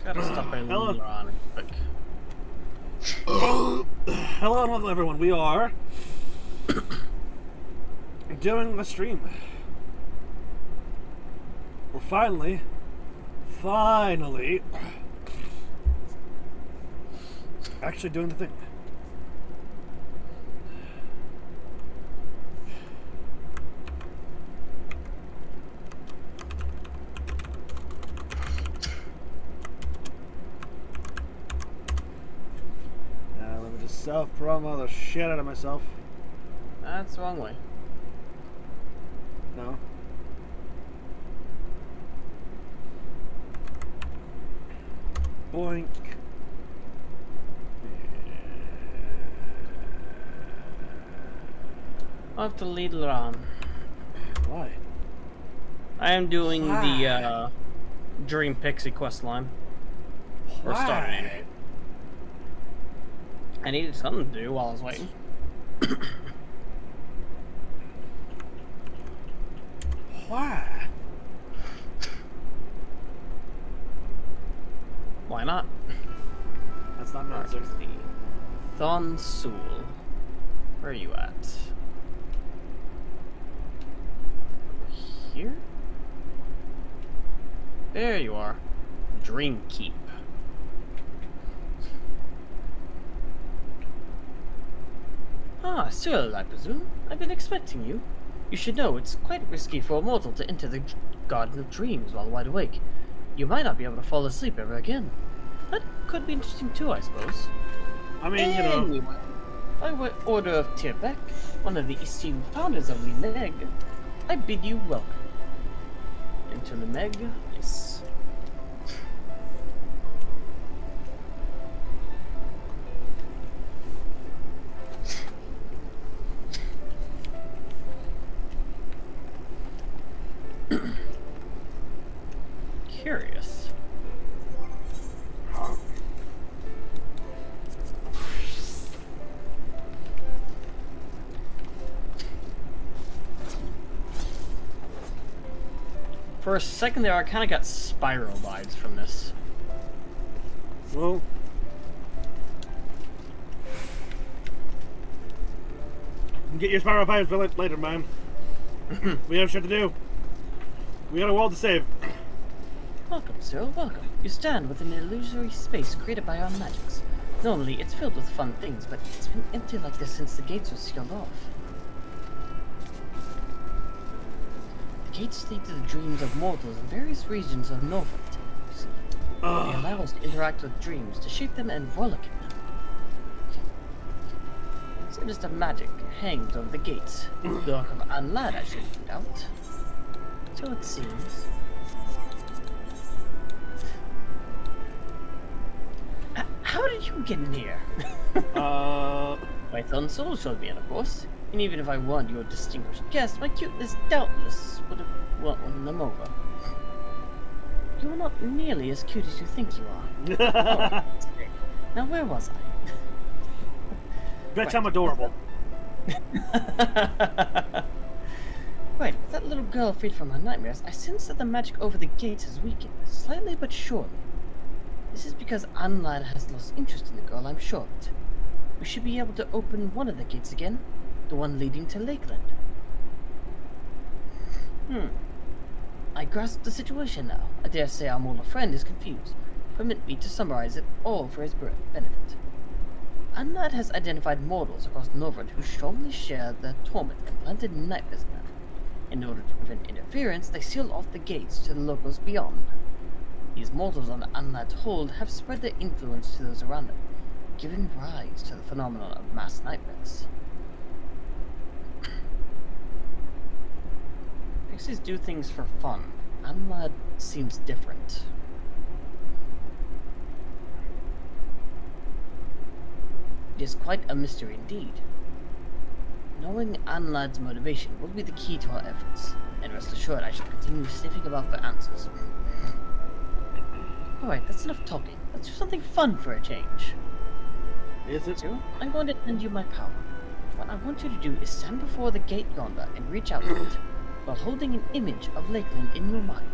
Gotta stop by Hello. Leron quick. Hello and welcome everyone. We are doing a stream. We're finally actually doing the thing. Now let me just self-promo the shit out of myself. That's the wrong way. No. Boink. Off to lead Leron. Why? I am doing Why? the Dream Pixie quest line. Or started it. I needed something to do while I was waiting. Why? Why not? That's not an Alright, answer. let's see. Thon Sul. Where are you at? Here? There you are. Dream Keep. Ah, Cyril, I presume. I've been expecting you. You should know it's quite risky for a mortal to enter the Garden of Dreams while wide awake. You might not be able to fall asleep ever again. That could be interesting too, I suppose. I mean, you know. Anyway, by order of Tirbeck, one of the esteemed founders of Lemeg, I bid you welcome. Into Lemeg, yes. Curious. For a second there, I kind of got Spiral vibes from this. Well, get your Spiral vibes for later, man. We have shit to do. We got a world to save. Welcome, Cyril, welcome. You stand within an illusory space created by our magics. Normally, it's filled with fun things, but it's been empty like this since the gates were sealed off. The gates lead to the dreams of mortals in various regions of Norfolk. They allow us to interact with dreams, to shape them and frolic in them. Sinister magic hangs over the gates. The Ark of Anlad, I should point out. So it seems. How did you get in here? My Thon Sul showed me in, of course. And even if I weren't your distinguished guest, my cuteness doubtless would have won them over. You are not nearly as cute as you think you are. Oh, now where was I? Bet I'm adorable. Right, with that little girl freed from her nightmares, I sense that the magic over the gates has weakened, slightly but surely. This is because Anlad has lost interest in the girl, I'm sure of it. We should be able to open one of the gates again, the one leading to Lakeland. I grasp the situation now. I dare say our mortal friend is confused. Permit me to summarize it all for his benefit. Anlad has identified mortals across Norwood who strongly share the torment and planted nightmares in them. In order to prevent interference, they seal off the gates to the locals beyond. These mortals under Anlad's hold have spread their influence to those around them, giving rise to the phenomenon of mass nightmares. Pixies do things for fun. Anlad seems different. It is quite a mystery indeed. Knowing Anlad's motivation will be the key to our efforts, and rest assured I shall continue sniffing about for answers. Alright, that's enough talking. Let's do something fun for a change. Is it? So, I'm going to lend you my power. What I want you to do is stand before the gate yonder and reach out to it, while holding an image of Lakeland in your mind.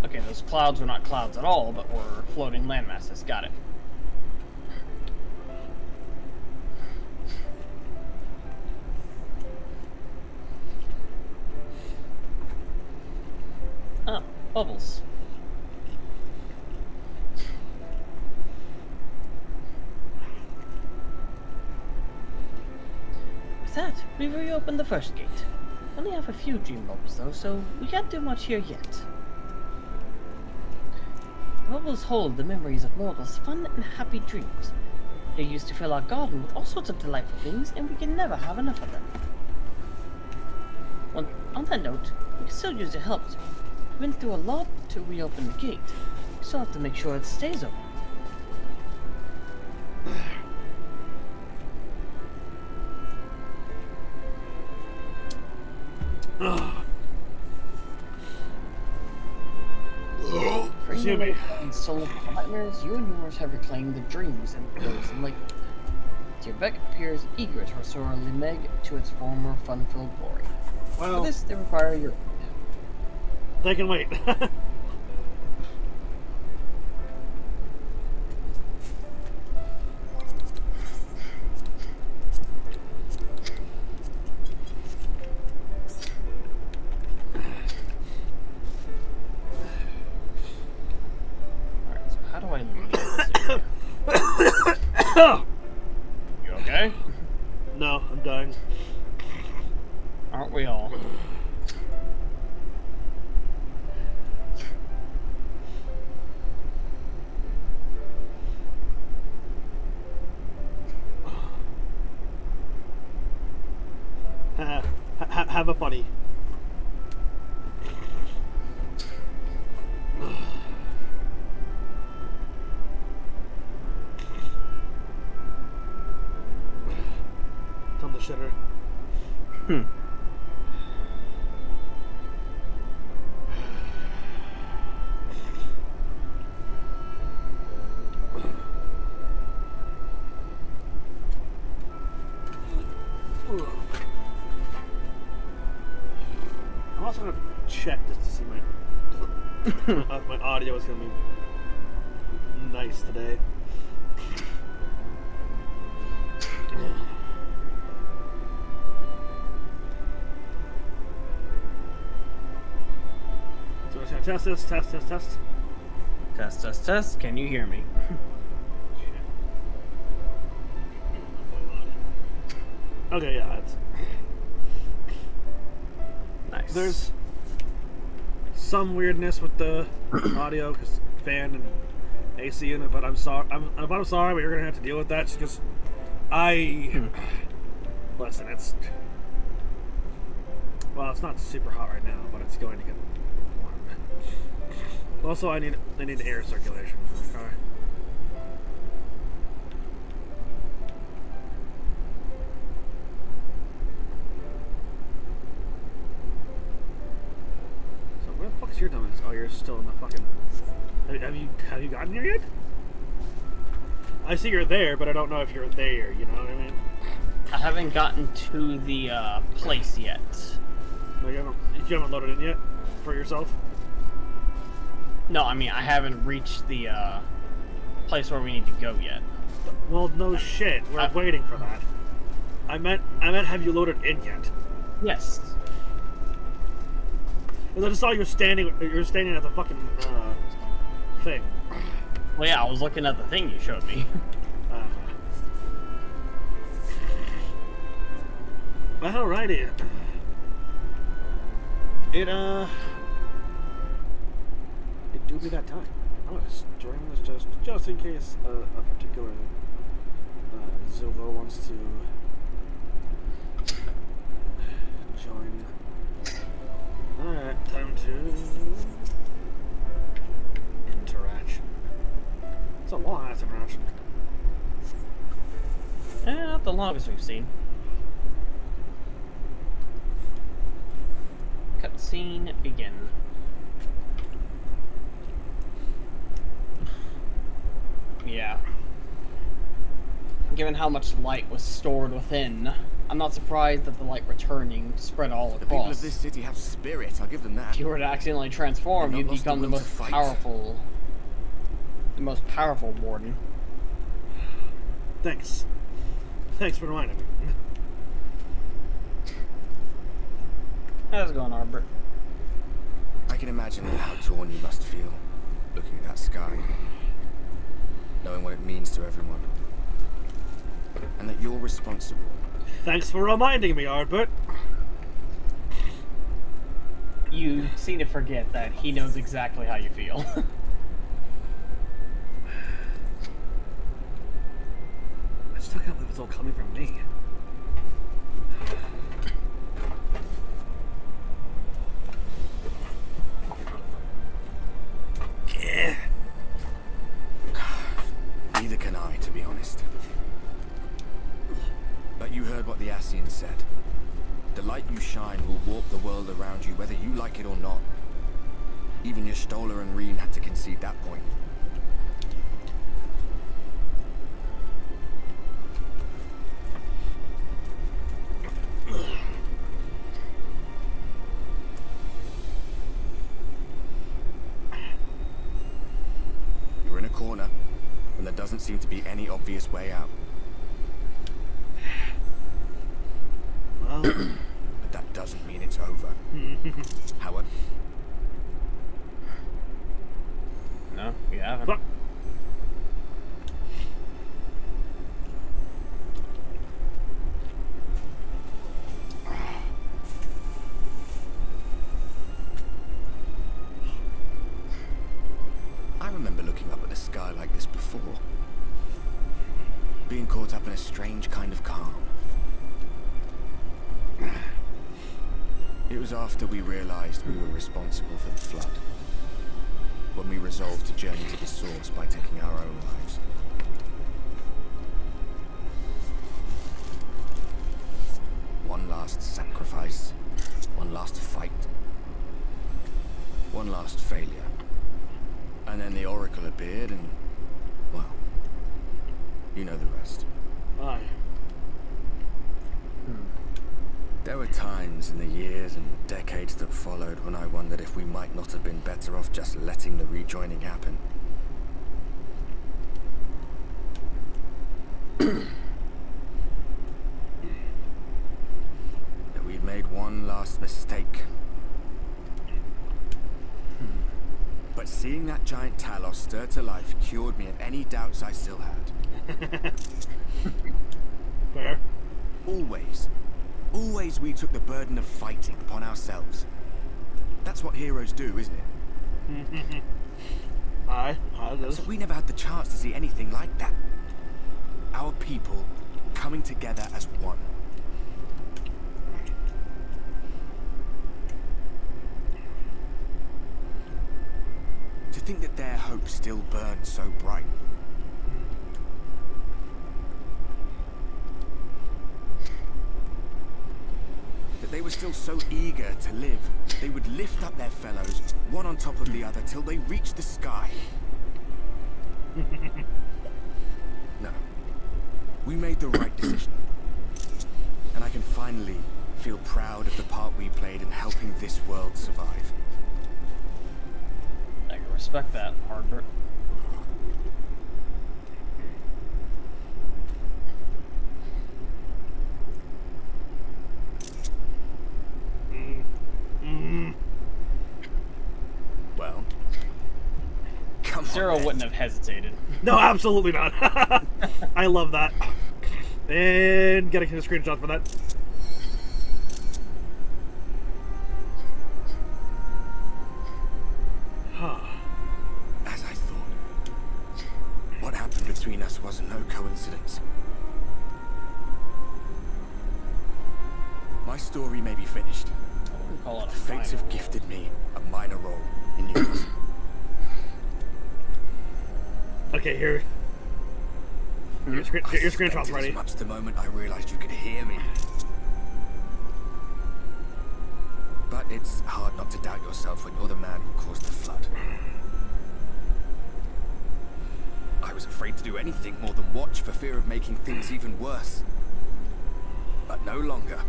Okay, those clouds were not clouds at all, but were floating landmasses. Got it. Oh, bubbles. With that, we reopened the first gate. Only have a few dream bubbles though, so we can't do much here yet. Bubbles hold the memories of mortals' fun and happy dreams. They used to fill our garden with all sorts of delightful things, and we can never have enough of them. On that note, we can still use your help. We went through a lot to reopen the gate. We still have to make sure it stays open. Excuse me. In soul nightmares, you and yours have reclaimed the dreams and those in Lake. Tierbeck appears eager to restore Limeg to its former fun-filled glory. Well, For this, they require your... they can wait. Alright, so how do I leave this area? You okay? No, I'm dying. Aren't we all? Have a funny. Tell the shitter. I'm also gonna check just to see if my audio is gonna be nice today. So we're gonna test this, test. Test. Can you hear me? Okay, yeah, it's... Nice. There's some weirdness with the audio, cause fan and AC in it, but I'm sorry. I'm sorry, but you're gonna have to deal with that because listen. It's not super hot right now, but it's going to get warm. Also, I need air circulation for the car. Where the fuck's your donuts? Oh, you're still in the fucking... Have you gotten here yet? I see you're there, but I don't know if you're there, you know what I mean? I haven't gotten to the place yet. No, you haven't loaded it yet? For yourself? No, I mean, I haven't reached the place where we need to go yet. Well, no shit. We're waiting for that. I meant, have you loaded in yet? Yes. Because I just saw you standing at the fucking, thing. Well, yeah, I was looking at the thing you showed me. Alrighty. It do be that time. I'm gonna join this just in case a particular Zillow wants to join. Alright, time to interaction. It's a long ass interaction. Not the longest we've seen. Cutscene begin. Yeah. Given how much light was stored within, I'm not surprised that the light returning spread all The people of across. this city have spirit, I'll give them that. If you were to accidentally transform, They've you'd not lost the become the will to most fight. powerful. The most powerful warden. Thanks. Thanks for reminding me. How's it going, Arbor? I can imagine how torn you must feel, looking at that sky, knowing what it means to everyone, and that you're responsible. Thanks for reminding me, Ardbert. You seem to forget that he knows exactly how you feel. I still can't believe it's all coming from me. Neither can I, to be honest. But you heard what the Ascian said. The light you shine will warp the world around you, whether you like it or not. Even your Stoller and Reen had to concede that point. You're in a corner, and there doesn't seem to be any obvious way out. Well, But that doesn't mean it's over. Howard, No, you haven't. fuck. I remember looking up at the sky like this before. Being caught up in a strange kind of calm. It was after we realized we were responsible for the flood. When we resolved to journey to the source by taking our own lives. One last sacrifice. One last fight. One last failure. And then the Oracle appeared and, well, you know the rest. Aye. There were times in the years and decades that followed when I wondered if we might not have been better off just letting the rejoining happen. That we'd made one last mistake. But seeing that giant Talos stir to life cured me of any doubts I still had. Fair. Always we took the burden of fighting upon ourselves. That's what heroes do, isn't it? Aye. Aye, it is. So we never had the chance to see anything like that. Our people coming together as one. To think that their hope still burns so bright. That they were still so eager to live, they would lift up their fellows, one on top of the other, till they reached the sky. No. We made the right decision. And I can finally feel proud of the part we played in helping this world survive. I can respect that, Arbor. Well, come Zero on. then. wouldn't have hesitated. No, absolutely not. I love that. And getting a screenshot for that. As I thought. What happened between us was no coincidence. My story may be finished. I wouldn't call it a The fates final have gifted me a minor role in yours. Okay, here. Get your, I get your suspected screenshots ready. as much the moment I realized you could hear me. But it's hard not to doubt yourself when you're the man who caused the flood. I was afraid to do anything more than watch for fear of making things even worse. But no longer.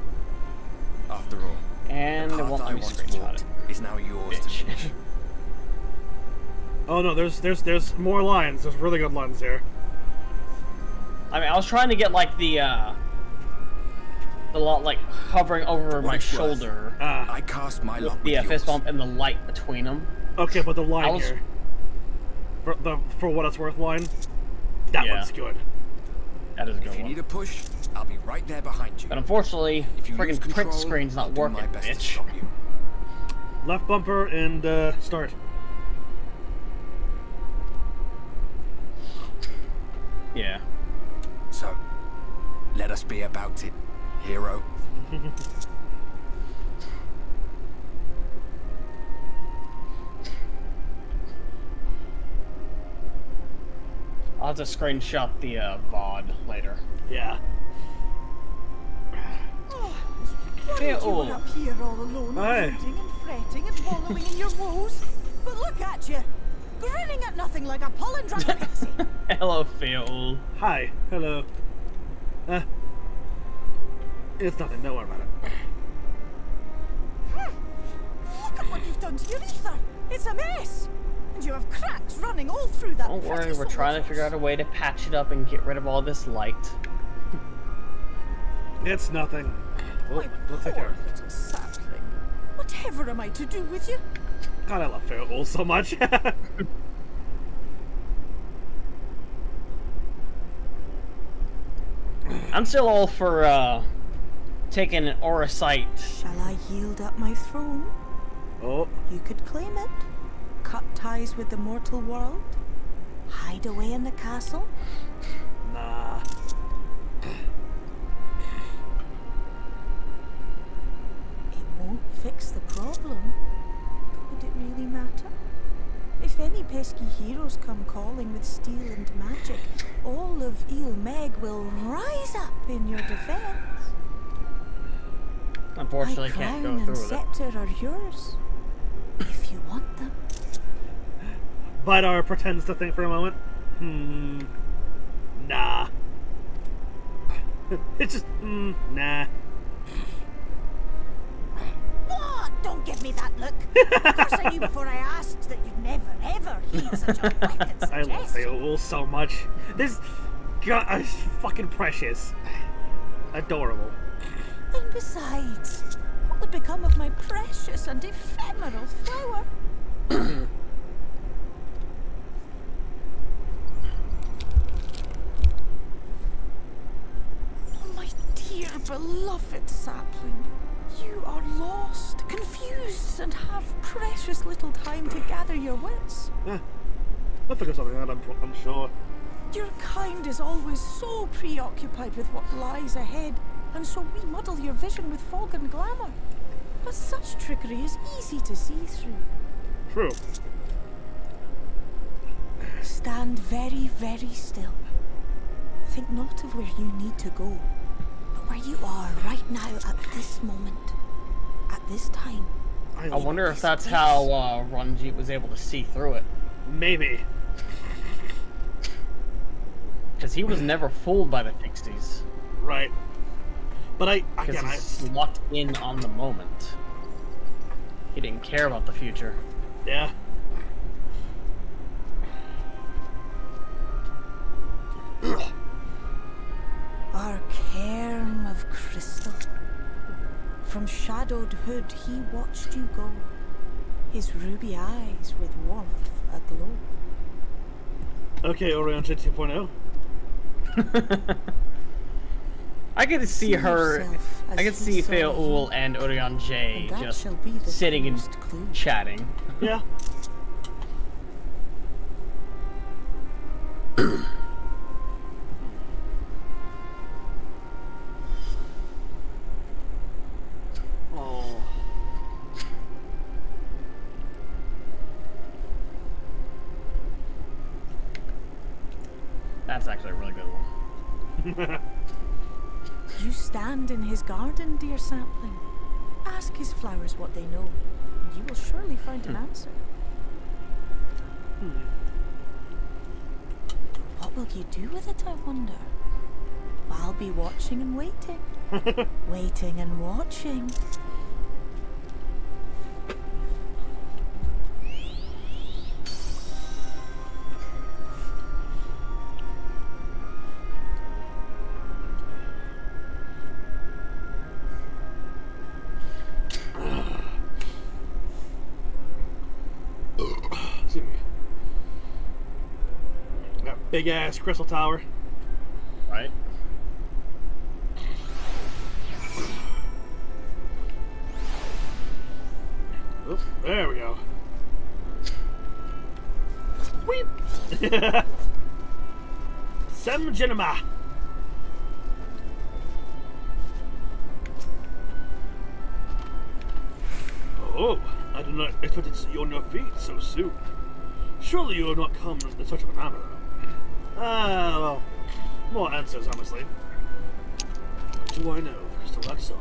After all, And the it won't path let I me once screenshot walked it. is now yours to Bitch. finish. Oh no, there's more lines. There's really good lines here. I mean, I was trying to get like the lot like hovering over my it's worth. shoulder I cast my lot with with the yours. fist bump and the light between them. Okay, but the I line was- here, for what it's worth line, that Yeah. one's good. That is a If good you one. need a push, I'll be right there behind you. But unfortunately, If you lose friggin' print control, screen's I'll not do working, my best to bitch. stop you. Left bumper and start. Yeah. So, let us be about it, hero. I'll have to screenshot the VOD later. Yeah. Why Yeah, did you oh. end up here all alone, Aye. brooding and fretting and wallowing in your woes? But look at you, grinning at nothing like a pollen-drunk pixie. Hello, Phil. Hi. Hello. It's nothing. Don't worry about it. Look at what you've done to your ether. It's a mess. And you have cracks running all through that Don't worry, pretty we're trying to solar figure out a source. way to patch it up and get rid of all this light. It's nothing. We'll My take care poor of it. little sapling. Whatever am I to do with you? God, I love Fairwall so much. I'm still all for taking an aura sight. Shall I yield up my throne? Oh, You could claim it. Cut ties with the mortal world. Hide away in the castle. nah. It won't fix the problem. But would it really matter? If any pesky heroes come calling with steel and magic, all of Il Meg will rise up in your defense. Unfortunately, My I can't go crown and through with it. scepter are yours, if you want them. Vidar pretends to think for a moment. Nah. It's just, nah. What? Don't give me that look. Of course I knew before I asked that you'd never ever heed such a wicked I love suggestion. Fairwall so much. This, God, it's fucking precious. Adorable. And besides, what would become of my precious and ephemeral flower? Oh, my dear beloved sapling, you are lost, confused, and have precious little time to gather your wits. We'll figure something out, I'm sure. Your kind is always so preoccupied with what lies ahead, and so we muddle your vision with fog and glamour. But such trickery is easy to see through. True. Stand very, very still. Think not of where you need to go, but where you are right now at this moment, at this time. I wonder if that's how Ranjit was able to see through it. Maybe. Because he was never fooled by the Pixies. Right. But Because again, he's locked in on the moment. He didn't care about the future. yeah. Our cairn of crystal. From shadowed hood he watched you go, his ruby eyes with warmth aglow. Okay, Orion 2.0. I could see her. yourself as I could he see saw you, Feoul and Orion J and that just shall be the sitting and first clue. chatting. Yeah. Oh. That's actually a really good one. You stand in his garden, dear sapling. Ask his flowers what they know, and you will surely find an answer. will you do with it, I wonder? I'll be watching and waiting. Waiting and watching. Excuse me. That big ass crystal tower. Right? Oops, there we go. Weep! Sem Genema! Oh, I did not expect to see you on your feet so soon. Surely you have not come in such of an hour. Ah, well, more answers, honestly. What do I know of Crystal Exarch?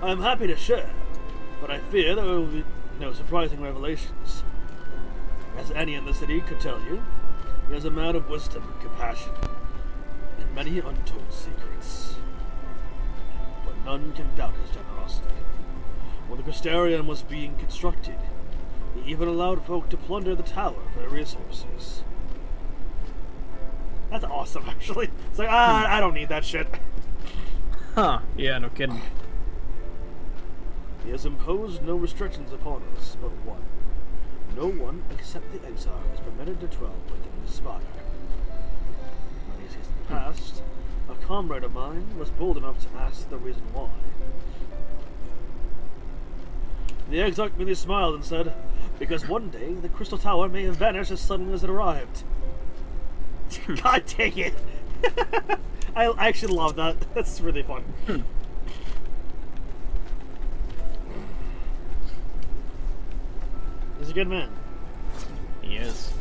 I am happy to share, but I fear there will be no surprising revelations. As any in the city could tell you, he is a man of wisdom and compassion, and many untold secrets. But none can doubt his generosity. When the Crystarium was being constructed, he even allowed folk to plunder the tower for their resources. That's awesome, actually. It's like, I don't need that shit. Huh. Yeah, no kidding. He has imposed no restrictions upon us, but one. No one except the Exarch is permitted to dwell within the spire. Many seasons past, a comrade of mine was bold enough to ask the reason why. The Exarch merely smiled and said, because one day the Crystal Tower may have vanished as suddenly as it arrived. God dang it! I actually love that. That's really fun. He's a good man. He is.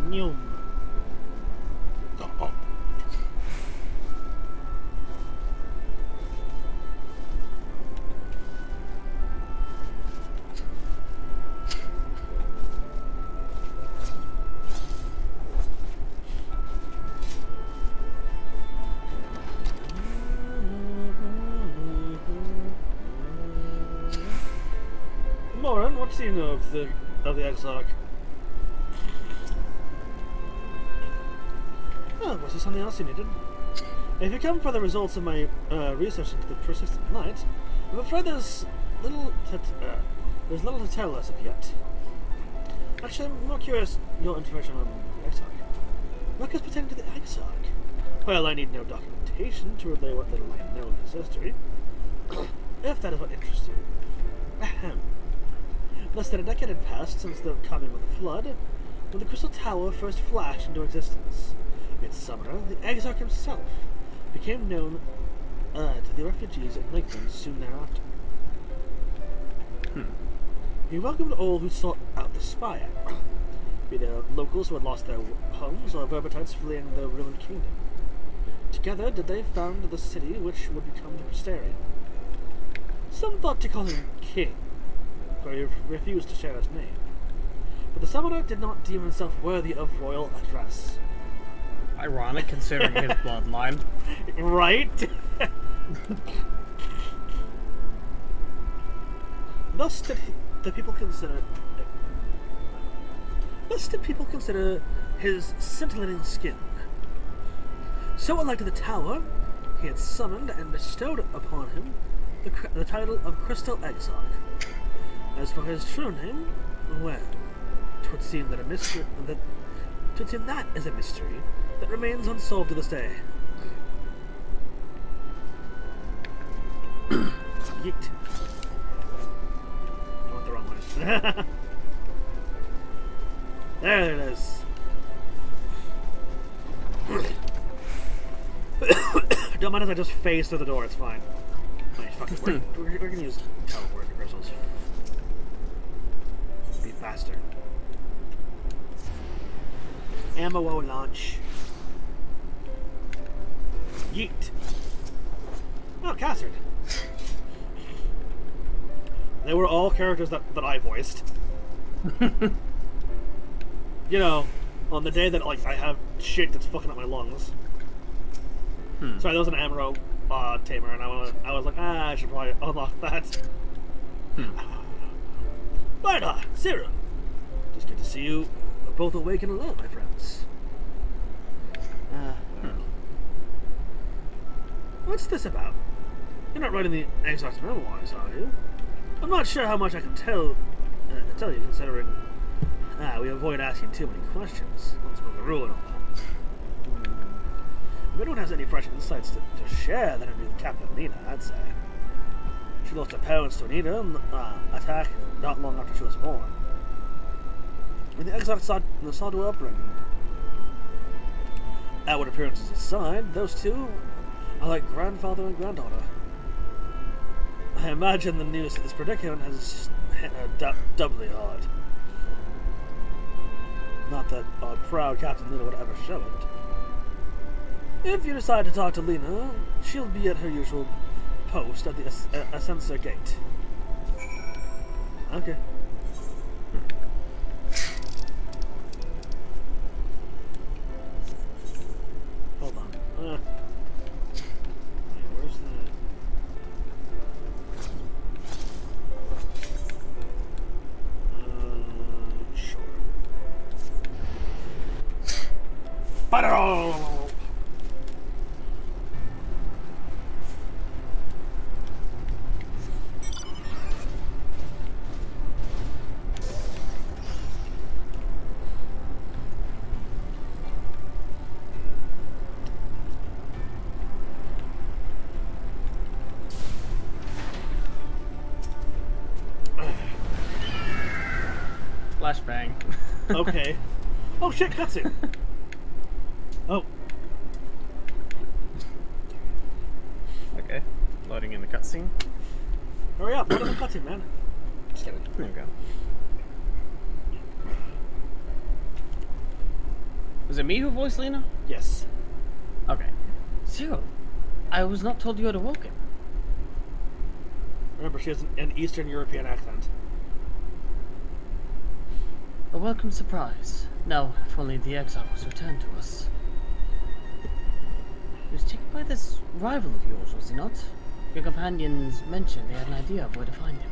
Nyum. Oh. Moran, what do you know of the Exarch? Oh, was there something else you needed? If you come for the results of my research into the persistent light, I'm afraid there's little to tell as of yet. Actually, I'm more curious your information on the Exarch. What is pertaining to the Exarch? Well, I need no documentation to relay what little I know of his history. If that is what interests you. Ahem. Less than a decade had passed since the coming of the flood, when the Crystal Tower first flashed into existence. Its summoner, the Exarch himself, became known to the refugees in Lakeland soon thereafter. He welcomed all who sought out the spire, be they locals who had lost their homes or Verbites fleeing the ruined kingdom. Together did they found the city which would become the Crystarium. Some thought to call him King, for he refused to share his name. But the summoner did not deem himself worthy of royal address. Ironic considering his bloodline. Right? Thus did people consider his scintillating skin. So unlike the tower, he had summoned and bestowed upon him the title of Crystal Exarch. As for his true name, well, 'twould seem that is a mystery that remains unsolved to this day. Yeet. I went the wrong way. There it is. Don't mind if I just phase through the door, it's fine. Oh, fuck it. We're gonna use teleport crystals. Be faster. Ammo launch. Yeet. Oh, Cassard. They were all characters that I voiced. You know, on the day that like I have shit that's fucking up my lungs. Sorry, that was an Amaro tamer, and I was like, I should probably unlock that. But Cyril, just good to see you both awake and alert, my friends. What's this about? You're not writing the exact memoirs, are you? I'm not sure how much I can tell you, considering we avoid asking too many questions. That's about the rule and all that. If anyone has any fresh insights to share, then it'd be Captain Lena, I'd say. She lost her parents to an attack not long after she was born. When the exotic saw to her upbringing, outward appearances aside, those two are like grandfather and granddaughter. I imagine the news of this predicament has hit her doubly hard. Not that our proud Captain Lena would ever show it. If you decide to talk to Lena, she'll be at her usual post at the Ascensor Gate. Okay. Hold on. Where's the... Sure. Ba-da! Flashbang. Okay. Oh shit, cutscene. Oh. Okay. Loading in the cutscene. Hurry up, what is the cutscene, man? Just kidding. There we go. Was it me who voiced Lena? Yes. Okay. Cyril, I was not told you had awoken. Remember, she has an Eastern European accent. A welcome surprise. Now, if only the exile was returned to us. He was taken by this rival of yours, was he not? Your companions mentioned they had an idea of where to find him.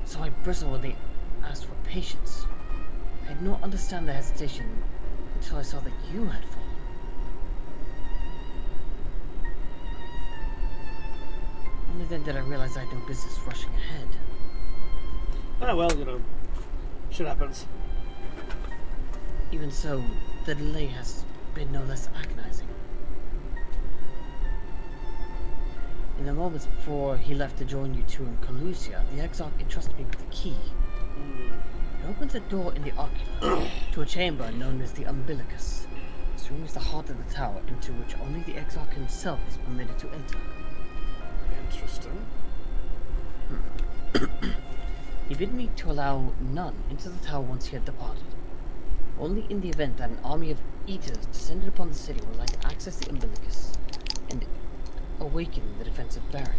So I bristled when they asked for patience. I did not understand their hesitation until I saw that you had fallen. Only then did I realize I had no business rushing ahead. Ah, well, you know, shit happens. Even so, the delay has been no less agonizing. In the moments before he left to join you two in Calusia, the Exarch entrusted me with the key. It opens a door in the ocular to a chamber known as the Umbilicus. This room is the heart of the tower, into which only the Exarch himself is permitted to enter. Interesting. He bid me to allow none into the tower once he had departed. Only in the event that an army of eaters descended upon the city will I access the Umbilicus and awaken the defensive barrier.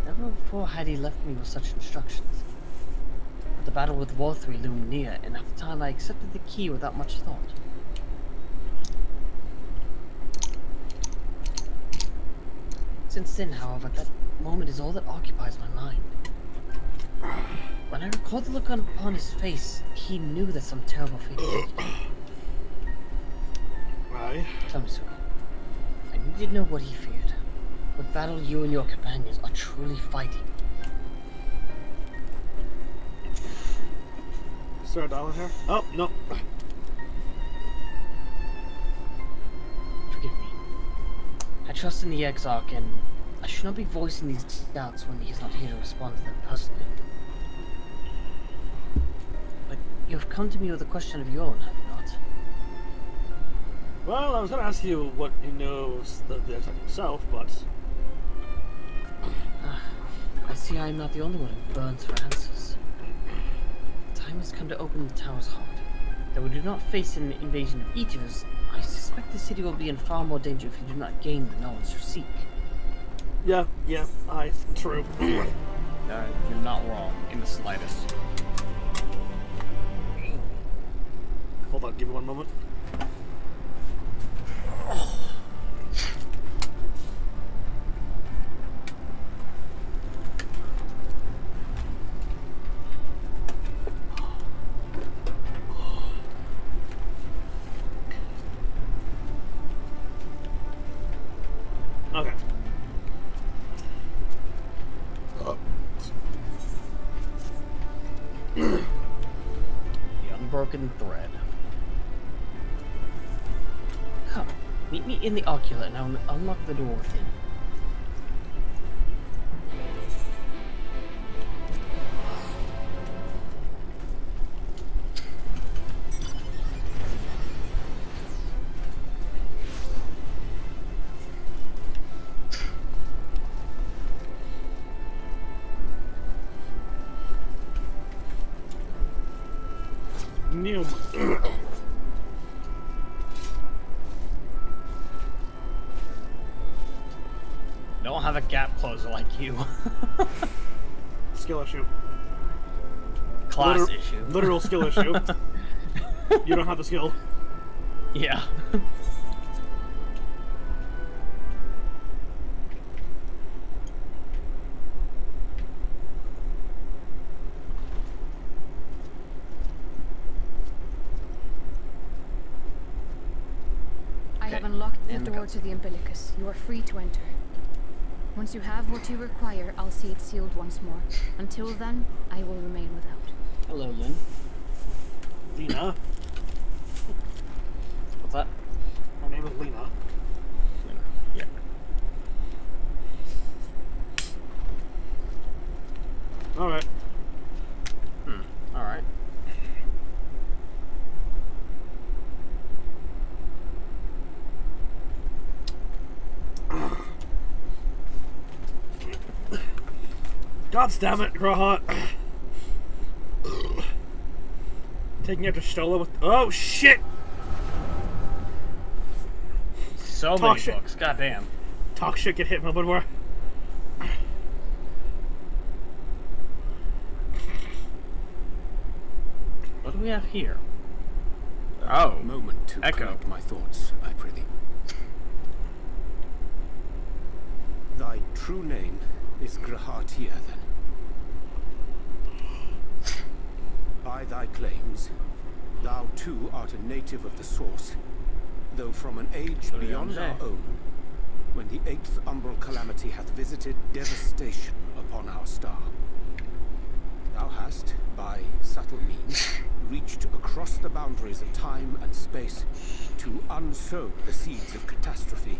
Never before had he left me with such instructions. But the battle with Vorthri loomed near, and at the time I accepted the key without much thought. Since then, however, that moment is all that occupies my mind. When I recall the look upon his face, he knew that some terrible fate awaited him. Aye. Tell me, sir. I need to know what he feared. What battle you and your companions are truly fighting. Is there a dollar here? Oh, no. Forgive me. I trust in the Exarch, and I should not be voicing these doubts when he is not here to respond to them personally. But you have come to me with a question of your own, have you not? Well, I was going to ask you what he knows of the Exarch himself, but... I see I am not the only one who burns for answers. The time has come to open the tower's heart. Though we do not face an invasion of eaters, I suspect the city will be in far more danger if you do not gain the knowledge you seek. Yeah, true. You're not wrong in the slightest. Hold on, give me one moment. Okay. The unbroken thread. Come, meet me in the ocular and I'll unlock the door within. New. Don't have a gap closer like you. Skill issue. Class issue. Literal skill issue. You don't have the skill. Yeah. I Okay, have unlocked the and door cuts. to the umbilicus. You are free to enter. Once you have what you require, I'll see it sealed once more. Until then, I will remain without. Hello, Lynn. Lena. What's that? Her name is Lena. Yeah. Alright. Alright. God damn it, Grahot. Taking out to Stola with. Oh shit! So Talk many shit. books. Goddamn. Talk shit, get hit a little bit more. What do we have here? Oh. Moment to Echo. collect my thoughts, I prithee. Thy true name is Grahatia, then. By thy claims, thou too art a native of the Source, though from an age beyond our own, when the 8th umbral calamity hath visited devastation upon our star. Thou hast, by subtle means, reached across the boundaries of time and space to unsow the seeds of catastrophe,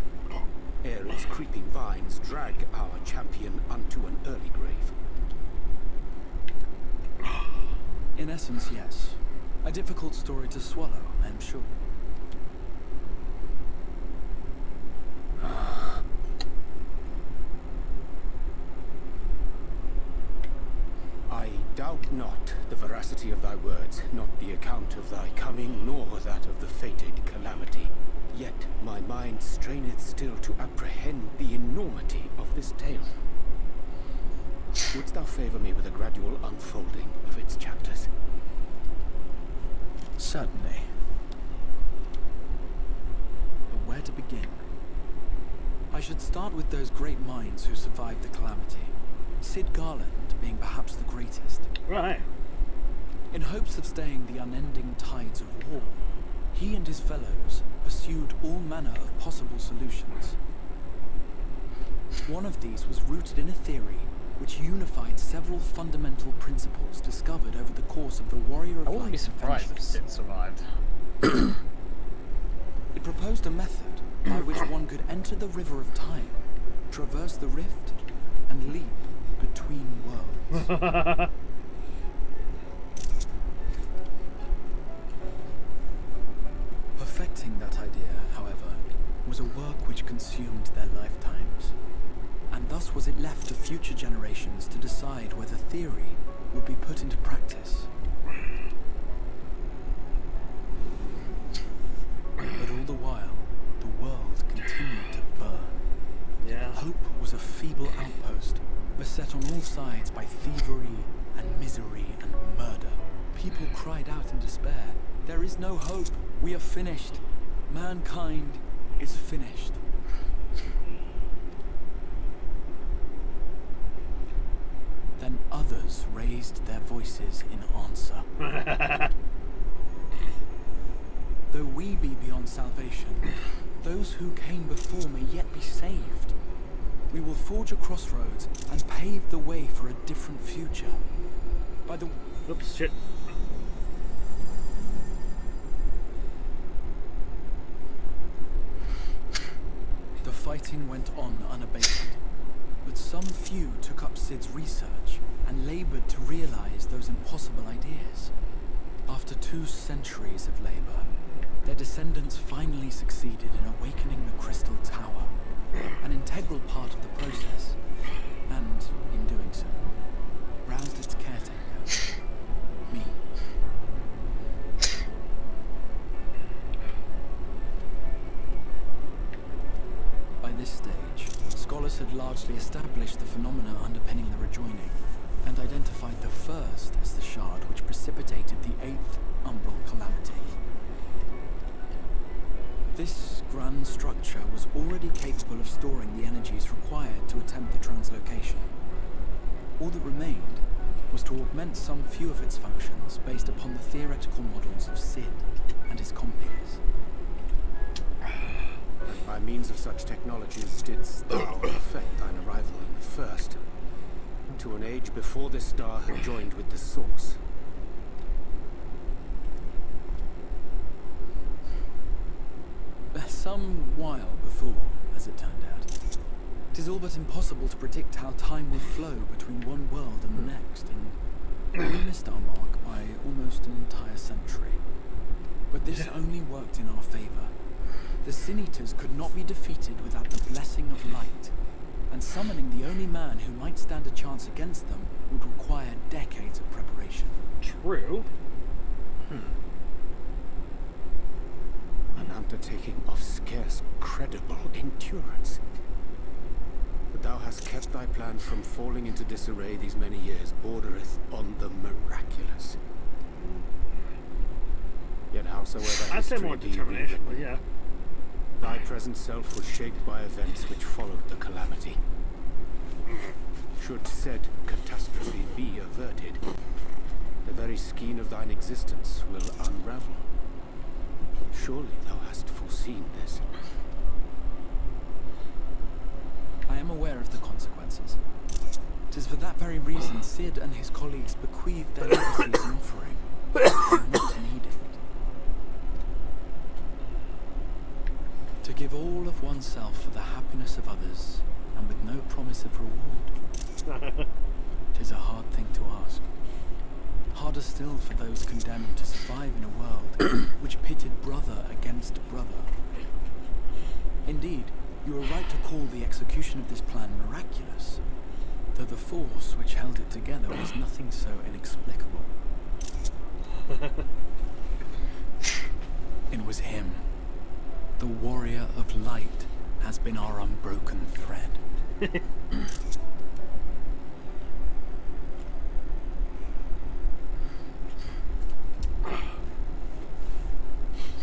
ere its creeping vines drag our champion unto an early grave. In essence, yes. A difficult story to swallow, I'm sure. I doubt not the veracity of thy words, not the account of thy coming, nor that of the fated calamity. Yet my mind straineth still to apprehend the enormity of this tale. Wouldst thou favor me with a gradual unfolding of its chapters? Certainly. But where to begin? I should start with those great minds who survived the calamity. Sid Garland being perhaps the greatest. Right. In hopes of staying the unending tides of war, he and his fellows pursued all manner of possible solutions. One of these was rooted in a theory which unified several fundamental principles discovered over the course of the Warrior of I wouldn't be Light surprised if adventures. Sid survived. It proposed a method by which one could enter the river of time, traverse the rift, and leap between worlds. Perfecting that idea, however, was a work which consumed their lifetimes, and thus was it left to future generations to decide whether theory would be put into practice. But all the while, the world continued to burn. Yeah. Hope was a feeble sides by thievery and misery and murder. People cried out in despair. There is no hope. We are finished. Mankind is finished. Then others raised their voices in answer. Though we be beyond salvation, those who came before may yet be saved. We will forge a crossroads and pave the way for a different future. By the... Oops, shit. The fighting went on unabated, but some few took up Sid's research and labored to realize those impossible ideas. After 2 centuries of labor, their descendants finally succeeded in awakening the Crystal Tower, an integral part of the process, and, in doing so, roused its caretaker, me. By this stage, scholars had largely established the phenomena underpinning the rejoining, and identified the first as the shard which precipitated the 8th Umbral Calamity. This grand structure was already capable of storing the energies required to attempt the translocation. All that remained was to augment some few of its functions based upon the theoretical models of Sid and his compeers. And by means of such technologies didst thou effect thine arrival in the first, to an age before this star had joined with the Source. Some while before, as it turned out. It is all but impossible to predict how time will flow between one world and the next, and we missed our mark by almost an entire century. But this only worked in our favor. The Sin Eaters could not be defeated without the blessing of light, and summoning the only man who might stand a chance against them would require decades of preparation. True. An undertaking of scarce credible endurance. But thou hast kept thy plan from falling into disarray these many years bordereth on the miraculous. Yet howsoever I'd say history more be determination, but rewritten, yeah. thy present self was shaped by events which followed the calamity. Should said catastrophe be averted, the very skein of thine existence will unravel. Surely thou hast foreseen this. I am aware of the consequences. It is for that very reason Sid and his colleagues bequeathed their legacy as an offering, and not an edict. To give all of oneself for the happiness of others, and with no promise of reward. 'Tis a hard thing to ask. Harder still for those condemned to survive in a world which pitted brother against brother. Indeed, you are right to call the execution of this plan miraculous, though the force which held it together was nothing so inexplicable. It was him. The warrior of light has been our unbroken thread.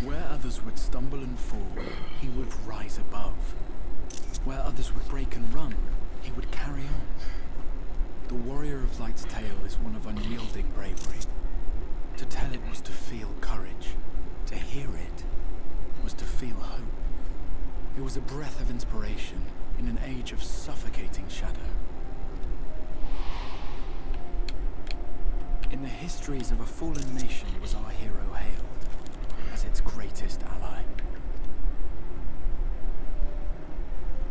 Where others would stumble and fall, he would rise above. Where others would break and run, he would carry on. The warrior of light's tale is one of unyielding bravery. To tell it was to feel courage. To hear it was to feel hope. It was a breath of inspiration in an age of suffocating shadow. In the histories of a fallen nation was our hero hailed as its greatest ally.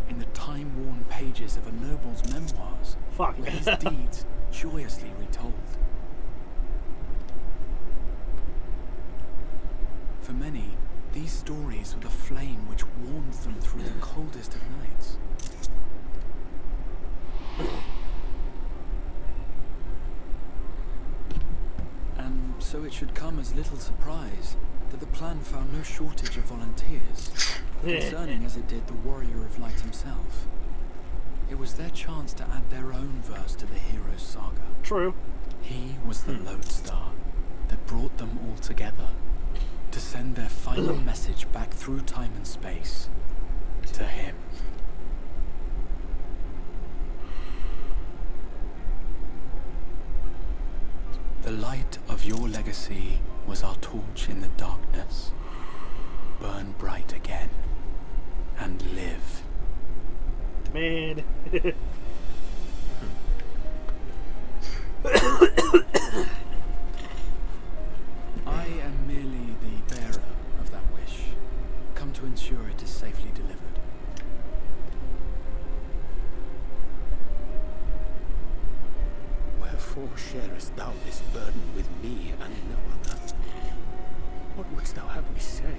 In the time-worn pages of a noble's memoirs were his deeds joyously retold. For many, these stories were the flame which warmed them through the coldest of nights. And so it should come as little surprise that the plan found no shortage of volunteers, concerning as it did the warrior of light himself. It was their chance to add their own verse to the hero's saga. True. He was the lodestar that brought them all together to send their final message back through time and space to him. The light of your legacy was our torch in the darkness. Burn bright again and live. Man. I am merely the bearer of that wish, come to ensure it is safely delivered. Wherefore sharest thou this burden with me and no other? What wouldst thou have me say?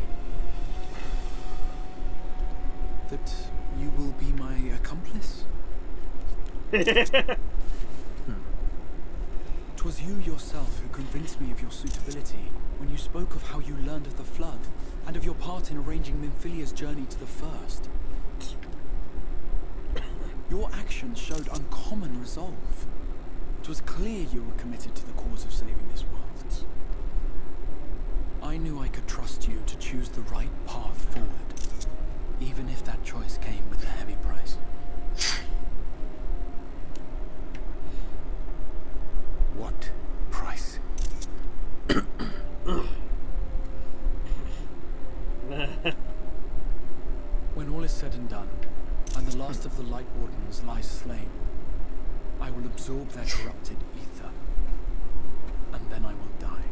That you will be my accomplice? 'Twas you yourself who convinced me of your suitability when you spoke of how you learned of the Flood, and of your part in arranging Minfilia's journey to the First. Your actions showed uncommon resolve. It was clear you were committed to the cause of saving this world. I knew I could trust you to choose the right path forward, even if that choice came with a heavy price. What price? When all is said and done, and the last of the Light Wardens lies slain, I will absorb their corrupted ether, and then I will die.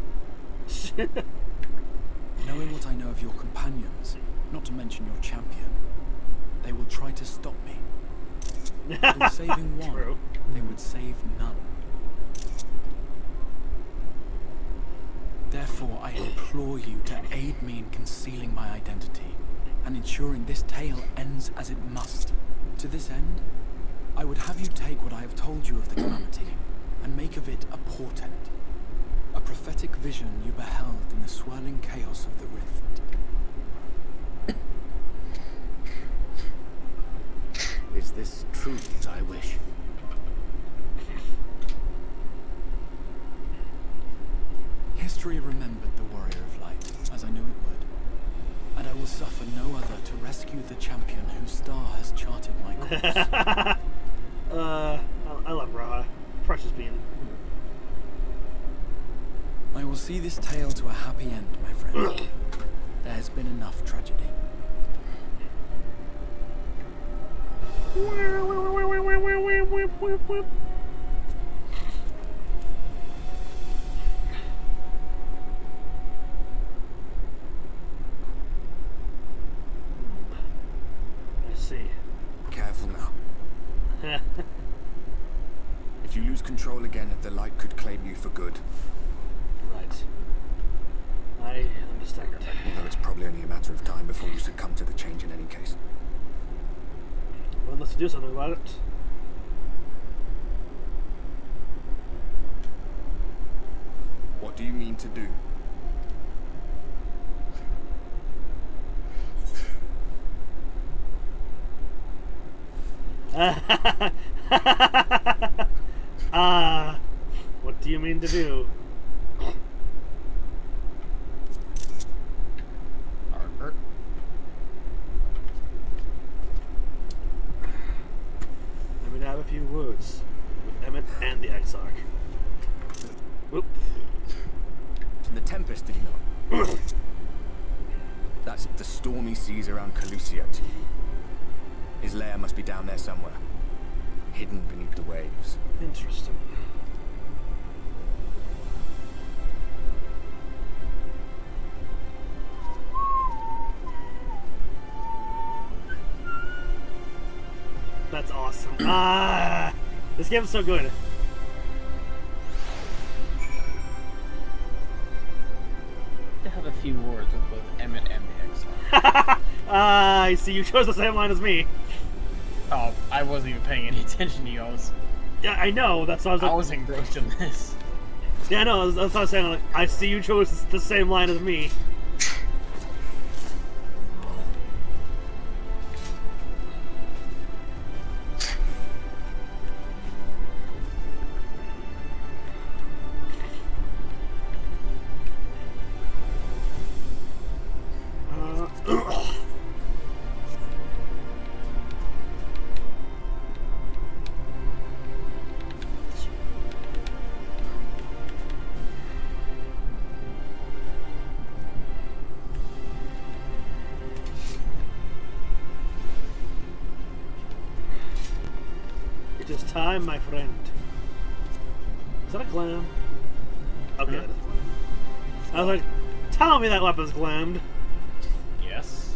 Knowing what I know of your companions, not to mention your champion, they will try to stop me. But in saving one, True. they would save none. Therefore, I implore you to aid me in concealing my identity, and ensuring this tale ends as it must. To this end, I would have you take what I have told you of the calamity, and make of it a portent. A prophetic vision you beheld in the swirling chaos of the rift. Is this truly thy wish? History remembered the Warrior of Light, as I knew it would. And I will suffer no other to rescue the champion whose star has charted my course. I love Raha. Precious being. I will see this tale to a happy end, my friend. There has been enough tragedy. I see. Careful now. If you lose control again, the light could claim you for good. Right. I understand. Although it's probably only a matter of time before you succumb to the change in any case. Well, let's do something about it. What do you mean to do? What do you mean to do? Arbor. I'm gonna have a few words with Emmett and the Exarch. Whoop. The Tempest, did he not? That's the stormy seas around Calusia to you. His lair must be down there somewhere, hidden beneath the waves. Interesting. That's awesome. This game's so good. To have a few words with both Emmett and the Exile. I see you chose the same line as me. Oh, I wasn't even paying any attention to you. Yeah, I know. That's what I was like. I was engrossed in this. Yeah, I know. That's what I was saying. Like, I see you chose the same line as me. time, my friend. Is that a glam? Okay. It is. I was like, tell me that weapon's glammed. Yes.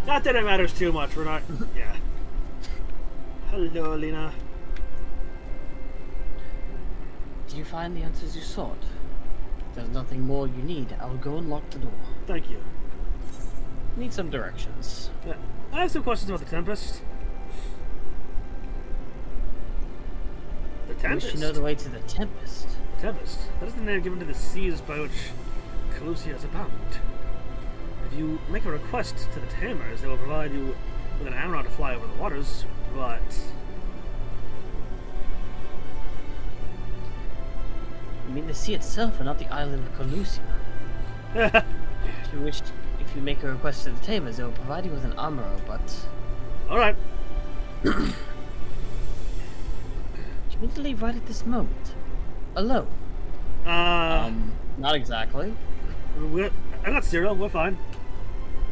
Not that it matters too much. We're not. Yeah. Hello, Lena. Did you find the answers you sought? If there's nothing more you need, I will go and lock the door. Thank you. Need some directions. Yeah. I have some questions about the Tempest. The I wish Tempest? you know the way to the Tempest. Tempest. That is the name given to the seas by which Calusia is abound. If you make a request to the Tamers, they will provide you with an arrow to fly over the waters, but... You mean the sea itself and not the island of Calusia? If you make a request to the Tamers, they will provide you with an armor, but... Alright. Do you mean to leave right at this moment? Alone? Not exactly. I got Cyril, we're fine.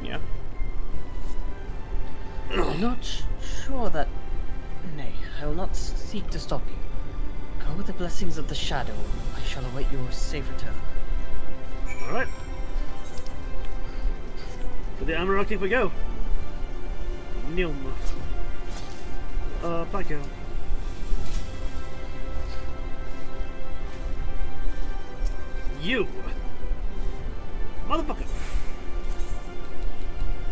Yeah. I'm not sure that... Nay, I will not seek to stop you. Go with the blessings of the Shadow. I shall await your safe return. Alright. To the Amaral Keep we go. Nyum. Back out. You! Motherfucker!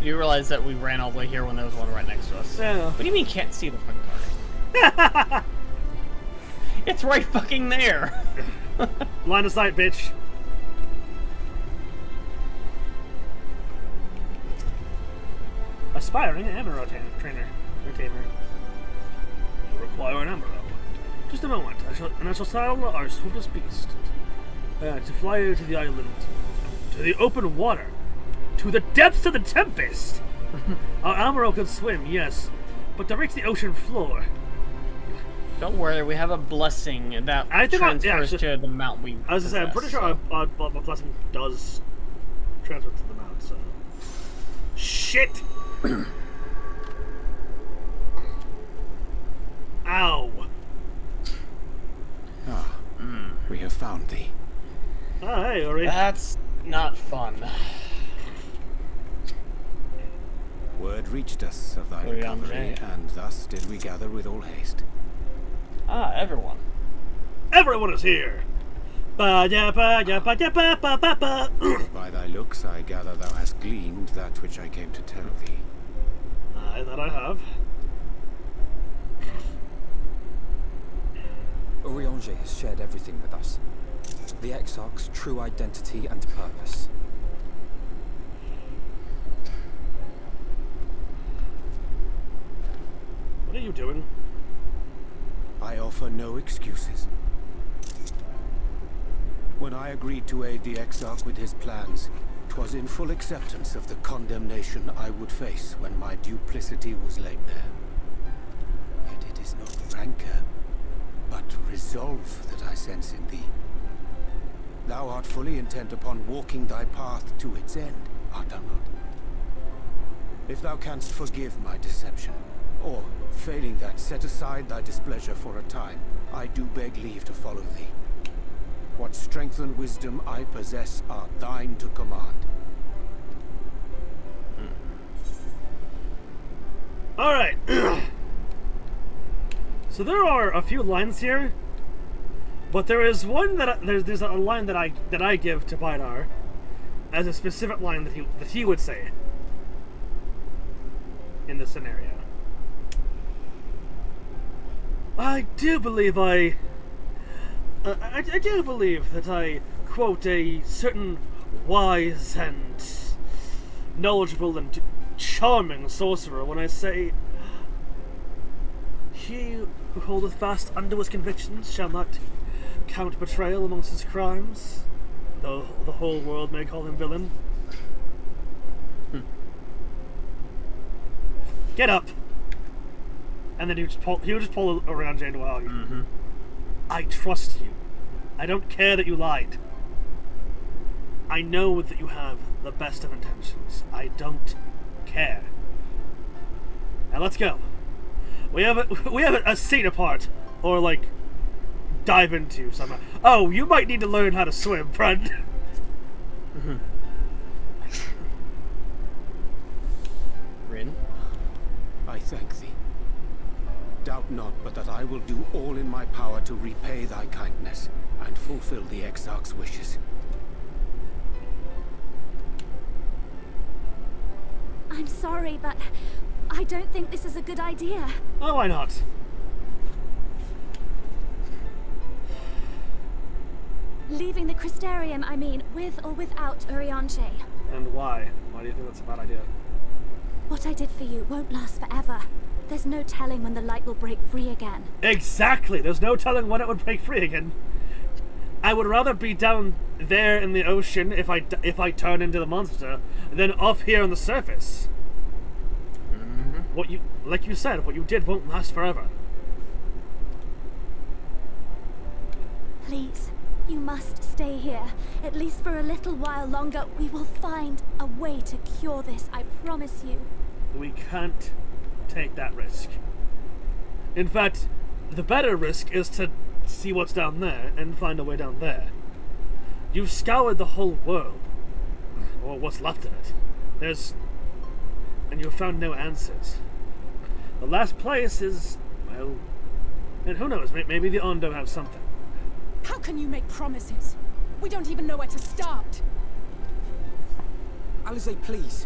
You realize that we ran all the way here when there was one right next to us. Yeah. What do you mean can't see the fucking card? It's right fucking there! Line of sight, bitch. Aspiring Amaro trainer. Retainer. You require an Amaro. Just a moment, I shall saddle our swiftest beast. To fly you to the island. To the open water. To the depths of the Tempest! Our Amaro can swim, yes. But to reach the ocean floor. Don't worry, we have a blessing that I think transfers to the mount we I was gonna say, I'm pretty sure our blessing does transfer to the mount, so... Shit! Ow! We have found thee. Ah, hey, Ori. That's not fun. Word reached us of thy Ori recovery, Andre. and thus did we gather with all haste. Ah, everyone. Everyone is here! Ba-da-ba-da-ba-da-ba-ba-ba-ba. By thy looks, I gather thou hast gleaned that which I came to tell thee. Aye, that I have. Urianger has shared everything with us. The Exarch's true identity and purpose. What are you doing? I offer no excuses. When I agreed to aid the Exarch with his plans, 'twas in full acceptance of the condemnation I would face when my duplicity was laid bare. Yet it is not rancor, but resolve that I sense in thee. Thou art fully intent upon walking thy path to its end, art thou not? If thou canst forgive my deception, or, failing that, set aside thy displeasure for a time, I do beg leave to follow thee. What strength and wisdom I possess are thine to command. Alright. So there are a few lines here, but there is one that there's a line that I give to Bidar as a specific line that he would say in this scenario. I do believe I do believe that I quote a certain wise and knowledgeable and charming sorcerer when I say, "He who holdeth fast unto his convictions shall not count betrayal amongst his crimes, though the whole world may call him villain." Get up! And then he would just pull around Jane while you. I trust you. I don't care that you lied. I know that you have the best of intentions. I don't care. Now let's go. We haven't a seat apart, or like dive into somehow. Oh, you might need to learn how to swim, friend. Rin? I thank thee. Doubt not but that I will do all in my power to repay thy kindness and fulfill the Exarch's wishes. I'm sorry, but I don't think this is a good idea. Oh, why not? Leaving the Crystarium, I mean, with or without Urianger. And why? Why do you think that's a bad idea? What I did for you won't last forever. There's no telling when the light will break free again. Exactly. There's no telling when it would break free again. I would rather be down there in the ocean if I turn into the monster than up here on the surface. Like you said, what you did won't last forever. Please, you must stay here. At least for a little while longer. We will find a way to cure this, I promise you. We can't take that risk. In fact, the better risk is to see what's down there and find a way down there. You've scoured the whole world, or what's left of it. And you've found no answers. The last place is, well, and who knows, maybe the Ondo have something. How can you make promises? We don't even know where to start. Alisaie, please.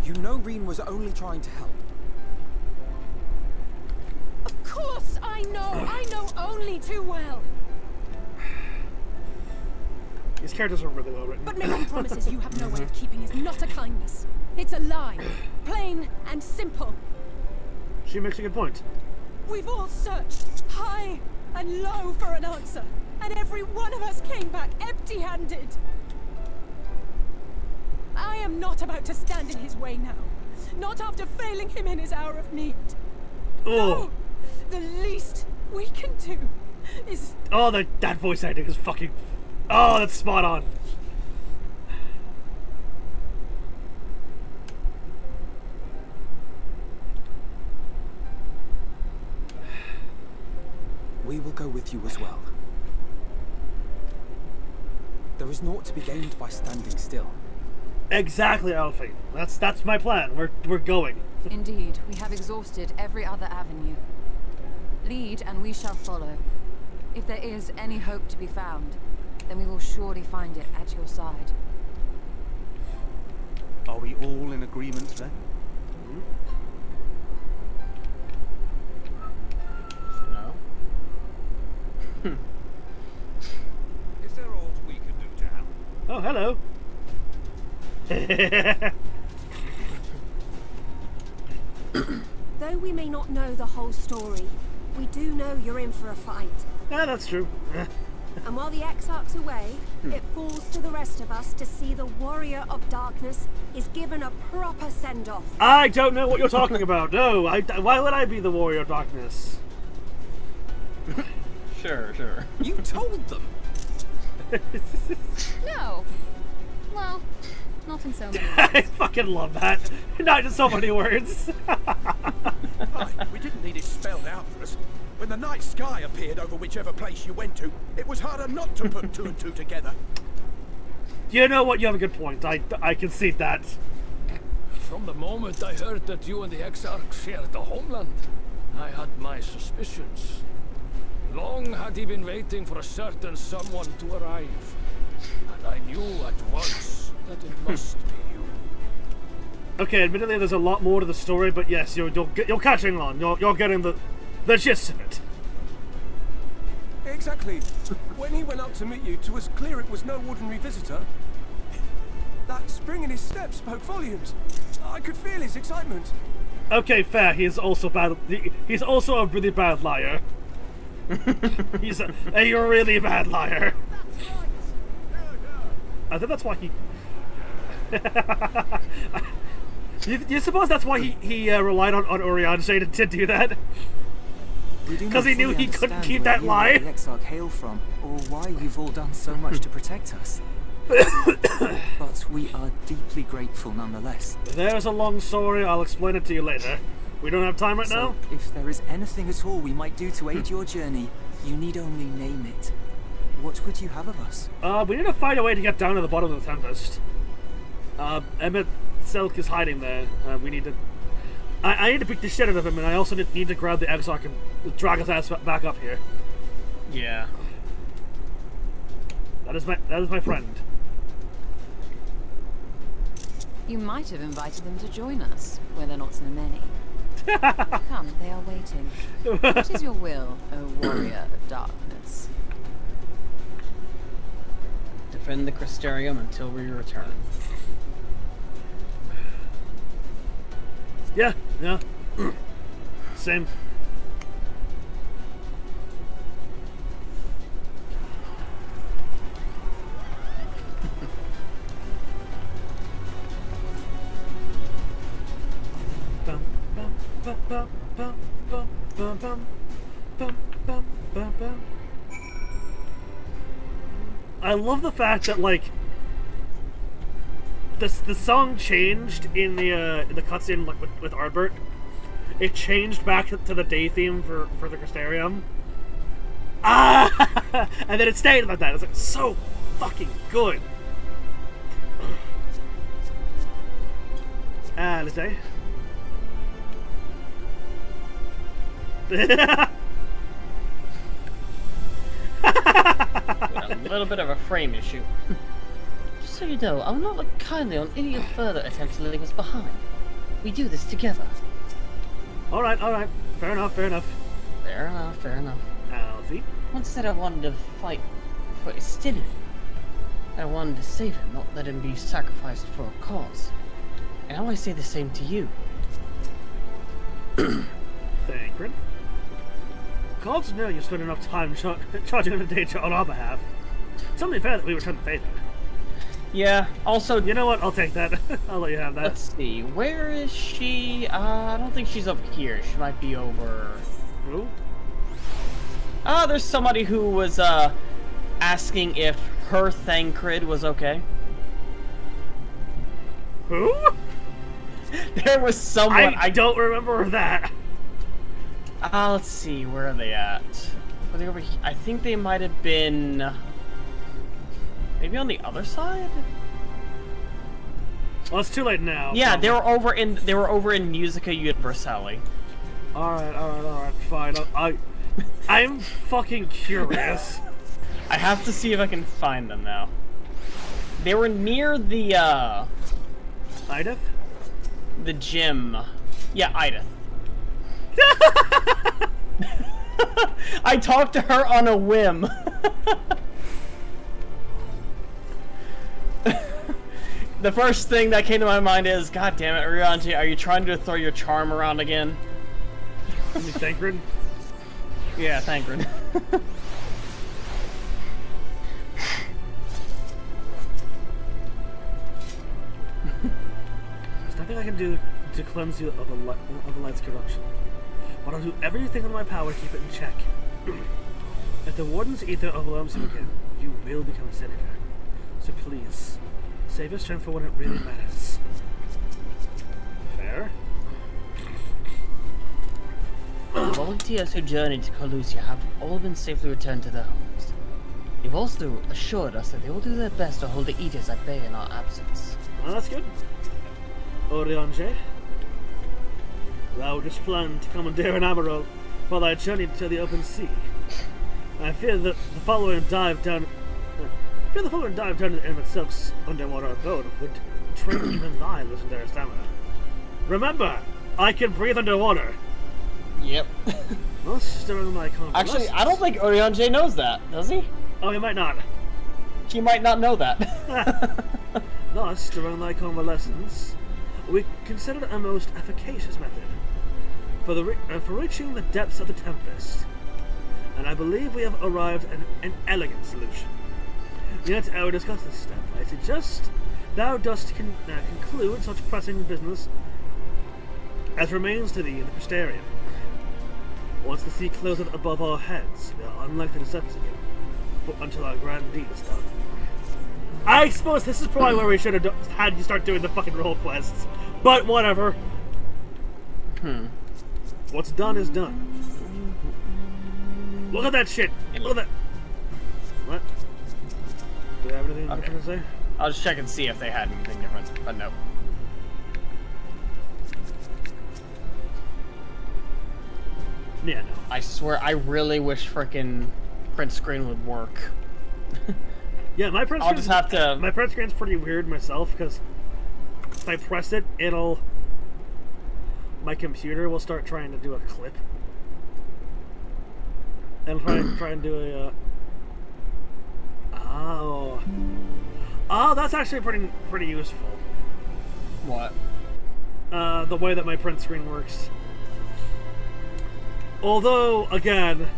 You know Reen was only trying to help. Of course I know! I know only too well! These characters are really well written. But making promises you have no way of keeping is not a kindness. It's a lie. Plain and simple. She makes a good point. We've all searched high and low for an answer, and every one of us came back empty-handed. I am not about to stand in his way now. Not after failing him in his hour of need. Oh. No! The least we can do is... Oh, that voice acting is fucking... Oh, that's spot on. We will go with you as well. There is naught to be gained by standing still. Exactly, Alfie. That's my plan. We're going. Indeed, we have exhausted every other avenue. Lead, and we shall follow. If there is any hope to be found, then we will surely find it at your side. Are we all in agreement then? No. Is there aught we can do to help? Oh, hello. Though we may not know the whole story, we do know you're in for a fight. Yeah, that's true. And while the Exarch's away, it falls to the rest of us to see the Warrior of Darkness is given a proper send-off. I don't know what you're talking about. No, why would I be the Warrior of Darkness? Sure. You told them! No. Well, not in so many words. I fucking love that. Not in so many words. Right, we didn't need it spelled out for us. When the night sky appeared over whichever place you went to, it was harder not to put two and two together. You know what? You have a good point. I concede that. From the moment I heard that you and the Exarch shared the homeland, I had my suspicions. Long had he been waiting for a certain someone to arrive, and I knew at once that it must be you. Okay, admittedly, there's a lot more to the story, but yes, you're catching on. You're getting the gist of it. Exactly. When he went up to meet you, to us clear it was no ordinary visitor. That spring in his step spoke volumes. I could feel his excitement. Okay, fair. He's also bad. He's also a really bad liar. He's a really bad liar. I think that's why he. You suppose that's why he relied on Urianger to do that? Because he knew he couldn't keep that lie. Where the Exarch hail from, or why you've all done so much to protect us. But we are deeply grateful nonetheless. There's a long story. I'll explain it to you later. We don't have time right now? If there is anything at all we might do to aid your journey, you need only name it. What would you have of us? We need to find a way to get down to the bottom of the Tempest. Emmett Silk is hiding there. We need to... I need to beat the shit out of him, and I also need to grab the Exarch and drag his ass back up here. Yeah. That is my friend. You might have invited them to join us, where there are not so many. Come, they are waiting. What is your will, O warrior of darkness? Defend the Crystarium until we return. Yeah. Same. I love the fact that, like, the song changed in the cutscene, like with Ardbert. It changed back to the day theme for the Crystarium. And then it stayed like that. It's like so fucking good. Let's say. A little bit of a frame issue. Just so you know, I will not look kindly on any further attempt to leave us behind. We do this together. Alright. Fair enough. Fair enough. Alfie? Once said I wanted to fight for Estinian. I wanted to save him, not let him be sacrificed for a cause. And now I say the same to you. Thancred? Called to know you spent enough time charging into danger on our behalf. It's only fair that we return the favor. Yeah, also... You know what? I'll take that. I'll let you have that. Let's see. Where is she? I don't think she's up here. She might be over... Who? There's somebody who was, asking if her Thancred was okay. Who? There was someone... I don't remember that. Let's see. Where are they at? Are they over here? I think they might have been... Maybe on the other side? Well, it's too late now. Yeah, they were over in Musica Universalis. Alright, fine. I'm fucking curious. I have to see if I can find them now. They were near the Idith? The gym. Yeah, Idith. I talked to her on a whim. The first thing that came to my mind is, God damn it, Urianger, are you trying to throw your charm around again? You mean Thancred? Yeah, Thancred. There's nothing I can do to cleanse you of the light's corruption, but I'll do everything in my power to keep it in check. If the Warden's ether overwhelms you again, you will become a senator. So please, save your strength for when it really matters. Fair? The volunteers who journeyed to Colusia have all been safely returned to their homes. They've also assured us that they will do their best to hold the Eaters at bay in our absence. Well, that's good. Urianger, thou didst plan to commandeer an Amaral while I journeyed to the open sea. I fear that the following dive down to the Emmett Silk's underwater abode would drain even thy legendary stamina. Remember, I can breathe underwater. Yep. Most during my convalescence. Actually, I don't think Urianger knows that, does he? Oh, he might not. He might not know that. Thus, during thy convalescence, we considered a most efficacious method for reaching the depths of the Tempest, and I believe we have arrived at an elegant solution. Yet, I will discuss this step. I suggest thou dost conclude such pressing business as remains to thee in the Crystarium. Once the sea closeth above our heads, we are unlikely to surface again until our grand deed is done. I suppose this is probably where we should have had you start doing the fucking role quests, but whatever. What's done is done. Look at that shit! Look at that! What? Do I have anything different to say? I'll just check and see if they had anything different, but no. Yeah, no. I swear, I really wish frickin' print screen would work. Yeah, my print I'll just have to... My print screen's pretty weird myself, because if I press it, my computer will start trying to do a clip. And try and do a... Oh, that's actually pretty useful. What? The way that my print screen works. Although, again...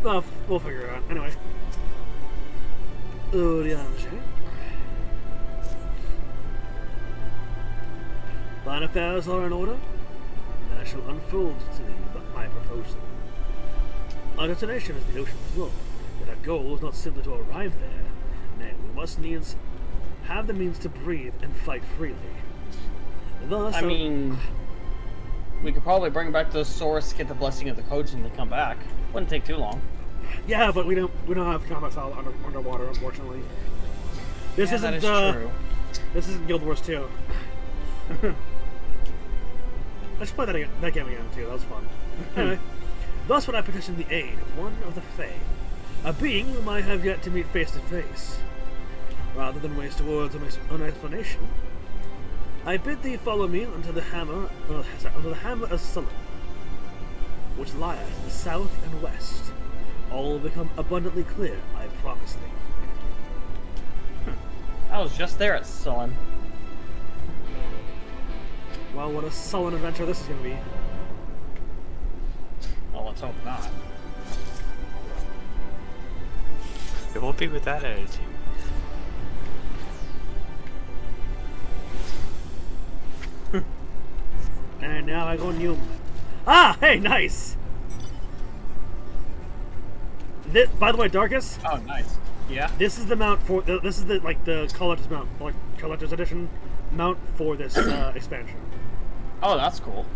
we'll figure it out. Anyway. Thine affairs are in order, and I shall unfold to thee my proposal. Our destination is the ocean floor, yet our goal is not simply to arrive there. Nay, we must needs have the means to breathe and fight freely. Thus, I mean, we could probably bring back the source, get the blessing of the Kojin, and come back. Wouldn't take too long. Yeah, but we don't have combat style underwater, unfortunately. This isn't true. This isn't Guild Wars 2. I should play that game again too. That was fun. Anyway, thus would I petition the aid of one of the Fae, a being whom I have yet to meet face to face. Rather than waste words on explanation, I bid thee follow me unto the hammer of Sullen, which lieth in the south and west. All will become abundantly clear, I promise thee. I was just there at Sullen. Well, what a sullen adventure this is going to be. Well, let's hope not. It won't be with that attitude. And now I go new. Ah, hey, nice! By the way, Darkus. Oh, nice. Yeah. This is the mount for this is the collector's mount, like collector's edition mount for this expansion. Oh, that's cool.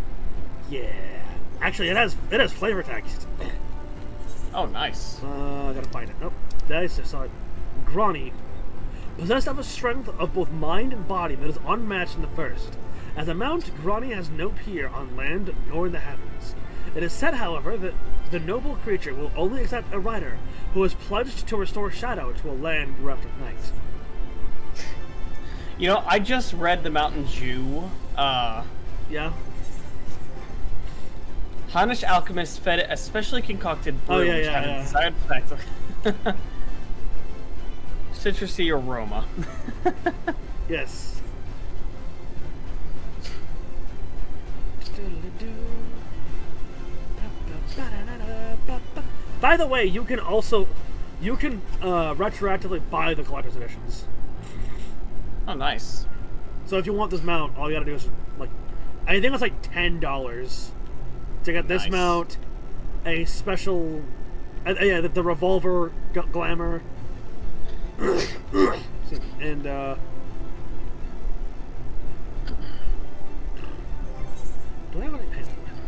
Yeah. Actually, it has flavor text. Oh, nice. I gotta find it. Nope. That's just it. Grani, possessed of a strength of both mind and body that is unmatched in the first. As a mount, Grani has no peer on land nor in the heavens. It is said, however, that the noble creature will only accept a rider who is pledged to restore shadow to a land bereft of night. You know, I just read the Mountain Dew. Yeah. Hainish alchemist fed it a specially concocted brew which had a desired effect. Citrusy aroma. Yes. By the way, you can retroactively buy the collector's editions. Oh, nice. So if you want this mount, all you gotta do is I think it's like $10 to get this mount, a special, the revolver glamour, and do I have any?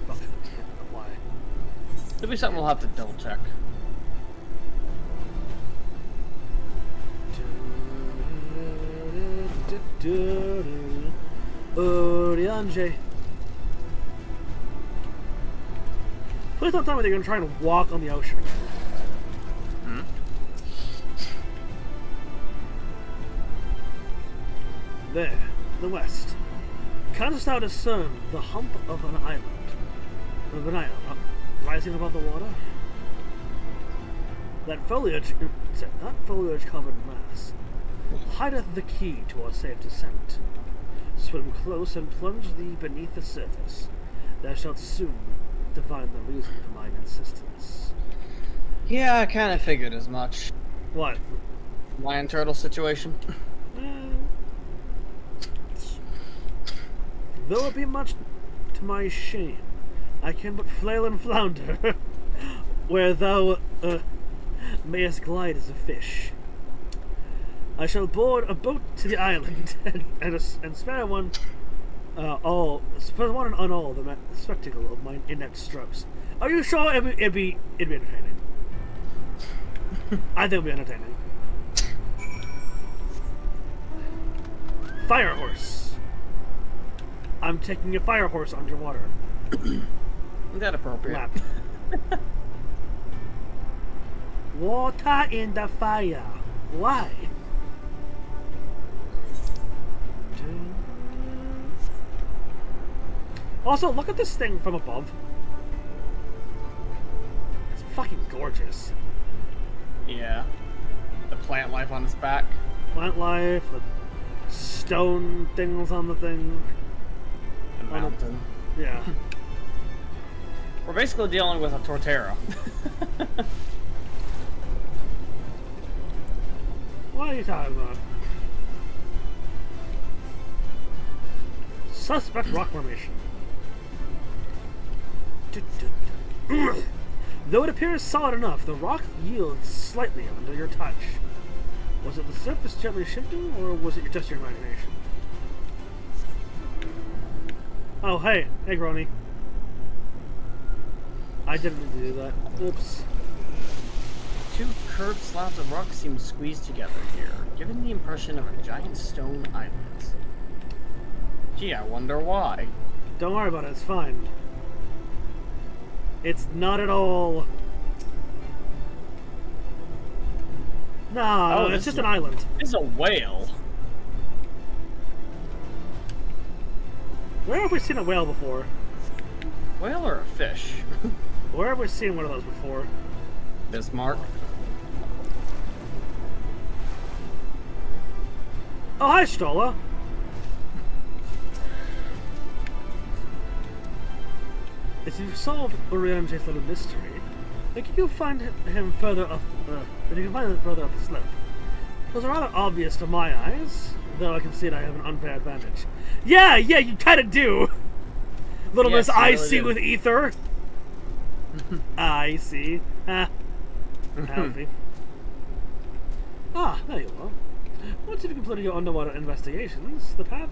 Fuck, why? There'll be something we'll have to double check. Oriange. Please don't tell me they're gonna try and walk on the ocean again. Hmm? There, in the west. Canst thou discern the hump of an island? Rising above the water? That foliage-covered mass hideth the key to our safe descent. Swim close and plunge thee beneath the surface. Thou shalt soon divine the reason for mine insistence. Yeah, I kind of figured as much. What? Lion turtle situation. Though it be much to my shame, I can but flail and flounder where thou mayest glide as a fish. I shall board a boat to the island and spare one suppose one and unall the spectacle of mine inept strokes. Are you sure it'd be entertaining? I think it'd be entertaining. Fire horse. I'm taking a fire horse underwater. Is that appropriate? Lap. Water in the fire. Why? Also, look at this thing from above. It's fucking gorgeous. Yeah. The plant life on its back. Plant life, the stone things on the thing. The mountain. Yeah. We're basically dealing with a Torterra. What are you talking about? Suspect rock formation. Though it appears solid enough, the rock yields slightly under your touch. Was it the surface gently shifting, or was it just your imagination? Oh, hey, Grony. I didn't mean to do that. Oops. Two curved slabs of rock seem squeezed together here, giving the impression of a giant stone island. Gee, I wonder why. Don't worry about it, it's fine. It's not at all... No, it's just an island. It's a whale. Where have we seen a whale before? Whale or a fish? Where have we seen one of those before? Bismarck. Oh, hi, Stola. If you've solved Urianje's little mystery, then can you find him further up? Then you can find him further up the slope. Those are rather obvious to my eyes, though I can see that I have an unfair advantage. Yeah, you kind of do. Little Miss Icy with ether. Icy. Happy. Ah, there you are. Once you've completed your underwater investigations, the path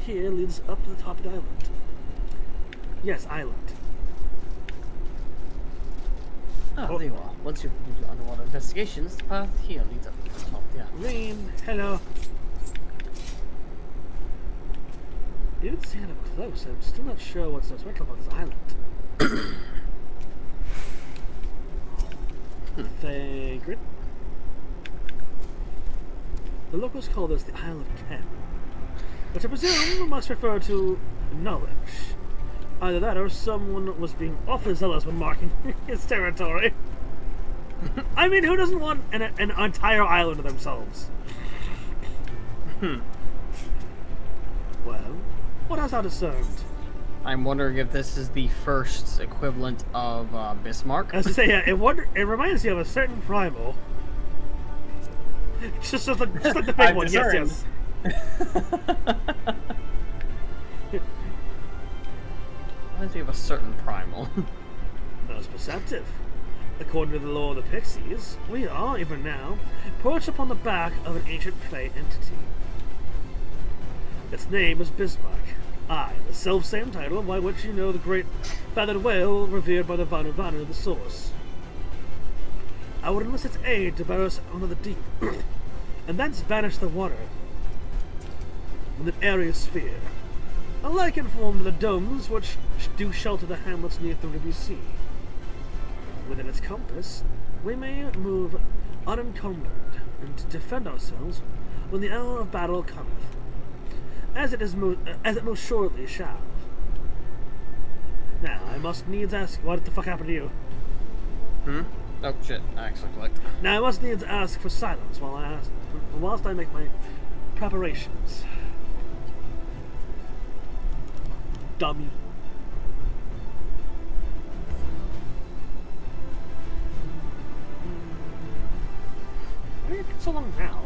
here leads up to the top of the island. Yes, island. Oh, there you are. Once you've completed your underwater investigations, the path here leads up to the top. Yeah. Rain, hello. Even seeing it up close, I'm still not sure what's so special about this island. Vagrant. The locals call this the Isle of Ken, which I presume must refer to knowledge. Either that or someone was being awfully zealous when marking his territory. I mean, who doesn't want an entire island to themselves? Well, what has thou discerned? I'm wondering if this is the first equivalent of Bismarck. As I say, yeah, it reminds me of a certain primal. just like the big one, yes. Reminds me of a certain primal. Most perceptive. According to the law of the Pixies, we are, even now, perched upon the back of an ancient Fey entity. Its name is Bismarck. Aye, the self-same title by which you know the great feathered whale revered by the Vanu Vanu, the source. I would enlist its aid to bear us onto the deep, and thence banish the water with an area sphere, alike in form to the domes which do shelter the hamlets near the Ruby Sea. Within its compass, we may move unencumbered, and to defend ourselves when the hour of battle cometh, as it most surely shall. Now, I must needs ask, what the fuck happened to you? Oh shit, I actually clicked. Now I must needs ask for silence whilst I make my preparations. Dummy. Why do you take so long now?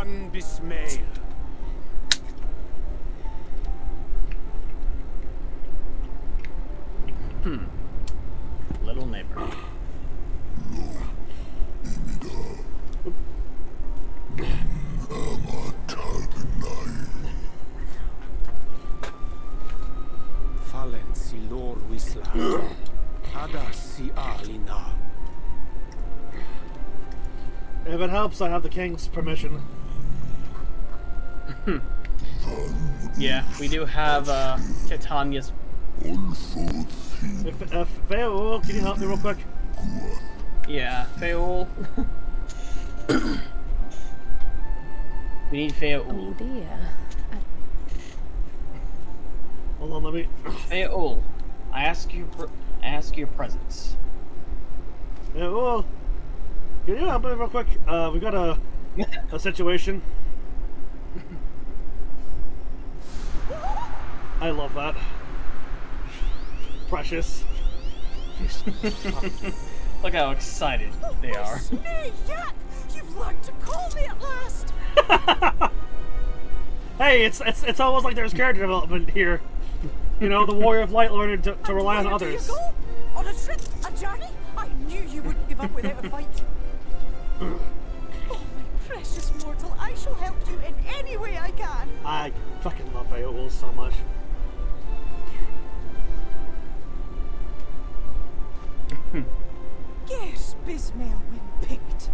Ban Bismail. Little neighbor. Fallen si lor wisla. Ada si alina. If it helps, I have the king's permission. Yeah, we do have Titania's. If Feol, can you help me real quick? Yeah, Feol. We need Feol. Oh dear. Hold on, let me. Feol, I ask your presence. Feol, can you help me real quick? We got a situation. I love that. Precious. Look how excited they are. Me, Yak! You've learned to call me at last! Hey, it's almost like there's character development here. You know, the Warrior of Light learning to rely on Where do others. you go? On a trip? A journey? I knew you wouldn't give up without a fight. Oh, my precious mortal, I shall help you in any way I can. I fucking love Feol so much. Yes, Bismail when picked.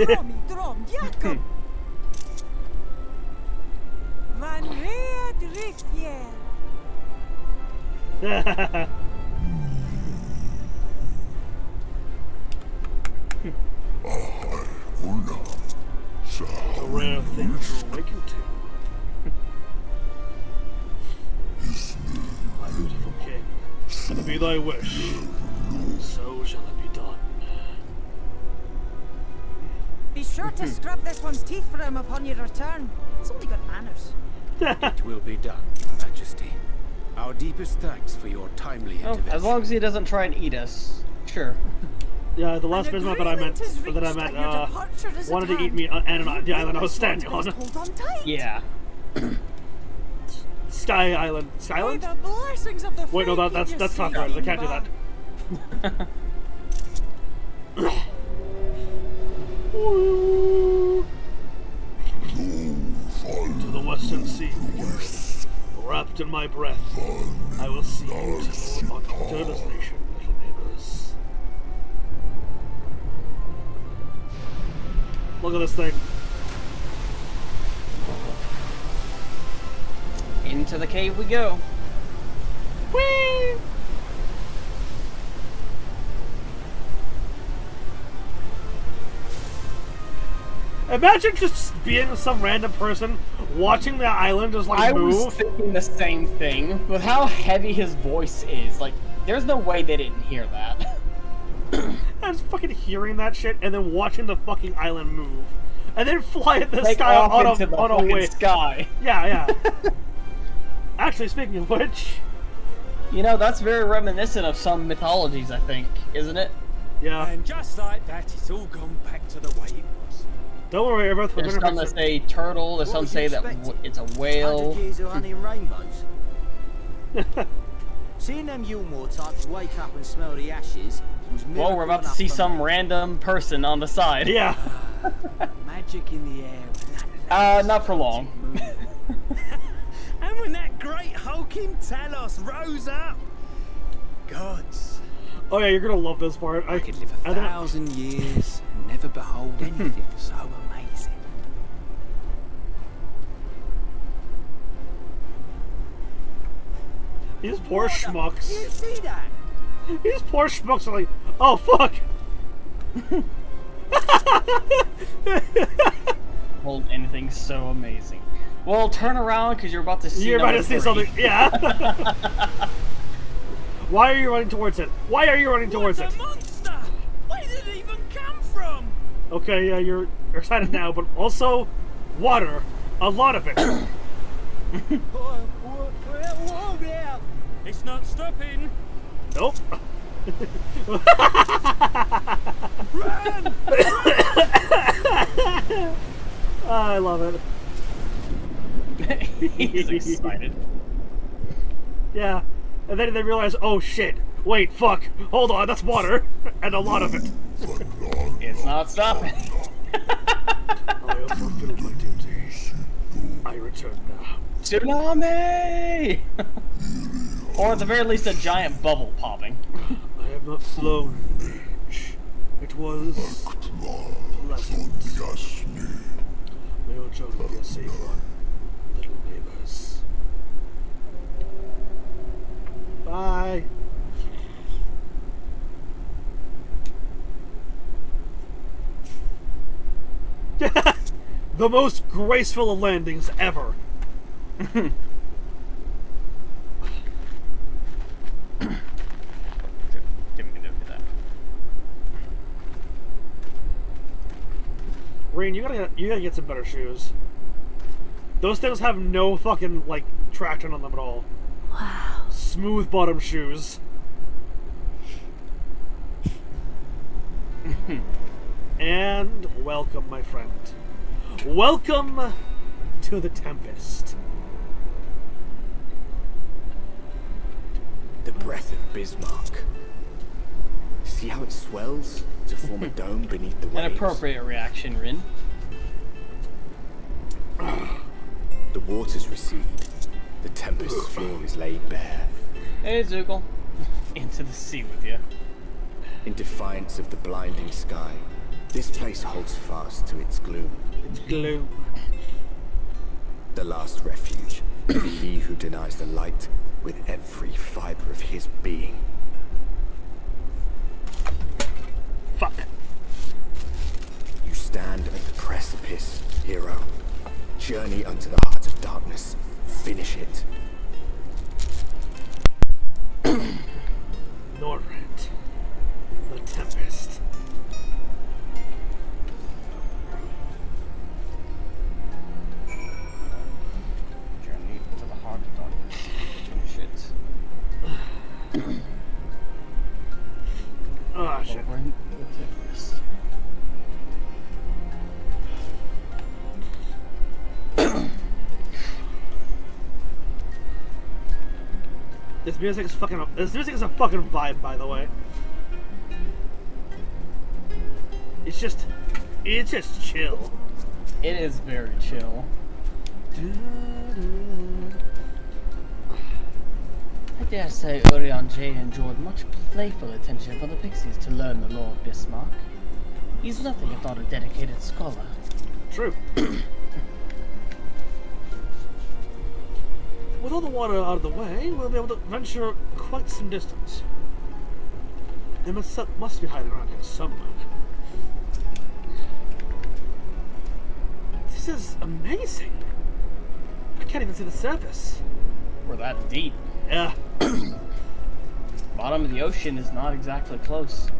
Van Drom, Jacob. Van Red Rivier. It's a rare thing to awaken to. My beautiful king, be thy wish, so shall it be done. Be sure to scrub this one's teeth for him upon your return. It's only good manners. It will be done, Your Majesty. Our deepest thanks for your timely intervention. As long as he doesn't try and eat us, sure. Yeah, the last Bismarck that I met, wanted to eat me and the island I was standing on. Hold on tight. Yeah. Sky Island. Sky May Island? the blessings of the Wait, no, Fae that's keep you copyrighted. I safe can't do that. To the western sea, wrapped in my breath, I will see you to the destination, little neighbors. Look at this thing. Into the cave we go. Whee! Imagine just being some random person watching the island just like move. I was thinking the same thing with how heavy his voice is. Like, there's no way they didn't hear that. I was fucking hearing that shit and then watching the fucking island move, and then fly in the Take sky off on into the a fucking wave. sky. Yeah. Actually, speaking of which, you know, that's very reminiscent of some mythologies, I think, isn't it? Yeah. And just like that, it's all gone back to the way it was. Don't worry, everything. There's some that say turtle. There's some say that it's a whale. 100 years of honey and rainbows. Seeing them Yulmore types wake up and smell the ashes was miracle Well, we're about to enough see for some me. random person on the side. Yeah. Magic in the air. Not for long. And when that great hulking Talos rose up, gods. Oh yeah, you're gonna love this part. I could live 1,000 years and never behold anything so amazing. These poor schmucks. You see that? These poor schmucks are like, oh fuck. Hold anything so amazing. Well, turn around because you're about to see. You're about number to see 3. something. Yeah. Why are you running towards it? Why are you running towards it? Monster! Where did it even come from? Okay, yeah, you're excited now, but also water. A lot of it. Whoa there! It's not stopping. Nope. Run! I love it. He's excited. Yeah. And then they realize, oh shit, wait, fuck, hold on, that's water. And a lot of it. It's not stopping. I have fulfilled my duty. I return now. Tsunami! Or at the very least, a giant bubble popping. I have not flown in an age. It was pleasant. May your journey be a safe one, little neighbors. Bye. The most graceful of landings ever. Rain, you gotta get some better shoes. Those things have no fucking like traction on them at all. Wow. Smooth bottom shoes. And welcome, my friend. Welcome to the Tempest. The breath of Bismarck. See how it swells to form a dome beneath the waves? An appropriate reaction, Rin. The waters recede. The Tempest's floor is laid bare. Hey, Zoogle. Into the sea with you. In defiance of the blinding sky, this place holds fast to its gloom. It's gloom. The last refuge for he who denies the light with every fiber of his being. Fuck. You stand at the precipice, hero. Journey unto the heart of darkness. Finish it. Norrent. The Tempest. Journey to the heart of darkness. Finish it. Oh shit. Over in the Tempest. This music is a fucking vibe, by the way. It's just chill. It is very chill. I dare say Urianger enjoyed much playful attention from the Pixies to learn the lore of Bismarck. He's nothing if not a dedicated scholar. True. With all the water out of the way, we'll be able to venture quite some distance. They must be hiding around here somewhere. This is amazing. I can't even see the surface. We're that deep. Yeah. Bottom of the ocean is not exactly close.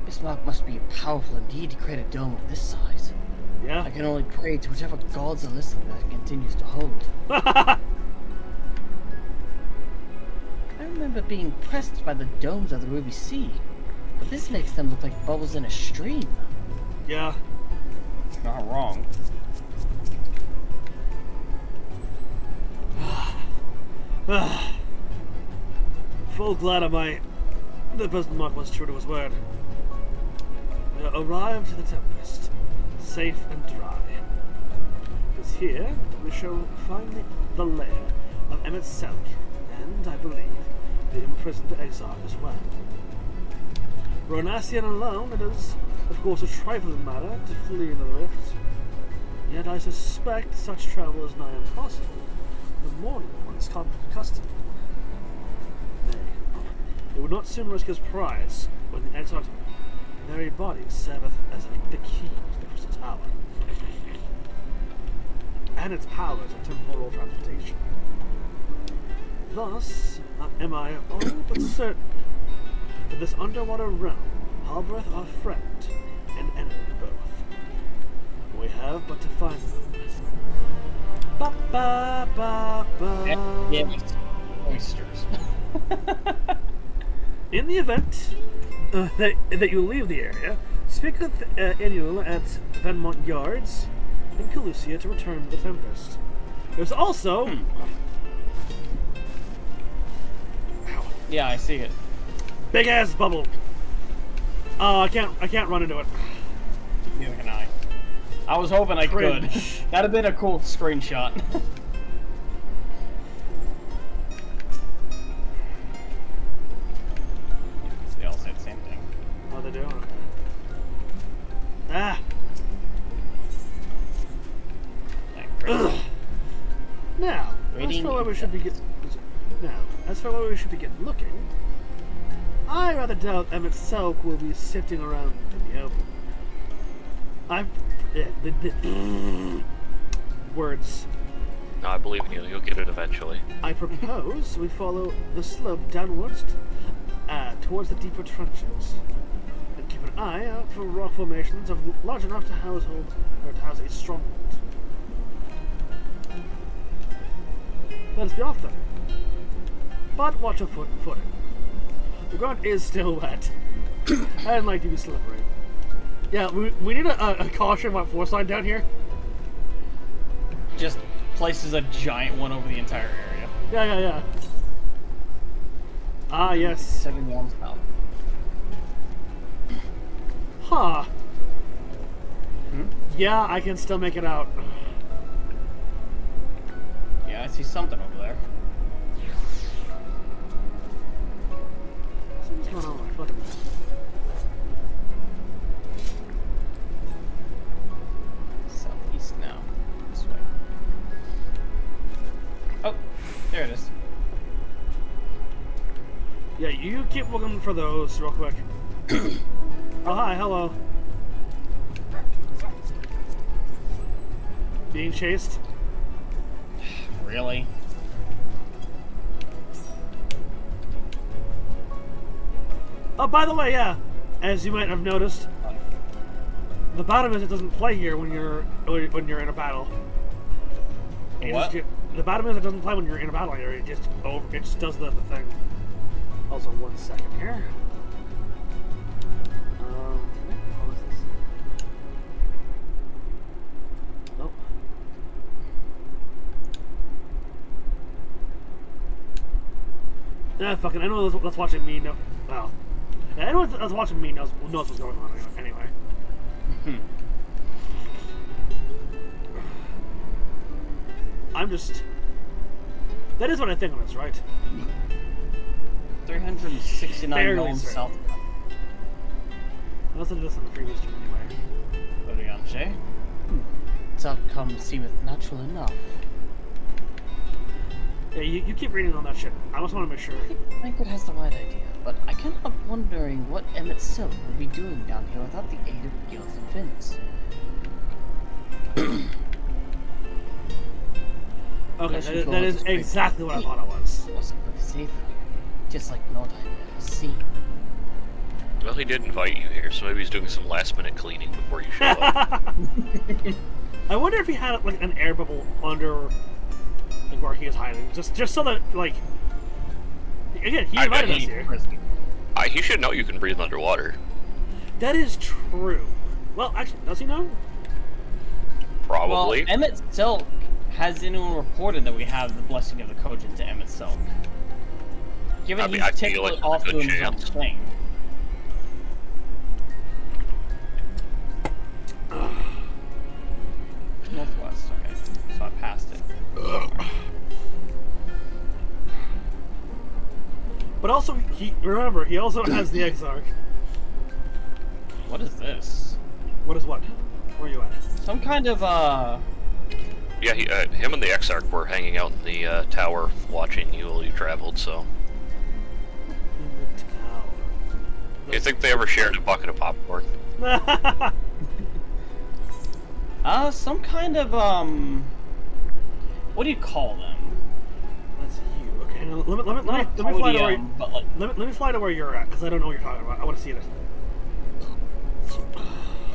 Bismarck must be powerful indeed to create a dome of this size. Yeah. I can only pray to whichever gods are listening that it continues to hold. I remember being impressed by the domes of the Ruby Sea, but this makes them look like bubbles in a stream. Yeah. Not wrong. Full glad am I that Bismarck was true to his word. We arrived to the Tempest, safe and dry. Because here we shall find the lair of Emmett Selk, and, I believe, the imprisoned Exarch as well. Ronasian alone, it is, of course, a trifling matter to flee in the rift. Yet I suspect such travel is nigh impossible. The mortal one's accustomed. Nay, it would not soon risk his prize when the Exarch's very body serveth as the key to the crystal tower, and its powers of temporal transportation. Thus, am I all but certain that this underwater realm harboreth our friend and enemy both. We have but to find them. Ba ba ba ba. Yes. Oysters. In the event that you leave the area, Speak with Enul at Venmont Yards in Calusia to return the Tempest. There's also... Yeah, I see it. Big ass bubble. Oh, I can't run into it. Neither can I. I was hoping I could. That'd have been a cool screenshot. They all say the same thing. What are they doing? Ah. Ugh. Now, as for where we should be getting looking, I rather doubt Emmett Selk will be sifting around in the open. Words. No, I believe in you. You'll get it eventually. I propose we follow the slope downwards towards the deeper trenches, and keep an eye out for rock formations large enough to house a stronghold. Let us be off then. But watch your footing. The ground is still wet, and like to be slippery. Yeah, we need a caution about force line down here. Just places a giant one over the entire area. Yeah. Ah, yes. 7 miles out. Huh. Yeah, I can still make it out. Yeah, I see something over there. What's going on? Fucking... Southeast now. This way. Oh, there it is. Yeah, you keep looking for those real quick. Oh, hi, hello. Being chased? Really? Oh, by the way, yeah, as you might have noticed, the bottom is it doesn't play here when you're in a battle. What? The bottom is it doesn't play when you're in a battle area. It just does the thing. Also, 1 second here. What was this? Nope. Nah, fucking. I know that's watching me know. Well, yeah, anyone that's watching me knows what's going on anyway. I'm just. That is what I think of this, right? 369 miles south. I also did this in the previous stream anyway. Orianche. Its outcome seemeth natural enough. Yeah, you keep reading on that shit. I just want to make sure. I think Blanket has the right idea, but I can't help wondering what Emmett Silk would be doing down here without the aid of Gills and Vince. Okay, that is exactly what I thought it was. Wasn't very safe, just like Nordheim has seen. Well, he did invite you here, so maybe he's doing some last-minute cleaning before you show up. I wonder if he had like an air bubble under like where he was hiding, just so that like. Again, he invited us here. He should know you can breathe underwater. That is true. Well, actually, does he know? Probably. Well, Emmett Silk has anyone reported that we have the blessing of the Kojin to Emmett Silk. Given he's typically off doing his own thing. Northwest, okay. So I passed it. But also, he also has the Exarch. What is this? What is what? Where are you at? Some kind of, Yeah, him and the Exarch were hanging out in the tower watching you while you traveled, so. In the tower. Do you think they ever shared a bucket of popcorn? some kind of, what do you call them? That's you. Okay, now, let me fly to where let me fly to where you're at, because I don't know what you're talking about. I want to see this.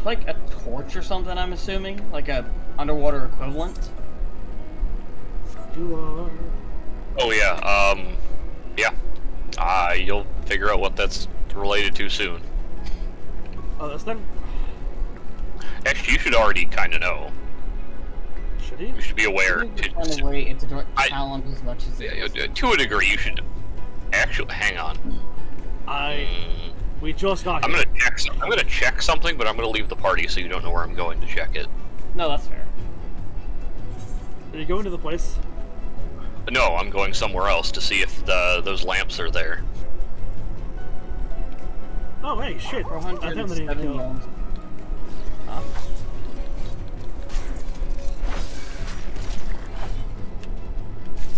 Like a torch or something, I'm assuming? Like a underwater equivalent? You are... Oh yeah, yeah. You'll figure out what that's related to soon. Oh, this thing? Actually, you should already kind of know. Should he? You should be aware. Find a way to challenge as much as To a degree, you should. Actually, hang on. We just got. I'm gonna check something, but I'm gonna leave the party so you don't know where I'm going to check it. No, that's fair. Are you going to the place? No, I'm going somewhere else to see if those lamps are there. Oh, hey, shit. I found the name to kill. Huh?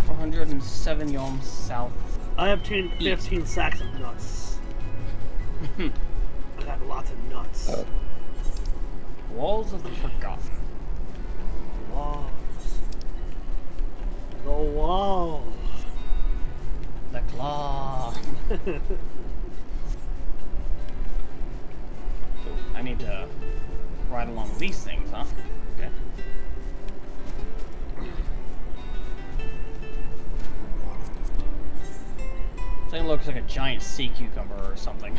$407 yalms south. I obtained 15 sacks of nuts. I got lots of nuts. Walls of the Forgotten. Walls. The wall. The claw. I need to ride along these things, huh? Okay. Thing looks like a giant sea cucumber or something.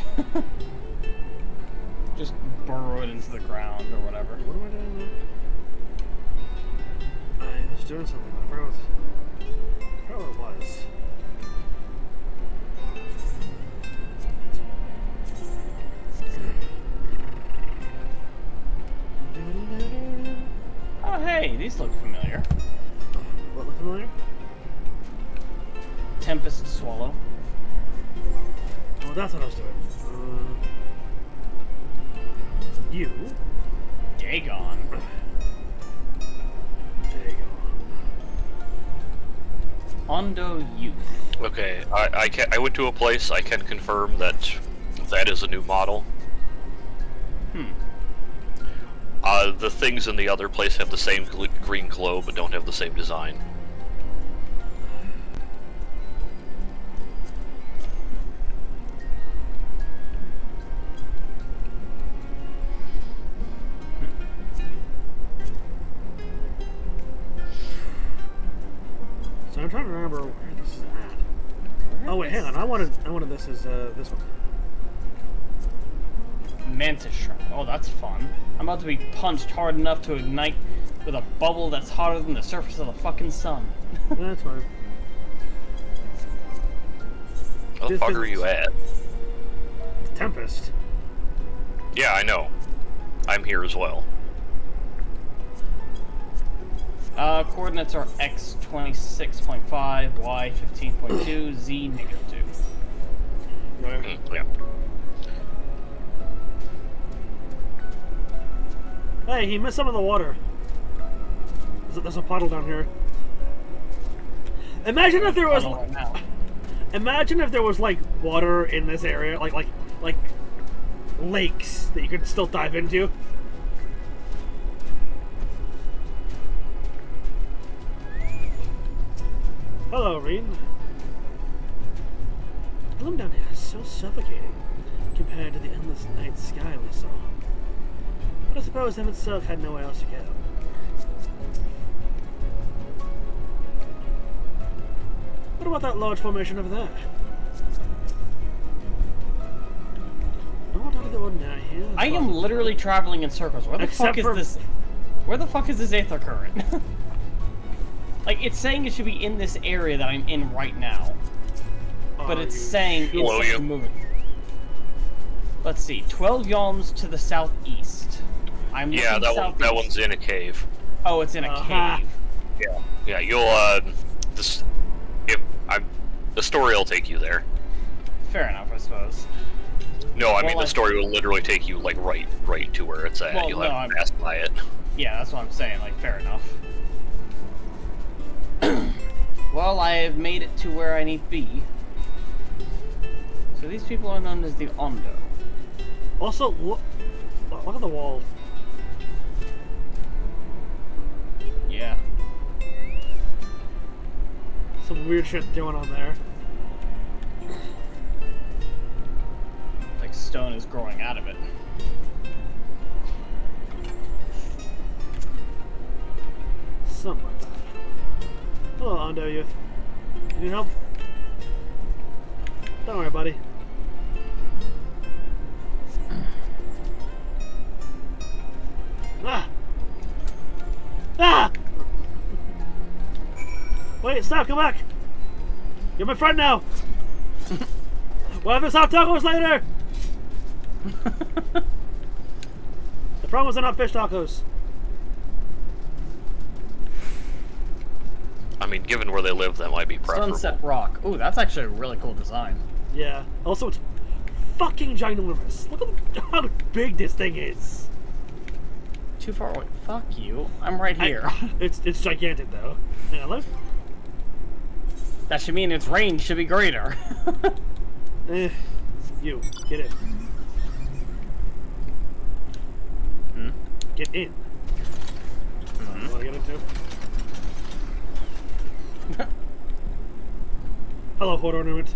Just burrow it into the ground or whatever. What am I doing now? I was doing something. I forgot what it was. Oh hey, these look familiar. What look familiar? Tempest Swallow. Oh, that's what I was doing. You? Dagon. Ondo Youth. Okay, I went to a place. I can confirm that is a new model. The things in the other place have the same green glow, but don't have the same design. So I'm trying to remember where this is at. Oh wait, hang on. I wanted this as this one. Mantis shrimp. Oh, that's fun. I'm about to be punched hard enough to ignite with a bubble that's hotter than the surface of the fucking sun. That's fine. Where the fuck are you at? Tempest. Yeah, I know. I'm here as well. Coordinates are x 26.5, y 15.2, z -2. Yeah. Hey, he missed some of the water. There's a puddle down here. Imagine if there was. Imagine if there was like water in this area, like lakes that you could still dive into. Hello, Reed. The gloom down here is so suffocating compared to the endless night sky we saw. But I suppose him himself had nowhere else to go. What about that large formation over there? Not out of the ordinary here. I am literally traveling in circles. Where the fuck is this? Where the fuck is this aether current? Like, it's saying it should be in this area that I'm in right now. But it's saying it's moving. Let's see. 12 yalms to the southeast. I'm yeah, that one's in a cave. Oh, it's in a cave. Yeah, you'll the story will take you there. Fair enough, I suppose. No, I mean the story will literally take you like right to where it's at. Well, You'll have to pass by it. Yeah, that's what I'm saying. Like, fair enough. Well, I have made it to where I need to be. So these people are known as the Ondo. Also, look at the wall. Yeah. Some weird shit going on there. Like stone is growing out of it. Something like that. Hello, Ondo Youth. You need help? Don't worry, buddy. Ah! Ah! Wait, stop, come back! You're my friend now! We'll have this hot tacos later! The problem is they're not fish tacos. I mean, given where they live, that might be preferable. Sunset Rock. Ooh, that's actually a really cool design. Yeah. Also, it's fucking ginormous. Look at how big this thing is. Too far away. Fuck you. I'm right here. It's gigantic though. Hang on, look. That should mean its range should be greater. You get in. Hmm? Get in. Mm-hmm. Want to get into? Hello, Horde Ornament.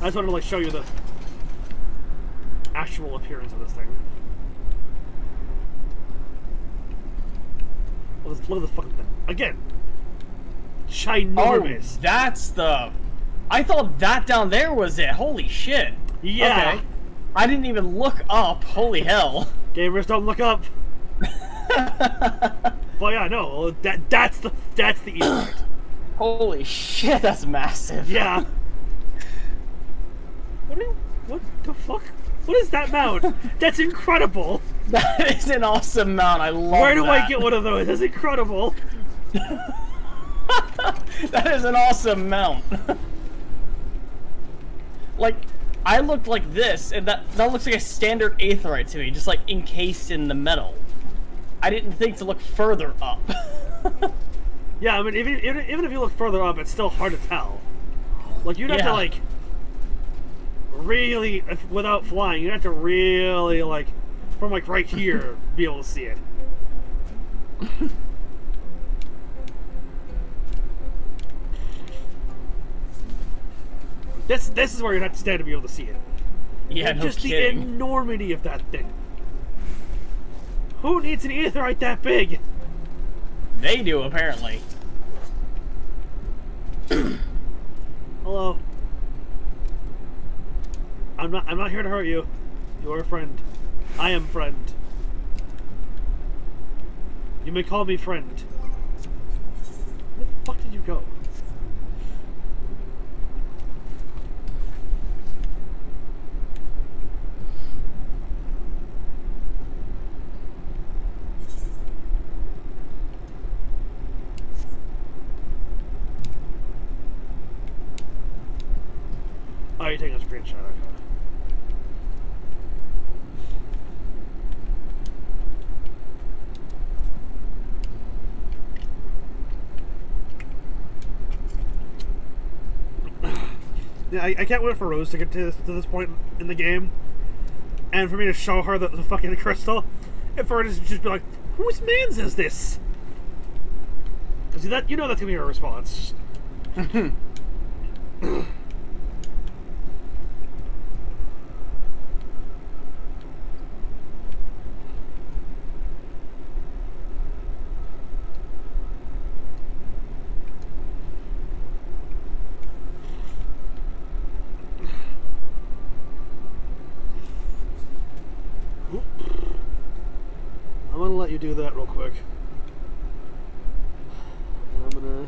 I just wanted to like show you the actual appearance of this thing. Look at this fucking thing. Again. Ginormous. Oh, that's the... I thought that down there was it. Holy shit. Yeah. Okay. I didn't even look up. Holy hell. Gamers don't look up. But yeah, no, that's the Easter egg. Holy shit, that's massive. Yeah. What the fuck? What is that mount? That's incredible. That is an awesome mount. I love that. Where do I get one of those? That's incredible. That is an awesome mount. Like, I looked like this, and that looks like a standard aetheryte to me, just like encased in the metal. I didn't think to look further up. Yeah, I mean, even if you look further up, it's still hard to tell. Like, you'd have to, like, really, without flying, you'd have to really, like, from, like, right here, be able to see it. This is where you'd have to stand to be able to see it. Yeah, and no just kidding. the enormity of that thing. Who needs an aetheryte that big? They do, apparently. Hello. I'm not here to hurt you. You're a friend. I am friend. You may call me friend. Where the fuck did you go? Oh, you're taking a screenshot, okay. Yeah, I can't wait for Rose to get to this point in the game, and for me to show her the fucking crystal, and for her to just be like, "Whose man's is this?" Because that, you know, that's gonna be her response. I'm gonna let you do that real quick. And I'm gonna...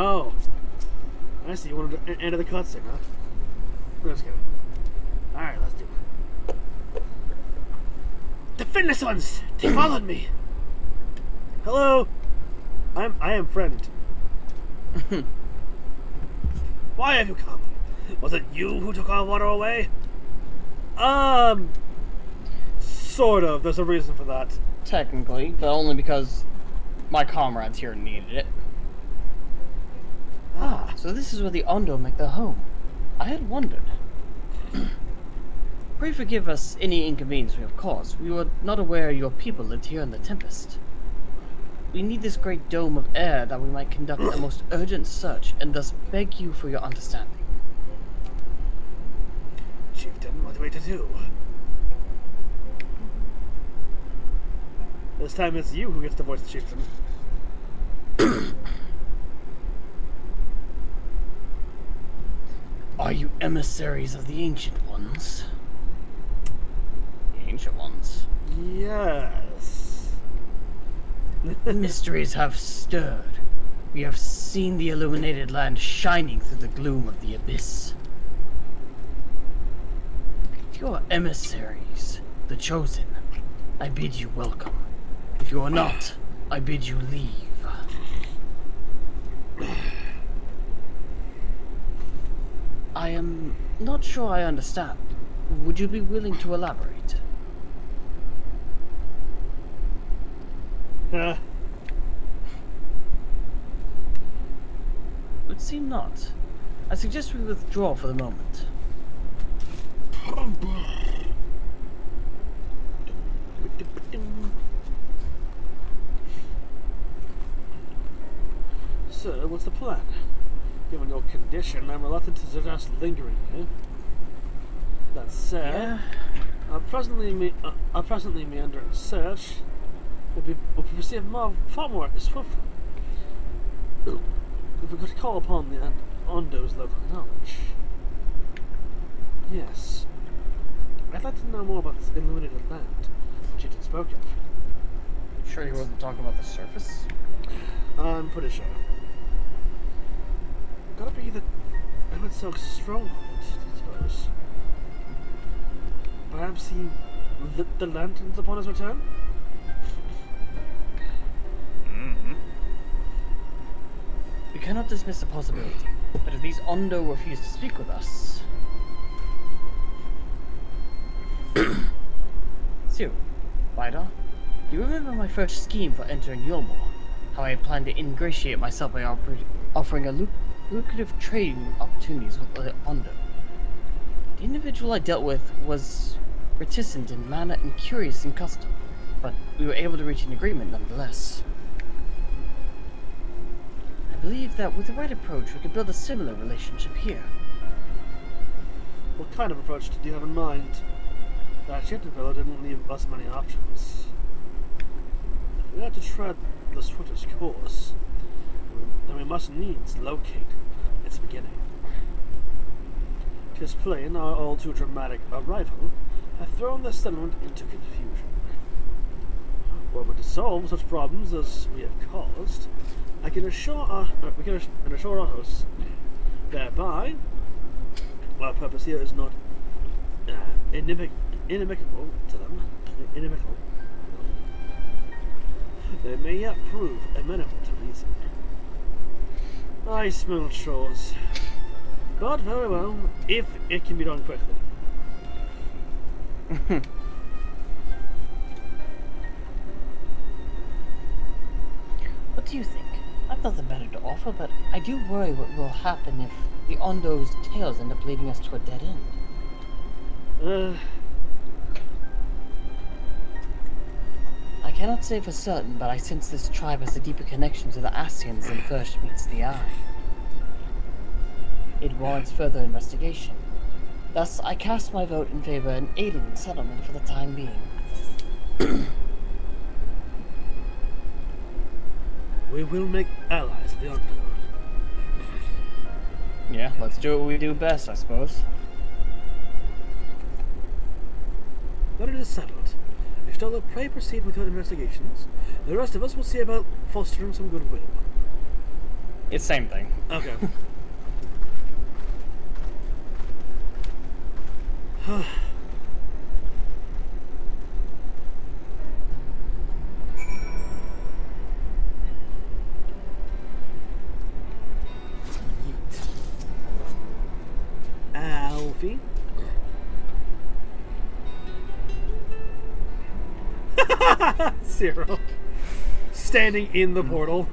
Oh. I see. You wanted to end of the cutscene, huh? Let's go. Alright, let's do it. The fitness ones! They followed me! Hello! I am friend. Why have you come? Was it you who took our water away? Sort of. There's a reason for that. Technically, but only because my comrades here needed it. Ah, so this is where the Ondo make their home. I had wondered. Pray forgive us any inconvenience we have caused. We were not aware your people lived here in the Tempest. We need this great dome of air that we might conduct a most urgent search, and thus beg you for your understanding. Chieftain, what are we to do? This time it's you who gets to voice the chieftain. Are you emissaries of the Ancient Ones? The Ancient Ones? Yes. Mysteries have stirred. We have seen the illuminated land shining through the gloom of the abyss. If you are emissaries, the chosen, I bid you welcome. If you are not, I bid you leave. I am not sure I understand. Would you be willing to elaborate? It would seem not. I suggest we withdraw for the moment. So, what's the plan? Given your condition, I'm reluctant to suggest lingering here. That said, I'll presently meander in search. We'll perceive far more swiftly if we could call upon the Ondo's local knowledge. Yes. I'd like to know more about this illuminated land which you just spoke of. Sure you wasn't talking about the surface? I'm pretty sure. Gotta be the Emet-Selch stronghold, I suppose. Perhaps he lit the lanterns upon his return? We cannot dismiss the possibility, but if these Ondo refuse to speak with us... Cyril, Vidar, do you remember my first scheme for entering Yulmore? How I planned to ingratiate myself by offering a lucrative trading opportunities with the Ondo. The individual I dealt with was reticent in manner and curious in custom, but we were able to reach an agreement nonetheless. I believe that with the right approach we could build a similar relationship here. What kind of approach did you have in mind? That shifted fellow didn't leave us many options. If we had to tread the swiftest course, then we must needs locate its beginning. 'Tis plain our all too dramatic arrival hath thrown the settlement into confusion. Were we to solve such problems as we have caused, we can assure our hosts thereby our purpose here is not inimical to them. Inimical. They may yet prove amenable to reason. I smell chores. But very well, if it can be done quickly. What do you think? I've nothing better to offer, but I do worry what will happen if the Ondo's tales end up leading us to a dead end. I cannot say for certain, but I sense this tribe has a deeper connection to the Ascians than first meets the eye. It warrants further investigation. Thus, I cast my vote in favor in aiding the settlement for the time being. We will make allies of the Ondo. Yeah, let's do what we do best, I suppose. But it is settled. Y'shtola, pray proceed with your investigations. The rest of us will see about fostering some goodwill. It's same thing. Okay. Alfie? Zero. Standing in the portal.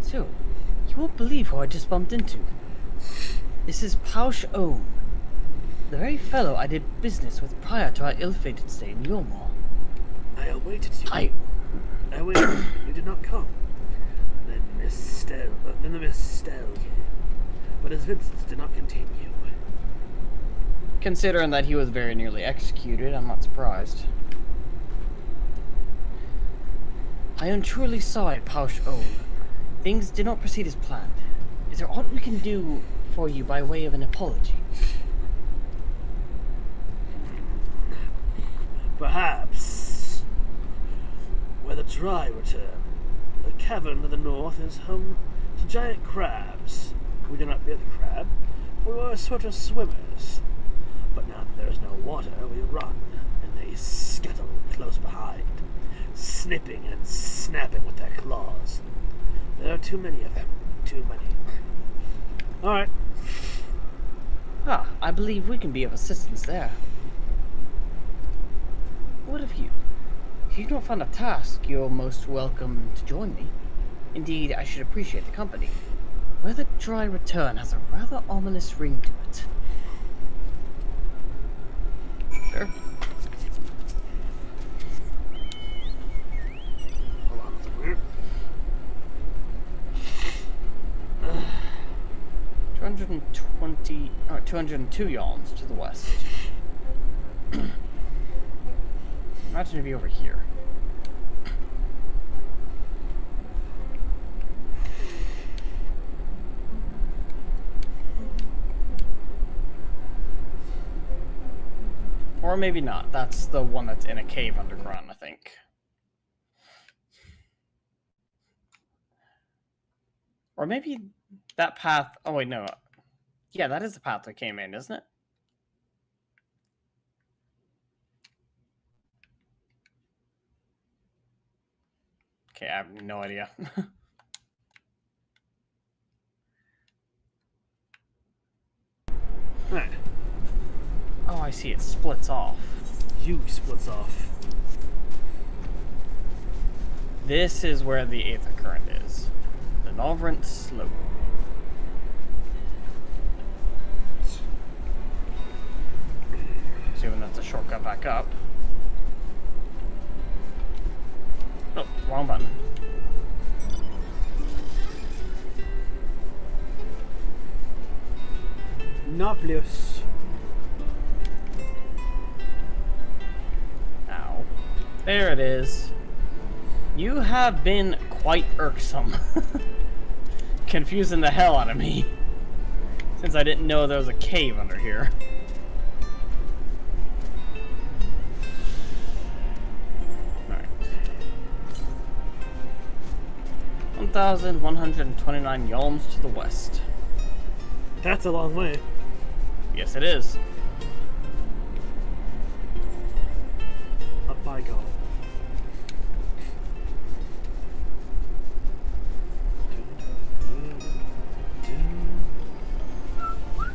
So, you won't believe who I just bumped into. This is Pausch Ohm, the very fellow I did business with prior to our ill-fated stay in Yulmore. I awaited you. I waited. You did not come. Then the Miss Stell came. But his visits did not continue. Considering that he was very nearly executed, I'm not surprised. I am truly sorry, Pausch Ohm. Things did not proceed as planned. Is there aught we can do for you by way of an apology? Perhaps. Where the dry return. The cavern to the north is home to giant crabs. We do not fear the crab, for we are a sort of swimmers. But now that there is no water, we run, and they scuttle close behind, snipping and snapping with their claws. There are too many of them. Too many. Alright. Ah, I believe we can be of assistance there. What of you? If you don't find a task, you're most welcome to join me. Indeed, I should appreciate the company. Where the dry return has a rather ominous ring to it. Sure. Hold on a second. 202 yawns to the west. Imagine to be over here. Or maybe not. That's the one that's in a cave underground, I think. Or maybe that path... Oh, wait, no. Yeah, that is the path that came in, isn't it? Okay, I have no idea. Right. Oh, I see. It splits off. You splits off. This is where the Aether Current is. The Novrent Slope. Assuming that's a shortcut back up. Oh, wrong button. Noblius. Ow. There it is. You have been quite irksome. Confusing the hell out of me. Since I didn't know there was a cave under here. Alright. 1,129 yalms to the west. That's a long way. Yes, it is. Up I go.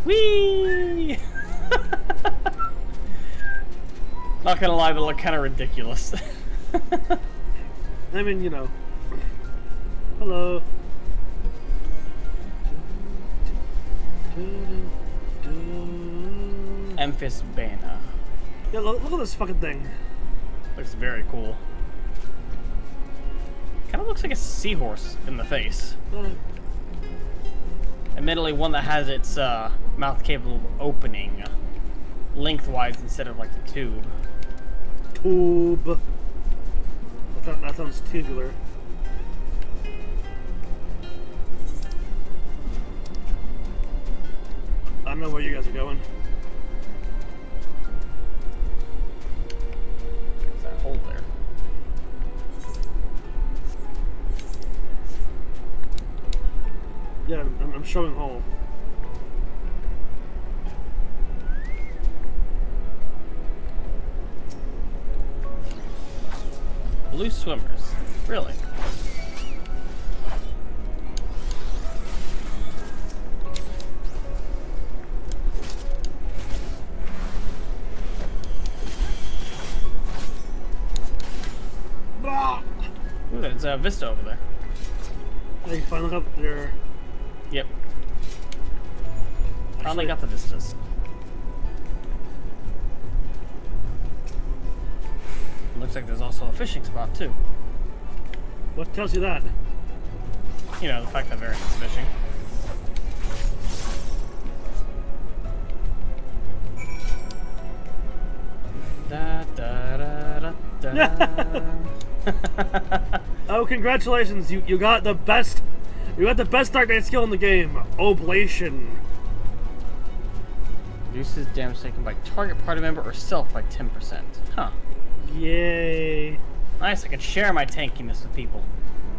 Whee! Not gonna lie, they look kind of ridiculous. I mean, you know. Hello. Emphis Bana. Yeah, look at this fucking thing. Looks very cool. Kind of looks like a seahorse in the face. Admittedly, one that has its mouth capable of opening lengthwise instead of like the tube. Tube. That sounds tubular. I don't know where you guys are going. Yeah, I'm showing all. Blue swimmers. Really? Ooh, there's a Vista over there. They finally got their... Yep. Finally got the Vistas. Looks like there's also a fishing spot, too. What tells you that? You know, the fact that Varian's fishing. Da da da da da. Oh, congratulations! You got the best. You got the best Dark Knight skill in the game, Oblation. Reduces damage taken by target party member or self by 10%. Huh. Yay! Nice. I can share my tankiness with people.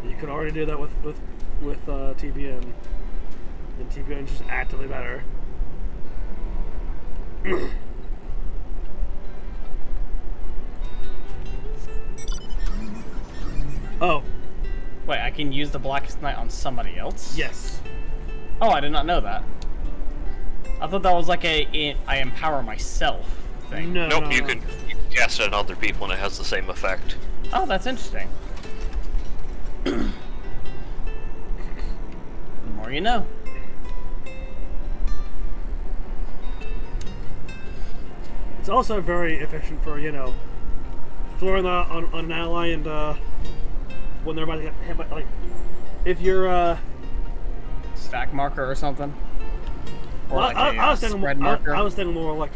You can already do that with TBN. And TBN is just actively better. Oh. Wait, I can use the Blackest Night on somebody else? Yes. Oh, I did not know that. I thought that was like I empower myself thing. No, nope, you can cast it on other people and it has the same effect. Oh, that's interesting. The more you know. It's also very efficient for, you know, throwing that on an ally and, when they're about to get hit by, like, if you're, Stack marker or something? Or well, like I was thinking spread marker? I was thinking more like,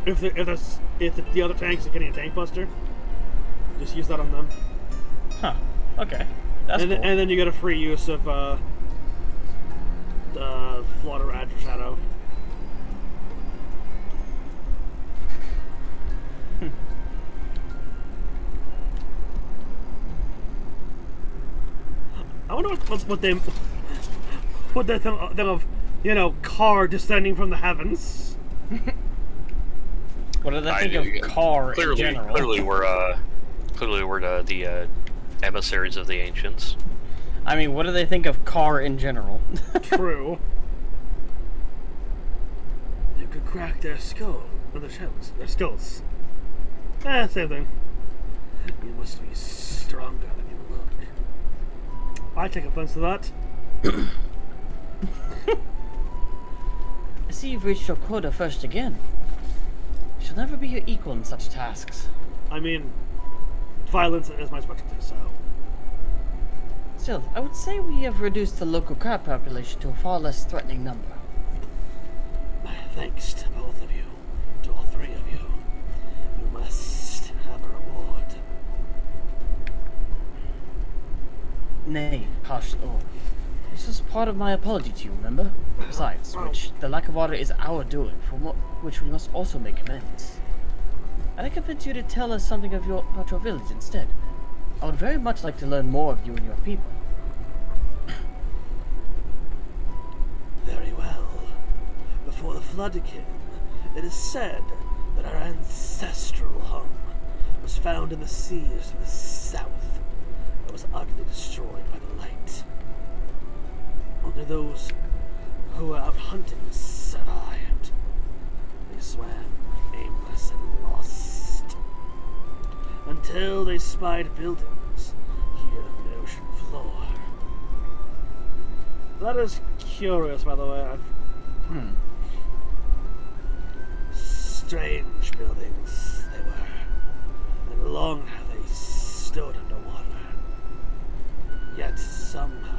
if the other tanks are getting a tank buster, just use that on them. Huh. Okay. That's cool. And then you get a free use of, Flutter Adder Shadow. I wonder what they think of, you know, Car descending from the heavens. What do they think of Car in general? Clearly we're the emissaries of the ancients. I mean, what do they think of Car in general? True. You could crack their skull or their shells. Their skulls. Same thing. You must be stronger than you look. I take offense to that. I see you've reached your quota first again. I shall never be your equal in such tasks. I mean, violence is my specialty, so... Still, I would say we have reduced the local crab population to a far less threatening number. Thanks to both of you, to all three of you. You must have a reward. Nay, partial. Oh, this is part of my apology to you, remember? Besides which, the lack of water is our doing, for which we must also make amends. I'd convince you to tell us something about your village instead. I would very much like to learn more of you and your people. Very well. Before the flood came, it is said that our ancestral home was found in the seas to the south. It was utterly destroyed by the light. Only those who were out hunting survived. They swam aimless and lost. Until they spied buildings here on the ocean floor. That is curious, by the way. Strange buildings they were, and long have they stood underwater. Yet somehow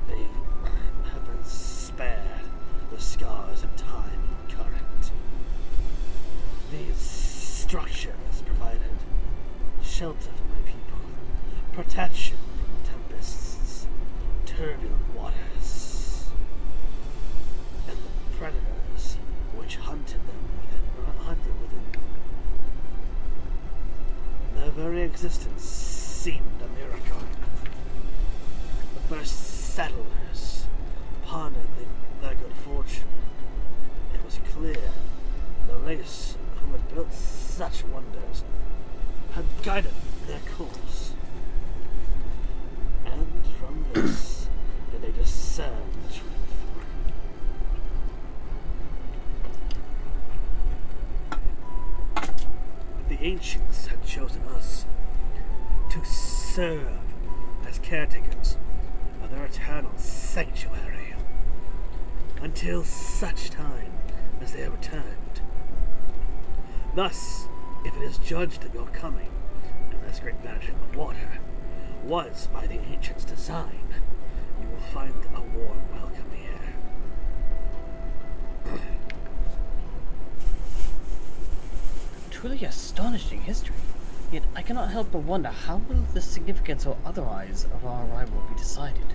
they have been spared the scars of time and current. These structures provided shelter for my people, protection from tempests, turbulent waters, and the predators which hunted them within. Their very existence seemed a miracle. The as caretakers of their eternal sanctuary, until such time as they are returned. Thus, if it is judged that your coming, and this great vanishing of water, was by the ancients' design, you will find a warm welcome here. Truly astonishing history. Yet I cannot help but wonder how will the significance or otherwise of our arrival be decided?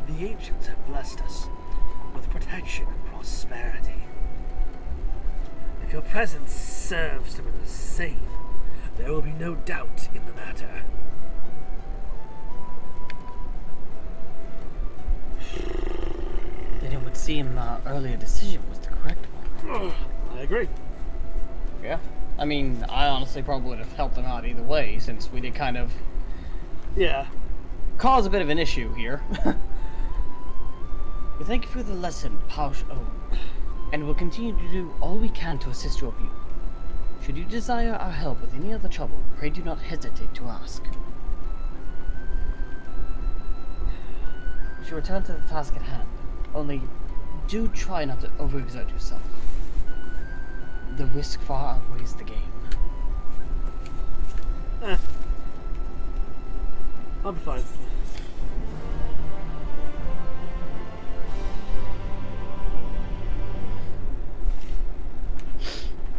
The ancients have blessed us with protection and prosperity. If your presence serves to bring the same, there will be no doubt in the matter. Then it would seem our earlier decision was the correct one. I agree. Yeah. I mean, I honestly probably would have helped them out either way, since we did kind of... Yeah. Cause a bit of an issue here. We thank you for the lesson, Pausch Owen, and will continue to do all we can to assist your pupil. Should you desire our help with any other trouble, pray do not hesitate to ask. We shall return to the task at hand, only do try not to overexert yourself. The risk far outweighs the gain. I'll be fine.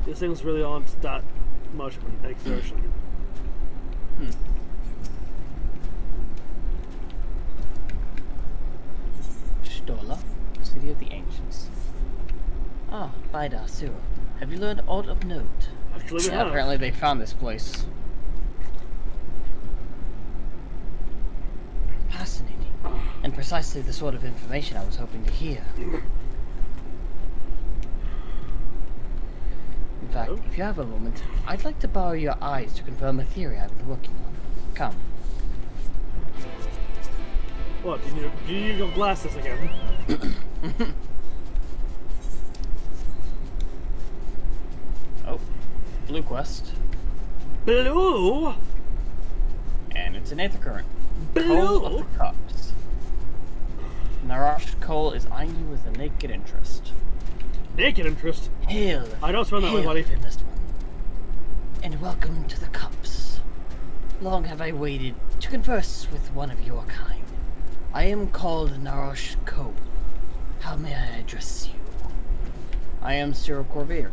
This thing's really aren't that much of an exertion. Stola, City of the Ancients. Ah, Bida, Cyril. Have you learned aught of note? Actually, we Yeah, have. apparently they found this place. Fascinating. And precisely the sort of information I was hoping to hear. In fact, if you have a moment, I'd like to borrow your eyes to confirm a theory I've been working on. Come. What, do you need your glasses again? Oh, blue quest. Blue? And it's an Aether Current. Blue? Coal of the Cups. Narash Cole is eyeing you with a naked interest. Naked interest? Hail! I don't smell that way, Hail, buddy. Finless one. And welcome to the Cups. Long have I waited to converse with one of your kind. I am called Narosh Cole. How may I address you? I am Cyril Corvair.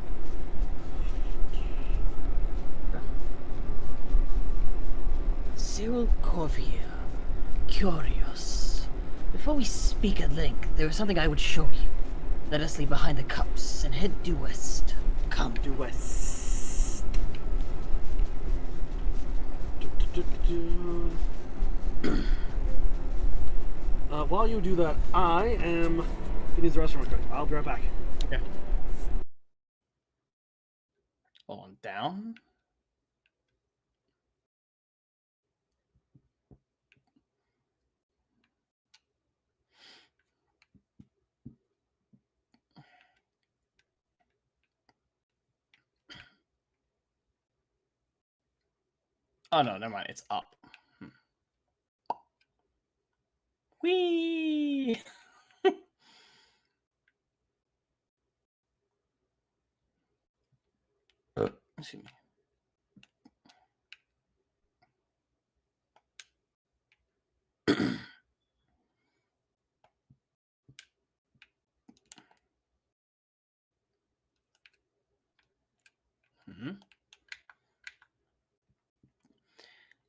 Cyril Corvair. Curious. Before we speak at length, there is something I would show you. Let us leave behind the Cups and head due west. Come. Due west. While you do that, I am getting the restaurant quick. I'll be right back. Okay. On down. Oh no, never mind. It's up. Whee! Excuse me.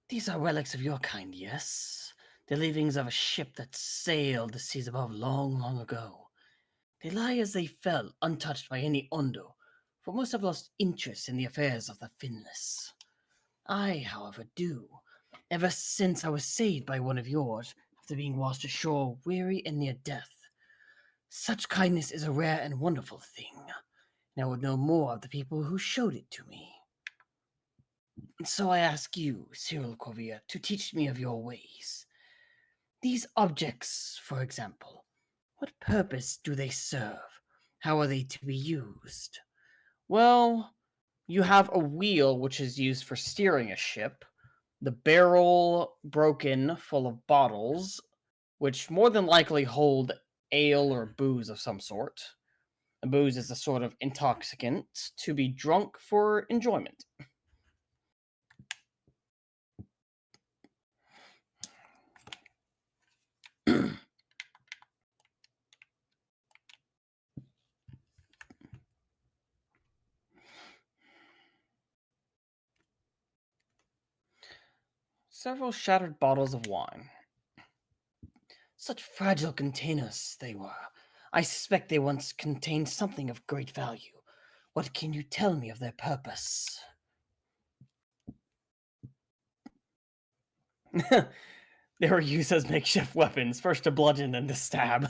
These are relics of your kind, yes? The leavings of a ship that sailed the seas above long, long ago. They lie as they fell, untouched by any Ondo, for most have lost interest in the affairs of the Finless. I, however, do, ever since I was saved by one of yours, after being washed ashore weary and near death. Such kindness is a rare and wonderful thing, and I would know more of the people who showed it to me. So I ask you, Cyril Corvair, to teach me of your ways. These objects, for example, what purpose do they serve? How are they to be used? Well, you have a wheel which is used for steering a ship. the barrel broken full of bottles, which more than likely hold ale or booze of some sort. A booze is a sort of intoxicant to be drunk for enjoyment. Several shattered bottles of wine. Such fragile containers they were. I suspect they once contained something of great value. What can you tell me of their purpose? They were used as makeshift weapons, first to bludgeon, then to stab.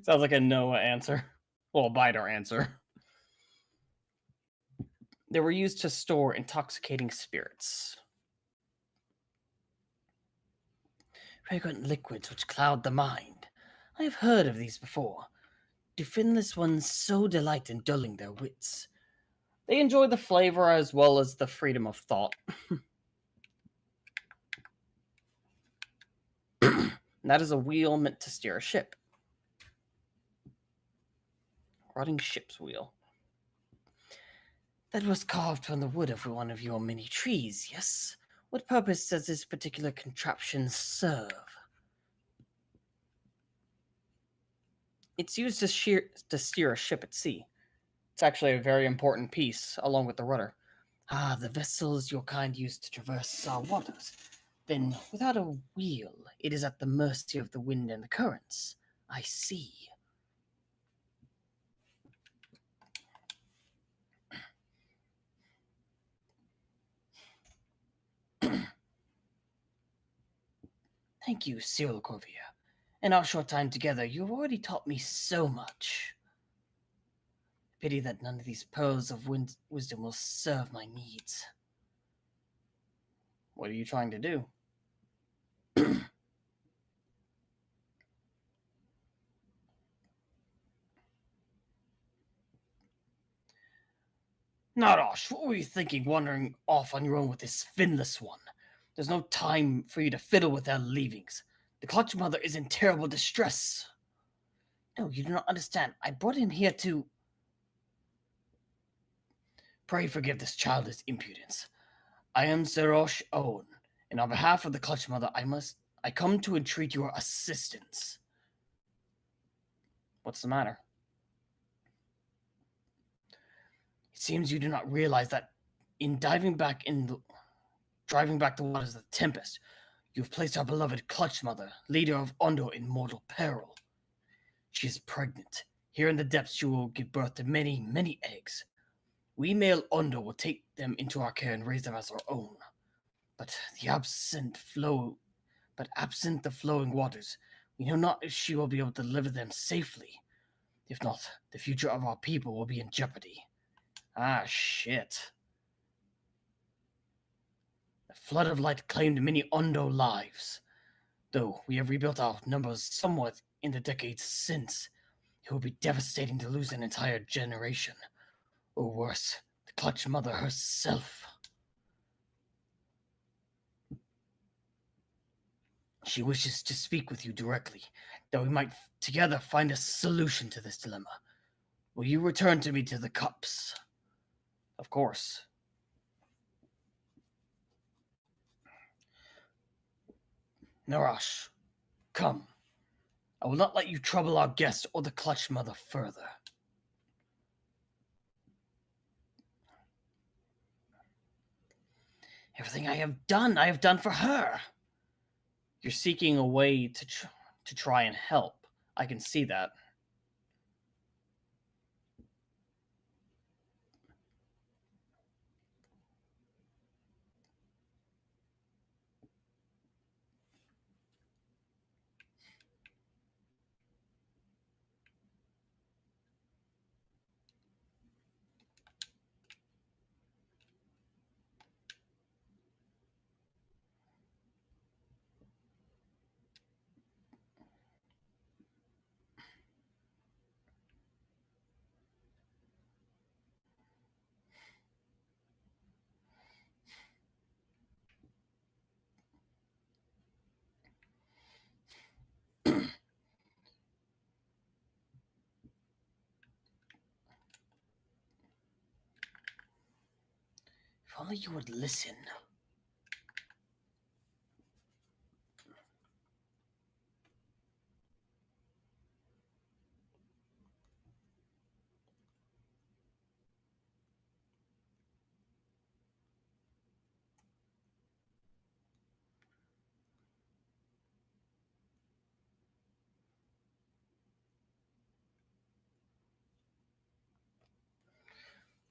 Sounds like a Noah answer. Well, a Bidar answer. They were used to store intoxicating spirits. Fragrant liquids which cloud the mind. I have heard of these before. Do finless ones so delight in dulling their wits? They enjoy the flavor as well as the freedom of thought. That is a wheel meant to steer a ship. Rotting ship's wheel. That was carved from the wood of one of your many trees, yes? What purpose does this particular contraption serve? It's used to steer a ship at sea. It's actually a very important piece, along with the rudder. Ah, the vessels your kind used to traverse our waters. Then, without a wheel, it is at the mercy of the wind and the currents. I see. Thank you, Cyril Corvia. In our short time together, you have already taught me so much. Pity that none of these pearls of wisdom will serve my needs. What are you trying to do? Narash, what were you thinking wandering off on your own with this finless one? There's no time for you to fiddle with their leavings. The Clutch Mother is in terrible distress. No, you do not understand. I brought him here to... Pray forgive this childish impudence. I am Zerosh Owen, and on behalf of the Clutch Mother, I come to entreat your assistance. What's the matter? It seems you do not realize that in driving back the waters of the Tempest, you have placed our beloved Clutch Mother, leader of Ondo, in mortal peril. She is pregnant. Here in the depths she will give birth to many, many eggs. We male Ondo will take them into our care and raise them as our own. But absent the flowing waters, we know not if she will be able to deliver them safely. If not, the future of our people will be in jeopardy. Ah, shit. The flood of light claimed many Ondo lives. Though we have rebuilt our numbers somewhat in the decades since, it will be devastating to lose an entire generation. Or worse, the Clutch Mother herself. She wishes to speak with you directly, that we might together find a solution to this dilemma. Will you return to me to the cups? Of course. Narash, come. I will not let you trouble our guest or the Clutch Mother further. Everything I have done for her. You're seeking a way to try and help. I can see that. only you would listen.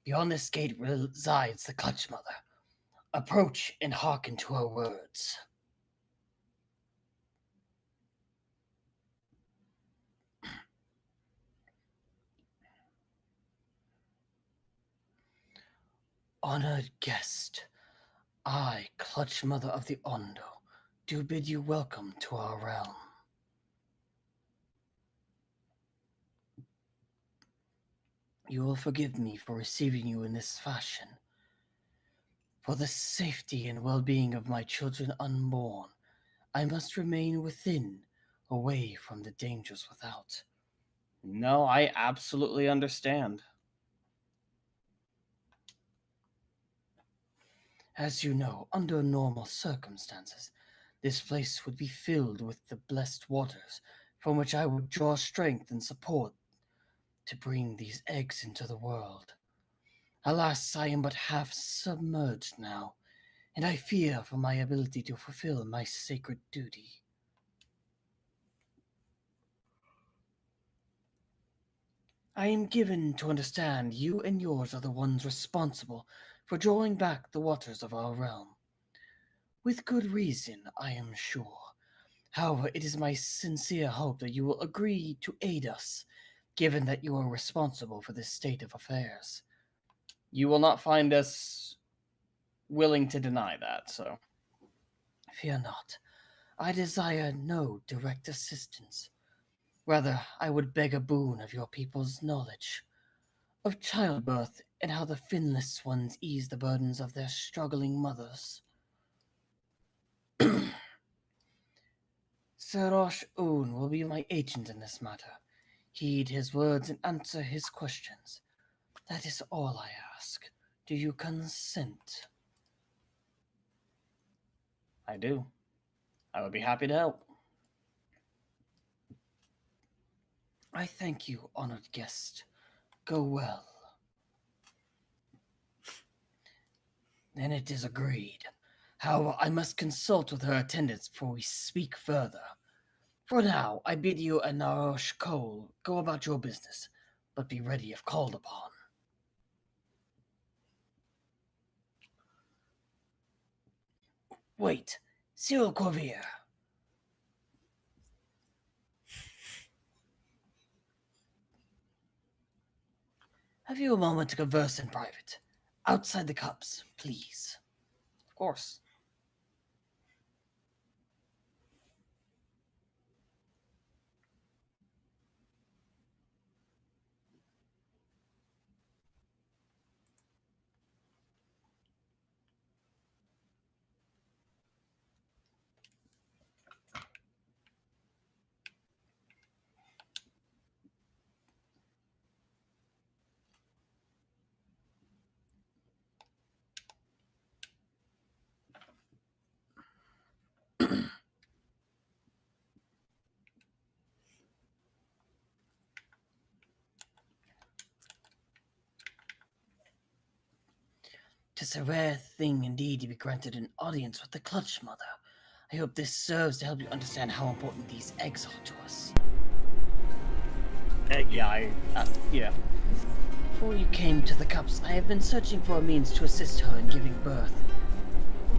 Beyond this gate resides the Clutch Mother. Approach and hearken to her words. Honored guest, I, Clutch Mother of the Ondo, do bid you welcome to our realm. You will forgive me for receiving you in this fashion. For the safety and well-being of my children unborn, I must remain within, away from the dangers without. No, I absolutely understand. As you know, under normal circumstances, this place would be filled with the blessed waters from which I would draw strength and support to bring these eggs into the world. Alas, I am but half submerged now, and I fear for my ability to fulfill my sacred duty. I am given to understand you and yours are the ones responsible for drawing back the waters of our realm. With good reason, I am sure. However, it is my sincere hope that you will agree to aid us, given that you are responsible for this state of affairs. You will not find us willing to deny that, so. Fear not. I desire no direct assistance. Rather, I would beg a boon of your people's knowledge, of childbirth and how the finless ones ease the burdens of their struggling mothers. Sir Rosh Un will be my agent in this matter. Heed his words and answer his questions. That is all I ask. Do you consent? I do. I would be happy to help. I thank you, honored guest. Go well. Then it is agreed. However, I must consult with her attendants before we speak further. For now, I bid you and Narosh Cole go about your business, but be ready if called upon. Wait, Cyril Corvier. Have you a moment to converse in private? Outside the cups, please. Of course. Tis a rare thing indeed to be granted an audience with the Clutch Mother. I hope this serves to help you understand how important these eggs are to us. Egg. Yeah, yeah. Before you came to the cups, I have been searching for a means to assist her in giving birth.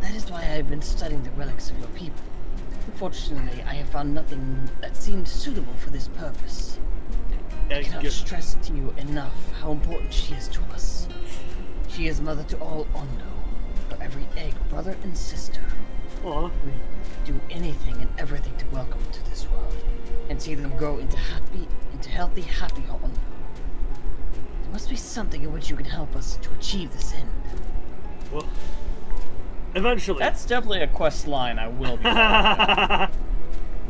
That is why I have been studying the relics of your people. Unfortunately, I have found nothing that seemed suitable for this purpose. I cannot stress to you enough how important she is to us. She is mother to all Ondo, for every egg, brother and sister. Aww. We do anything and everything to welcome to this world, and see them grow into healthy, happy Ondo. There must be something in which you can help us to achieve this end. Well, eventually. That's definitely a quest line I will be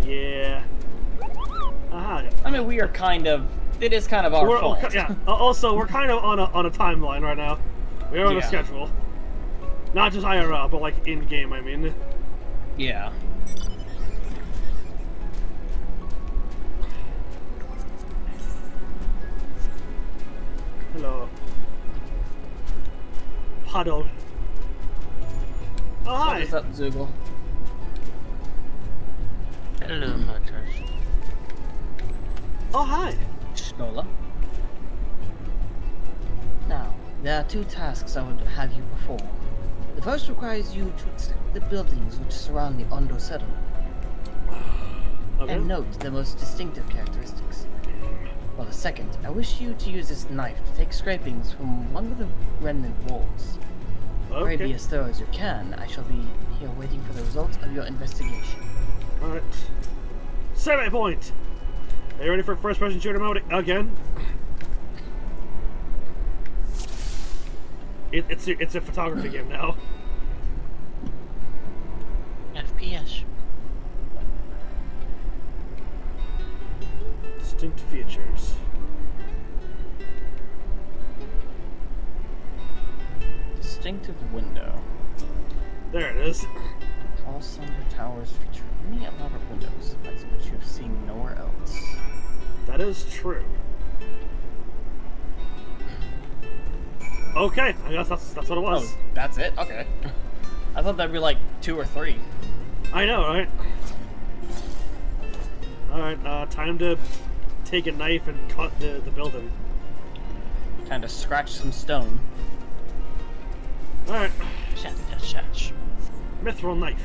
Yeah. I mean, we are kind of... It is kind of our fault. Yeah. Also, we're kind of on a timeline right now. We are on a schedule. Not just IRL, but like in-game, I mean. Yeah. Hello. Puddle. Oh, hi. What is up, Zoogle? Hello, Matters. Oh, hi. Schnola. Now, there are 2 tasks I would have you perform. The first requires you to inspect the buildings which surround the Ondo settlement. Okay. And note their most distinctive characteristics. While the second, I wish you to use this knife to take scrapings from one of the remnant walls. Pray be as thorough as you can. I shall be here waiting for the results of your investigation. Alright. Survey point! Are you ready for first-person shooter mode again? It's a photography game now. FPS. Distinct features. Distinctive window. There it is. All slender towers feature many elaborate windows, likes of which you have seen nowhere else. That is true. Okay, I guess that's what it was. Oh, that's it? Okay. I thought that'd be like 2 or 3. I know, right? Alright, time to take a knife and cut the building. Time to scratch some stone. Alright. Touch. Mithril knife.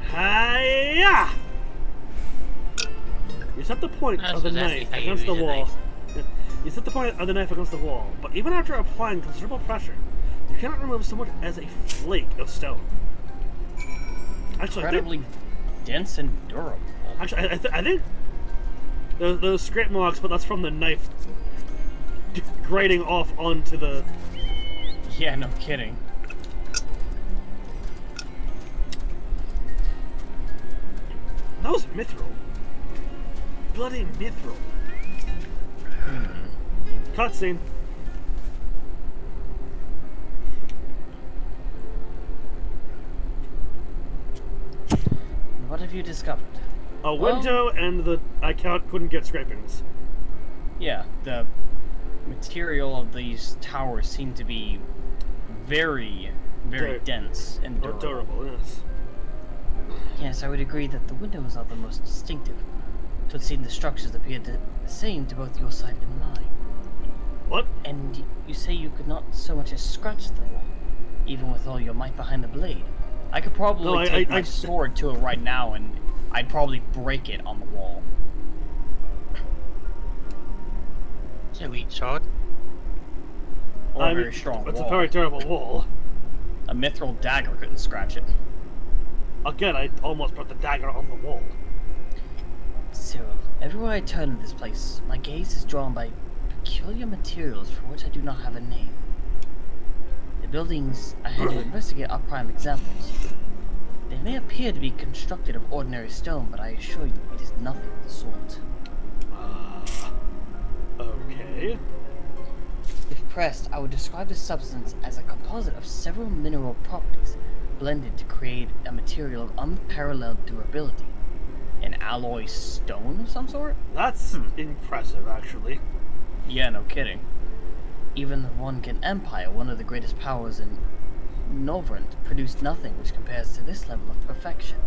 Hiya! You set the point of the knife against the wall. You set the point of the knife against the wall, but even after applying considerable pressure, you cannot remove so much as a flake of stone. Actually, incredibly dense and durable. Actually, I think those scrape marks, but that's from the knife grating off onto the. Yeah, no kidding. That was mithril. Bloody mithril. Cutscene. What have you discovered? A window and I couldn't get scrapings. Yeah, the material of these towers seem to be very dense and durable. Durable, yes. Yes, I would agree that the windows are the most distinctive. It would seem the structures appear the same to both your side and mine. What? And you say you could not so much as scratch the wall, even with all your might behind the blade. I could probably take my sword to it right now and I'd probably break it on the wall. It's a weak sword. Or a very strong wall. It's a very durable wall. A mithril dagger couldn't scratch it. Again, I almost put the dagger on the wall. Cyril, everywhere I turn in this place, my gaze is drawn by peculiar materials for which I do not have a name. The buildings I had to investigate are prime examples. They may appear to be constructed of ordinary stone, but I assure you it is nothing of the sort. Okay. If pressed, I would describe the substance as a composite of several mineral properties blended to create a material of unparalleled durability. An alloy stone of some sort? That's impressive, actually. Yeah, no kidding. Even the Ronkin Empire, one of the greatest powers in Novrand, produced nothing which compares to this level of perfection.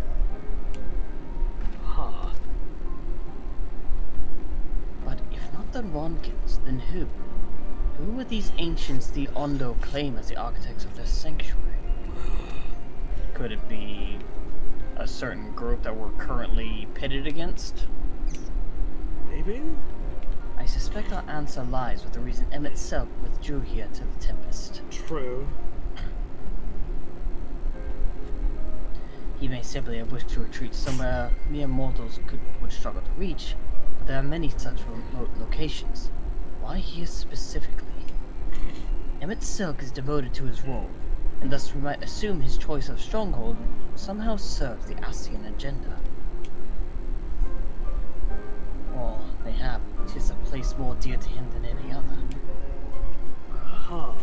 Huh. But if not the Ronkins, then who? Who were these ancients the Ondo claim as the architects of their sanctuary? Could it be a certain group that we're currently pitted against? Maybe? I suspect our answer lies with the reason Emmett Selk withdrew here to the Tempest. True. He may simply have wished to retreat somewhere mere mortals would struggle to reach, but there are many such remote locations. Why here specifically? Emmett Selk is devoted to his role, and thus we might assume his choice of stronghold somehow serves the Ascian agenda. Or mayhap it is a place more dear to him than any other. Huh.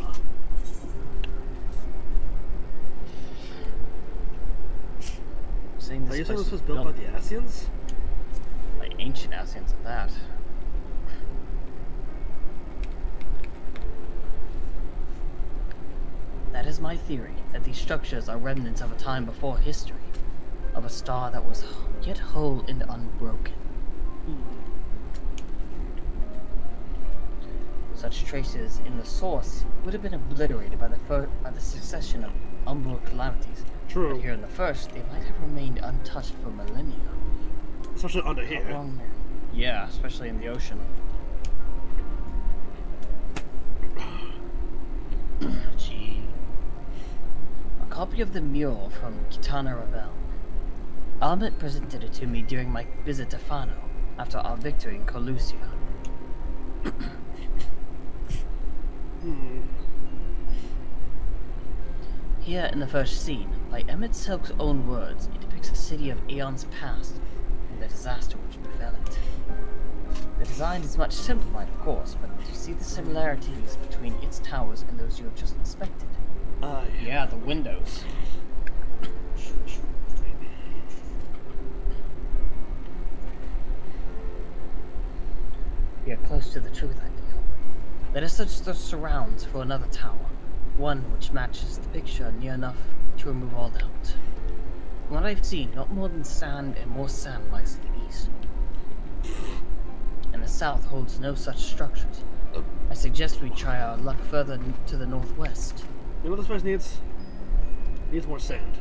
saying Are you this saying place this was built by the Ascians? By ancient Ascians at that. That is my theory, that these structures are remnants of a time before history, of a star that was yet whole and unbroken. Such traces in the source would have been obliterated by the succession of umbral calamities. True. But here in the first, they might have remained untouched for millennia. Especially under here. How long there? Yeah, especially in the ocean. A copy of the mural from Kitana Revel. Almet presented it to me during my visit to Fano, after our victory in Colusia. Here in the first scene, by Emmett Silk's own words, it depicts a city of eons past and the disaster which befell it. The design is much simplified, of course, but you see the similarities between its towers and those you have just inspected. Yeah, the windows. We are close to the truth, I feel. Let us search the surrounds for another tower, one which matches the picture near enough to remove all doubt. From what I've seen, not more than sand and more sand lies to the east. And the south holds no such structures. I suggest we try our luck further to the northwest. You know what this place needs? Needs more sand.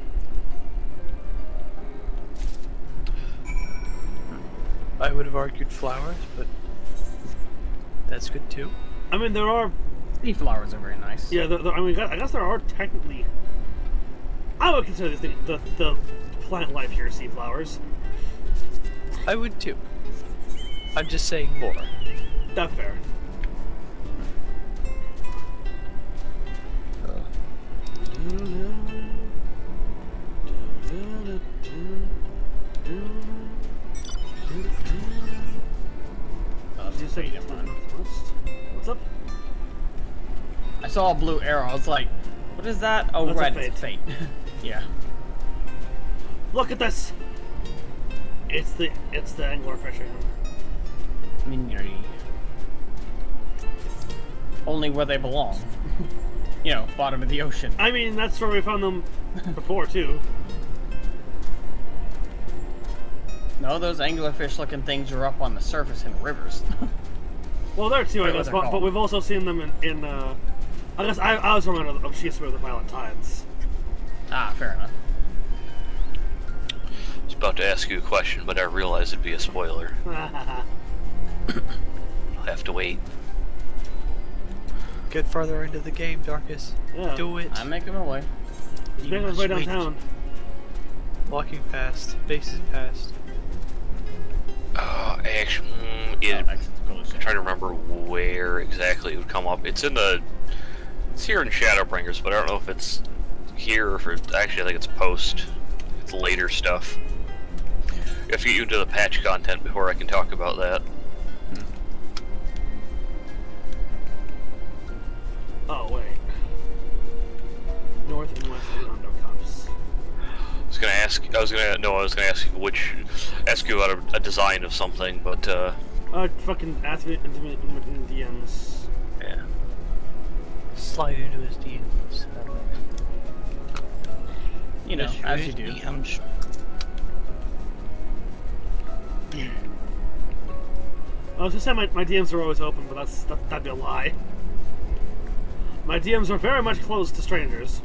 I would have argued flowers, but that's good too. I mean, there are... Sea flowers are very nice. Yeah, I mean, I guess there are technically... I would consider this thing, the plant life here sea flowers. I would too. I'm just saying more. That's fair. What's up? I saw a blue arrow. I was like, what is that? Oh, That's a red. fate. It's a fate. Yeah. Look at this. It's the anglerfish. Community. Only where they belong. You know, bottom of the ocean. I mean, that's where we found them before too. No, those anglerfish looking things are up on the surface in rivers. Well, there too, I Whatever guess, they're but called. we've also seen them in I guess I was reminded of She's with the Violent Tides. Ah, fair enough. I was about to ask you a question, but I realized it'd be a spoiler. I'll have to wait. Get farther into the game, Darkus. Yeah. Do it. I'm making my way. He's making his way downtown. Walking fast. Faces past. I actually, I'm trying to remember where exactly it would come up. It's here in Shadowbringers, but I don't know if it's here or if it's, actually I think it's post. It's later stuff. You have to get you into the patch content before I can talk about that. Oh wait. North and west Orlando Cups. I was gonna ask you ask you about a design of something, but fucking ask me in DMs. Yeah. Slide into his DMs. You know, as you do. I was gonna say my DMs are always open, but that'd be a lie. My DMs are very much closed to strangers.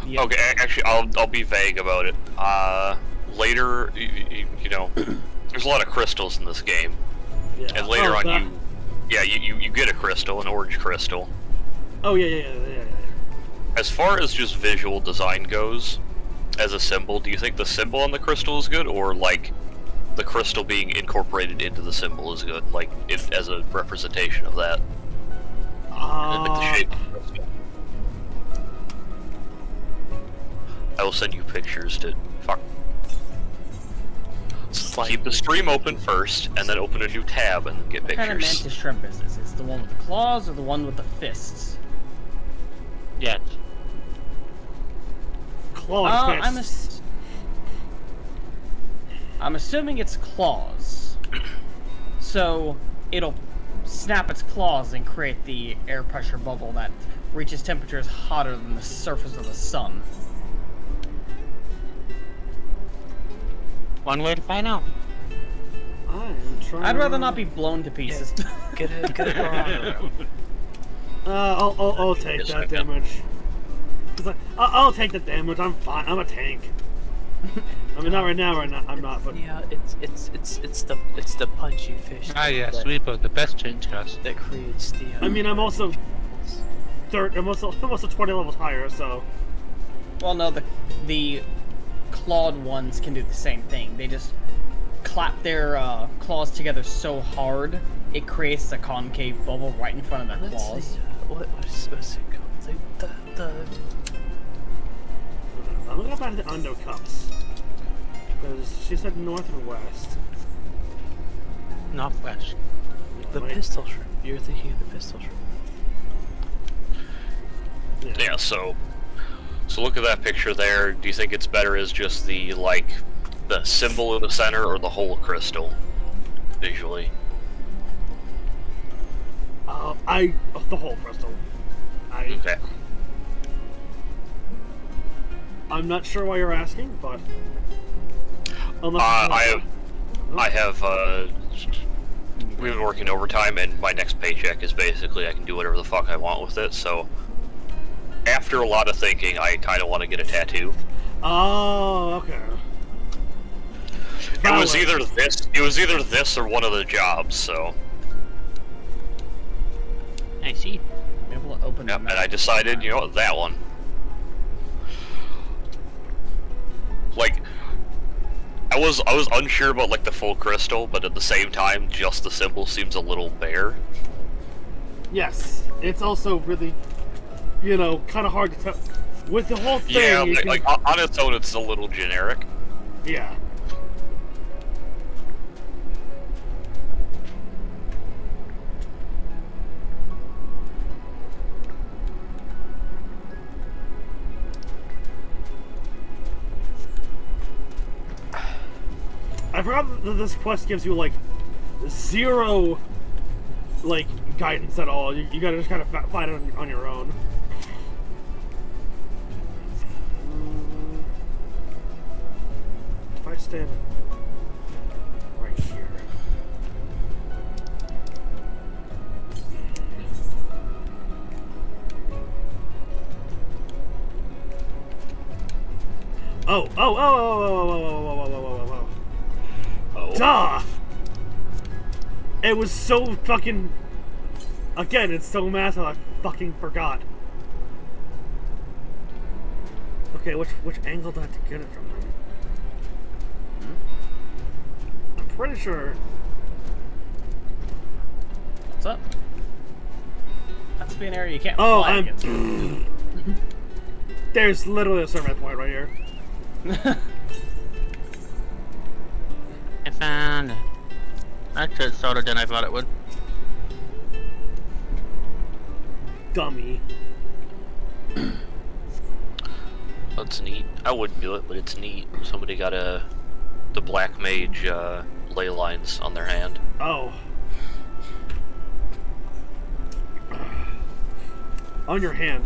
Yeah. Okay, actually, I'll be vague about it. Later, you know, there's a lot of crystals in this game, Yeah. and later on you get a crystal, an orange crystal. Oh yeah. As far as just visual design goes, as a symbol, do you think the symbol on the crystal is good, or like the crystal being incorporated into the symbol is good, like it as a representation of that? Like the shape of the crystal. I will send you pictures to keep the stream open first, and then open a new tab and get What kind of pictures. mantis shrimp is this? Is it the one with the claws or the one with the fists? Yes. Clawed fists. I'm assuming it's claws. So it'll snap its claws and create the air pressure bubble that reaches temperatures hotter than the surface of the sun. One way to find out. I'd rather not be blown to pieces. Get it. I'll take that damage. I'll take the damage. I'm fine. I'm a tank. I mean, not right now. Right now, I'm not. But Yeah, it's the punchy fish. Ah, yeah, that, Sweeper, the best change class. that creates the. I mean, I'm also I'm also 20 levels higher. So. Well, no, the clawed ones can do the same thing. They just clap their claws together so hard it creates the concave bubble right in front of their claws. What's it called? I'm gonna go back to the Undo Cups because she said north and west. Northwest. The pistol shrimp. You're thinking of the pistol shrimp. Yeah, so look at that picture there. Do you think it's better as just the the symbol in the center or the whole crystal visually? The whole crystal. Okay. I'm not sure why you're asking, but I have we've been working overtime, and my next paycheck is basically I can do whatever the fuck I want with it. So after a lot of thinking, I kind of want to get a tattoo. Oh, okay. It was either this or one of the jobs. So I see. I'm able to open and I decided, you know what, that one. Like, I was unsure about like the full crystal, but at the same time, just the symbol seems a little bare. Yes, it's also really, kind of hard to tell. With the whole thing, Yeah, like on its own, it's a little generic. Yeah. I forgot that this quest gives you, zero, guidance at all. You gotta just kind of find it on your own. If I stand right here... Oh. Duh! It was so fucking... Again, it's so massive I fucking forgot. Okay, which angle do I have to get it from then? I'm pretty sure... What's up? That's be an area you can't fly against. There's literally a survey point right here. I found it. Actually, it's shorter than I thought it would. Dummy. That's neat. I wouldn't do it, but it's neat. Somebody got the Black Mage ley lines on their hand. Oh. On your hand.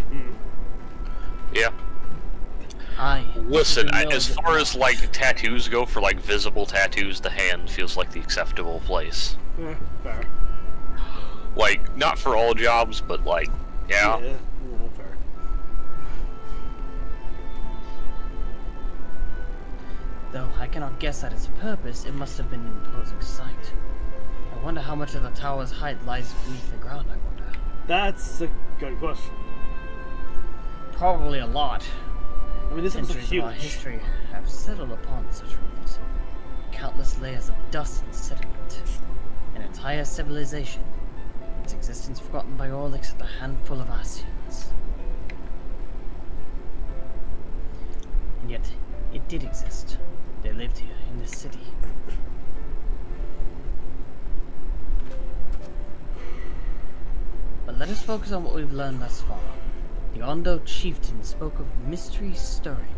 Yeah. Aye. Listen, as far as tattoos go, for visible tattoos, the hand feels like the acceptable place. Yeah, fair. Not for all jobs, but yeah. Yeah, fair. Though I cannot guess at its purpose, it must have been an imposing sight. I wonder how much of the tower's height lies beneath the ground, I wonder. That's a good question. Probably a lot. I mean, this is Centuries huge. of our history have settled upon such ruins. Countless layers of dust and sediment. An entire civilization. Its existence forgotten by all except a handful of Ascians. And yet, it did exist. They lived here, in this city. But let us focus on what we've learned thus far. The Ondo chieftain spoke of mystery stirring,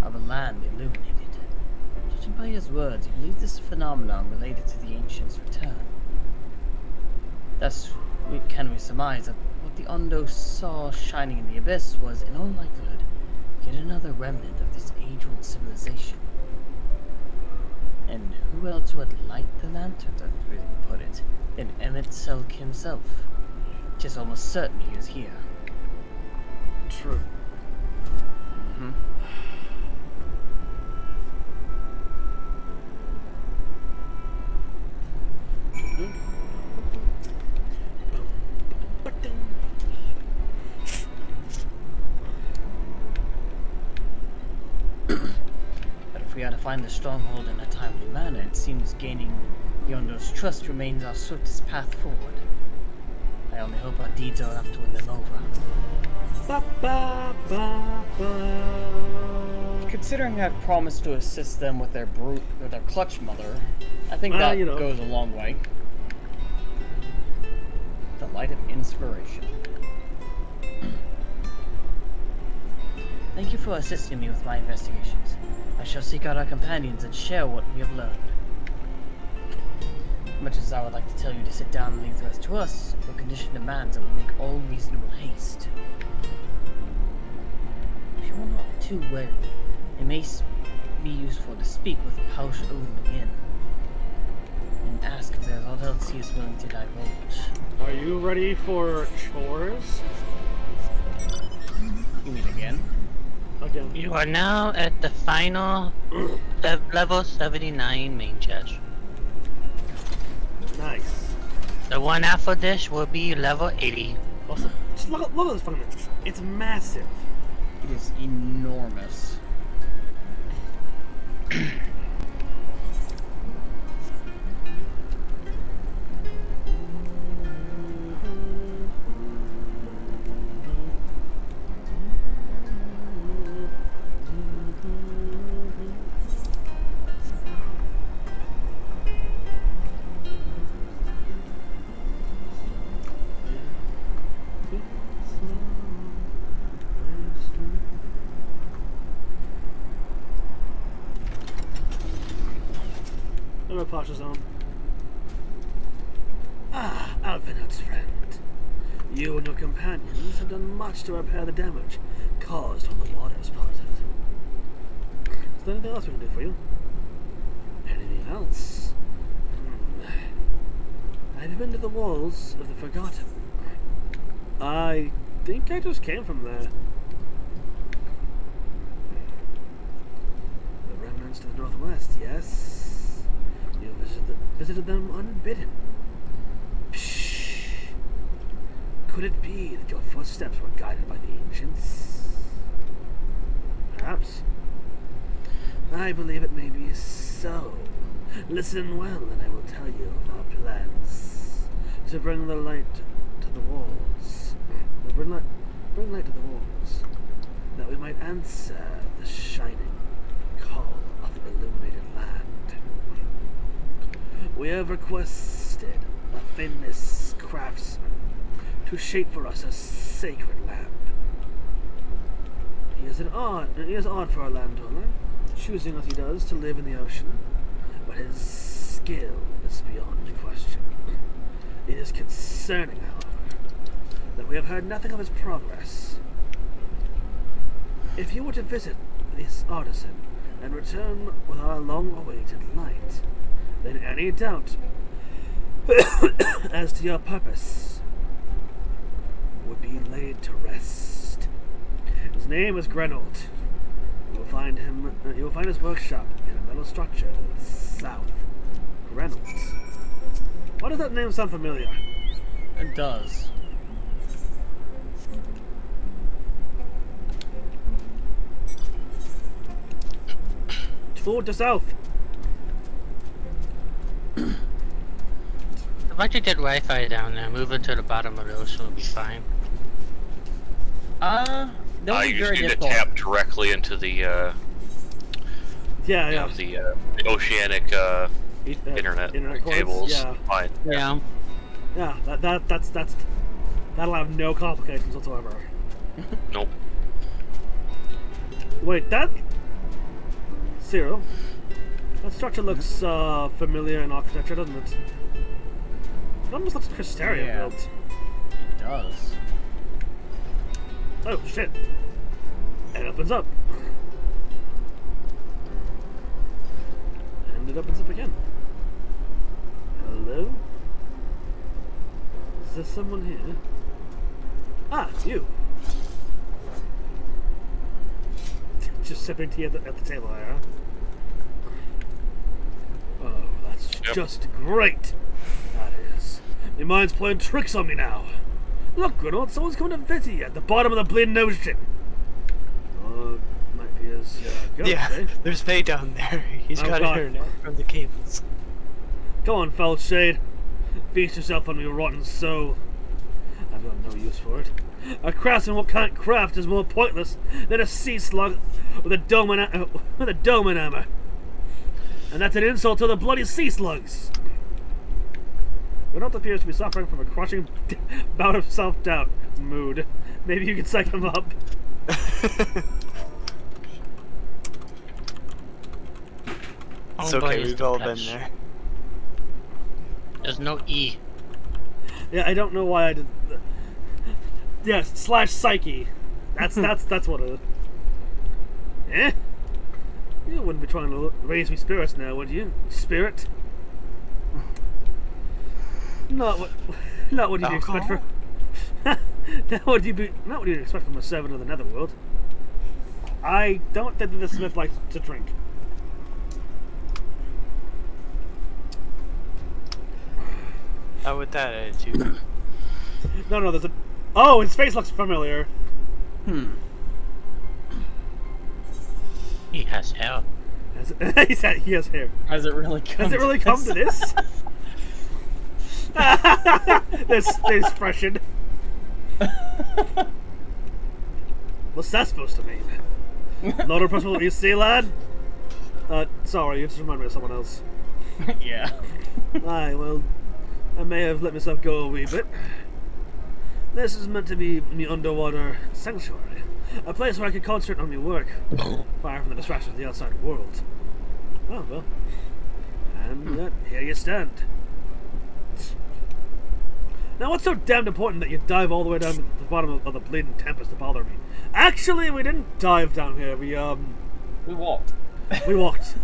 of a land illuminated. Judging by his words, he believed this phenomenon related to the Ancient's return. Thus, can we surmise that what the Ondo saw shining in the abyss was, in all likelihood, yet another remnant of this age-old civilization? And who else would light the lanterns, as we put it, than Emmett Selk himself? It is almost certain he is here. True. Mm-hmm. But if we are to find the stronghold in a timely manner, it seems gaining Yondo's trust remains our swiftest path forward. I only hope our deeds are enough to win them over. Ba, ba, ba, ba. Considering I've promised to assist them with their clutch mother, I think that goes a long way. The light of inspiration. Thank you for assisting me with my investigations. I shall seek out our companions and share what we have learned. Much as I would like to tell you to sit down and leave the rest to us, your condition demands that we make all reasonable haste. If you are not too wary, it may be useful to speak with Pausch Owen again, and ask if there is aught else he is willing to divulge. Are you ready for chores? You mean again? Again. You are now at the final level 79 main chest. Nice. The one after this will be level 80. Also, just look at this fucking thing. It's massive. It is enormous. Pasha's on. Ah, Alvinot's friend. You and your companions have done much to repair the damage caused when the waters parted. Is there anything else we can do for you? Anything else? Have you been to the walls of the Forgotten? I think I just came from there. The remnants to the northwest, yes. You visited them unbidden. Pshh. Could it be that your footsteps were guided by the ancients? Perhaps. I believe it may be so. Listen well, and I will tell you of our plans to bring the light to the walls. Bring light to the walls, that we might answer the shining call of the illuminated land. We have requested a famous craftsman to shape for us a sacred lamp. He is odd for a landowner, choosing as he does to live in the ocean, but his skill is beyond question. It is concerning, however, that we have heard nothing of his progress. If you were to visit this artisan and return with our long-awaited light, then any doubt as to your purpose would be laid to rest. His name is Grenold. You will find his workshop in a metal structure to the south. Grenold. Why does that name sound familiar? It does. Toward the south. If I could get Wi-Fi down there, move it to the bottom of the ocean would be fine. That would be you very just need difficult. to tap directly into the the oceanic internet cords, cables. yeah. Fine. Yeah. Yeah, that'll have no complications whatsoever. Nope. Wait, Cyril, That structure looks familiar in architecture, doesn't it? It almost looks Cristeria built. It does. Oh shit! It opens up. And it opens up again. Hello? Is there someone here? Ah, you! Just sipping tea at the table here, huh? Oh, that's just great! That is. My mind's playing tricks on me now. Look, Grenard, someone's coming to visit you at the bottom of the bleeding ocean. Might be his ghost, Yeah, eh? there's Faye down there. He's got God. internet from the cables. Go on, foul shade. Feast yourself on your rotten soul. I've got no use for it. A craftsman what can't craft is more pointless than a sea slug with a dome and hammer. And that's an insult to the bloody sea slugs. Renault appears to be suffering from a crushing bout of self-doubt mood. Maybe you could psych him up. It's okay, we've all been there. There's no E. Yeah, I don't know why I did. Yeah, / psyche. That's what it is. Eh? You wouldn't be trying to raise me spirits now, would you? Spirit? Not what you'd expect for. Not what you'd expect from a servant of the Netherworld. I don't think that the Smith likes to drink. Not with that attitude. No, there's a. Oh, his face looks familiar. He has hair. He has hair. Has it really come to this? There's freshened. What's that supposed to mean? Not impressed with what you see, lad? Sorry, you just remind me of someone else. Yeah. Aye, well, I may have let myself go a wee bit. This is meant to be the underwater sanctuary. A place where I can concentrate on my work, far from the distractions of the outside world. Oh, well. And here you stand. Now, what's so damned important that you dive all the way down to the bottom of the bleeding Tempest to bother me? Actually, we didn't dive down here. We walked. We walked.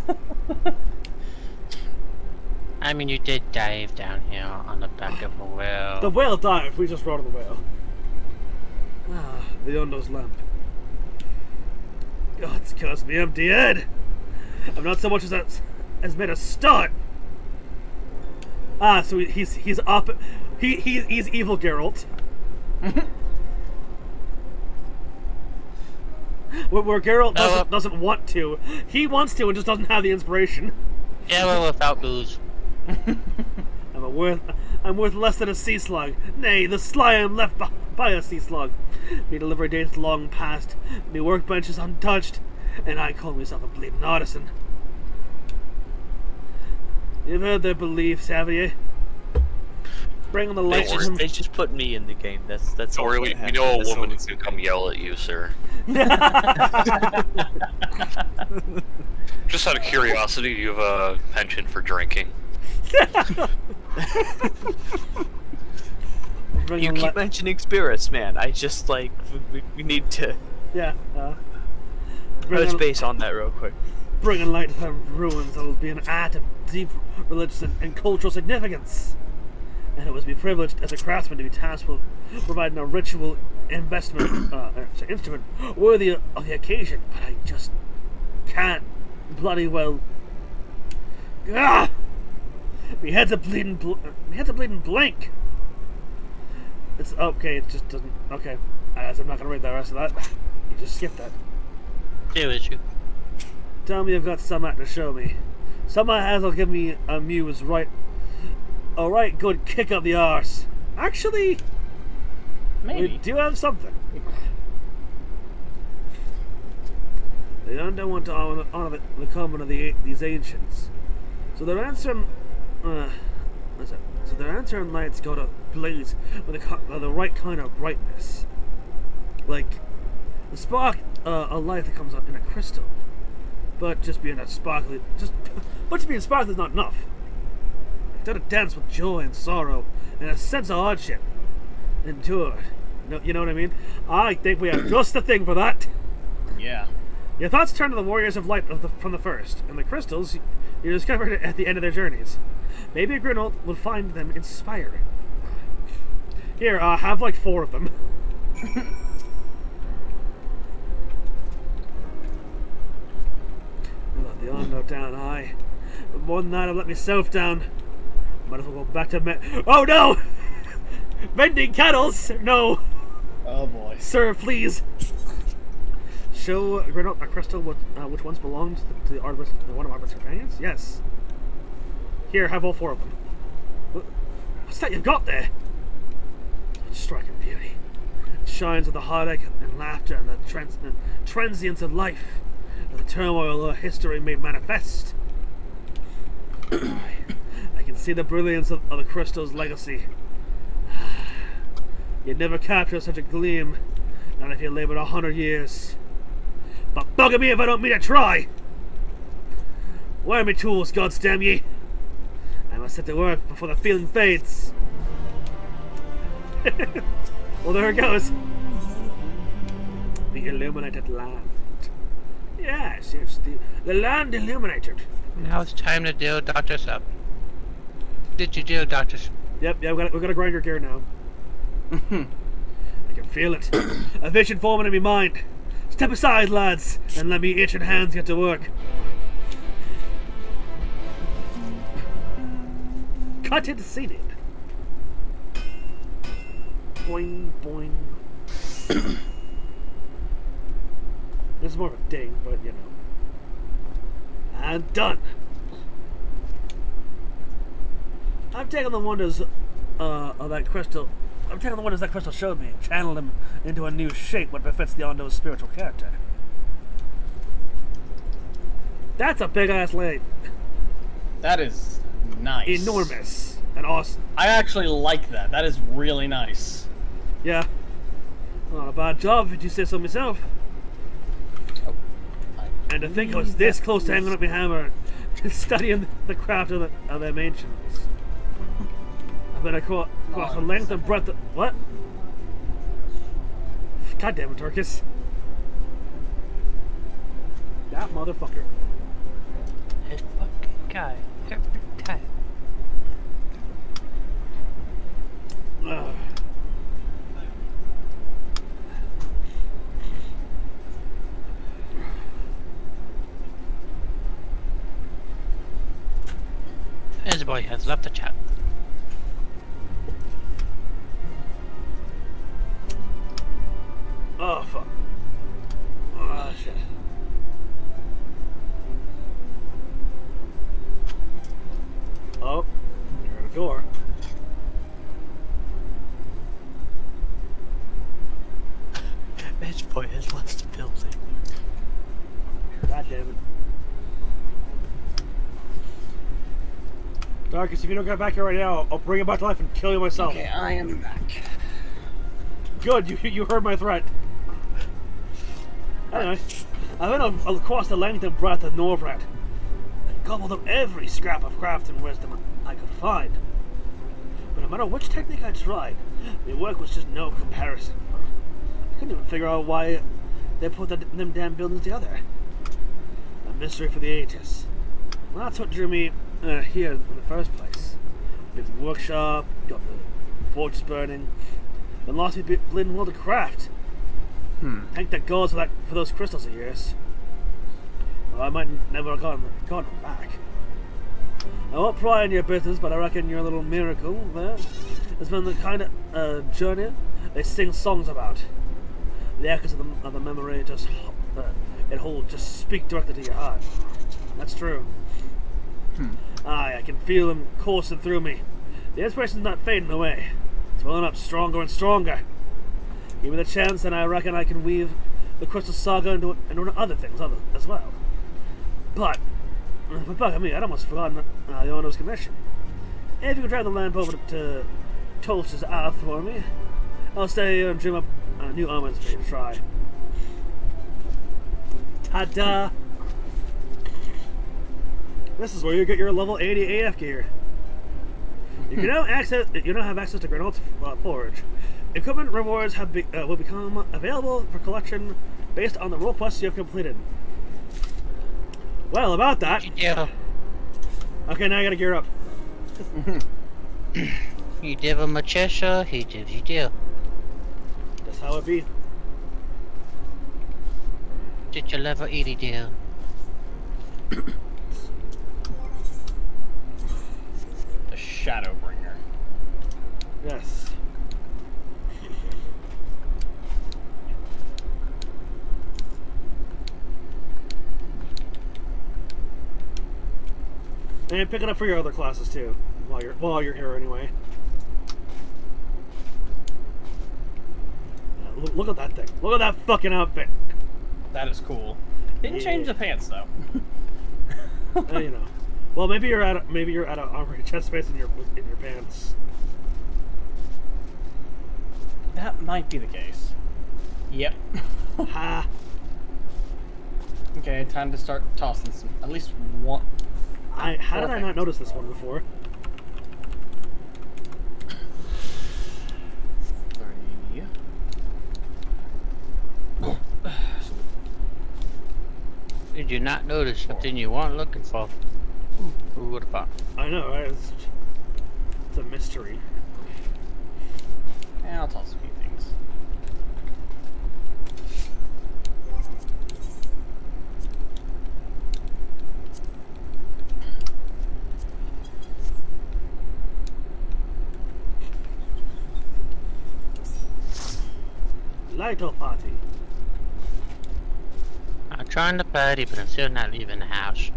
I mean, you did dive down here on the back of a whale. The whale dived. We just rode on the whale. Ah, the Undo's lamp. God's cursed me empty head. I'm not so much as made a start. Ah, so he's up. He's evil Geralt. Where Geralt doesn't want to. He wants to and just doesn't have the inspiration. Yeah, well, without booze. I'm worth less than a sea slug. Nay, the sly am left by a sea slug. Me delivery date's long past. Me workbench is untouched, and I call myself a bleeding artisan. You've heard their beliefs, have you? Bring on the lights. They just put me in the game. That's all. Or we know a woman who can come yell at you, sir. Just out of curiosity, do you have a penchant for drinking? You keep mentioning spirits, man. I just like we need to. Yeah. Touch base on that real quick. Bringing light to the ruins will be an act of deep religious and cultural significance. And it was my privilege as a craftsman to be tasked with providing a ritual instrument worthy of the occasion, but I just can't bloody well. Ah! My head's a bleeding blank. It's okay. It just doesn't. Okay, I'm not gonna read the rest of that. You just skip that. Yeah, with you. Tell me you've got something to show me. Something that'll give me a muse right. A right good kick up the arse. Actually, maybe we do have something. They don't want to honor the coming of these ancients, so their answering lights go to blaze with the right kind of brightness, like the spark of light that comes up in a crystal. But just being sparkly is not enough. I gotta dance with joy and sorrow and a sense of hardship. Endure. You know what I mean? I think we have just the thing for that. Yeah. Your thoughts turn to the warriors of light from the first, and the crystals you discovered at the end of their journeys. Maybe a Grinold will find them inspiring. Here, have like 4 of them. I let the Ondo down high. But more than that, I've let myself down. Might as well go back to Oh no! Mending kettles! No! Oh boy. Sir, please! Show Grinold a crystal which once belonged to one of Arbor's companions? Yes. Here, have all 4 of them. What's that you've got there? Striking beauty. It shines with the heartache and laughter and the transience of life, and the turmoil of history made manifest. I can see the brilliance of the crystal's legacy. You'd never capture such a gleam, not if you labored 100 years. But bugger me if I don't mean to try! Where are my tools, gods damn ye? I must set to work before the feeling fades. Well, there it goes. The illuminated land. Yes, the land illuminated. Now it's time to deal doctors up. Did you deal doctors? Yep, we've got to grind your gear now. I can feel it. A vision forming in my mind. Step aside, lads, and let me itching hands get to work. Cut it seated. Boing, boing. This is more of a ding, but you know. And done. I've taken the wonders of that crystal. I've taken the wonders that crystal showed me, and channeled them into a new shape what befits the Ondo's spiritual character. That's a big ass lake. That is nice. Enormous and awesome. I actually like that. That is really nice. Yeah. Not a bad job if you say so myself. Oh, and to think I was this close to hanging up my hammer and studying the craft of them ancients. I've been across the length and breadth of... What? God damn it, Turkus. That motherfucker. This fucking guy. Every time. His boy has left the chat. Oh, fuck. Oh, shit. Oh, you're at a door. This boy has left the building. God damn it. Darkus, if you don't get back here right now, I'll bring you back to life and kill you myself. Okay, I am back. Good, you heard my threat. Anyway, I went across the length and breadth of Norvrad and gobbled up every scrap of craft and wisdom I could find. But no matter which technique I tried, the work was just no comparison. I couldn't even figure out why they put them damn buildings together. A mystery for the ages. Well, that's what drew me here in the first place. Built the workshop, got the forges burning, then lost me bleeding world of craft. Thank the gods for those crystals of yours. Well, I might never have gotten them back. I won't pry in your business, but I reckon your little miracle there has been the kind of journey they sing songs about. The echoes of the memory just speak directly to your heart. That's true. Aye, I can feel them coursing through me. The inspiration's not fading away. It's welling up stronger and stronger. Give me the chance, and I reckon I can weave the Crystal Saga into other things as well. But bugger me, I'd almost forgotten the Ondo's commission. If you could drive the lamp over to Toast's Ave for me, I'll stay here and dream up new omens for you to try. Ta-da! This is where you get your level 80 AF gear. You now have access to Granol's Forge. Equipment rewards will become available for collection based on the role quests you have completed. Well, about that. Yeah. Okay, now I gotta gear up. You give him a Cheshire, he gives you deal. That's how it be. Did you level 80 deal? The Shadowbringer. Yes. And pick it up for your other classes too, while you're here anyway. Look at that thing. Look at that fucking outfit. That is cool. Didn't change the pants though. You know. Well, maybe you're out of armored chest space in your pants. That might be the case. Yep. Ha. Okay, time to start tossing some. At least one. How did I not notice this one before? Did you not notice something you weren't looking for? Who would have thought? I know, right? It's a mystery. Yeah, I'll toss a few things. Lighto party. I'm trying to party, but I'm still not leaving the house.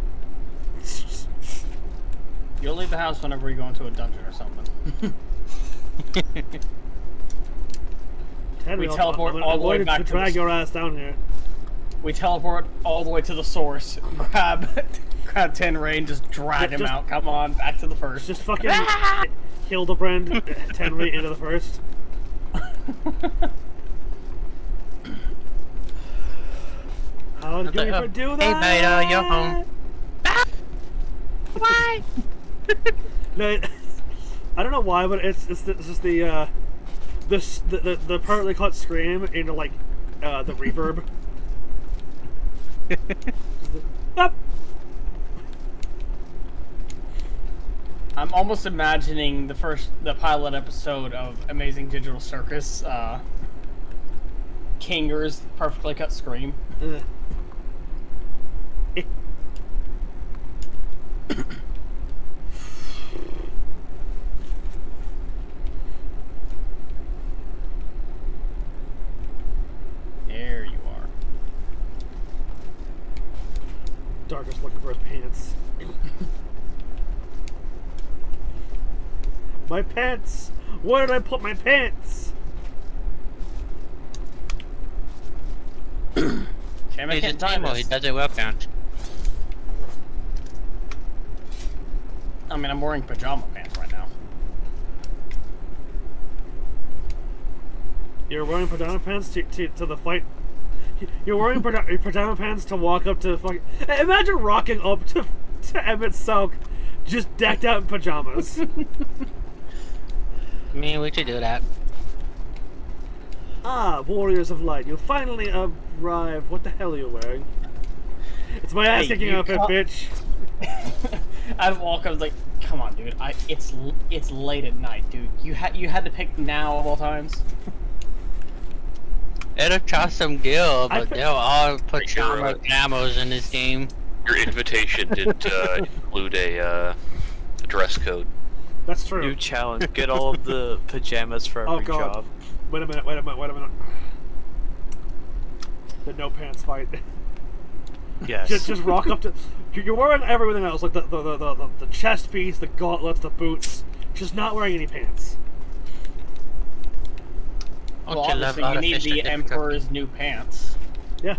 You'll leave the house whenever we go into a dungeon or something. We teleport all the way back to drag your ass down here. We teleport all the way to the source, grab Tenrei and just drag him out. Come on, back to the first. Just fucking Hildebrand Tenrei into the first. How would Gulliver do that? Hey, Beta, you're home. Why? No, I don't know why, but it's just the partly cut scream into like the reverb. I'm almost imagining the pilot episode of Amazing Digital Circus, Kinger's perfectly cut scream. There you are. Darkus looking for his pants. My pants! Where did I put my pants? Shaman can't time this. He does it well, count. I mean, I'm wearing pajama pants right now. You're wearing pajama pants to the fight? You're wearing pajama pants to walk up to fucking... Imagine rocking up to Emmett Selk just decked out in pajamas. I mean, we should do that. Ah, Warriors of Light, you finally arrived. What the hell are you wearing? It's my ass kicking outfit, bitch. I'd walk. I was like, "Come on, dude! It's late at night, dude. You had to pick now of all times." It'll cost some gil, but they'll all pajama camos in this game. Your invitation didn't include a dress code. That's true. New challenge: get all of the pajamas for every job. Wait a minute. The no pants fight. Yes. Just rock up to. You're wearing everything else, like the chest piece, the gauntlets, the boots. Just not wearing any pants. Well, obviously you need the Emperor's new pants. Yeah.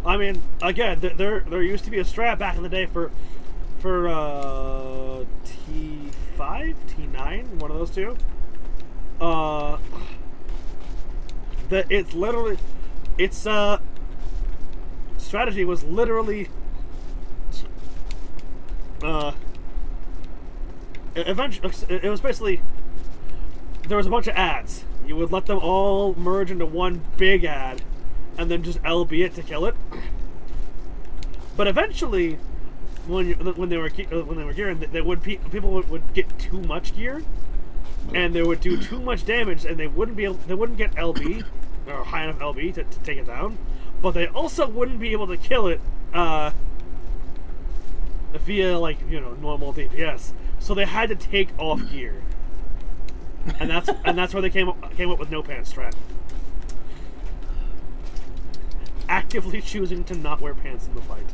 I mean, again, there used to be a strap back in the day for T5, T9, one of those two. That it's literally its strategy was literally eventually it was basically there was a bunch of ads. You would let them all merge into one big ad, and then just LB it to kill it. But eventually, when they were gearing, people would get too much gear, and they would do too much damage, and they wouldn't get LB or high enough LB to take it down. But they also wouldn't be able to kill it via normal DPS. So they had to take off gear, and that's where they came up with no pants strat. Actively choosing to not wear pants in the fight.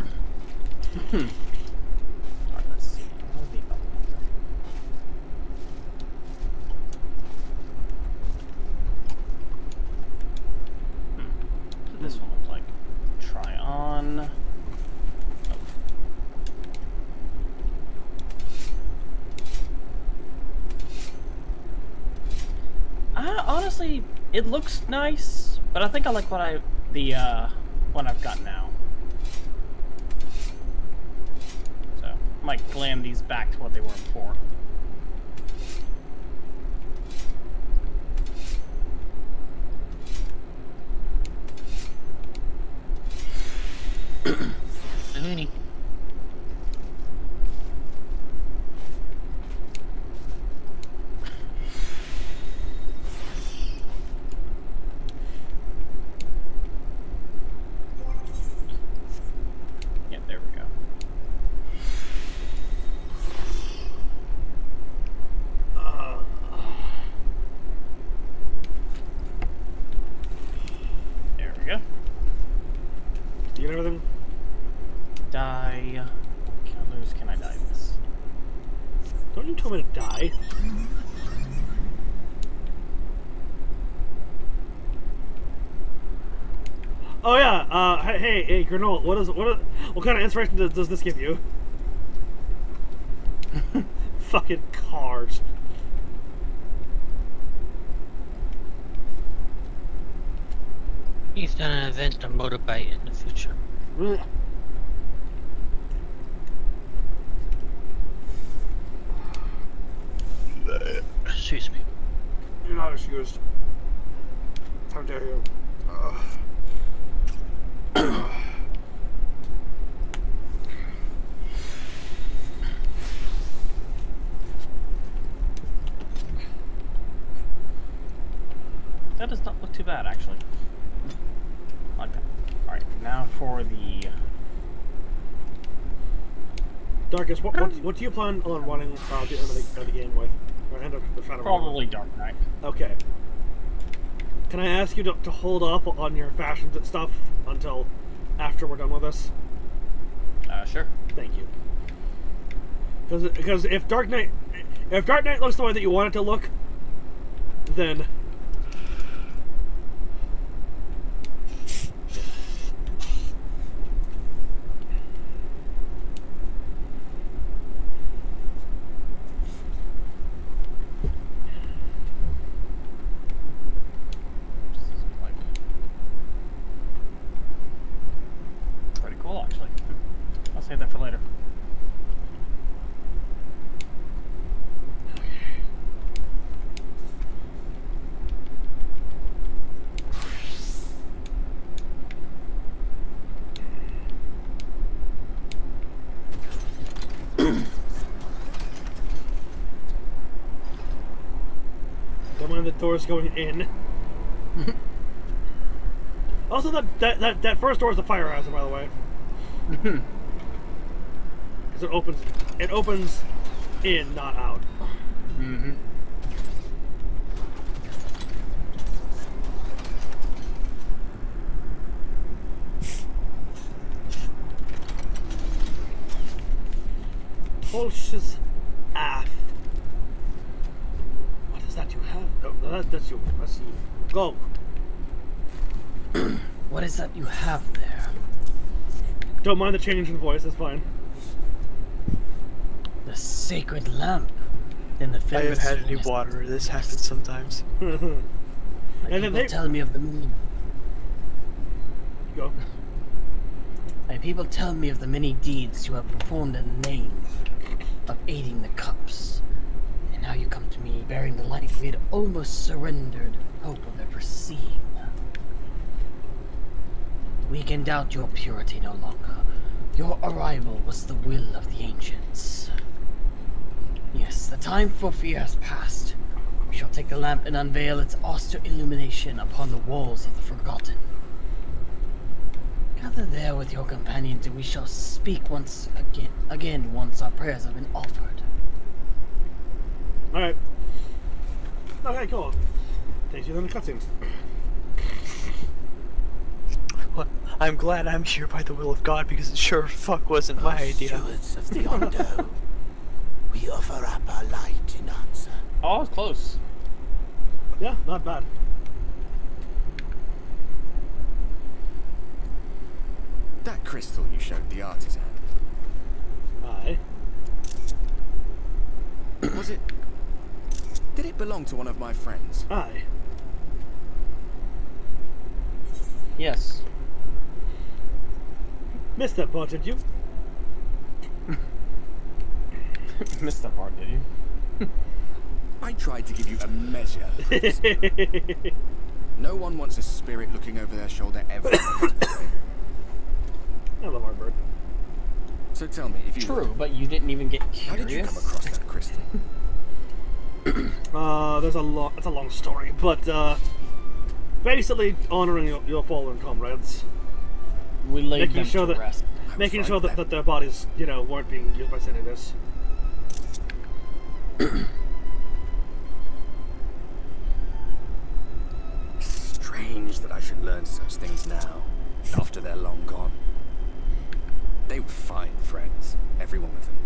Alright, let's see. This one looks like try on. Honestly, it looks nice, but I think I like what I've got now. So I might glam these back to what they were before. Looney. Yeah, there we go. There we go. You get everything? Die. What killers can I die this? Don't you tell me to die. Oh yeah. Hey, Granola. What kind of inspiration does this give you? Fucking cars. He's done an event on motorbike in the future. Excuse me. You're not excused. How dare you? That does not look too bad, actually. Like that. Alright, now for the... Darkus, what do you plan on running the end of the game with? Or end of the final Probably Dark Knight. Okay. Can I ask you to hold off on your fashions and stuff until after we're done with this? Sure. Thank you. Because if Dark Knight looks the way that you want it to look, then pretty cool, actually. I'll save that for later. don't mind the doors going in. Also, that first door is the fire hazard, by the way. Because it opens in, not out. Mm-hmm. Holsh's Ath. What is that you have? Oh, that's you. Let's see. Go. What is that you have there? Don't mind the change in voice, it's fine. The sacred lamp. In the I haven't had any water. This happens sometimes. And then they tell me of the moon. people tell me of the many deeds you have performed in the name of aiding the cups. And now you come to me bearing the light we had almost surrendered hope of ever seeing. We can doubt your purity no longer. Your arrival was the will of the ancients. Yes, the time for fear has passed. We shall take the lamp and unveil its austere illumination upon the walls of the Forgotten. Gather there with your companions, and we shall speak once again once our prayers have been offered. Alright. Okay, cool. Takes you then the cutscene. Well, I'm glad I'm here by the will of God, because it sure fuck wasn't my idea. Stewards of the Ondo, we offer up our light in answer. Oh, it's close. Yeah, not bad. That crystal you showed the artisan. Aye. Was it... Did it belong to one of my friends? Aye. Yes. Missed that part, did you? Missed that part, did you? I tried to give you a measure. No one wants a spirit looking over their shoulder ever. I love our bird. So tell me, if you... True, but you didn't even get curious. How did you come across that crystal? It's a long story, but basically honoring your fallen comrades. We laid them to rest. Making sure that their bodies, you know, weren't being used by Senators. Strange that I should learn such things now, after they're long gone. They were fine friends, every one of them.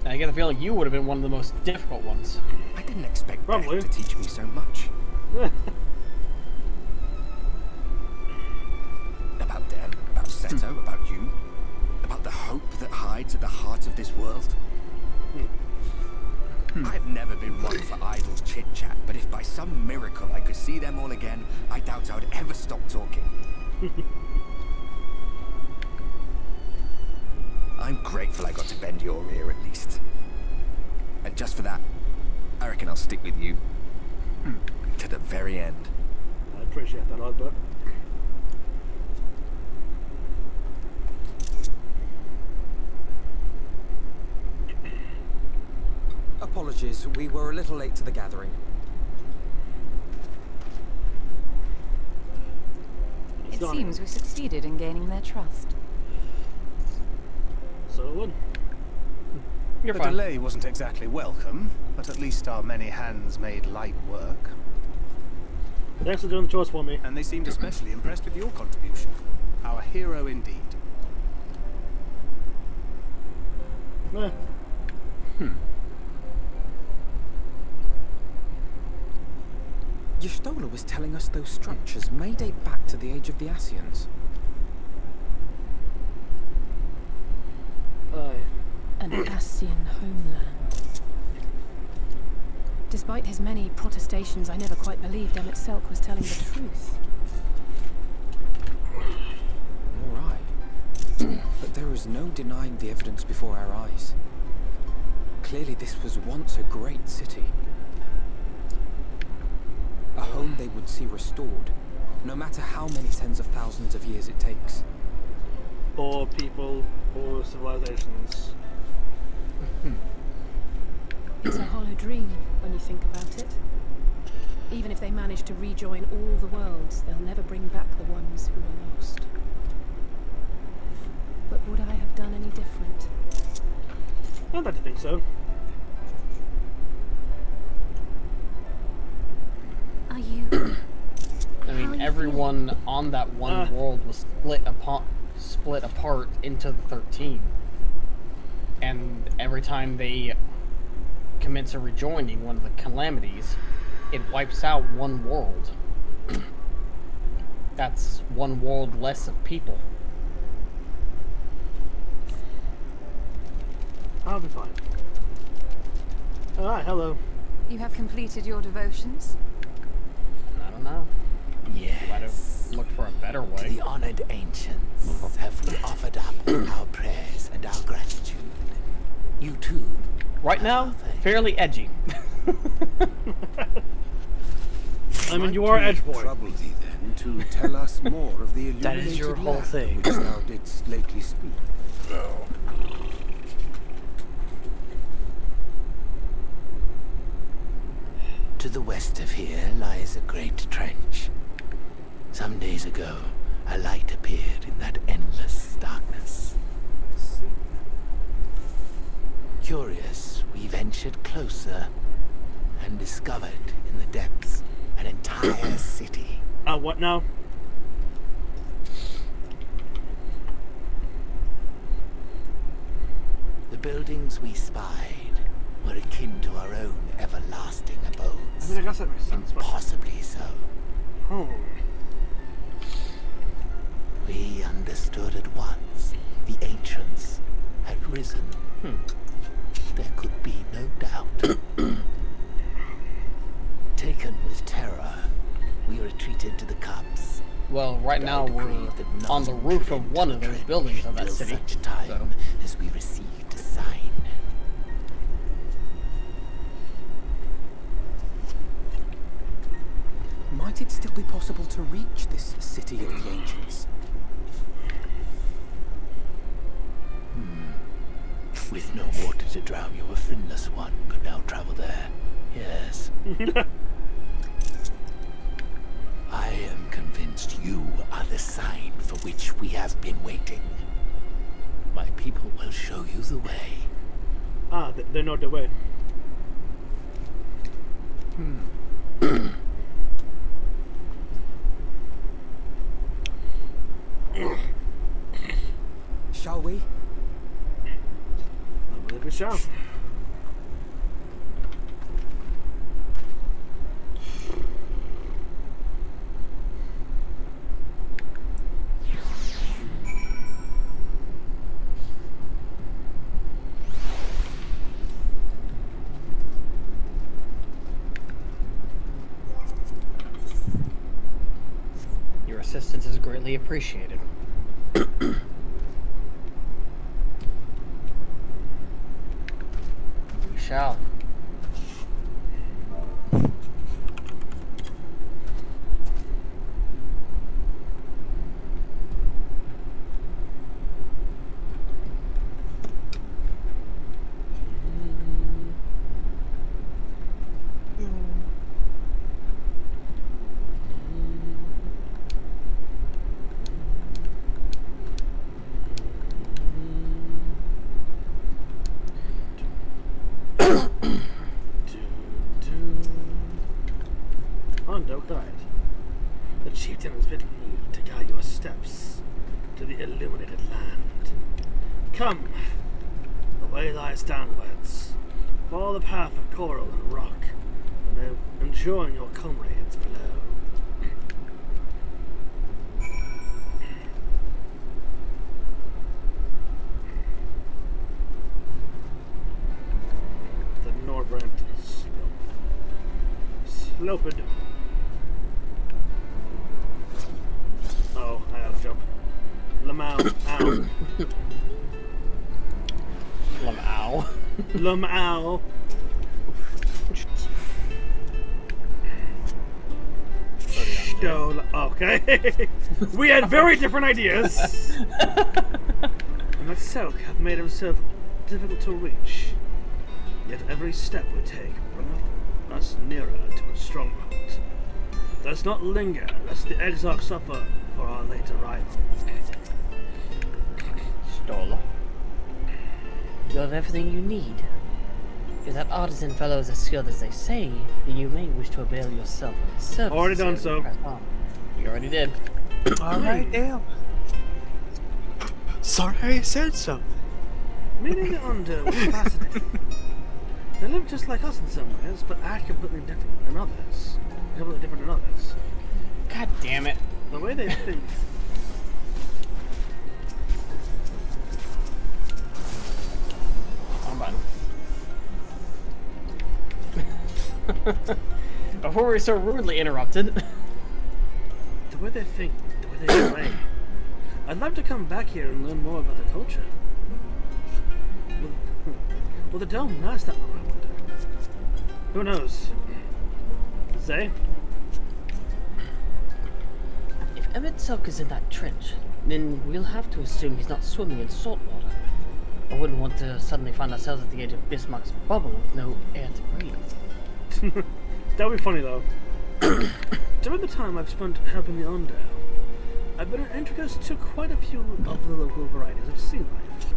I get the feeling you would have been one of the most difficult ones. I didn't expect Beth to teach me so much. About them, about Seto, about you, about the hope that hides at the heart of this world. I've never been one for idle chit-chat, but if by some miracle I could see them all again, I doubt I would ever stop talking. I'm grateful I got to bend your ear at least. And just for that, I reckon I'll stick with you. To the very end. I appreciate that, Oddbert. Apologies, we were a little late to the gathering. It seems we succeeded in gaining their trust. So, the delay wasn't exactly welcome, but at least our many hands made light work. Thanks for doing the chores for me. And they seemed especially impressed with your contribution. Our hero indeed. Y'shtola was telling us those structures may date back to the age of the Ascians. An Ascian homeland. Despite his many protestations, I never quite believed Emmett Selk was telling the truth. All right. But there is no denying the evidence before our eyes. Clearly this was once a great city. A home they would see restored, no matter how many tens of thousands of years it takes. Or people, or civilizations. It's a hollow dream when you think about it. Even if they manage to rejoin all the worlds, they'll never bring back the ones who were lost. But would I have done any different? I'd like to think so. Are you... I mean, everyone on that one world was split apart into the 13. And every time they commence a rejoining one of the calamities, it wipes out one world. That's one world less of people. I'll be fine. Alright, hello. You have completed your devotions? I don't know. Yes. Look for a better way. To the honored ancients have we offered up our prayers and our gratitude. You too. Right now, fairly edgy. I mean, you are Edge Boy. Trouble thee then to tell us more of the illuminated That is your whole land thing. of which thou didst lately speak. To the west of here lies a great trench. Some days ago, a light appeared in that endless darkness. Curious, we ventured closer and discovered in the depths an entire city. What now? The buildings we spied were akin to our own everlasting abodes. I mean, I guess that makes sense. But... Possibly so. Oh. We understood at once the ancients had risen. There could be no doubt. Taken with terror, we retreated to the cups. Well, right now we're on the roof of one of those buildings of that city. Such time as we received a sign. Might it still be possible to reach this city of the ancients? With no water to drown you, a finless one could now travel there. Yes. I am convinced you are the sign for which we have been waiting. My people will show you the way. They know the way. Shall we? I believe we shall. Your assistance is greatly appreciated. We shall. Hondo guide. The chieftain has bidden me to guide your steps to the illuminated land. Come, the way lies downwards. Follow the path of coral and rock, and join your comrades below. The Norvrant Sloped. Oh, I gotta jump. Lamau. Ow. Lamau. Lamau. Okay. We had very different ideas. And that Selk hath made himself difficult to reach. Yet every step we take bringeth us nearer to a stronghold. Let's not linger, lest the Exarch suffer for our late arrival. Stola. You have everything you need. If that artisan fellow is as skilled as they say, then you may wish to avail yourself of his services. Already done so. You already did. Alright, damn. Sorry I said something. Meeting the Under was fascinating. They live just like us in some ways, but act completely different in others. God damn it. The way they think. Hold on. Before we were so rudely interrupted. The where they think, where they play. I'd love to come back here and learn more about the culture. Will the dome last that long, I wonder? Who knows? Say? If Emmett Silk is in that trench, then we'll have to assume he's not swimming in salt water. I wouldn't want to suddenly find ourselves at the edge of Bismarck's bubble with no air to breathe. That would be funny, though. During the time I've spent helping the Ondale, I've been introduced to quite a few of the local varieties of sea life.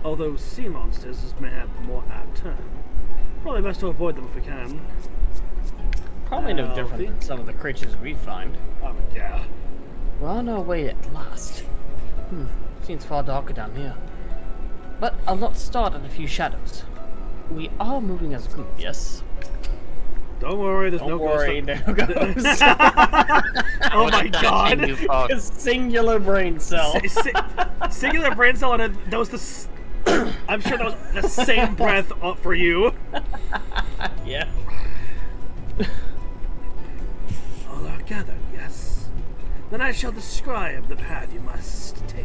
Although sea monsters is mayhap a more apt term, probably best to avoid them if we can. Probably no different than some of the creatures we find. Oh, yeah. We're on our way at last. Seems far darker down here. But I'll not start at a few shadows. We are moving as a group, yes? Don't worry, there's no ghosts. No ghosts. Oh my god! A singular brain cell. Singular brain cell, and that was the... I'm sure that was the same breath for you. Yeah. All are gathered, yes? Then I shall describe the path you must take.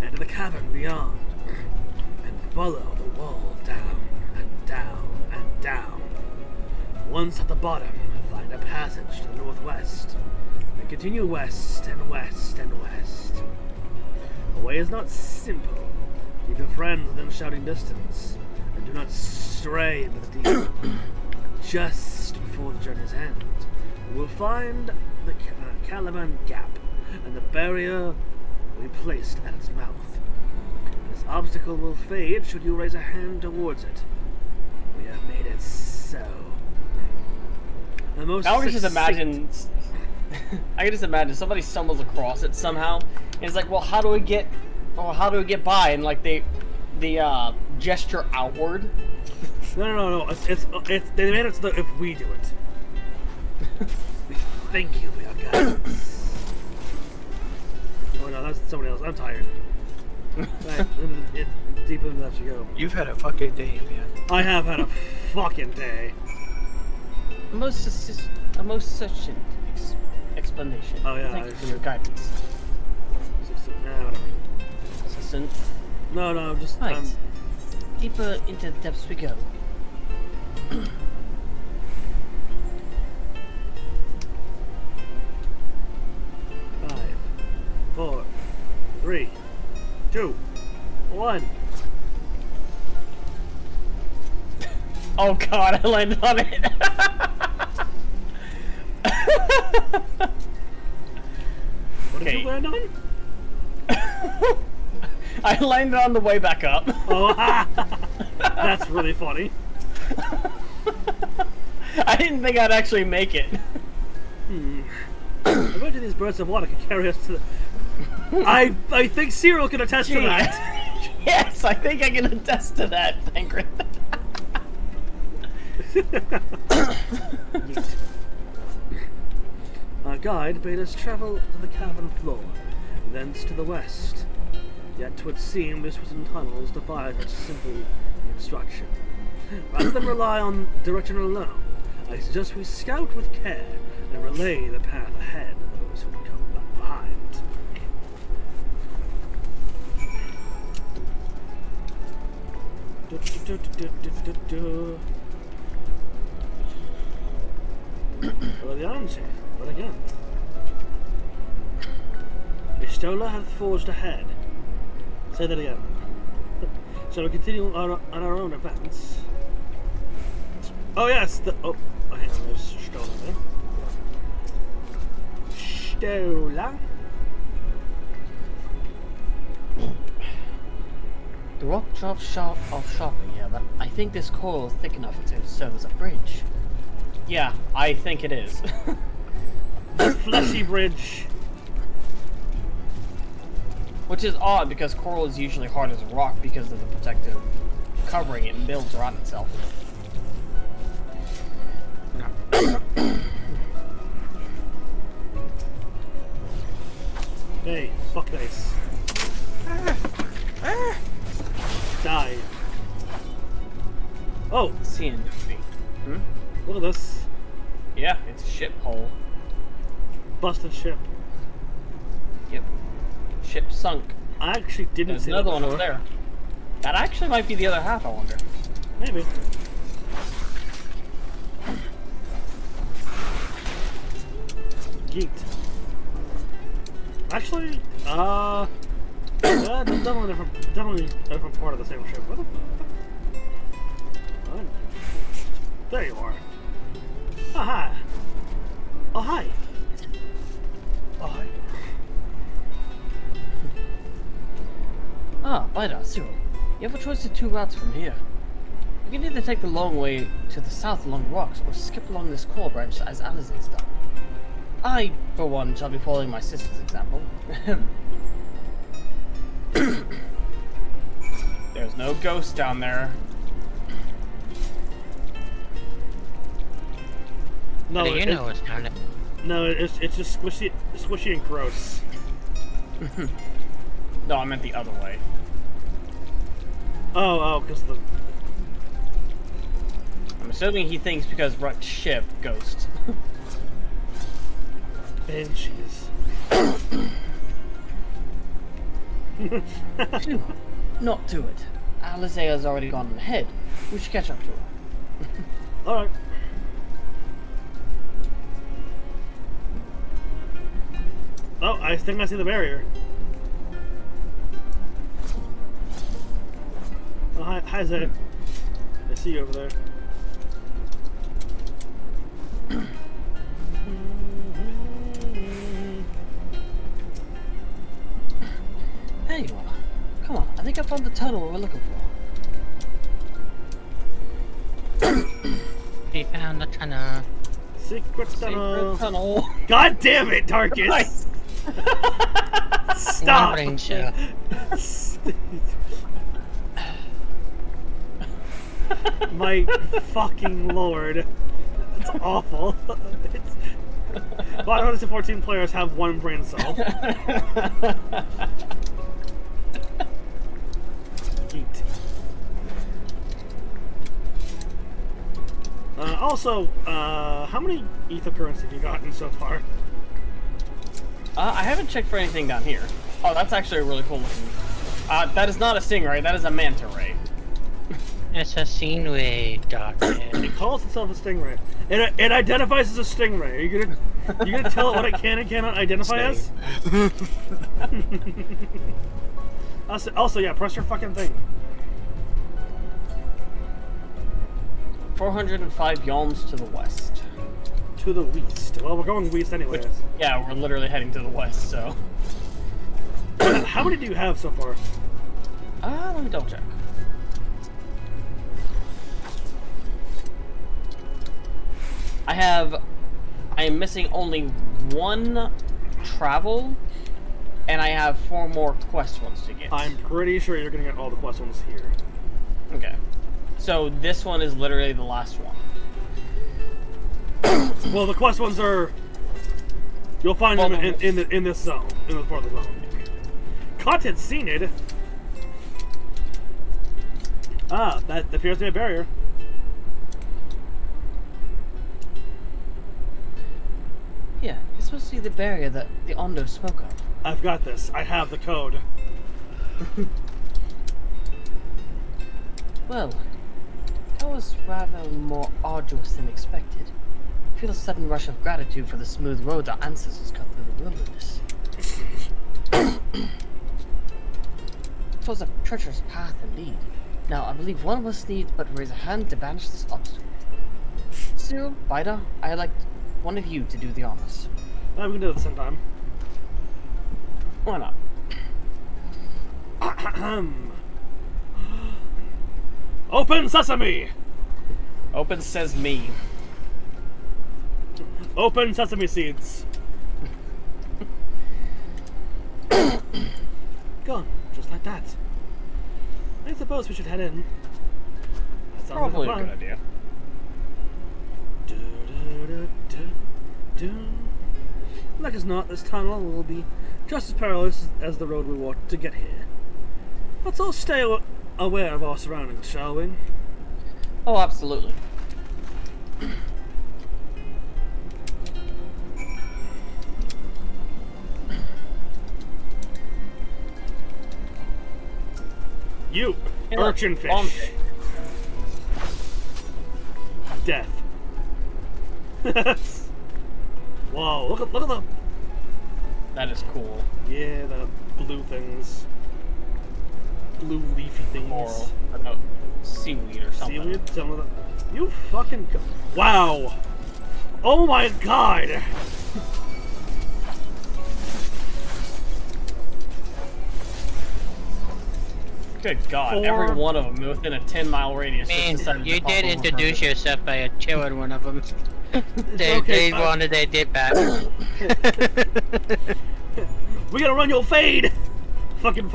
Enter the cavern beyond, and follow the wall down, and down, and down. Once at the bottom, find a passage to the northwest, and continue west, and west, and west. The way is not simple. Keep your friends within shouting distance, and do not stray into the deep. Just before the journey's end, you will find the Caliban Gap, and the barrier we placed at its mouth. This obstacle will fade should you raise a hand towards it. We have made it so. The most I can just imagine. I can just imagine somebody stumbles across it somehow, and it's like, well, how do we get by? And like they gesture outward. No. It's they made it so that if we do it. Thank you for your guidance. Oh no, that's somebody else. I'm tired. Right, deeper into that you go. You've had a fucking day, man. I have had a fucking day. A most succinct explanation. Oh yeah. Thank you for your guidance. Succinct. No, I'm just... Right. Deeper into the depths we go. 5, 4, 3, 2, 1. Oh god, I landed on it. What did you land on? I landed on the way back up. Oh, that's really funny. I didn't think I'd actually make it. I bet you these birds of water can carry us to the... I think Cyril can attest to that. Yes, I think I can attest to that, Thancred. Our guide bade us travel to the cavern floor, thence to the west. Yet 'twould seem this was in tunnels defied such simple instruction. Rather than rely on direction alone, I suggest we scout with care and relay the path ahead of those who would come behind. Valiante, but again. Istola hath forged ahead. Say that again. Shall we continue on our own events? Oh yes, hang on, there's Stola there. Stola. The rock drops sharply here, but I think this coral is thick enough to serve as a bridge. Yeah, I think it is. The fleshy bridge. Which is odd because coral is usually hard as a rock because of the protective covering it builds around itself. Hey, fuck this. Die. Oh! Seeing me. Look at this. Yeah, it's a ship hole. busted ship. Yep. Ship sunk. I actually didn't There's see another that one over there. That actually might be the other half, I wonder. Maybe. Geeked. Actually, yeah, definitely a different part of the same ship. Where the fuck? There you are. Oh, hi. Oh, hi. Oh, hi. Ah, Bida, Cyril. You have a choice of two routes from here. You can either take the long way to the south along the rocks, or skip along this core branch as Alizé's done. I, for one, shall be following my sister's example. There's no ghost down there. No, How do you know it's down there? No, it's just squishy and gross. No, I meant the other way. Oh, because the... I'm assuming he thinks because right ship, ghost. Banshees. Phew, not do it. Alizé has already gone ahead. We should catch up to her. Alright. Oh, I think I see the barrier. Oh, hi Zay. I see you over there. There you are. Come on, I think I found the tunnel we were looking for. We found the tunnel. Secret tunnel. Secret tunnel. God damn it, Darkus! Stop! My fucking lord. It's awful. It's... Final Fantasy 14 players have one brain cell. Geeked. Also, how many ether currents have you gotten so far? I haven't checked for anything down here. Oh, that's actually a really cool looking. That is not a stingray, that is a manta ray. It's a stingray, Doctor. It calls itself a stingray. It identifies as a stingray. Are you gonna tell it what it can and cannot identify as? Also, yeah, press your fucking thing. 405 yalms to the west. To the west. Well, we're going west anyways. Yeah, we're literally heading to the west, so. How many do you have so far? Let me double check. I am missing only one travel, and I have 4 more quest ones to get. I'm pretty sure you're gonna get all the quest ones here. Okay. So this one is literally the last one. Well, the quest ones are... You'll find them in this zone. In this part of the zone. Content seen it. Ah, that appears to be a barrier. Yeah, this must be the barrier that the Ondo spoke of. I've got this. I have the code. Well, that was rather more arduous than expected. I feel a sudden rush of gratitude for the smooth road our ancestors cut through the wilderness. It was a treacherous path indeed. Now, I believe one of us needs but raise a hand to banish this obstacle. Cyril, Bida, I'd like one of you to do the honors. We can do it at the same time. Why not? Open sesame! Open says me. Open sesame seeds. Gone, just like that. I suppose we should head in. That sounds Probably like a good idea. Like as not, this tunnel will be just as perilous as the road we walked to get here. Let's all stay aware of our surroundings, shall we? Oh, absolutely. You, Hey, urchin look, bomb fish. Death. Whoa! Look at the. That is cool. Yeah, the blue things. Blue leafy things. Coral. No, seaweed or something. Seaweed? Some of the. You fucking. Wow! Oh my god! Good God! Every one of them within a 10-mile radius. I just decided mean, you to pop did over introduce further. yourself by killing one of them. they okay, wanted their dip back. We gotta run your fade! Fucking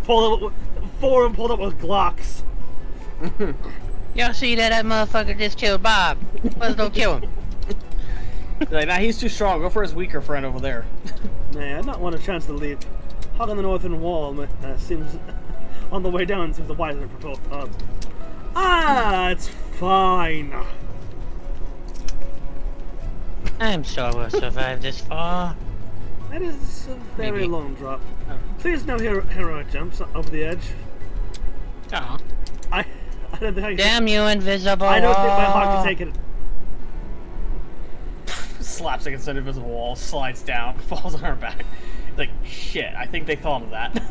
pull up. Four of them pulled up with Glocks. Y'all see that motherfucker just killed Bob? Let's go kill him. Like, nah, he's too strong. Go for his weaker friend over there. Man, I don't want a chance to leave. Hogging the northern wall seems on the way down seems the wiser proposal. It's fine. I'm sure we'll survive this far. That is a very Maybe. long drop. Please no heroic jumps over the edge. Oh. I don't think I can. Damn you, invisible. I don't think my heart can take it. Slaps against an invisible wall, slides down, falls on her back. Like, shit, I think they thought of that.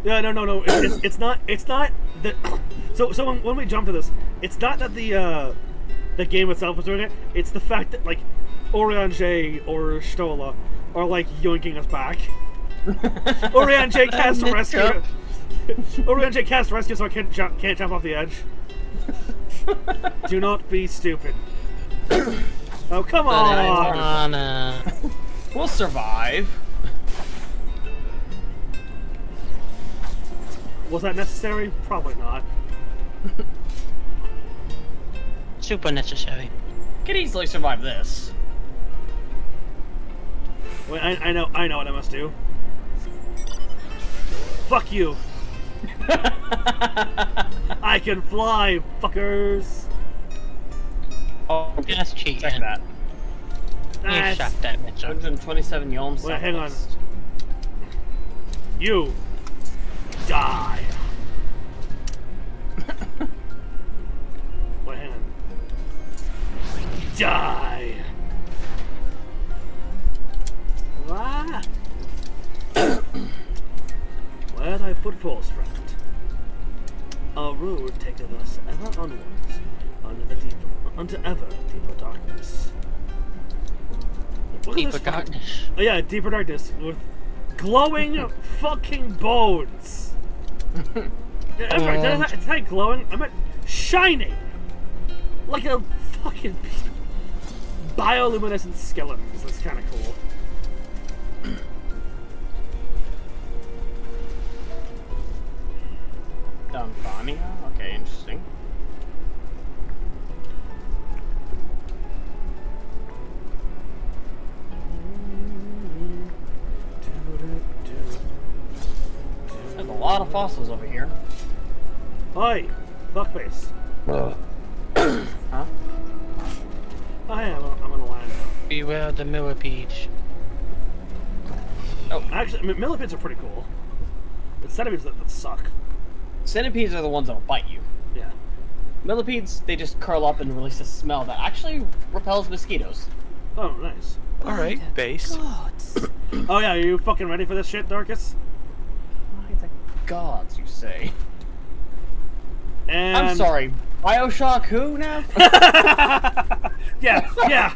Yeah, no. It's not that. So when we jump to this, it's not that the game itself is doing it. It's the fact that like Orion J or Stola are like yoinking us back. Orion J cast rescue. Orion J cast rescue, so I can't jump off the edge. Do not be stupid. Oh come on! We'll survive. Was that necessary? Probably not. Super necessary. Could easily survive this. Wait, I know what I must do. Fuck you. I can fly, fuckers. Oh, just cheating. Check that. You shot that bitch up. 127 yalms. Wait, hang on. You die. Wait, hang on. Die. Ah. Where thy footfalls, friend? Our road taketh us ever onwards, unto ever deeper darkness. Look at Deeper this darkness. Oh yeah, deeper darkness with glowing fucking bones. Did I say glowing? I meant shining, like a fucking bioluminescent skeletons. That's kind of cool. Danthania? Okay, interesting. There's a lot of fossils over here. Oi, fuckface. Huh? Oh yeah, I'm gonna land now. Beware the millipedes. Oh, actually, millipedes are pretty cool. It's centipedes that suck. Centipedes are the ones that'll bite you. Yeah. Millipedes, they just curl up and release a smell that actually repels mosquitoes. Oh, nice. Alright, base. Oh yeah, are you fucking ready for this shit, Darkus? Why the gods, you say? And I'm sorry, Bioshock who now? Yeah.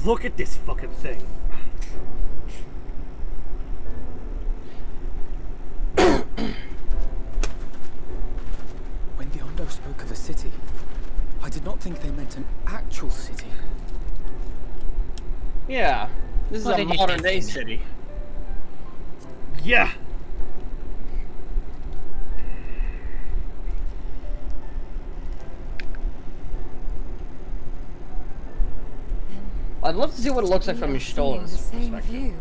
Look at this fucking thing. When the Ondo spoke of a city, I did not think they meant an actual city. Yeah, this is What a did you modern day think? city. Yeah. I'd love to see what it looks like from Stola's the same perspective.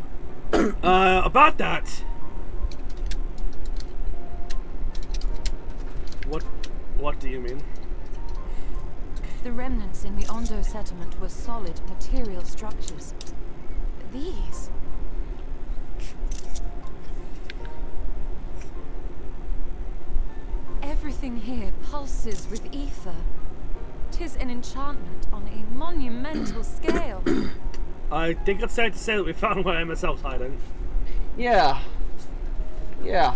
view. About that. What do you mean? The remnants in the Ondo settlement were solid material structures. But these... Everything here pulses with ether. 'Tis an enchantment on a monumental scale. I think it's safe to say that we found where MSL's hiding. Yeah. Yeah.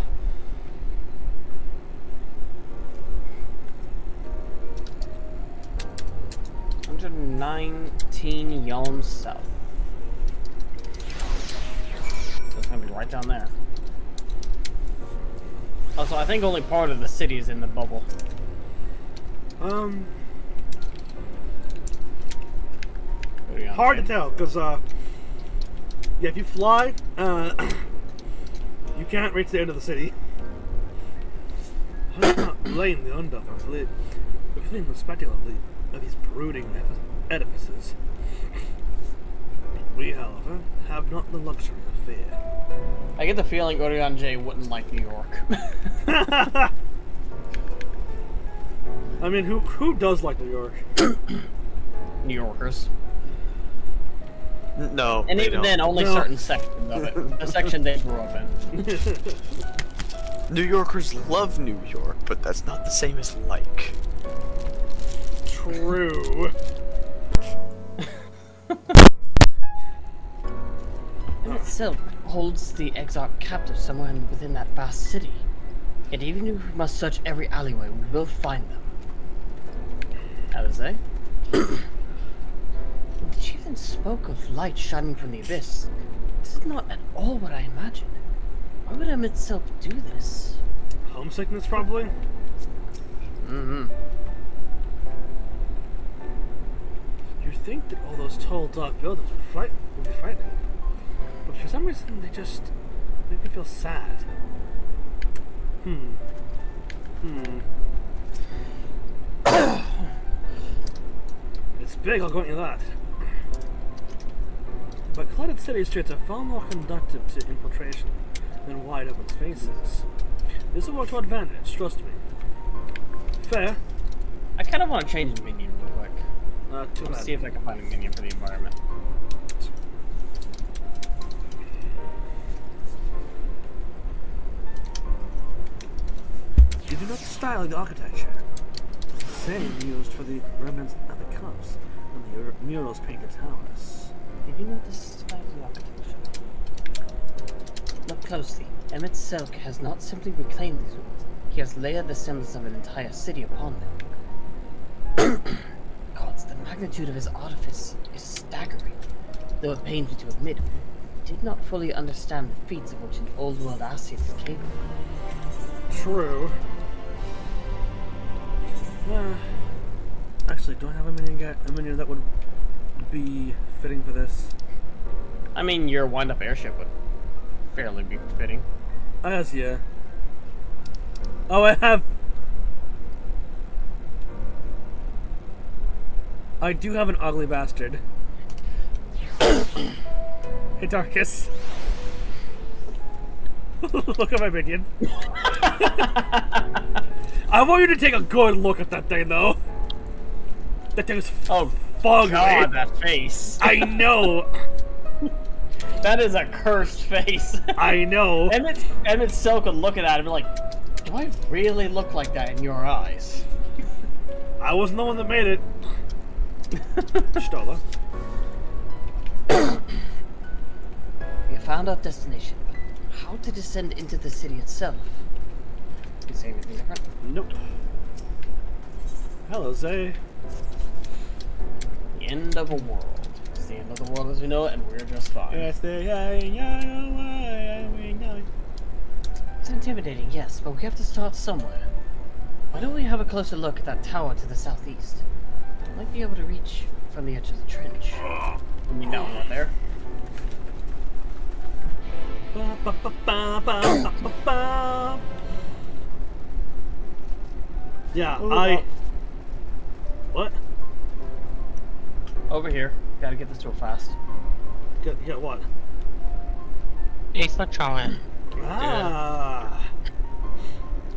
$119 Yelm South. That's gonna be right down there. Also, I think only part of the city is in the bubble. Hard to tell, because, yeah, if you fly, you can't reach the end of the city. I do not blame the Undone for fleeing the spectacle of these brooding edifices. We, however, have not the luxury of fear. I get the feeling Urianger wouldn't like New York. I mean, who does like New York? New Yorkers. No. And even then, only certain sections of it. The section they grew up in. New Yorkers love New York, but that's not the same as like. True. Emmett Silk holds the Exarch captive somewhere within that vast city. Yet even if we must search every alleyway, we will find them. Alize? The chieftain spoke of light shining from the abyss. This is not at all what I imagined. Why would Emmett Silk do this? Homesickness, probably? Mm-hmm. You'd think that all those tall, dark buildings would be frightening. But for some reason, they just make me feel sad. It's big, I'll grant you that. But cluttered city streets are far more conducive to infiltration than wide open spaces. This will work to advantage, trust me. Fair. I kind of want to change the minion real quick. Too bad. Let's see if I can find a minion for the environment. You do not style the architecture. It's the same used for the remnants of the cups and the murals painted towers. Did you notice the architecture? Look closely. Emmett Silk has not simply reclaimed these ruins. He has layered the semblance of an entire city upon them. Gods, the magnitude of his artifice is staggering. Though it pains me to admit, we did not fully understand the feats of which an old world Ascian is capable. True. Actually, do I have a minion that would be fitting for this? I mean, your wind-up airship would fairly be fitting. Yes, yeah. Oh, I do have an ugly bastard. Hey, Darkus. Look at my minion. I want you to take a good look at that thing, though. That thing's fugly. God, that face. I know. That is a cursed face. I know. Emmett Silk would look at that and be like, do I really look like that in your eyes? I wasn't the one that made it. Stola. We have found our destination. How to descend into the city itself? Can you say anything different? Nope. Hello, Zay. The end of a world. It's the end of the world as we know it, and we're just fine. It's intimidating, yes, but we have to start somewhere. Why don't we have a closer look at that tower to the southeast? I might be able to reach from the edge of the trench. You mean down right there? Yeah, What? Over here. Gotta get this to it fast. Get what? Aether current. Ah.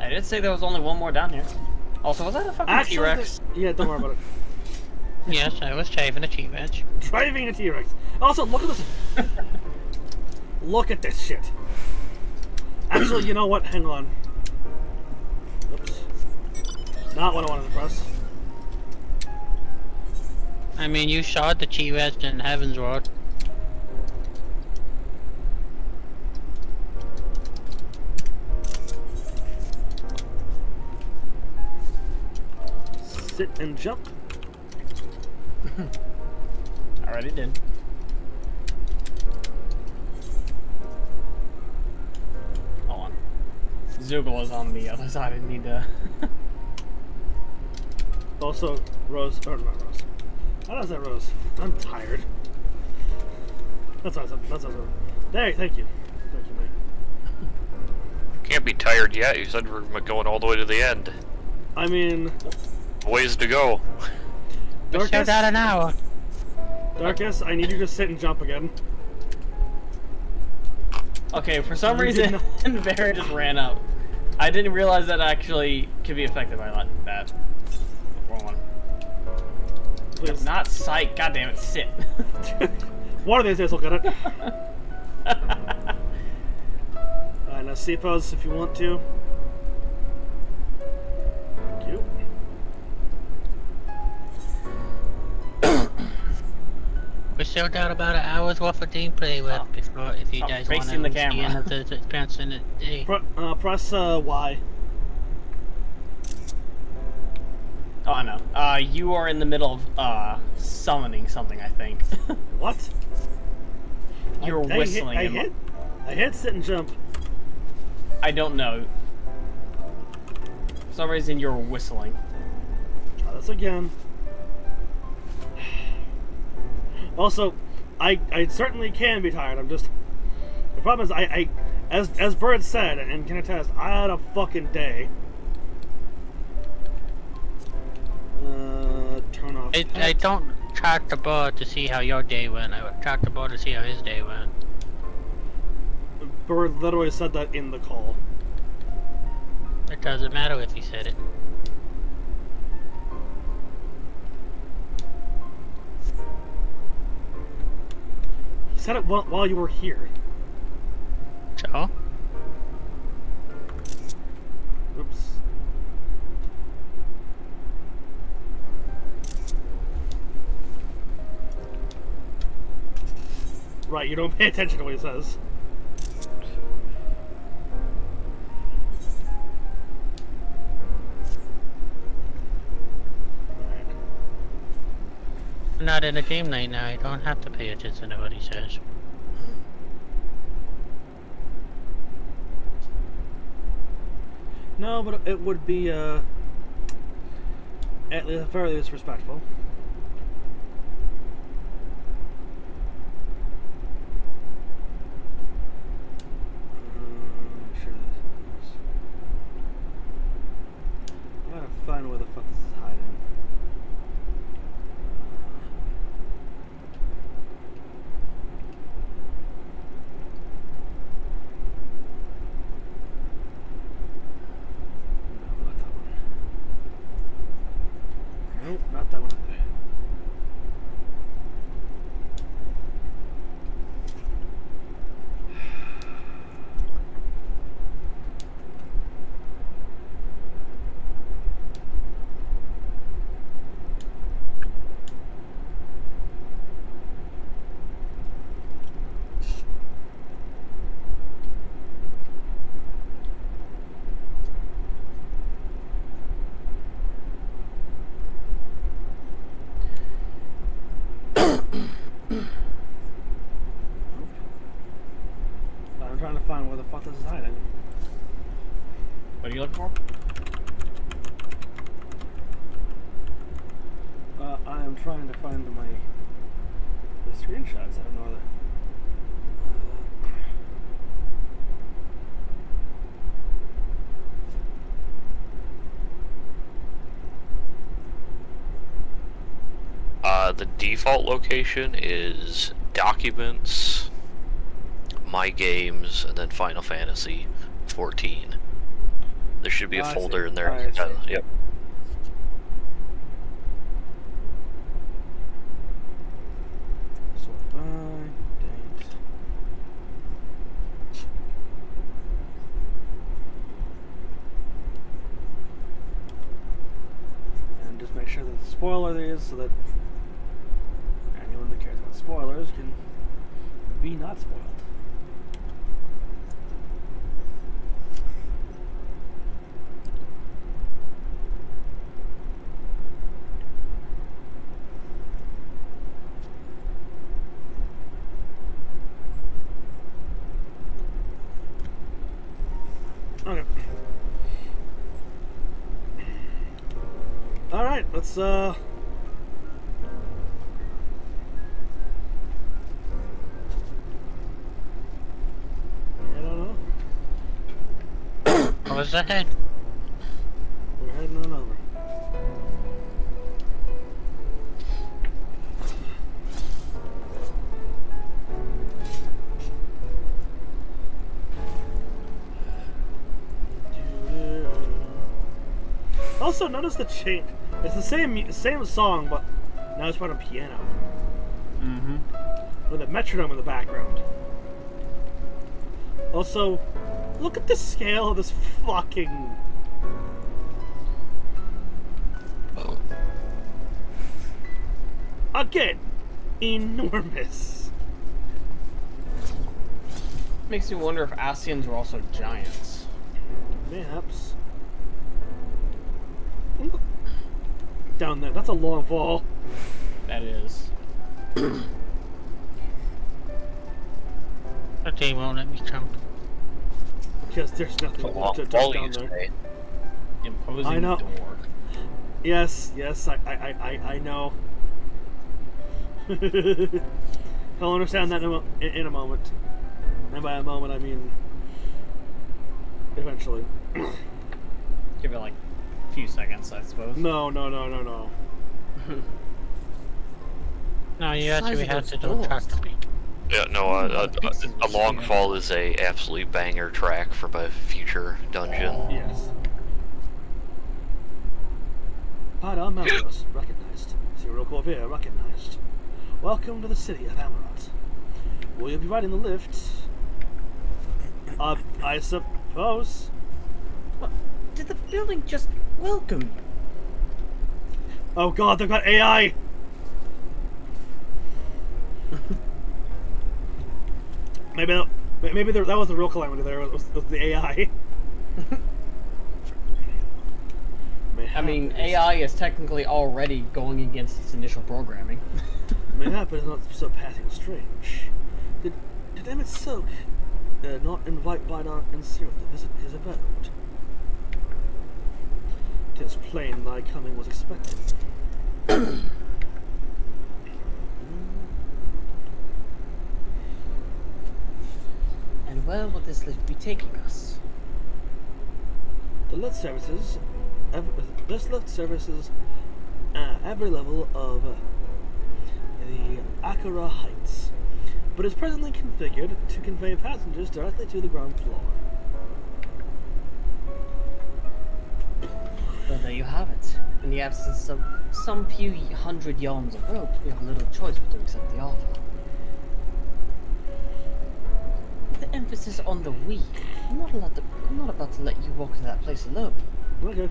I did say there was only one more down here. Also, was that a fucking T-Rex? Yeah, don't worry about it. Yes, I was driving a T-Rex. Driving a T-Rex. Also, look at this. Look at this shit. Actually, you know what? Hang on. Oops. Not what I wanted to press. I mean, you saw the T-Rest in Heaven's World. Sit and jump. I already did. Hold on. Zoogle is on the other side. I need to. Also, Rose, or not Rose. How does that Rose? I'm tired. That's awesome. That's awesome. There, thank you. Thank you, mate. Can't be tired yet. You said we're going all the way to the end. I mean, ways to go. We still got an hour. Darkus, I need you to sit and jump again. Okay, for some reason, Barry just ran up. I didn't realize that actually could be affected by that. Wrong one. Please. Not sight. God damn it, sit. One of these days we'll get it. Now C-pose if you want to. Thank you. We still got about an hour's worth of gameplay left before, if you guys want to facing the reach the camera. end of the expanse in the day. Press Y. Oh, I know. You are in the middle of summoning something, I think. What? You're whistling. I hit sit and jump. I don't know. For some reason, you're whistling. Try this again. Also, I certainly can be tired. I'm just. The problem is, as Bird said and can attest, I had a fucking day. Turn off. I don't track the board to see how your day went. I would track the board to see how his day went. Bird literally said that in the call. It doesn't matter if he said it. He said it while you were here. So? Oops. Right, you don't pay attention to what he says. I'm not in a game night now. I don't have to pay attention to what he says. No, but it would be at the very least respectful. I gotta find where the fuck this is hiding. Nope, not that one either. I'm trying to find where the fuck this is hiding. What are you looking for? I am trying to find the screenshots. I don't know whether. The default location is Documents, My Games, and then Final Fantasy 14. There should be a folder in there. Yep. spoiler these so that anyone that cares about spoilers can be not spoiled. Okay. Alright, let's I don't know. What was ahead? We're heading on over. Also, notice the change. It's the same song, but now it's put on piano. Mm-hmm. With a metronome in the background. Also, look at the scale of this fucking... Again, enormous. Makes me wonder if Ascians were also giants. Perhaps. Down there, that's a long fall. That is. Okay, won't let me jump. Because there's nothing to jump down there. Imposing I know. door. Yes, I know. I'll understand that in a moment. And by a moment, I mean eventually. Give it like a few seconds, I suppose. No. No, you actually have to don't talk to me. Yeah, no, a long fall is a absolute banger track for my future dungeon. Yes. Pada Malros, recognized. Cyril Corvair, recognized. Welcome to the city of Amarat. Will you be riding the lift? I suppose. What? Did the building just welcome you? Oh god, they've got AI! Maybe that was the real calamity there, was the AI. I mean, AI is technically already going against its initial programming. Mayhap is not so passing strange. Did Emmett Soak not invite Bidar and Cyril to visit his abode? 'Tis plain thy coming was expected. And where will this lift be taking us? The lift services, every level of the Akara Heights, but is presently configured to convey passengers directly to the ground floor. Well, there you have it. In the absence of some few hundred yards of rope, we have little choice but to accept the offer. With the emphasis on the we, I'm not about to let you walk into that place alone. Okay.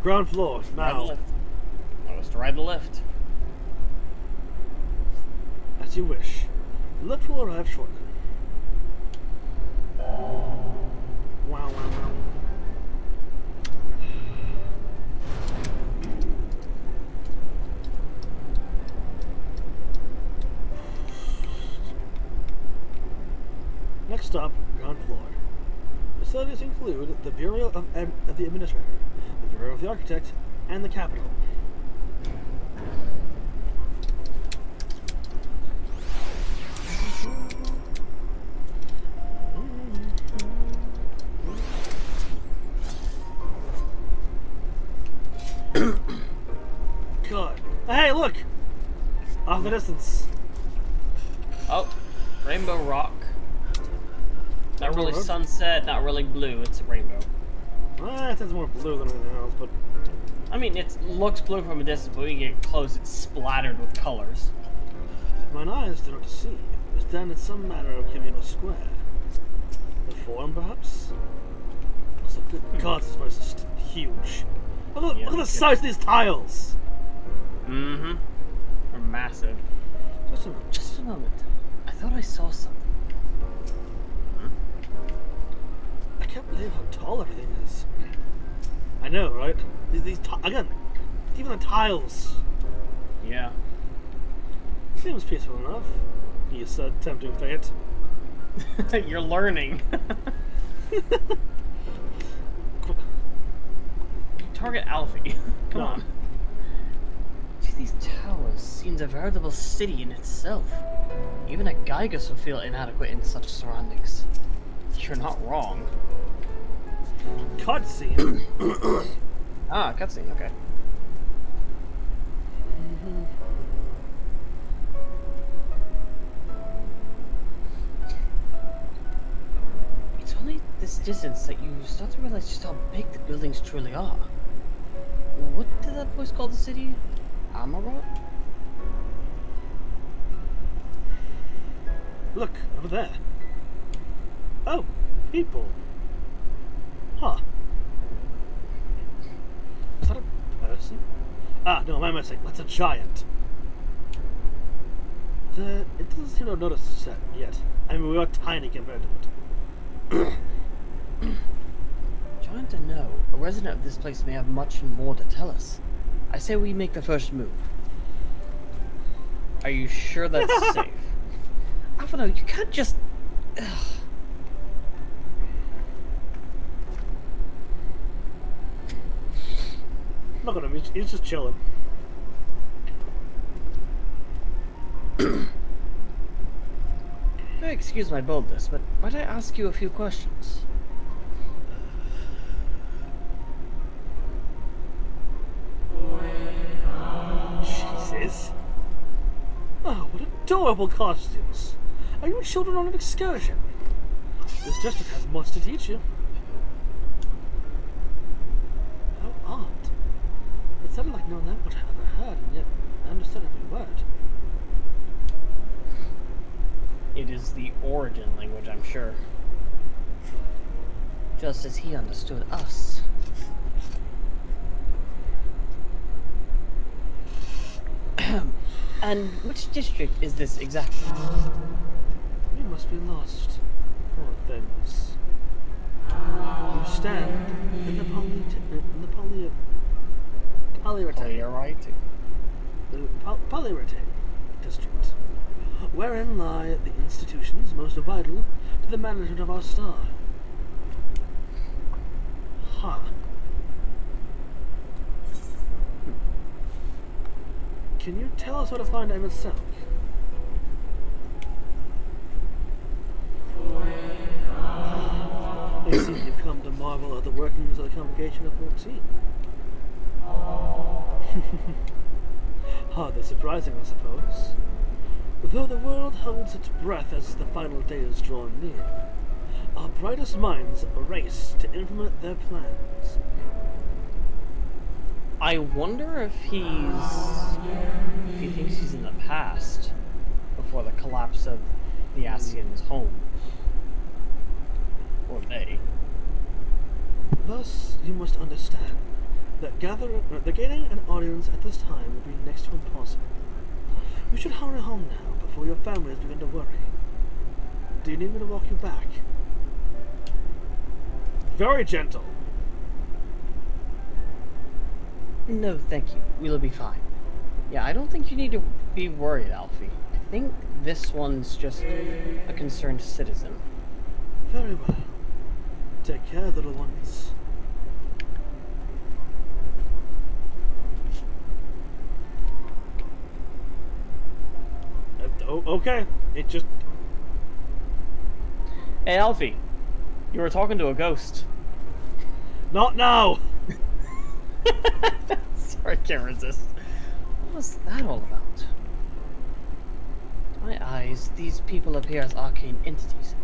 Ground floor, now. Let's ride the lift. As you wish. The lift will arrive shortly. Wow. Next stop, ground floor. Facilities include the Bureau of the Administrator, the Bureau of the Architect, and the Capitol. God. Hey, look! Off in the distance. Oh, Rainbow Rock. Not really sunset, not really blue, it's a rainbow. It's more blue than anything else, but... I mean, it looks blue from a distance, but when you get close, it's splattered with colors. Mine eyes do not deceive. It's done in some manner of communal square. The forum, perhaps? Good God, this place is huge. Look at the size of these tiles! Mm-hmm. They're massive. Just a moment. I thought I saw something. I can't believe how tall everything is. I know, right? Again, even the tiles. Yeah. Seems peaceful enough. You said, tempting fate. You're learning. Target Alfie. Come on. See, these towers seems a veritable city in itself. Even a Gygus would feel inadequate in such surroundings. You're not wrong. Cutscene. Ah, cutscene. Okay. It's only this distance that you start to realize just how big the buildings truly are. What did that voice call the city? Amarot? Look, over there. Oh, people. Huh. Is that a person? Ah, no, my mistake. That's a giant. It doesn't seem to have noticed that yet. I mean, we are tiny compared to it. Giant to know. A resident of this place may have much more to tell us. I say we make the first move. Are you sure that's safe? Alphino, you can't just... Ugh. Look at him, he's just chilling. Excuse my boldness, but might I ask you a few questions? Jesus. Oh, what adorable costumes. Are you children on an excursion? This district has much to teach you. How odd. It sounded like no language I ever heard, and yet I understood every word. It is the origin language, I'm sure. Just as he understood us. And which district is this exactly? You must be lost, poor things. You stand in the Polyrite district, wherein lie the institutions most vital to the management of our star. Huh. Can you tell us where to find Emmett Silk? I see you've come to marvel at the workings of the Congregation of 14. Hardly surprising, I suppose. Though the world holds its breath as the final day is drawn near, our brightest minds race to implement their plans. I wonder if he thinks he's in the past, before the collapse of the Ascian's home. Or they. Thus, you must understand that gaining an audience at this time would be next to impossible. You should hurry home now before your families begin to worry. Do you need me to walk you back? Very gentle. No, thank you. We'll be fine. Yeah, I don't think you need to be worried, Alfie. I think this one's just a concerned citizen. Very well. Take care, little ones. Okay. It just... Hey, Alfie. You were talking to a ghost. Not now! Sorry, I can't resist. What was that all about? To my eyes, these people appear as arcane entities.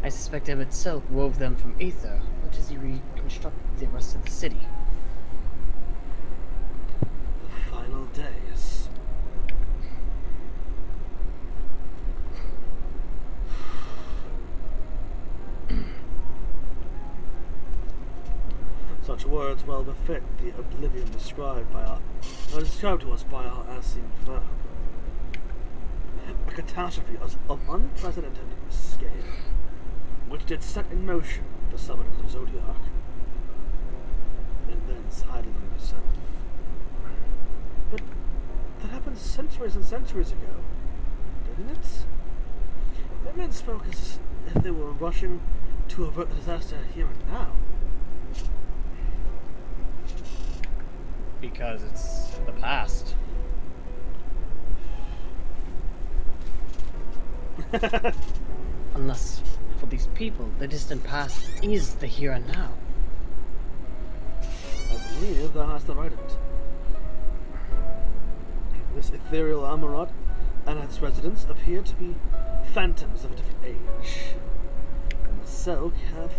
I suspect Emmett Silk wove them from ether, much as he reconstructed the rest of the city. The final days. well befit the oblivion described to us by our Asine firm. A catastrophe of unprecedented scale, which did set in motion the summit of the Zodiac, and thence Heidelin herself. But that happened centuries and centuries ago, didn't it? The men spoke as if they were rushing to avert the disaster here and now. Because it's the past. Unless, for these people, the distant past is the here and now. I believe thou hast the right of it. This ethereal Amarat and its residents appear to be phantoms of a different age. And the Selk have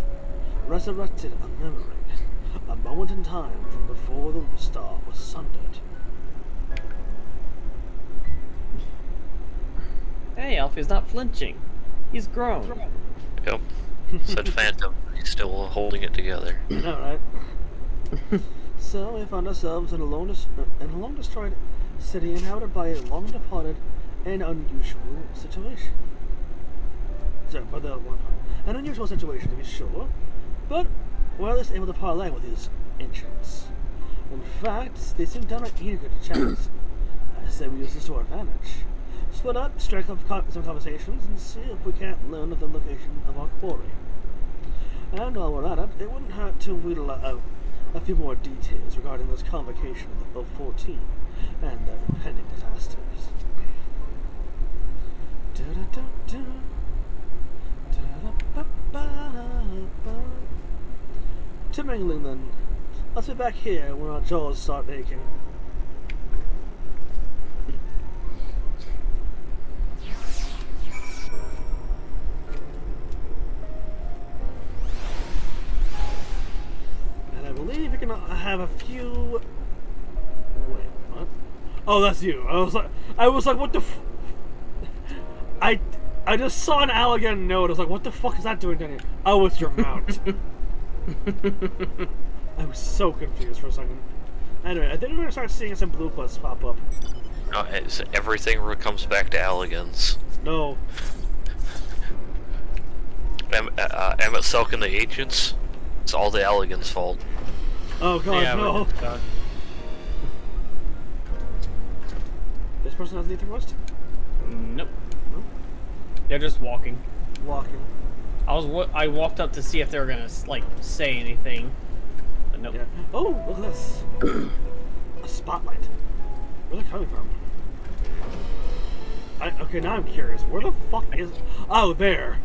resurrected a memory, a moment in time from before the star was sundered. Hey, Alfie's not flinching. He's grown. Yep. Said Phantom. He's still holding it together. I know, right? So we found ourselves in a long-destroyed city inhabited by a long-departed and unusual situation. Sorry, by the one part. An unusual situation, to be sure, but we're at least able to parlay with these ancients. In fact, they seem downright eager to chat. I say we use this to our advantage. Split up, strike up some conversations, and see if we can't learn of the location of our quarry. And while we're at it, it wouldn't hurt to wheedle out a few more details regarding this convocation of 14 and their impending disasters. To mingling then. Let's be back here when our jaws start aching. And I believe you can have a few... Wait, what? Oh, that's you. I was like, what the f... I just saw an Allergan note. I was like, what the fuck is that doing down here? Oh, it's your mount. I was so confused for a second. Anyway, I think we're gonna start seeing some blue quests pop up. No, everything comes back to Allergans. No. Emmett Selk and the Ancients. It's all the Allergans' fault. Oh god, yeah, no. This person has anything quest? Nope. They're just walking. Walking. I walked up to see if they were gonna like say anything, but nope. Yeah. Oh, look at this. A spotlight. Where's it coming from? Okay, now I'm curious. Where the fuck is? Oh, there.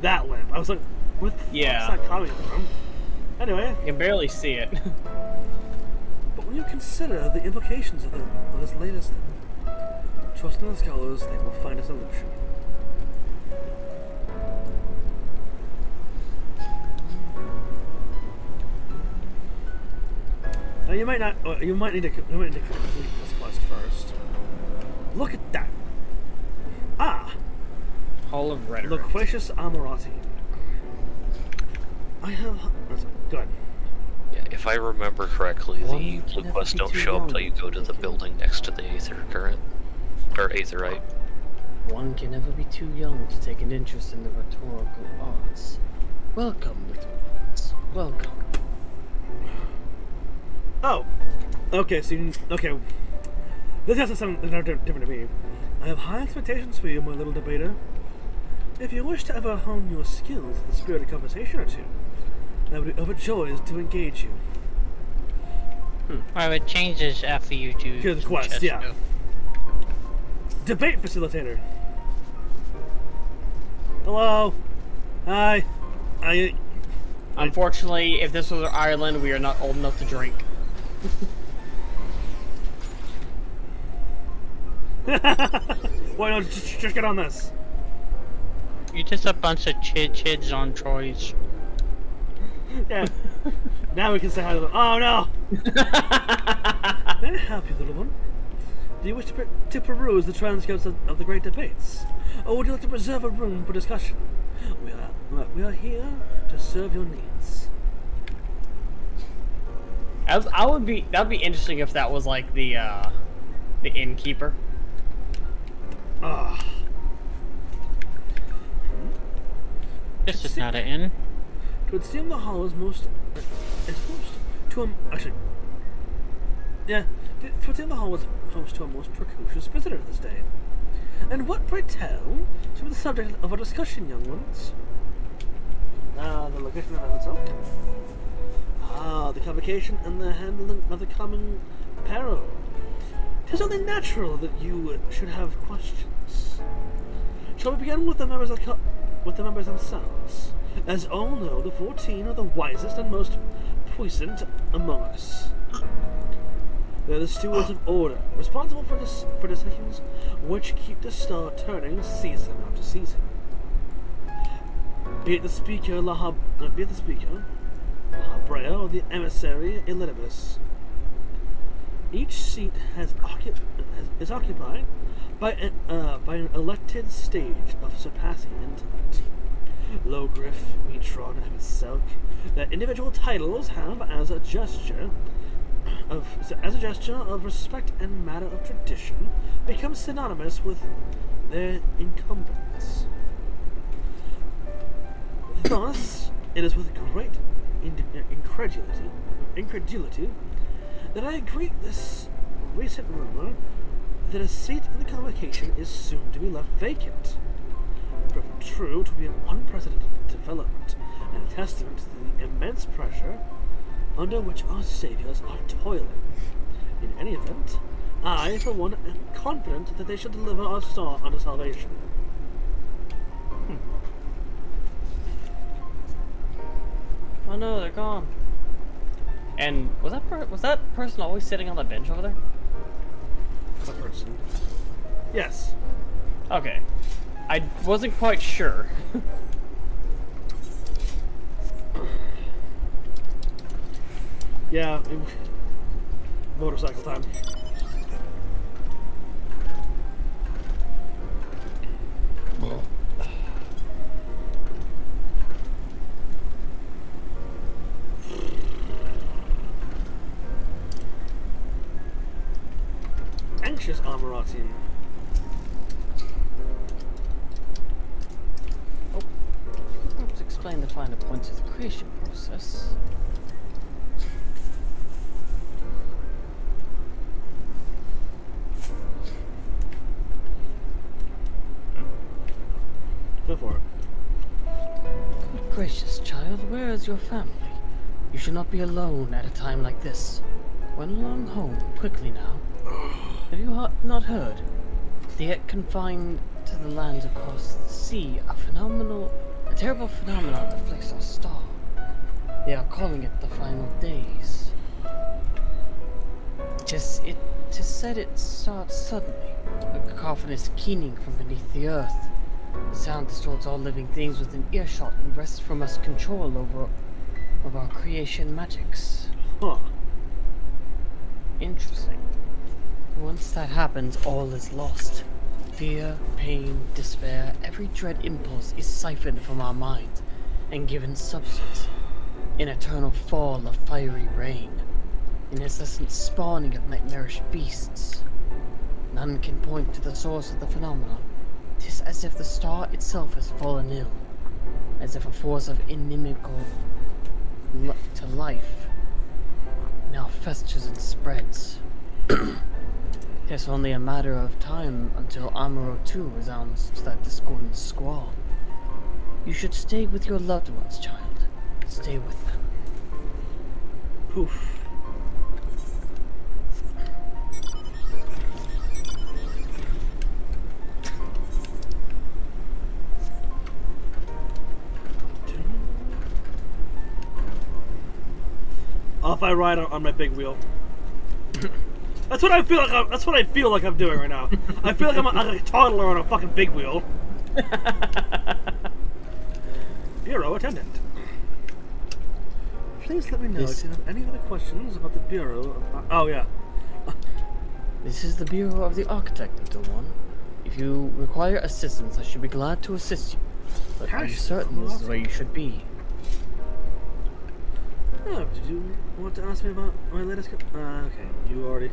That lamp. I was like, where the fuck is that coming from? Anyway. You can barely see it. But when you consider the implications of this latest thing, trust in the scholars, they will find a solution. Now you might need to complete this quest first. Look at that. Ah. Hall of Rhetoric. Loquacious Amorati. I have. Good. Yeah, if I remember correctly, the blue quests don't show up till you go to the building next to the Aether Current. Or Aetherite. One can never be too young to take an interest in the rhetorical arts. Welcome, little ones. Welcome. Oh. Okay, so okay. This has something different to me. I have high expectations for you, my little debater. If you wish to ever hone your skills with a spirited conversation or two, I would be overjoyed to engage you. Well, it changes after you do the quest, yeah. Debate facilitator. Hello. Hi. Unfortunately, if this was Ireland, we are not old enough to drink. Why not just get on this? You're just a bunch of chids on Troy's. Yeah. Now we can say hi to them. Oh no! May I help you, little one? Do you wish to peruse the transcripts of the great debates? Or would you like to preserve a room for discussion? We are here to serve your needs. That'd be interesting if that was like the innkeeper. Ah. This is not an inn. It would seem the hall is the hall was host to a most precocious visitor this day. And what, pray tell, should be the subject of our discussion, young ones? The location of itself. The convocation and the handling of the common peril. 'Tis only natural that you should have questions. Shall we begin with the members themselves? As all know, the 14 are the wisest and most puissant among us. They're the stewards of order, responsible for decisions which keep the star turning season after season. Be it the speaker Lahabrea or the emissary Elidibus. Each seat is occupied by an elected stage of surpassing intellect. Logriff, Metron, and Selk, their individual titles have as a gesture of respect and matter of tradition become synonymous with their incumbents. Thus, it is with great incredulity that I greet this recent rumor that a seat in the convocation is soon to be left vacant. Proven true to be an unprecedented development and a testament to the immense pressure under which our saviors are toiling. In any event, I, for one, am confident that they shall deliver our star unto salvation. Oh no, they're gone. And was that person always sitting on the bench over there? The person. Yes. Okay. I wasn't quite sure. Yeah, motorcycle time. Anxious Amarati. Oh, perhaps explain the finer points of the creation process. Go for it. Good gracious, child, where is your family? You should not be alone at a time like this. Run along home, quickly now. Have you not heard? They yet confined to the lands across the sea, a terrible phenomenon afflicts our star. They are calling it the final days. Tis said it starts suddenly, a cacophonous keening from beneath the earth. The sound distorts all living things within earshot and wrests from us control of our creation magics. Huh. Interesting. Once that happens, all is lost. Fear, pain, despair, every dread impulse is siphoned from our minds and given substance. An eternal fall of fiery rain. An incessant spawning of nightmarish beasts. None can point to the source of the phenomenon. 'Tis as if the star itself has fallen ill. As if a force of inimical to life now festers and spreads. It's only a matter of time until Amuro 2 resounds to that discordant squall. You should stay with your loved ones, child. Stay with them. Poof. Off I ride on my big wheel. That's what I feel like. That's what I feel like I'm doing right now. I feel like I'm a toddler on a fucking big wheel. Bureau attendant. Please let me know if you have any other questions about the Bureau of... oh, yeah. This is the Bureau of the Architect, little one. If you require assistance, I should be glad to assist you. But are you certain this is where you should be? Oh, did you want to ask me about my latest okay, you already...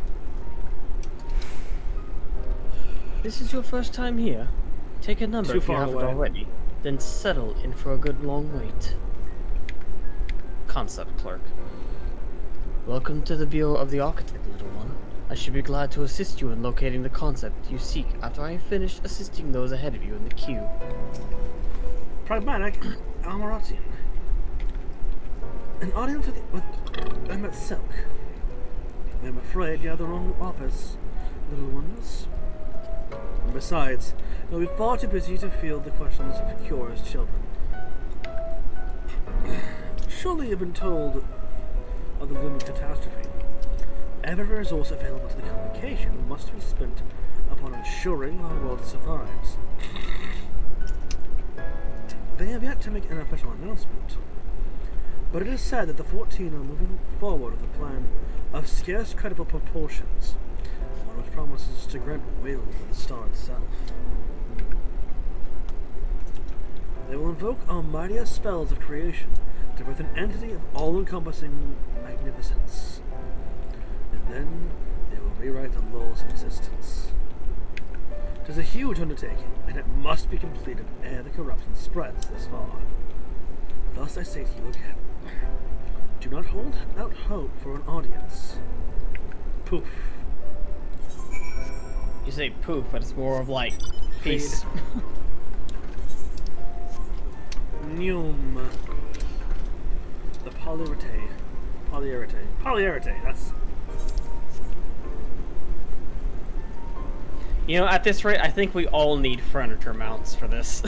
This is your first time here? Take a number Too if you far haven't away. already. Then settle in for a good long wait. Concept clerk. Welcome to the Bureau of the Architect, little one. I should be glad to assist you in locating the concept you seek after I have finished assisting those ahead of you in the queue. Pragmatic Almaratian. An audience with Emmett Silk. I'm afraid you have the wrong office, little ones. And besides, you'll be far too busy to field the questions of curious children. Surely you've been told of the looming catastrophe. Every resource available to the congregation must be spent upon ensuring our world survives. They have yet to make an official announcement, but it is said that the 14 are moving forward with a plan of scarce credible proportions, one which promises to grant will to the star itself. They will invoke our mightiest spells of creation to birth an entity of all-encompassing magnificence, and then they will rewrite the laws of existence. It is a huge undertaking, and it must be completed ere the corruption spreads this far. Thus I say to you again, do not hold out hope for an audience. Poof. You say poof, but it's more of like peace. Neum. The polyarete, that's... You know, at this rate, I think we all need furniture mounts for this.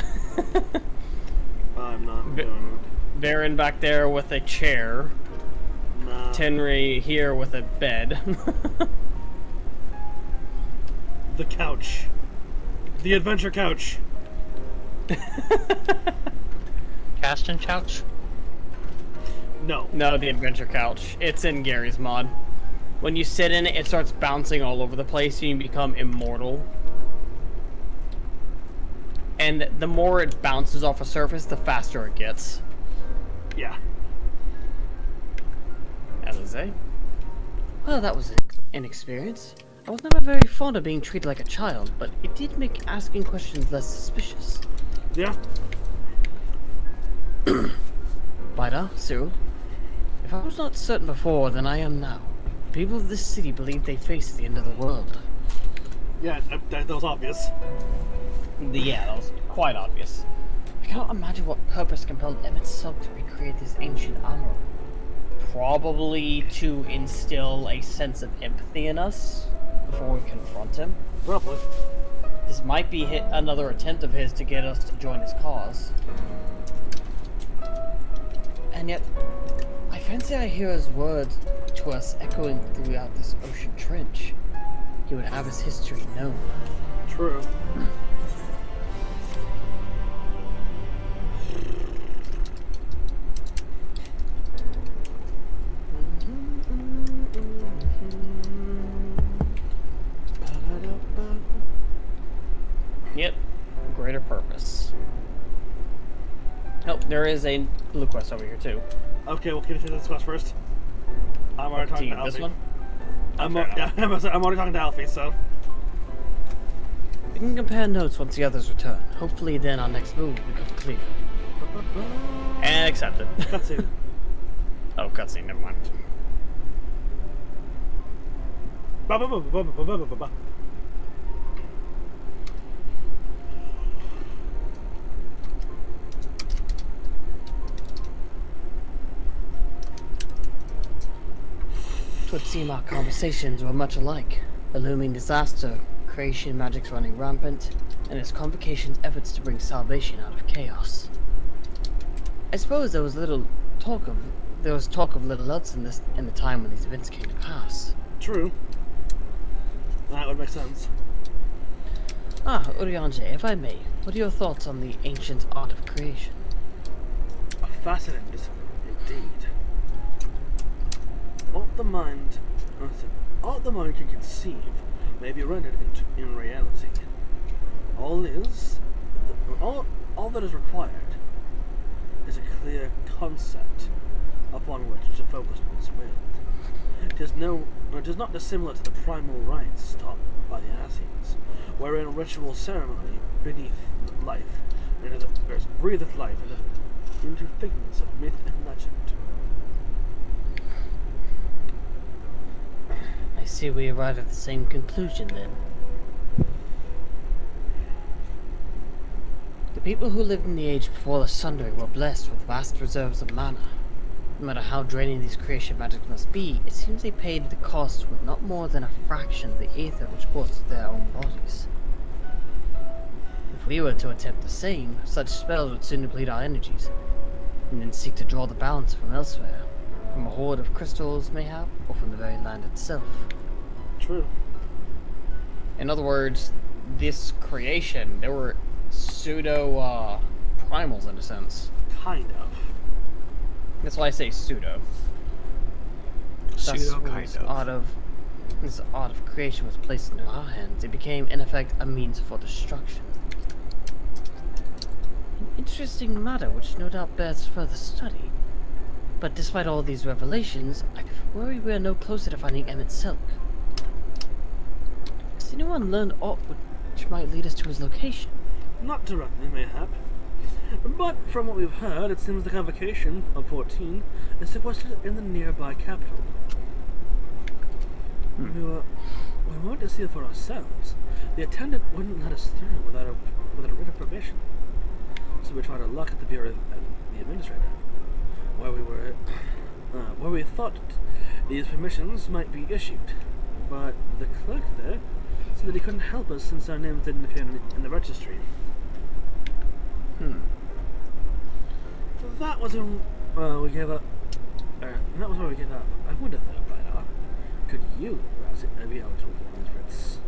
I'm not doing it. Baron back there with a chair. Nah. Tenri here with a bed. The couch. The adventure couch. Casting couch? No. No, the adventure couch. It's in Gary's mod. When you sit in it, it starts bouncing all over the place and you become immortal. And the more it bounces off a surface, the faster it gets. Yeah. Alize? Well, that was an experience. I was never very fond of being treated like a child, but it did make asking questions less suspicious. Yeah. Bida, Cyril, if I was not certain before, then I am now. People of this city believe they face the end of the world. Yeah, that was obvious. Yeah, that was quite obvious. I cannot imagine what purpose compelled Emmett Silk to recreate this ancient armor. Probably to instill a sense of empathy in us before we confront him. Probably. This might be another attempt of his to get us to join his cause. And yet, I fancy I hear his words to us echoing throughout this ocean trench. He would have his history known. True. Yep, greater purpose. Oh, there is a blue quest over here too. Okay, we'll get into this quest first. I'm already talking to Alfie. This one? I'm already talking to Alfie, so... We can compare notes once the others return. Hopefully then our next move will become clear. And accepted. Cutscene. Oh, cutscene, never mind. Twould seem our conversations were much alike. A looming disaster, creation magic's running rampant, and its convocation's efforts to bring salvation out of chaos. I suppose there was talk of little else in the time when these events came to pass. True. That would make sense. Ah, Urianger, if I may, what are your thoughts on the ancient art of creation? A fascinating discipline, indeed. All the mind can conceive may be rendered in reality. All that is required is a clear concept upon which to focus one's will. It is not dissimilar to the primal rites taught by the Ascians, wherein ritual ceremony beneath life, breatheth life into figments of myth and legend. I see we arrive at the same conclusion then. The people who lived in the age before the Sundering were blessed with vast reserves of mana. No matter how draining these creation magics must be, it seems they paid the cost with not more than a fraction of the aether which coursed through their own bodies. If we were to attempt the same, such spells would soon deplete our energies, and then seek to draw the balance from elsewhere, from a hoard of crystals mayhap, or from the very land itself. True. In other words, this creation, there were pseudo primals in a sense. Kind of. That's why I say pseudo. Pseudo kind of. This art of creation was placed into our hands. It became, in effect, a means for destruction. An interesting matter which no doubt bears further study. But despite all these revelations, I worry we are no closer to finding Emmett Silk. Has anyone learned aught which might lead us to his location? Not directly, mayhap. But from what we've heard, it seems the convocation of 14 is sequestered in the nearby capital. We wanted to see it for ourselves. The attendant wouldn't let us through without a written permission. So we tried our luck at the bureau of the administrator, where we thought these permissions might be issued. But the clerk there said that he couldn't help us since our names didn't appear in the registry. That was when we gave up. That was where we gave up. I wonder though, by now, could you be eligible for these writs?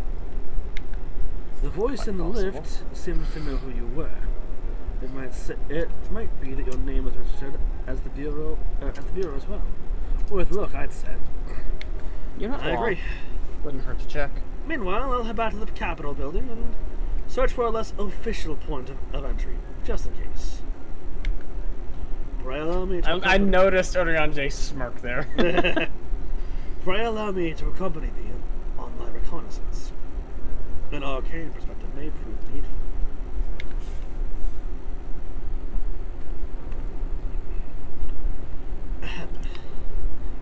The voice in the lift seems to know who you were. It might be that your name was registered as the bureau as well. Worth a look, I'd say. You're not wrong. I agree. Wouldn't hurt to check. Meanwhile, I'll head back to the Capitol building and search for a less official point of entry, just in case. Pray allow me to I noticed Orianje's smirk there. Pray allow me to accompany thee on thy reconnaissance. An arcane perspective may prove needful.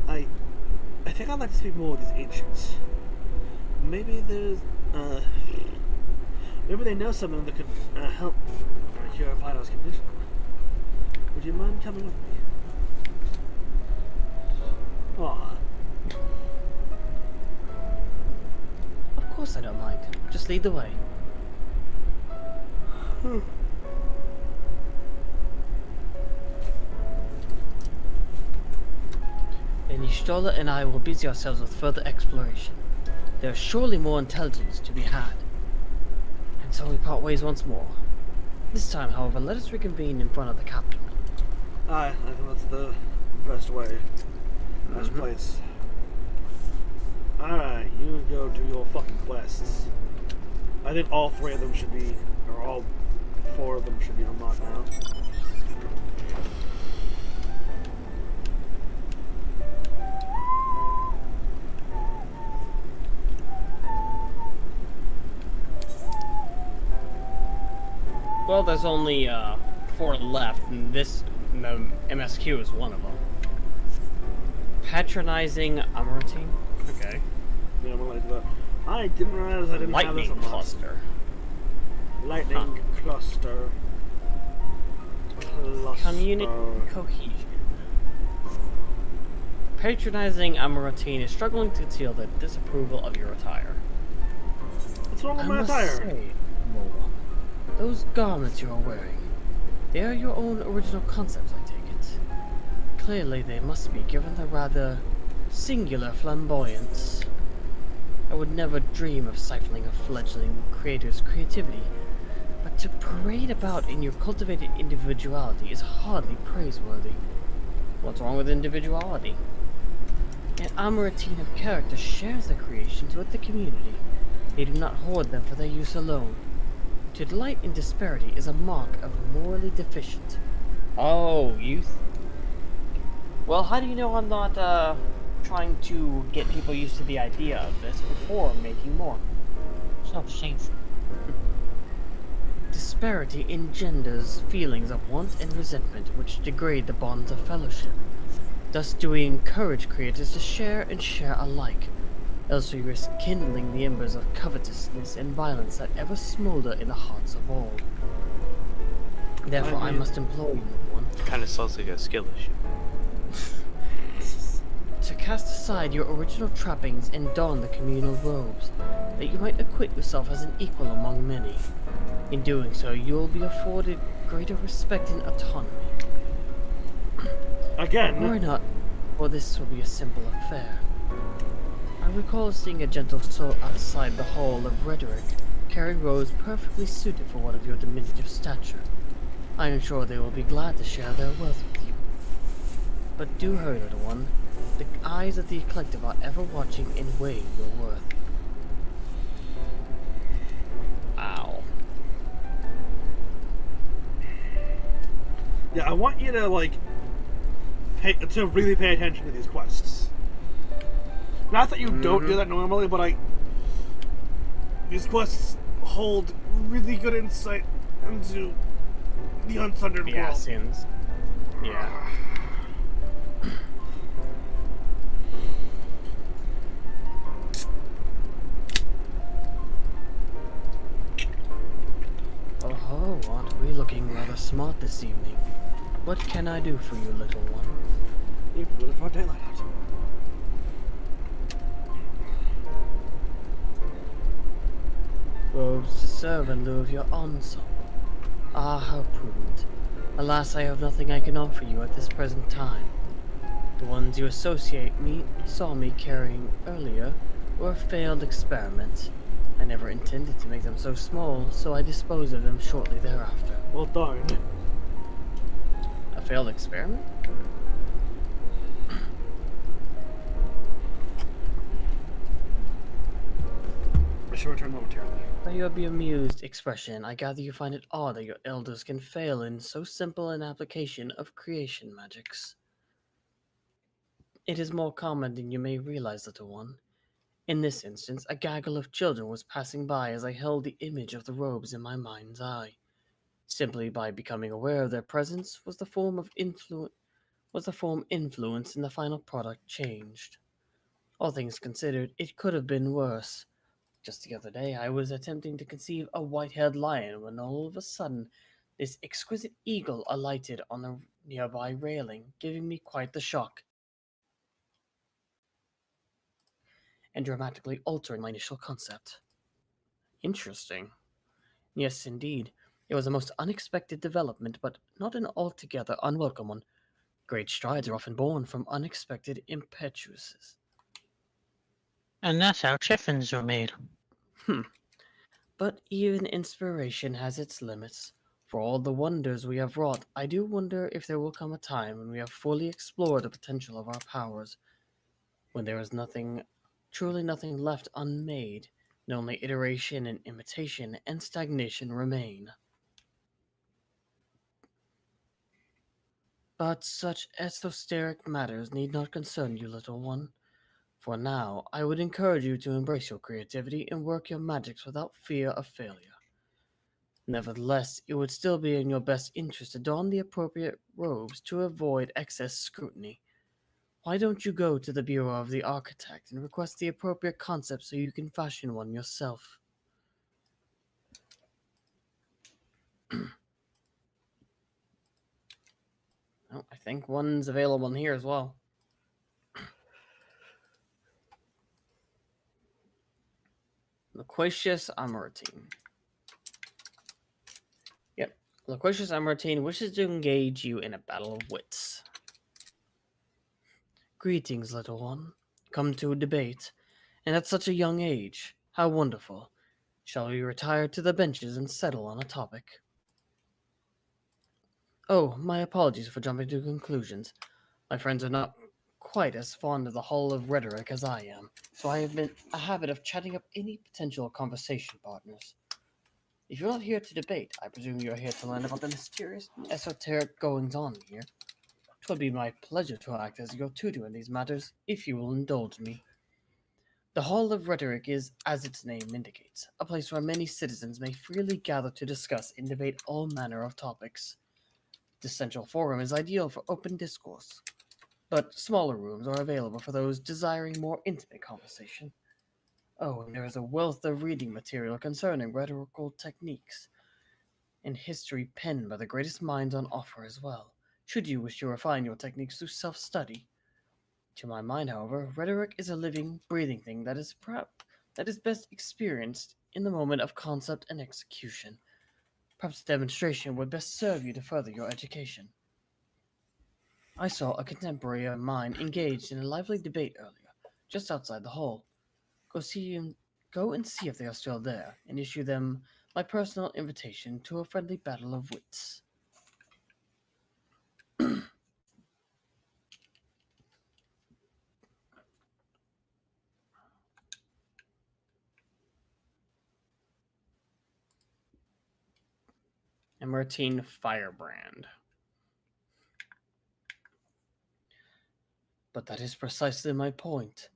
I think I'd like to speak more with these ancients. Maybe there's maybe they know something that could help cure Pyro's condition. Would you mind coming with me? Aw. Of course I don't mind. Just lead the way. Then Y'shtola and I will busy ourselves with further exploration. There is surely more intelligence to be had. And so we part ways once more. This time, however, let us reconvene in front of the captain. Aye, I think that's the best way. Best place. Alright, you go do your fucking quests. I think all 3 of them should be, or all 4 of them should be unlocked now. Well, there's only 4 left, and the MSQ is one of them. Patronizing Amarantine? Okay. Yeah, I'm gonna do that. I didn't realize I didn't have this Lightning cluster. Lightning cluster. Community cohesion. Patronizing Amarantine is struggling to conceal the disapproval of your attire. What's wrong with I my must attire? say, Moa, those garments you are wearing, they are your own original concepts, I take it. Clearly they must be, given the rather singular flamboyance. I would never dream of stifling a fledgling creator's creativity, but to parade about in your cultivated individuality is hardly praiseworthy. What's wrong with individuality? An Amarantine of character shares their creations with the community. They do not hoard them for their use alone. To delight in disparity is a mark of morally deficient. Oh, Well, how do you know I'm not trying to get people used to the idea of this before making more? So shameful. Disparity engenders feelings of want and resentment which degrade the bonds of fellowship. Thus do we encourage creators to share and share alike, else we risk kindling the embers of covetousness and violence that ever smolder in the hearts of all. Therefore, I must implore you, one. Kind of sounds like a skill issue. To cast aside your original trappings and don the communal robes, that you might acquit yourself as an equal among many. In doing so, you will be afforded greater respect and autonomy. Again. Worry not, for this will be a simple affair. I recall seeing a gentle soul outside the hall of rhetoric, carrying robes perfectly suited for one of your diminutive stature. I am sure they will be glad to share their wealth with you. But do hurry, little one. The eyes of the collective are ever watching and weighing your worth. Ow. Yeah, I want you to, like, really pay attention to these quests. Not that you don't do that normally, but these quests hold really good insight into the Unsundered world. Assassins. Yeah. Oh, aren't we looking rather smart this evening? What can I do for you, little one? You really brought daylight out. Robes to serve in lieu of your ensemble. Ah, how prudent. Alas, I have nothing I can offer you at this present time. The ones you saw me carrying earlier were a failed experiment. I never intended to make them so small, so I disposed of them shortly thereafter. Well, darn. A failed experiment? I shall return momentarily. By your bemused expression, I gather you find it odd that your elders can fail in so simple an application of creation magics. It is more common than you may realize, little one. In this instance, a gaggle of children was passing by as I held the image of the robes in my mind's eye. Simply by becoming aware of their presence was the form influenced and the final product changed. All things considered, it could have been worse. Just the other day, I was attempting to conceive a white-haired lion when all of a sudden, this exquisite eagle alighted on a nearby railing, giving me quite the shock, and dramatically altering my initial concept. Interesting. Yes, indeed. It was a most unexpected development, but not an altogether unwelcome one. Great strides are often born from unexpected impetuouses. And that's how chiffons were made. But even inspiration has its limits. For all the wonders we have wrought, I do wonder if there will come a time when we have fully explored the potential of our powers, when there is truly nothing left unmade, and only iteration and imitation and stagnation remain. But such esoteric matters need not concern you, little one. For now, I would encourage you to embrace your creativity and work your magics without fear of failure. Nevertheless, it would still be in your best interest to don the appropriate robes to avoid excess scrutiny. Why don't you go to the Bureau of the Architect and request the appropriate concept so you can fashion one yourself? Oh, I think one's available in here as well. Loquacious Amoratine. Yep. Loquacious Amoratine wishes to engage you in a battle of wits. Greetings, little one. Come to a debate, and at such a young age. How wonderful. Shall we retire to the benches and settle on a topic? Oh, my apologies for jumping to conclusions. My friends are not quite as fond of the Hall of Rhetoric as I am, so I have been a habit of chatting up any potential conversation partners. If you're not here to debate, I presume you're here to learn about the mysterious, esoteric goings-on here. 'Twould be my pleasure to act as your tutor in these matters, if you will indulge me. The Hall of Rhetoric is, as its name indicates, a place where many citizens may freely gather to discuss and debate all manner of topics. This central forum is ideal for open discourse, but smaller rooms are available for those desiring more intimate conversation. Oh, and there is a wealth of reading material concerning rhetorical techniques and history penned by the greatest minds on offer as well, should you wish to refine your techniques through self-study. To my mind, however, rhetoric is a living, breathing thing that is best experienced in the moment of concept and execution. Perhaps a demonstration would best serve you to further your education. I saw a contemporary of mine engaged in a lively debate earlier, just outside the hall. Go and see if they are still there, and issue them my personal invitation to a friendly battle of wits. Emertine Firebrand. But that is precisely my point,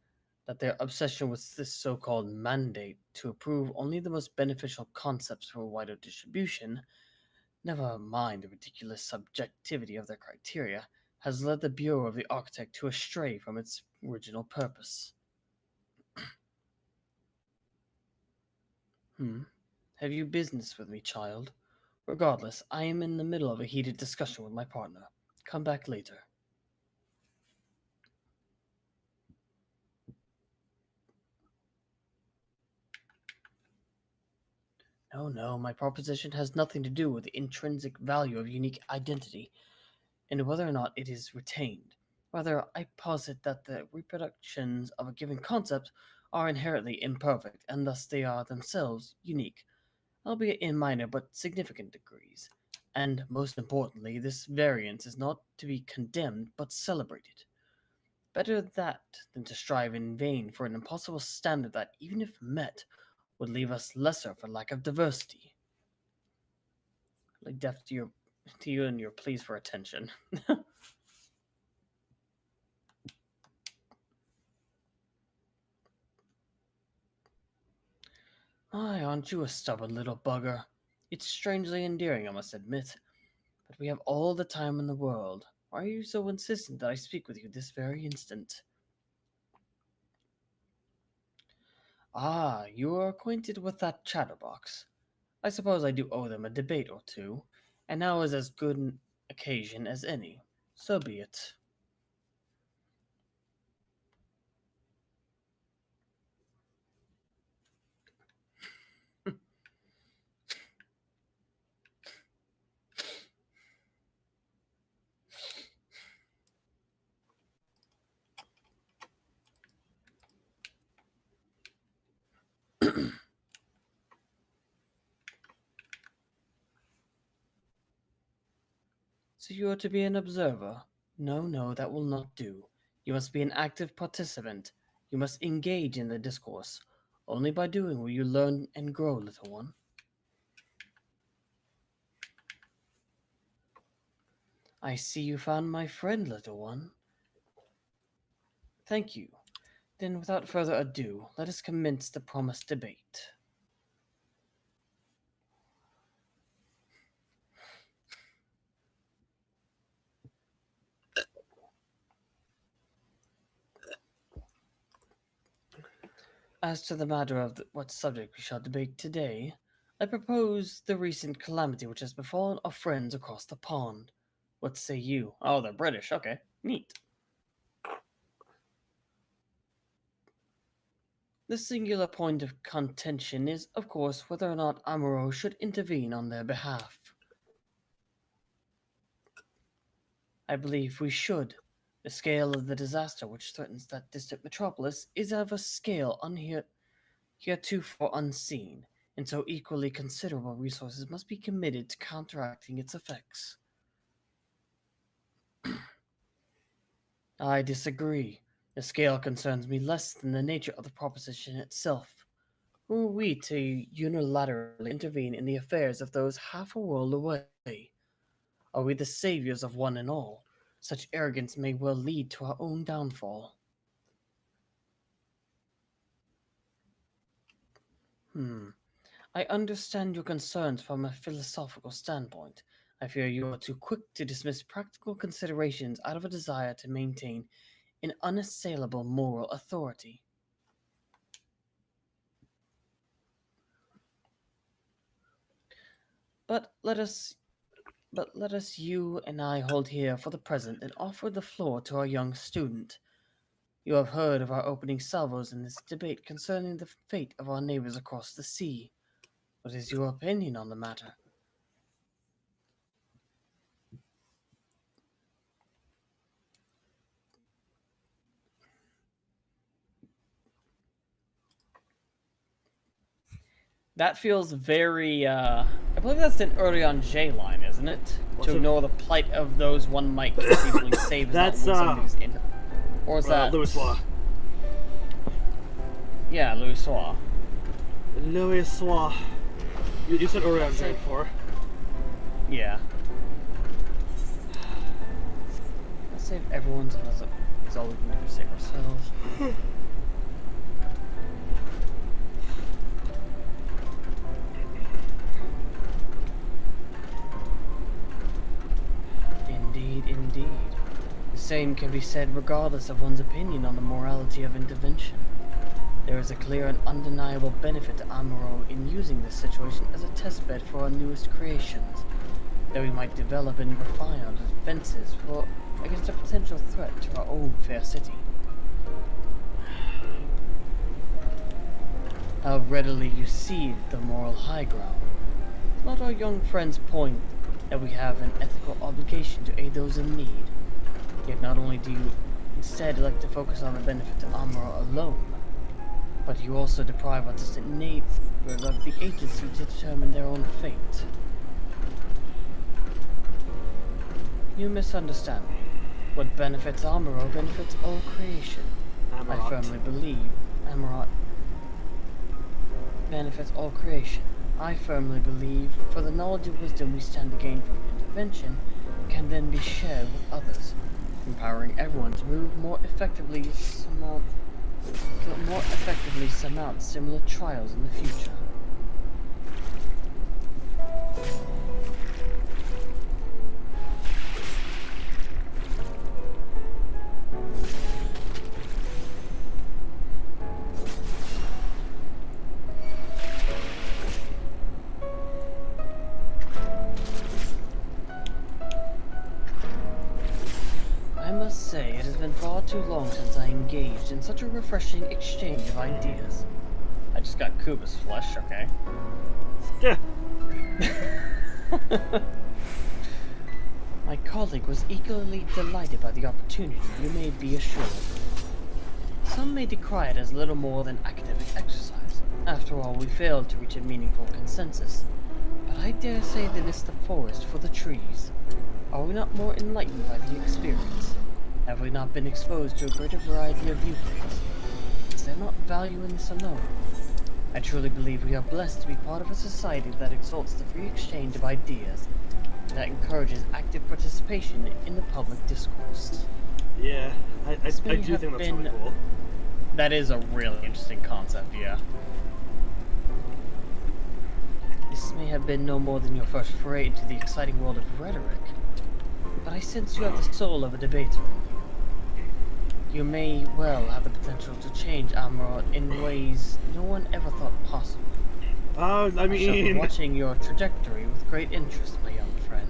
that their obsession with this so-called mandate to approve only the most beneficial concepts for wider distribution, never mind the ridiculous subjectivity of their criteria, has led the Bureau of the Architect to astray from its original purpose. Have you business with me, child? Regardless, I am in the middle of a heated discussion with my partner. Come back later. No, my proposition has nothing to do with the intrinsic value of unique identity, and whether or not it is retained. Rather, I posit that the reproductions of a given concept are inherently imperfect, and thus they are themselves unique, albeit in minor but significant degrees. And, most importantly, this variance is not to be condemned, but celebrated. Better that than to strive in vain for an impossible standard that, even if met, would leave us lesser for lack of diversity. Like deaf to you and your pleas for attention. My, aren't you a stubborn little bugger? It's strangely endearing, I must admit. But we have all the time in the world. Why are you so insistent that I speak with you this very instant? Ah, you are acquainted with that chatterbox. I suppose I do owe them a debate or two, and now is as good an occasion as any. So be it. So you are to be an observer? No, that will not do. You must be an active participant. You must engage in the discourse. Only by doing will you learn and grow, little one. I see you found my friend, little one. Thank you. Then, without further ado, let us commence the promised debate. As to the matter of what subject we shall debate today, I propose the recent calamity which has befallen our friends across the pond. What say you? Oh, they're British. Okay, neat. The singular point of contention is, of course, whether or not Amuro should intervene on their behalf. I believe we should. The scale of the disaster which threatens that distant metropolis is of a scale heretofore unseen, and so equally considerable resources must be committed to counteracting its effects. I disagree. The scale concerns me less than the nature of the proposition itself. Who are we to unilaterally intervene in the affairs of those half a world away? Are we the saviors of one and all? Such arrogance may well lead to our own downfall. I understand your concerns from a philosophical standpoint. I fear you are too quick to dismiss practical considerations out of a desire to maintain an unassailable moral authority. But let us, you and I, hold here for the present and offer the floor to our young student. You have heard of our opening salvos in this debate concerning the fate of our neighbors across the sea. What is your opinion on the matter? That feels very, I believe that's an early on J line, isn't it? To ignore the plight of those one might conceivably save is that's, not somebody's in. Or is that... Louis Soir. Yeah, Louis Soir. Louis Soir. You said early on J before. Yeah. Let's save everyone's... That's all we can do to save ourselves. Indeed. The same can be said regardless of one's opinion on the morality of intervention. There is a clear and undeniable benefit to Amuro in using this situation as a testbed for our newest creations, that we might develop and refine our defenses against a potential threat to our own fair city. How readily you cede the moral high ground. Not our young friend's point that we have an ethical obligation to aid those in need. Yet not only do you instead like to focus on the benefit to Amuro alone, but you also deprive our distant neighbors of the agency to determine their own fate. You misunderstand me. What benefits Amuro benefits all creation. I firmly believe Amarot benefits all creation. I firmly believe, for the knowledge and wisdom we stand to gain from intervention can then be shared with others, empowering everyone to move more effectively surmount similar trials in the future. Say it has been far too long since I engaged in such a refreshing exchange of ideas. I just got Kuba's flesh, okay. Yeah. My colleague was equally delighted by the opportunity, you may be assured. Some may decry it as little more than academic exercise. After all, we failed to reach a meaningful consensus. But I dare say they missed the forest for the trees. Are we not more enlightened by the experience? Have we not been exposed to a greater variety of viewpoints? Is there not value in this alone? I truly believe we are blessed to be part of a society that exalts the free exchange of ideas, and that encourages active participation in the public discourse. Yeah, I do think that's really cool. That is a really interesting concept, yeah. This may have been no more than your first foray into the exciting world of rhetoric, but I sense you have the soul of a debater. You may well have the potential to change Amuro in ways no one ever thought possible. I shall be watching your trajectory with great interest, my young friend.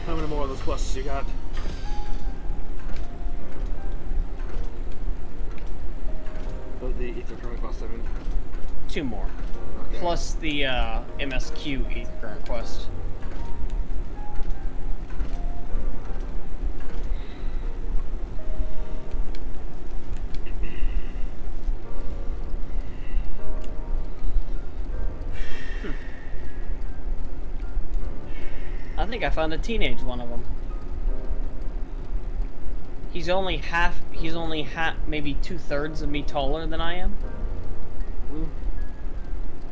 How many more of those quests you got? Oh, the Ether Current quest, I mean. 2 more. Okay. Plus the MSQ Ether Current quest. I think I found a teenage one of them. He's only maybe 2/3 of me taller than I am.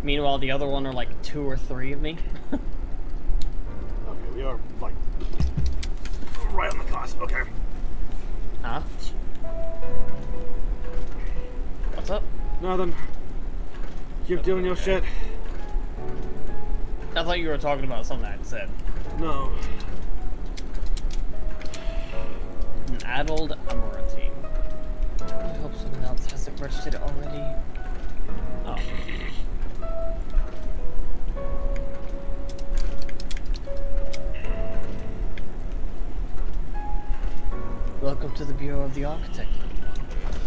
Meanwhile, the other one are like 2 or 3 of me. Okay, we are like right on the cusp. Okay. Huh? What's up? Nothing. Keep doing your shit. I thought you were talking about something I'd said. No. An addled Amarantine. I hope someone else hasn't registered it already. Oh. Welcome to the Bureau of the Architect.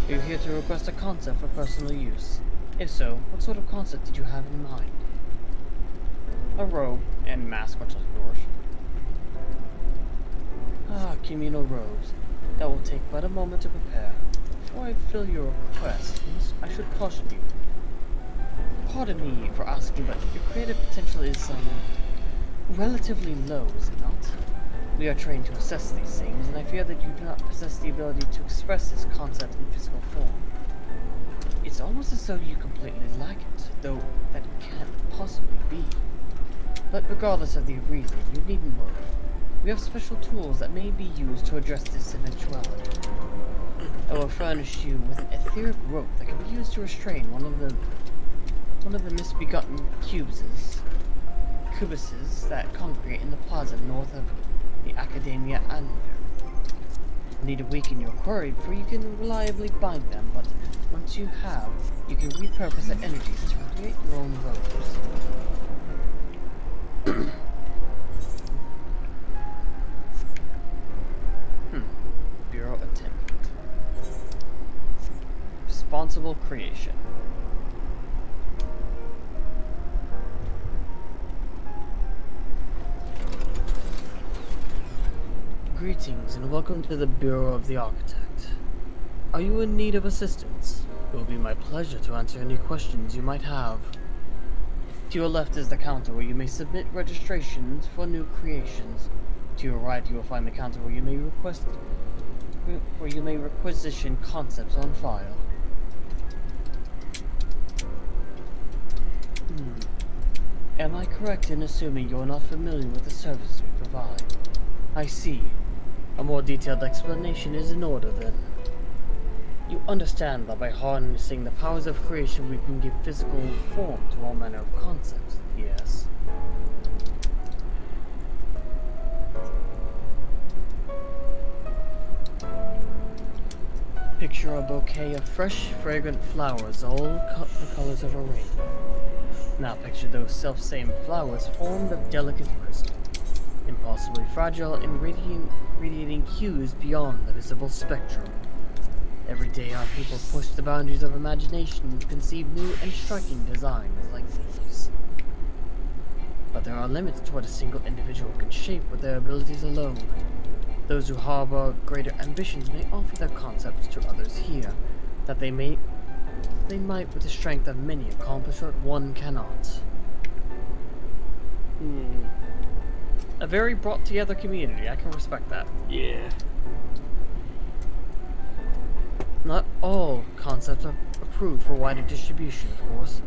Are you here to request a concept for personal use? If so, what sort of concept did you have in mind? A robe and mask, much like yours. Ah, communal robes. That will take but a moment to prepare. Before I fill your request, I should caution you. Pardon me for asking, but your creative potential is, relatively low, is it not? We are trained to assess these things, and I fear that you do not possess the ability to express this concept in physical form. It's almost as though you completely lack it, though that can't possibly be. But regardless of the reason, you needn't worry. We have special tools that may be used to address this eventuality. I will furnish you with an etheric rope that can be used to restrain one of the misbegotten cubuses that congregate in the plaza north of the Academia Anvil. You need to weaken your quarry before you can reliably bind them, but once you have, you can repurpose their energies to create your own robes. Bureau attendant. Responsible creation. Greetings and welcome to the Bureau of the Architect. Are you in need of assistance? It will be my pleasure to answer any questions you might have. To your left is the counter where you may submit registrations for new creations. To your right you will find the counter where you may requisition concepts on file. Am I correct in assuming you're not familiar with the services we provide? I see. A more detailed explanation is in order, then. You understand that by harnessing the powers of creation we can give physical form to all manner of concepts, yes? Picture a bouquet of fresh, fragrant flowers, all the colors of a rainbow. Now picture those self-same flowers formed of delicate crystal, impossibly fragile and radiating hues beyond the visible spectrum. Every day our people push the boundaries of imagination to conceive new and striking designs like these. But there are limits to what a single individual can shape with their abilities alone. Those who harbor greater ambitions may offer their concepts to others here, that they might with the strength of many accomplish what one cannot. A very brought together community, I can respect that. Yeah. Not all concepts are approved for wider distribution, of course.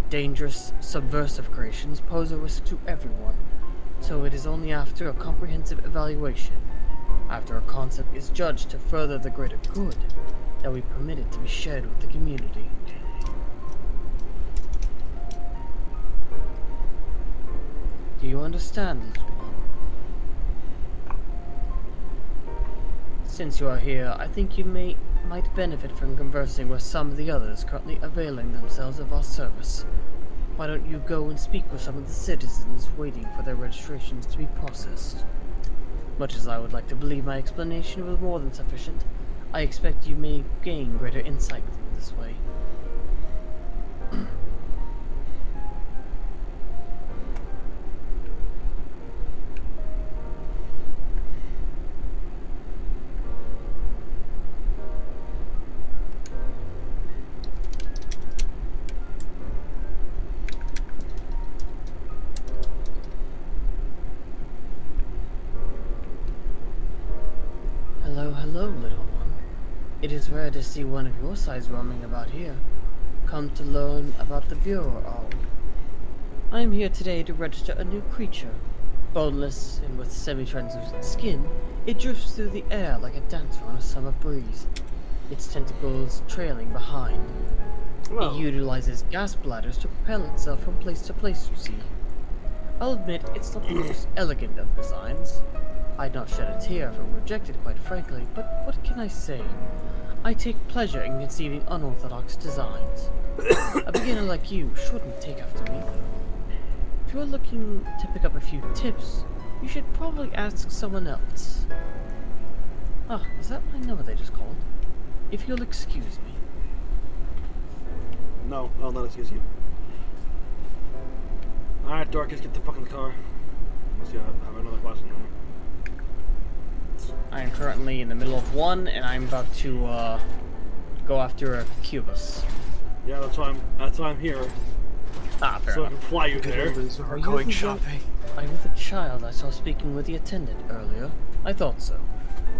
Dangerous, subversive creations pose a risk to everyone, so it is only after a comprehensive evaluation, after a concept is judged to further the greater good, that we permit it to be shared with the community. Do you understand, little one? Since you are here, I think you might benefit from conversing with some of the others currently availing themselves of our service. Why don't you go and speak with some of the citizens waiting for their registrations to be processed? Much as I would like to believe my explanation was more than sufficient, I expect you may gain greater insight with me this way. Hello, little one. It is rare to see one of your size roaming about here. Come to learn about the Bureau, I am here today to register a new creature. Boneless and with semi-translucent skin, it drifts through the air like a dancer on a summer breeze, its tentacles trailing behind. Well. It utilizes gas bladders to propel itself from place to place, you see. I'll admit it's not the most elegant of designs. I'd not shed a tear if it were rejected, quite frankly, but what can I say? I take pleasure in conceiving unorthodox designs. A beginner like you shouldn't take after me. If you're looking to pick up a few tips, you should probably ask someone else. Ah, is that my number they just called? If you'll excuse me. No, I'll not excuse you. Alright, Dorcas, get the fuck in the car. Unless you have another question. I am currently in the middle of one, and I'm about to go after a Cubus. Yeah, that's why I'm here. Ah, fair so enough. I can fly you there. Are you going shopping? Are you the child I saw speaking with the attendant earlier? I thought so.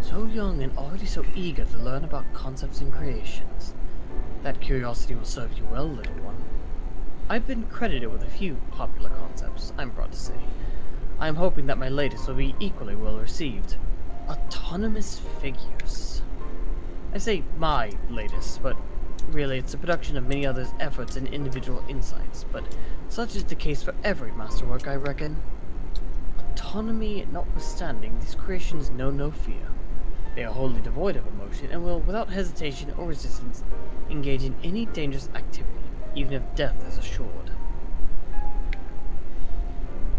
So young and already so eager to learn about concepts and creations. That curiosity will serve you well, little one. I've been credited with a few popular concepts, I'm proud to say. I'm hoping that my latest will be equally well received. Autonomous figures. I say my latest, but really it's a production of many others' efforts and individual insights, but such is the case for every masterwork, I reckon. Autonomy notwithstanding, these creations know no fear. They are wholly devoid of emotion and will, without hesitation or resistance, engage in any dangerous activity, even if death is assured.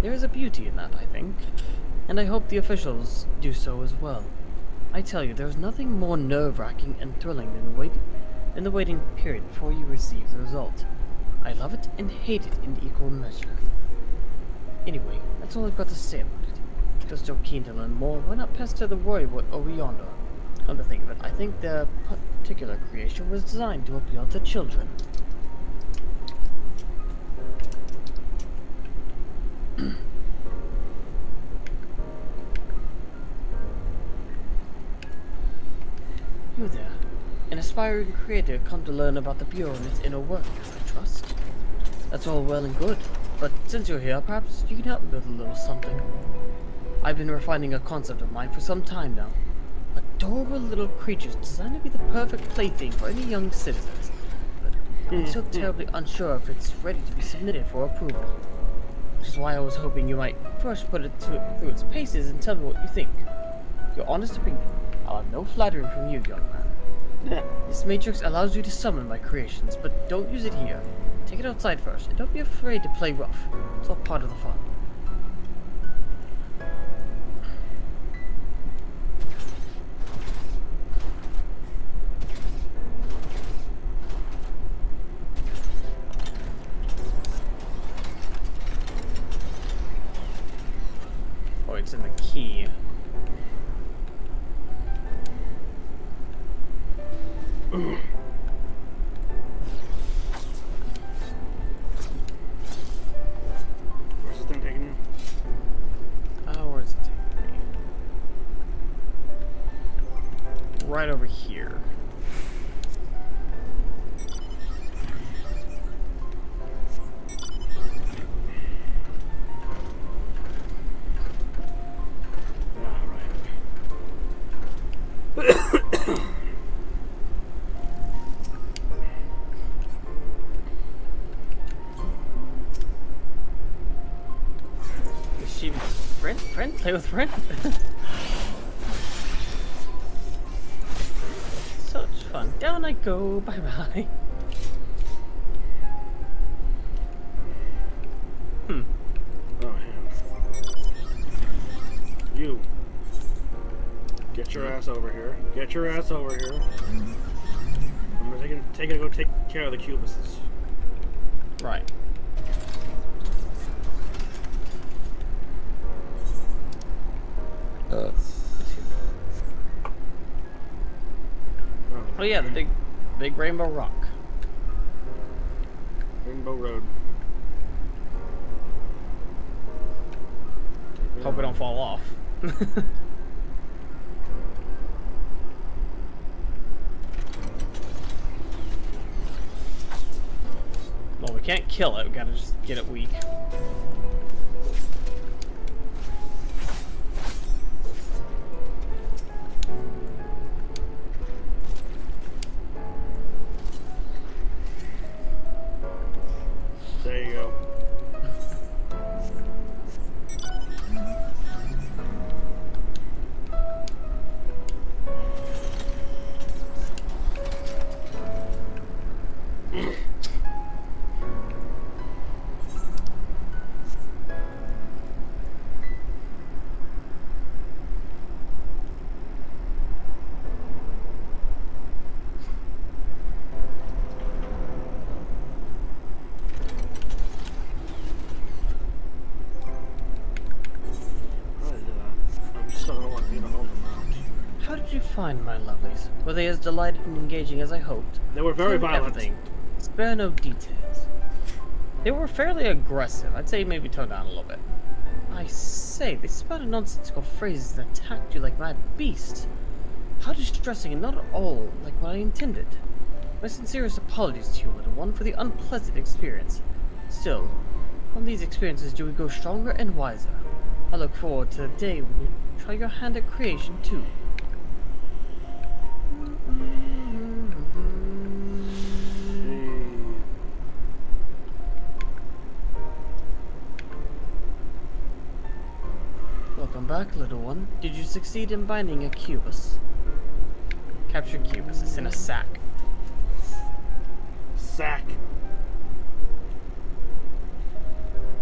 There is a beauty in that, I think, and I hope the officials do so as well. I tell you, there is nothing more nerve-wracking and thrilling than the waiting period before you receive the result. I love it and hate it in equal measure. Anyway, that's all I've got to say about it. If you're still keen to learn more, why not pass to the warrior over yonder? Come to think of it, I think the particular creation was designed to appeal to children. You there, an aspiring creator come to learn about the Bureau and its inner workings, I trust. That's all well and good, but since you're here, perhaps you can help me with a little something. I've been refining a concept of mine for some time now. Adorable little creatures designed to be the perfect plaything for any young citizens, but I'm still terribly unsure if it's ready to be submitted for approval. Which is why I was hoping you might first put it through its paces and tell me what you think. Your honest opinion. I'll have no flattery from you, young man. This matrix allows you to summon my creations, but don't use it here. Take it outside first, and don't be afraid to play rough. It's all part of the fun. Oh, it's in the key. Where's this thing taking you? Where's it taking me? Right over here. Friend? Play with friend? Such fun. Down I go. Bye-bye. Oh, yeah. You. Get your ass over here. Get your ass over here. I'm gonna go take care of the cubuses. Right. Oh yeah, the big rainbow rock. Rainbow Road. Hope we don't fall off. Well, we can't kill it. We gotta just get it weak. fine, my lovelies. Were they as delighted and engaging as I hoped? They were very Tell me violent. everything. Spare no details. They were fairly aggressive. I'd say maybe tone down a little bit. I say, they spouted nonsensical phrases that attacked you like mad beasts. How distressing and not at all like what I intended. My sincerest apologies to you, little one, for the unpleasant experience. Still, from these experiences do we grow stronger and wiser. I look forward to the day when you try your hand at creation, too. Welcome back, little one. Did you succeed in binding a Cubus? Capture Cubus. It's in a sack. Sack.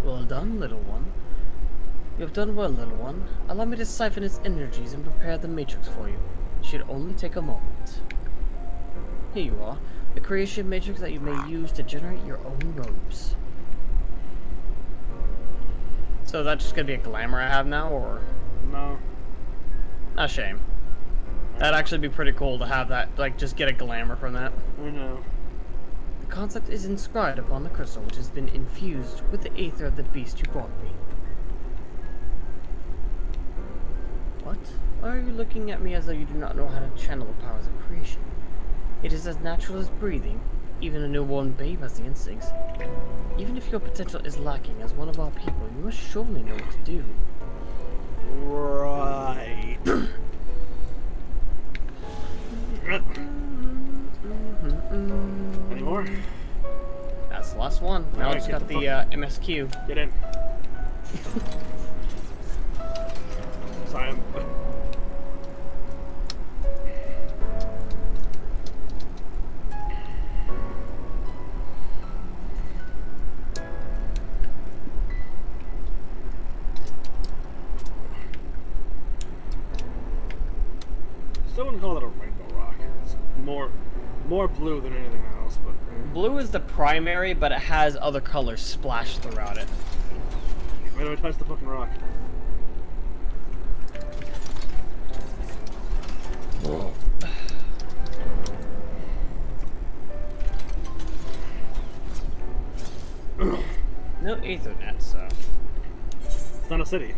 Well done, little one. You have done well, little one. Allow me to siphon its energies and prepare the matrix for you. It should only take a moment. Here you are, the creation matrix that you may use to generate your own robes. So that's just gonna be a glamour I have now, or? No. A shame. That'd actually be pretty cool to have that, like, just get a glamour from that. I know. The concept is inscribed upon the crystal, which has been infused with the aether of the beast you brought me. What? Why are you looking at me as though you do not know how to channel the powers of creation? It is as natural as breathing. Even a newborn babe has the instincts. Even if your potential is lacking as one of our people, you must surely know what to do. Right. Any more? That's the last one. Now it's got the MSQ. Get in. Sorry, I'm... Still wouldn't call it a rainbow rock. It's more blue than anything else, but... Blue is the primary, but it has other colors splashed throughout it. Where do I touch the fucking rock? No Ethernet, so... It's not a city.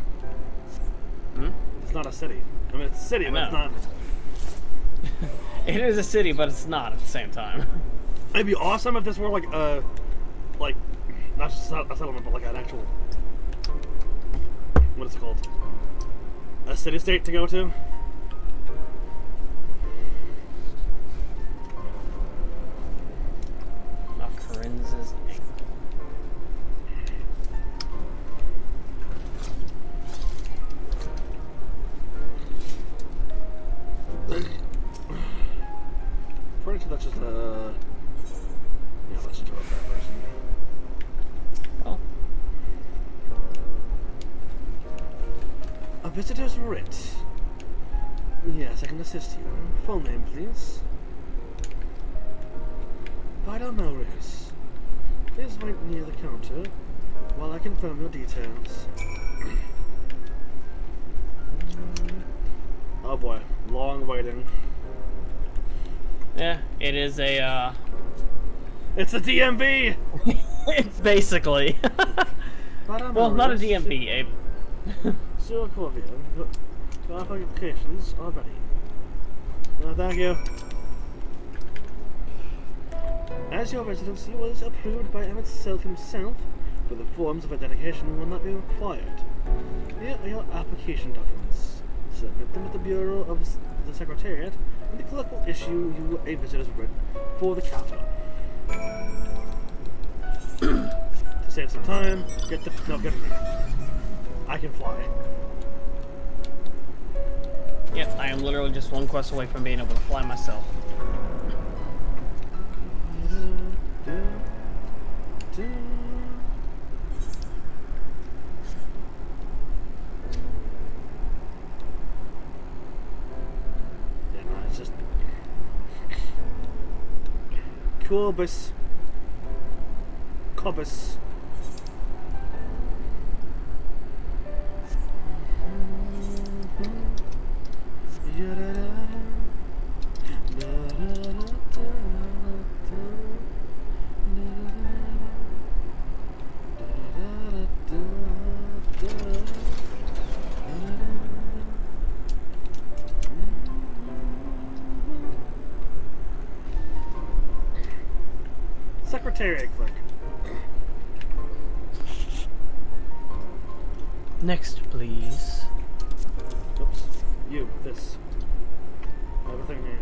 Hmm? It's not a city. I mean, it's a city, but it's not... It is a city, but it's not at the same time. It'd be awesome if this were like a... Like, not just a settlement, but like an actual... What is it called? A city-state to go to? Corinne's Pretty sure that's just a... Yeah, let's just do a fair person. Oh. A visitor's writ. Yes, I can assist you. Full name, please. Vida Melrose. Please wait near the counter while I confirm your details. Oh boy, long waiting. Yeah, it is a, It's a DMV! Basically. Well, not a DMV, Abe. Sir Corvia, your applications are ready. Thank you. As your residency was approved by Emmett Self himself, further forms of authentication will not be required. Here are your application documents. Submit them at the Bureau of the Secretariat, and the clerk will issue you a visitor's writ for the capital. To save some time, get in there. I can fly. Yep, I am literally just one quest away from being able to fly myself. Yeah, no, it's just... Corbus. Cobbus. Secretariat clerk. Next, please. Oops. You, this. Everything here.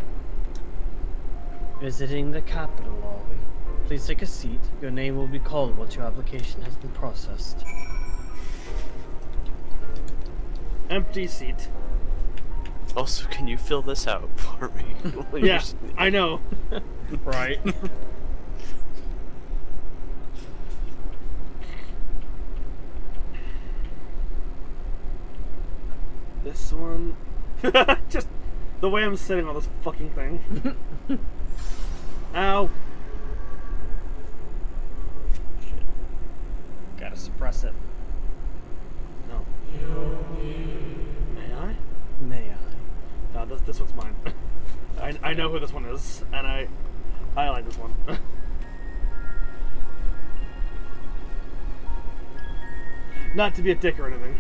Visiting the capital, are we? Please take a seat. Your name will be called once your application has been processed. Empty seat. Also, can you fill this out for me? Yeah, I know. Right. This one. Just the way I'm sitting on this fucking thing. Ow. Shit. Gotta suppress it. No. May I? May I? No, this one's mine. I know who this one is, and I like this one. Not to be a dick or anything.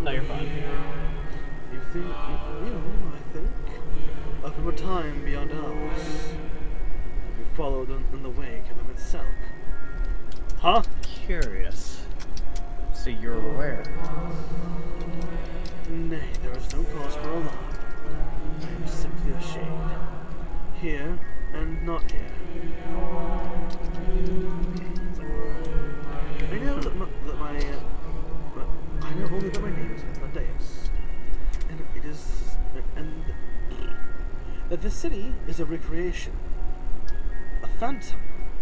No, you're fine. You think, I think, from a time beyond ours, you followed in the wake of Emmett Selk. Huh? Curious. So you're aware? Nay, there is no cause for alarm. I am simply a shade. Here and not here. I know I know only that my name is Amadeus, and that the city is a recreation, a phantom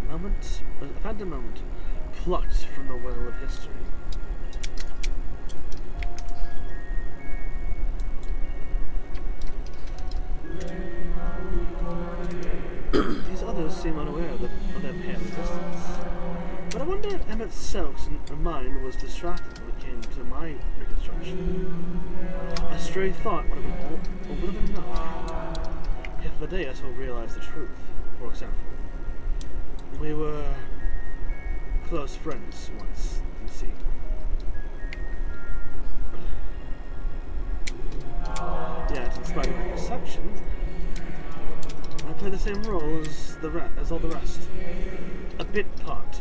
moment plucked from the well of history. These others seem unaware of their pale existence. But I wonder if Emmett Selk's mind was distracted when it came to my reconstruction. A stray thought would have been enough. If Amadeus will realize the truth, for example. We were close friends once, you see. Yet, in spite of my perception, I play the same role as all the rest. A bit part.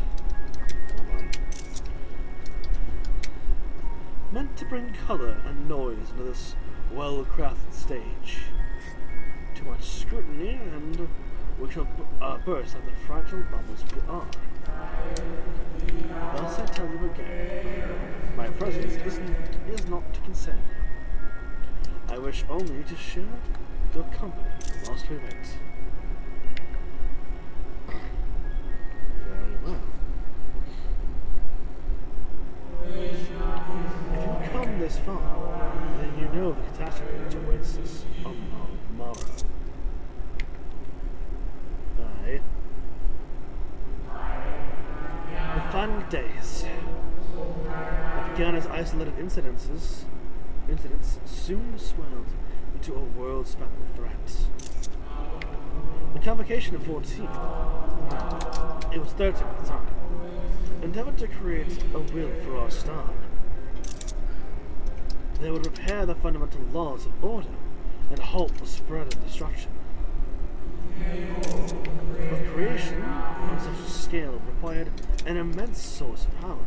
Meant to bring color and noise into this well-crafted stage. Too much scrutiny, and we shall burst like the fragile bubbles we are. Thus I tell you again, my presence is not to concern you. I wish only to share your company whilst we wait. Very well. If you come this far, then you know the catastrophe which awaits us on the morrow. Aye. The final days that began as isolated incidents soon swelled into a world-spanning threat. The convocation of 14, it was 13 at the time, endeavored to create a will for our star. They would repair the fundamental laws of order and halt the spread of destruction. But creation on such a scale required an immense source of power.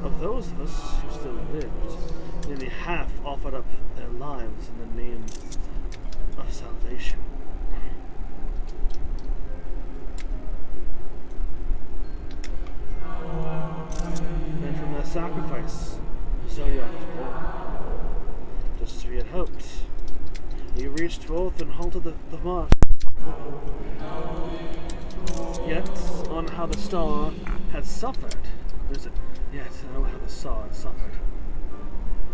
Of those of us who still lived, nearly half offered up their lives in the name of salvation. And from their sacrifice, Zodiac was born. Just as we had hoped. He reached forth and halted the march. Yet, on how the star had suffered.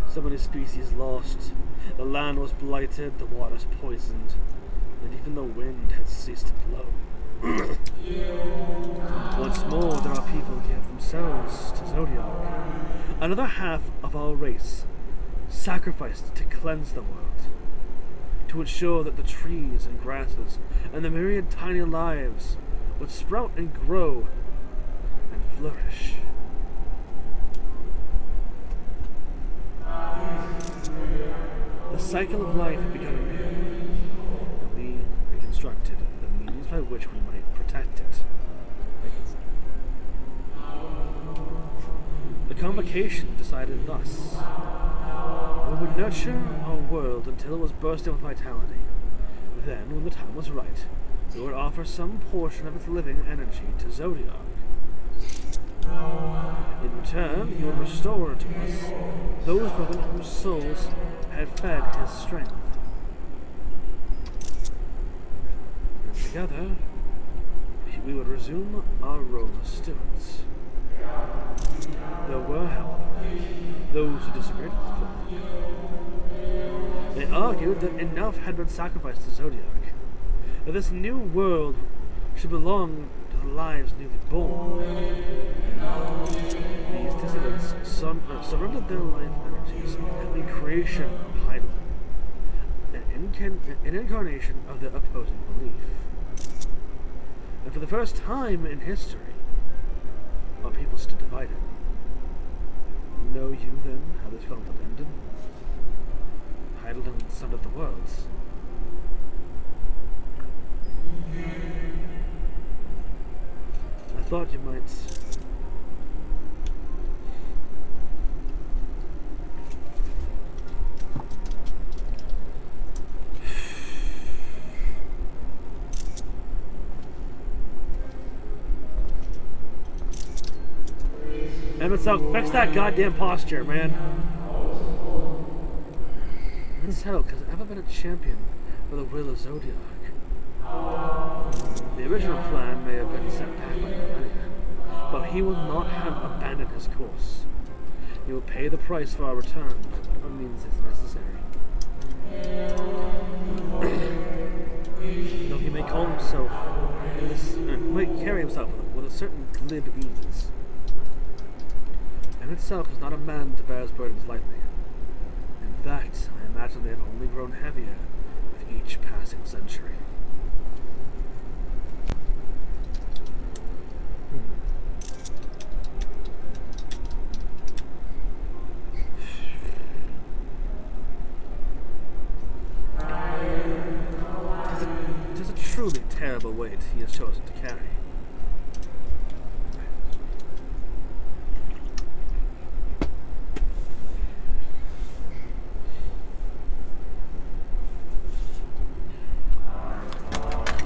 So many species lost. The land was blighted, the waters poisoned, and even the wind had ceased to blow. Once more did our people give themselves to Zodiac. Another half of our race sacrificed to cleanse the world, to ensure that the trees and grasses and the myriad tiny lives would sprout and grow and flourish. The cycle of life had begun anew, and we reconstructed the means by which we might protect it. The convocation decided thus. We would nurture our world until it was bursting with vitality. Then, when the time was right, we would offer some portion of its living energy to Zodiac. In return, he would restore to us those within whose souls had fed his strength. And together, we would resume our role as stewards. There were, however, those who disagreed with the plan. They argued that enough had been sacrificed to Zodiac, that this new world should belong to the lives newly born. These dissidents surrendered their life energies in the creation of Hydaelyn, an incarnation of their opposing belief. And for the first time in history, our people stood divided. Know you, then, how this conflict ended? Hydaelyn sundered the worlds. I thought you might... Emet-Selch, fix that goddamn posture, man. Emet-Selch has ever been a champion for the will of Zodiac. The original plan may have been set back by millennia, but he will not have abandoned his course. He will pay the price for our return by whatever means is necessary. Though he may call himself, might carry himself with a certain glib ease. Emet-Selch is not a man to bear his burdens lightly. In fact, I imagine they have only grown heavier with each passing century. It is a truly terrible weight he has chosen to carry.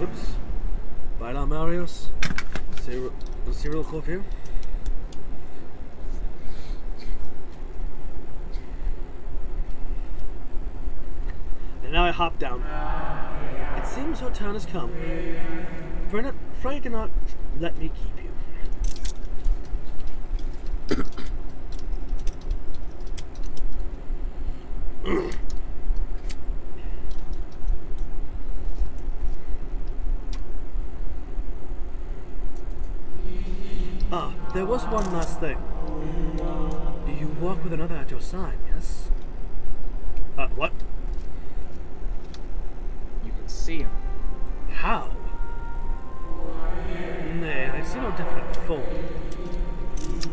Oops. Vaidar Marios. Cyril Clothier. And now I hop down. It seems your turn has come. Pray do not let me keep you. There was one last thing. You walk with another at your side, yes? What? You can see him. How? Nay, I see no definite form.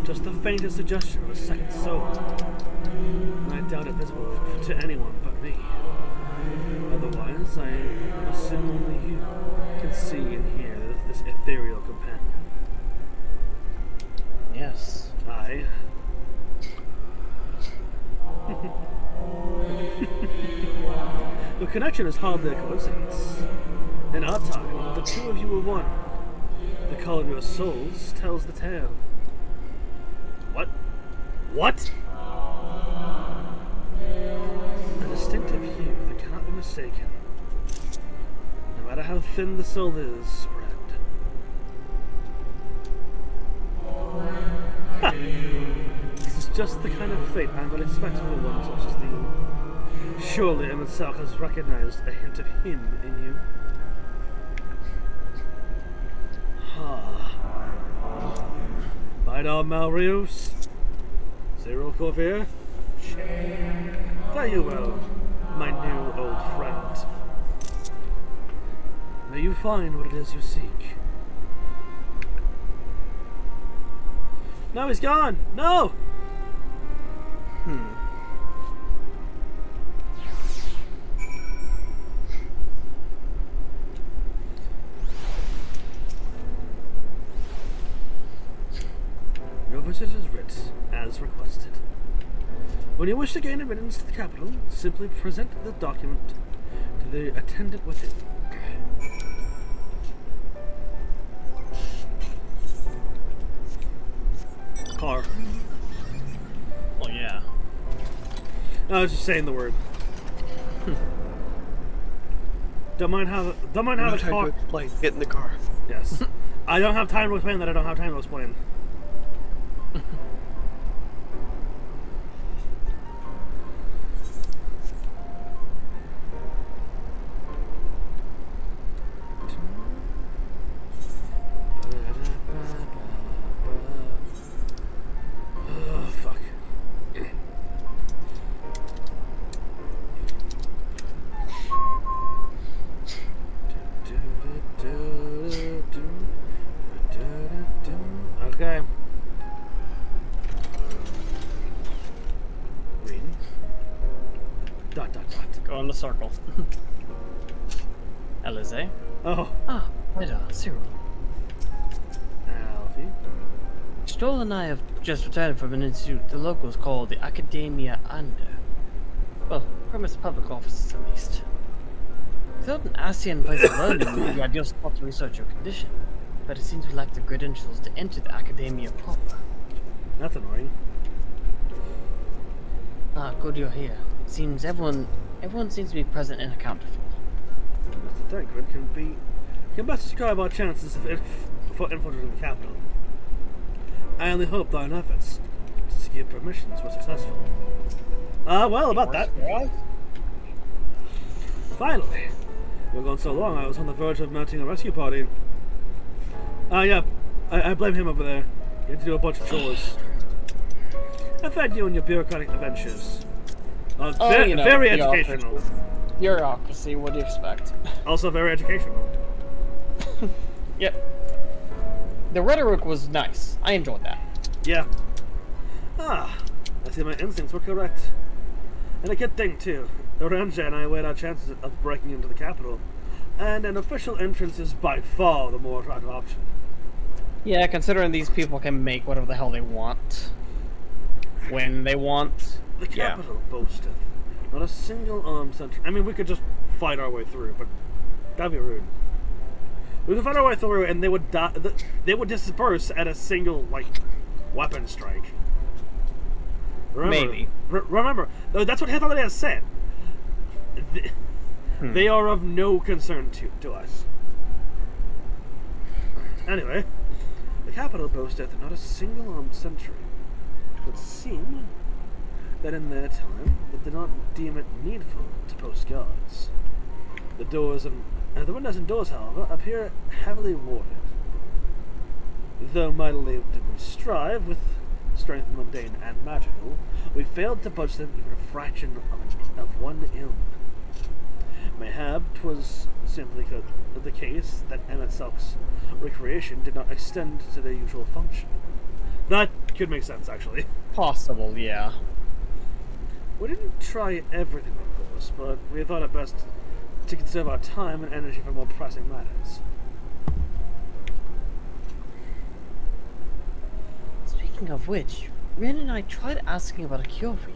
Just the faintest suggestion of a second soul. And I doubt it visible to anyone but me. Otherwise, I assume only you can see and hear this ethereal companion. Yes. I... The connection is hardly a coincidence. In our time, the two of you were one. The call of your souls tells the tale. What? What? A distinctive hue that cannot be mistaken. No matter how thin the soul is spread. This is just the kind of fate I would expect from one such as thee. Surely Emet-Selch has recognized a hint of him in you. Vaidar Malrios, Cyril Clothier. Fare you well, my new old friend. May you find what it is you seek. No, he's gone! No! Your visit is writ, as requested. When you wish to gain admittance to the capital, simply present the document to the attendant within. Car. Oh yeah. I was just saying the word. Don't mind how the car. Explain. Get in the car. Yes. I don't have time to explain that. I don't have time to explain. Oh, fuck. Okay. Read. Dot dot dot. Go in the circle. Alize. Oh. Ah, Rita, Cyril. Alfie. Stroll and I have just returned from an institute the locals call the Academia Under. Well, from its public offices at least. We thought an ASEAN place of learning would be the ideal spot to research your condition, but it seems we lack the credentials to enter the Academia proper. That's annoying. Ah, good you're here. Seems everyone seems to be present and accounted for. Mr. Dankred can best describe our chances for infiltrating the capital. I only hope thine efforts to secure permissions were successful. Well, about that. Finally. We've gone so long, I was on the verge of mounting a rescue party. Yeah. I blame him over there. He had to do a bunch of chores. I fed you in your bureaucratic adventures. Very educational. Bureaucracy, what do you expect? Also very educational. Yep. The rhetoric was nice. I enjoyed that. Yeah. I see my instincts were correct. And a good thing, too. Oranja and I weighed our chances of breaking into the capital. And an official entrance is by far the more attractive option. Yeah, considering these people can make whatever the hell they want. When they want. The capital boasteth not a single armed sentry. I mean, we could just fight our way through, but that'd be rude. We could fight our way through, and they would die. They would disperse at a single weapon strike. Remember, Maybe. Remember, that's what Hitler has said. They are of no concern to us. Anyway, the capital boasteth not a single armed sentry. It would seem that in their time they did not deem it needful to post guards. The doors and the windows and doors, however, appear heavily warded. Though mightily did we strive with strength mundane and magical, we failed to budge them even a fraction of 1 ilm. Mayhap 'twas simply the case that Emet-Selch's recreation did not extend to their usual function. That could make sense, actually. Possible, yeah. We didn't try everything, of course, but we thought it best to conserve our time and energy for more pressing matters. Speaking of which, Ren and I tried asking about a cure for you.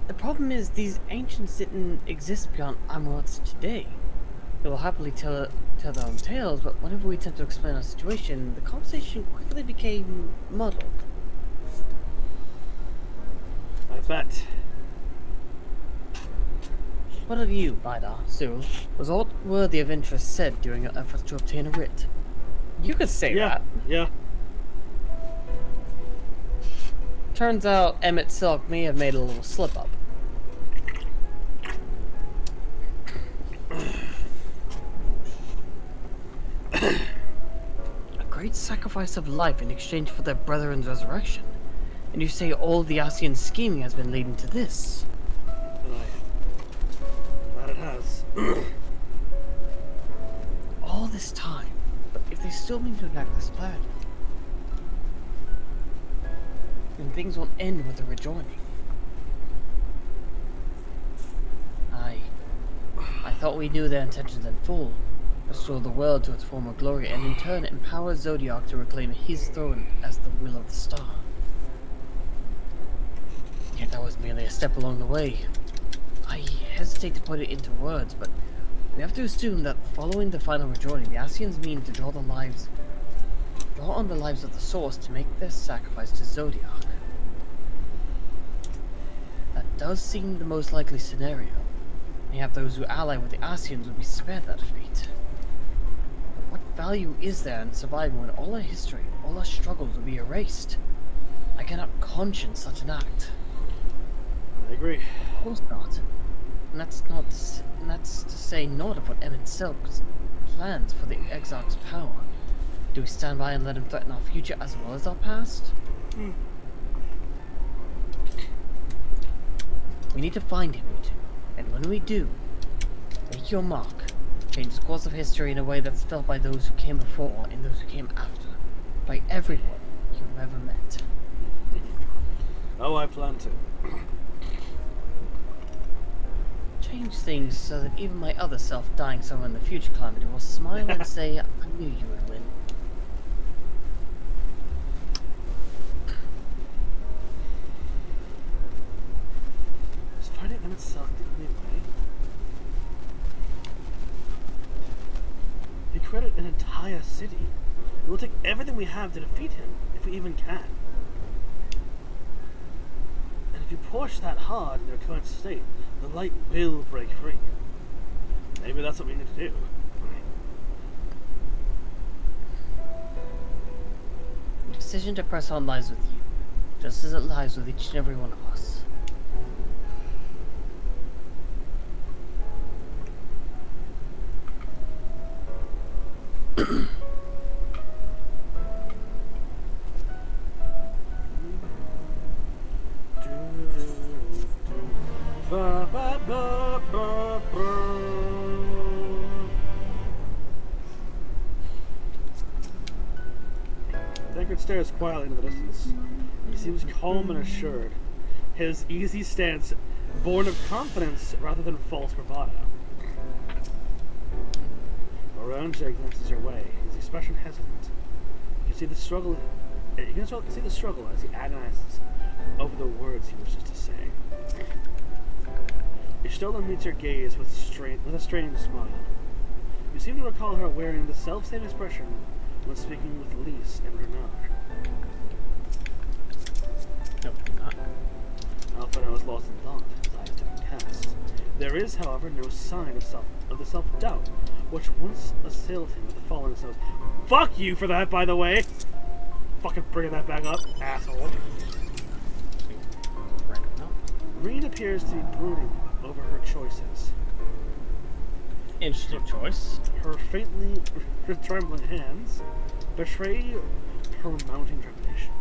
The problem is these ancients didn't exist beyond Amarots today. They will happily tell their own tales, but whenever we attempt to explain our situation, the conversation quickly became muddled. I bet. What of you, Vidar, Cyril? Was aught worthy of interest said during your efforts to obtain a writ? You could say that. Yeah. Turns out Emet-Selch may have made a little slip up. A great sacrifice of life in exchange for their brethren's resurrection. And you say all the Ascian scheming has been leading to this? That it has. All this time, but if they still mean to enact this plan, then things won't end with the rejoining. I thought we knew their intentions in full. Restore the world to its former glory, and in turn empower Zodiac to reclaim his throne as the will of the star. Yet that was merely a step along the way. I hesitate to put it into words, but we have to assume that following the final rejoining, the Ascians mean to draw on the lives of the Source to make their sacrifice to Zodiac. That does seem the most likely scenario. Mayhap those who ally with the Ascians would be spared that fate. But what value is there in surviving when all our history, all our struggles will be erased? I cannot conscience such an act. I agree. Of course not. And that's to say naught of what Emmett Silk's plans for the Exarch's power. Do we stand by and let him threaten our future as well as our past? We need to find him, you two. And when we do, make your mark. Change the course of history in a way that's felt by those who came before and those who came after. By everyone you've ever met. Oh, I plan to. Change things so that even my other self dying somewhere in the future calamity will smile and say, I knew you would win. Is fighting Emmett Silk the only way? He created an entire city. It will take everything we have to defeat him, if we even can. And if you push that hard in their current state, the light will break free. Maybe that's what we need to do. The decision to press on lies with you, just as it lies with each and every one of us. Deckard stares quietly into the distance. He seems calm and assured, his easy stance born of confidence rather than false bravado. Orange glances your way, his expression hesitant. You can see the struggle. You can see the struggle as he agonizes over the words he wishes to say. Y'shtola meets your gaze with a strange smile. You seem to recall her wearing the self-same expression when speaking with Lys and Renard. No, not. Alphinaud is lost in thought, his eyes downcast. There is, however, no sign of the self-doubt which once assailed him with the falling stones. Fuck you for that, by the way! Fucking bringing that back up, asshole. Reed appears to be brooding over her choices. Interesting choice. Her faintly trembling hands betray her mounting trepidation.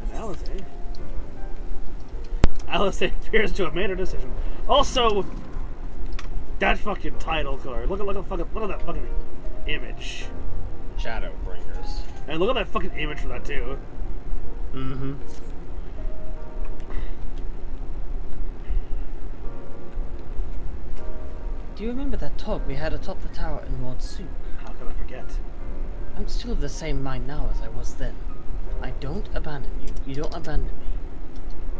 And Alisaie appears to have made her decision. Also, that fucking title card. Look at that fucking image. Shadowbringers. And look at that fucking image for that too. Mm-hmm. Do you remember that talk we had atop the tower in Lord Sook? How could I forget? I'm still of the same mind now as I was then. I don't abandon you, you don't abandon me.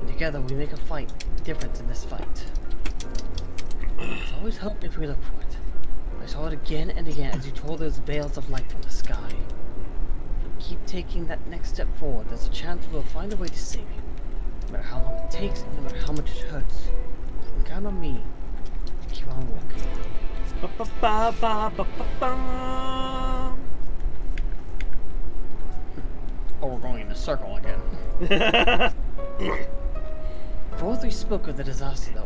And together we make a fight different in this fight. It's always helped if we look for it. I saw it again and again as you tore those veils of light from the sky. If we keep taking that next step forward, there's a chance we'll find a way to save you. No matter how long it takes, and no matter how much it hurts. You can count on me to keep on walking. Oh, we're going in a circle again. For all we spoke of the disaster that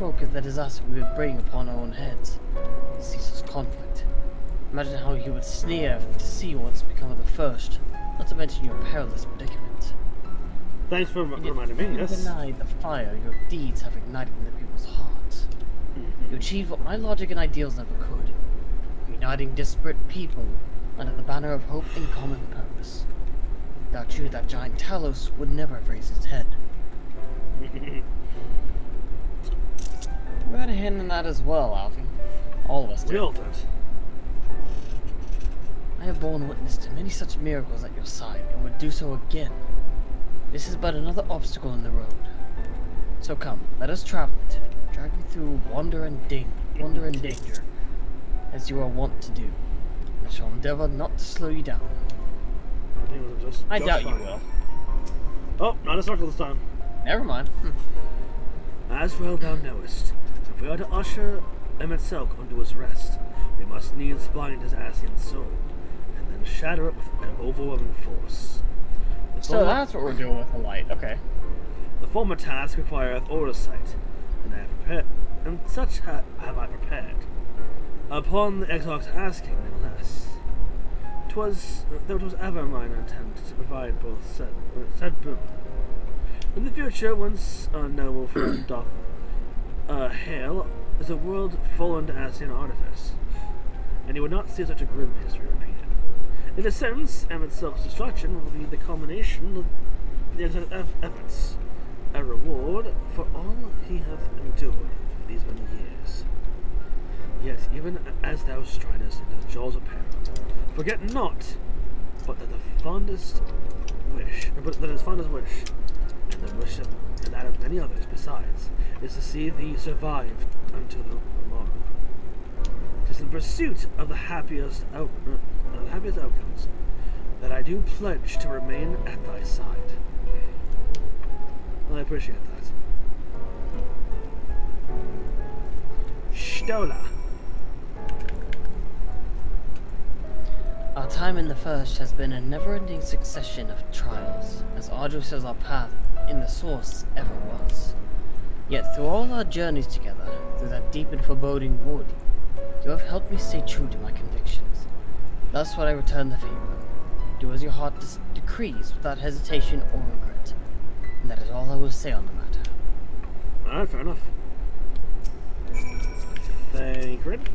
broker the disaster we would bring upon our own heads. Ceaseless conflict. Imagine how he would sneer to see what's become of the first, not to mention your perilous predicament. Thanks for reminding me, yes. You denied the fire your deeds have ignited in the people's hearts. You achieved what my logic and ideals never could, uniting disparate people under the banner of hope and common purpose. Without you, that giant Talos would never have raised his head. We had a hand in that as well, Alfie. All of us did. We all did. I have borne witness to many such miracles at your side, and would do so again. This is but another obstacle in the road. So come, let us travel it. Drag me through wonder and danger, as you are wont to do. I shall endeavor not to slow you down. I doubt you will. Oh, not a circle this time. Never mind. As well thou knowest, if we are to usher Emet-Selch unto his rest, we must needs bind his Ascian soul, and then shatter it with an overwhelming force. So that's what we're doing with the light, okay. The former task requireth oversight, and I have prepared, and such have I prepared. Upon the Exarch's asking, no less. Though it was ever mine intent to provide both said boon. In the future, once a noble friend doth hail, is a world full unto Ascian artifice, and you would not see such a grim history repeated. In a sense, Emet-Selch's destruction will be the culmination of the Exarch's efforts, a reward for all he hath endured these many years. Yet, even as thou stridest into the jaws of peril, forget not, but that his fondest wish, and the wish of, and that of many others besides, is to see thee survive until the morrow. 'Tis in pursuit of the happiest outcomes that I do pledge to remain at thy side. Well, I appreciate that. Stola. Our time in the First has been a never-ending succession of trials, as arduous as our path in the Source ever was. Yet through all our journeys together, through that deep and foreboding wood, you have helped me stay true to my convictions. Thus would I return the favor. Do as your heart decrees without hesitation or regret. And that is all I will say on the matter. Alright, fair enough. Thancred.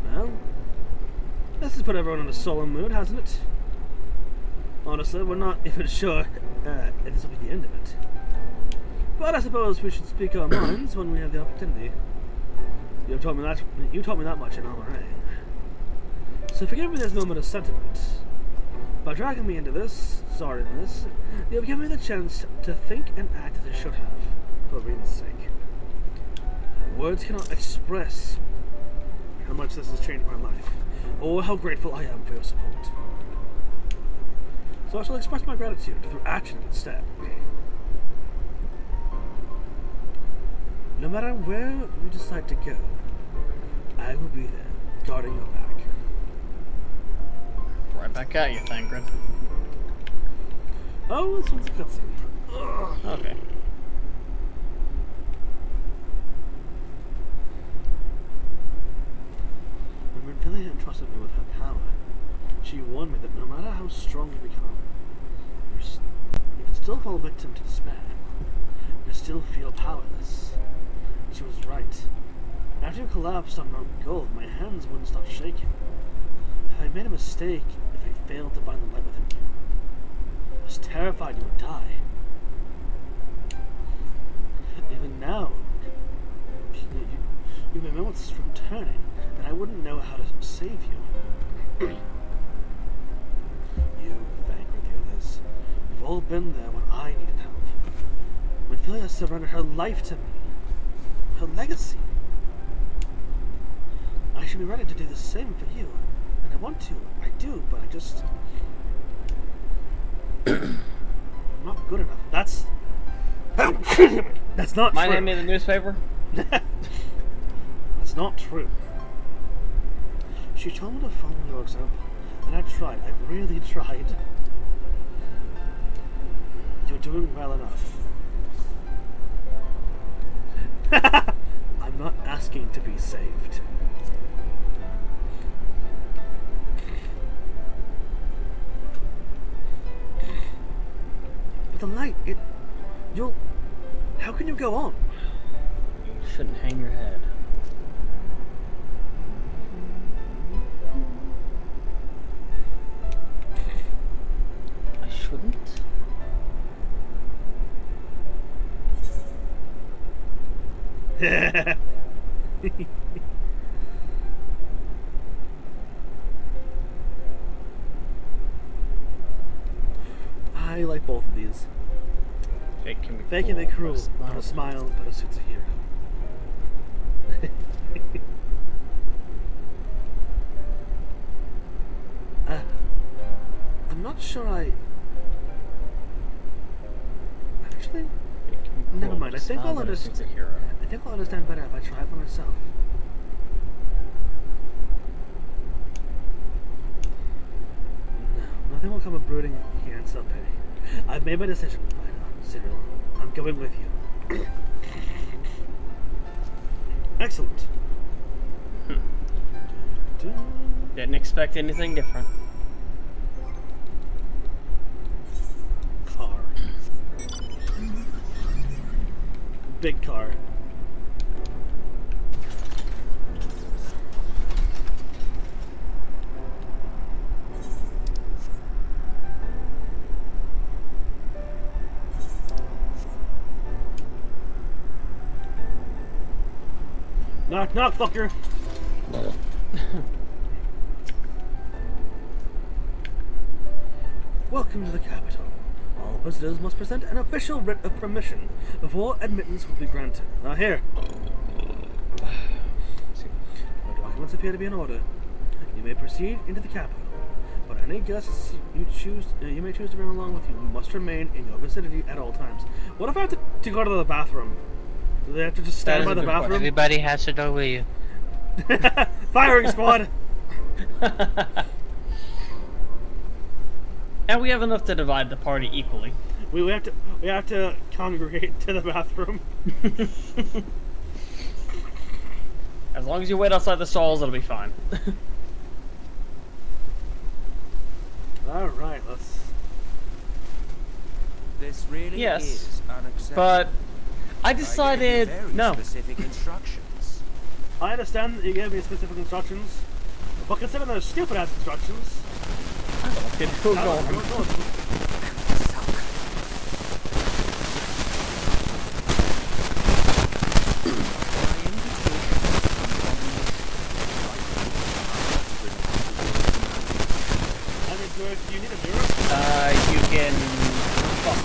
Well, this has put everyone in a solemn mood, hasn't it? Honestly, we're not even sure if this will be the end of it. But I suppose we should speak our minds when we have the opportunity. You told me that much in Amaray. So forgive me this moment of sentiment. By dragging me into this, you have given me the chance to think and act as I should have, for Reen's sake. Words cannot express how much this has changed my life, or how grateful I am for your support. So I shall express my gratitude through action instead. No matter where you decide to go, I will be there, guarding your back. Right back at you, Thancred. Oh, this one's a cutscene. Okay. When Renfilia entrusted me with her power, she warned me that no matter how strong you become, you can still fall victim to despair. You still feel powerless. She was right. After you collapsed on Mount Gold, my hands wouldn't stop shaking. If I made a mistake, if I failed to bind the light within you, I was terrified you would die. Even now, you may prevent us from turning, and I wouldn't know how to save you. You, Thancred, the others, you've all been there when I needed help. When Philia surrendered her life to me, her legacy. I should be ready to do the same for you, and I want to. I do, but I just I'm not good enough. That's not My true. name in the newspaper? That's not true. She told me to follow your example, and I tried. I really tried. You're doing well enough. I'm not asking to be saved. But the light, you'll... How can you go on? You shouldn't hang your head. I shouldn't? I like both of these. Fake can be Fake and be cruel, but but a smile better suits a hero. I'm not sure actually, never mind. I think I'll understand. I think I'll understand better if I try for myself. No, nothing will come of brooding here in Selpity. I've made my decision, Cyril. I'm going with you. Excellent. Didn't expect anything different. Car. Big car. Knock, knock, fucker. Welcome to the capital. All visitors must present an official writ of permission before admittance will be granted. Now here. Your documents appear to be in order. You may proceed into the capital, but any guests you may choose to bring along with you must remain in your vicinity at all times. What if I have to go to the bathroom? Do they have to just stand by the bathroom? Everybody has to go with you. Firing squad! And we have enough to divide the party equally. We have to congregate to the bathroom. As long as you wait outside the stalls, it'll be fine. Alright, let's... This really is unacceptable. But I decided no. Specific instructions. I understand that you gave me specific instructions, but consider those stupid ass instructions. You can fuck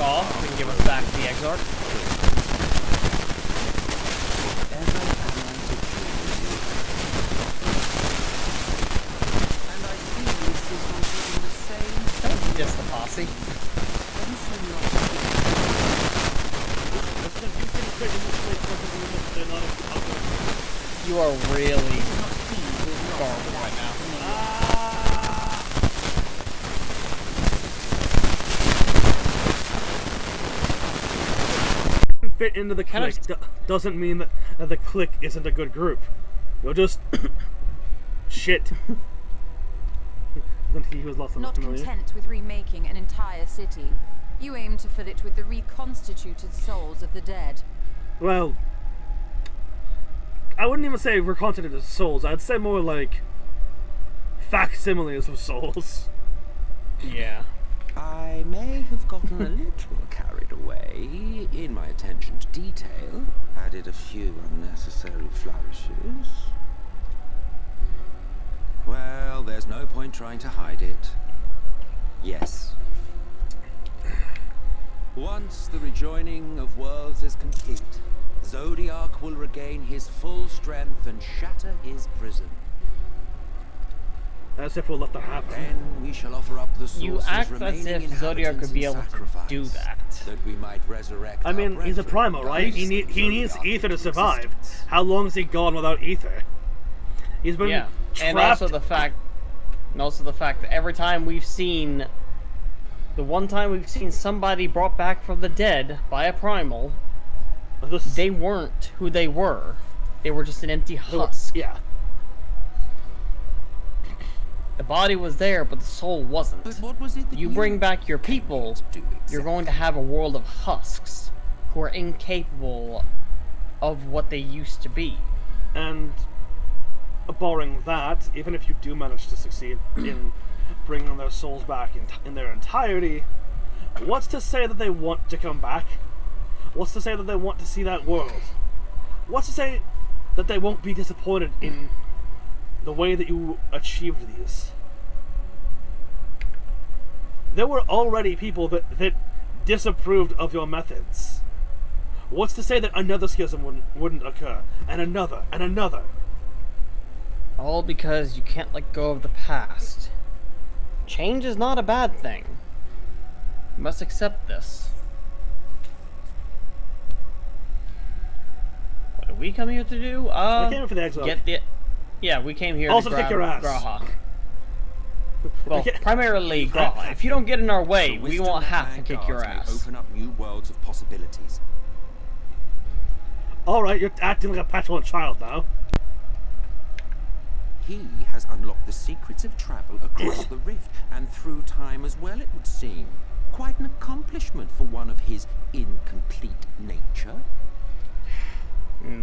off and give us back the Exarch. Just the posse. You are really garbled right now. Fit into the clique doesn't mean that the clique isn't a good group. You're just shit. Not content with remaking an entire city, you aim to fill it with the reconstituted souls of the dead. Well, I wouldn't even say reconstituted souls. I'd say more like facsimiles of souls. Yeah. I may have gotten a little carried away in my attention to detail, added a few unnecessary flourishes. Well, there's no point trying to hide it. Yes. Once the rejoining of worlds is complete, Zodiark will regain his full strength and shatter his prison. As if we'll let that happen. Then we shall offer up the You act as if Zodiark could be able to do that. That we might resurrect. I mean, he's a primal, right? He needs ether to survive. How long has he gone without ether? He's been trapped. And also the fact that every time we've seen, the one time we've seen somebody brought back from the dead by a primal, They weren't who they were. They were just an empty husk. Yeah. The body was there, but the soul wasn't. But what was it that you bring back your people, you're going to have a world of husks who are incapable of what they used to be. And barring that, even if you do manage to succeed in bringing their souls back in their entirety, what's to say that they want to come back? What's to say that they want to see that world? What's to say that they won't be disappointed in the way that you achieved these? There were already people that disapproved of your methods. What's to say that another schism wouldn't occur? And another, and another? All because you can't let go of the past. Change is not a bad thing. You must accept this. What did we come here to do? We came here for the exile. Yeah, we came here also to kick your ass. Grawha. Well, primarily Grawha. If you don't get in our way, we won't have to kick your ass. Open up new worlds of possibilities. Alright, you're acting like a petulant child now. He has unlocked the secrets of travel across the rift, and through time as well, it would seem. Quite an accomplishment for one of his incomplete nature.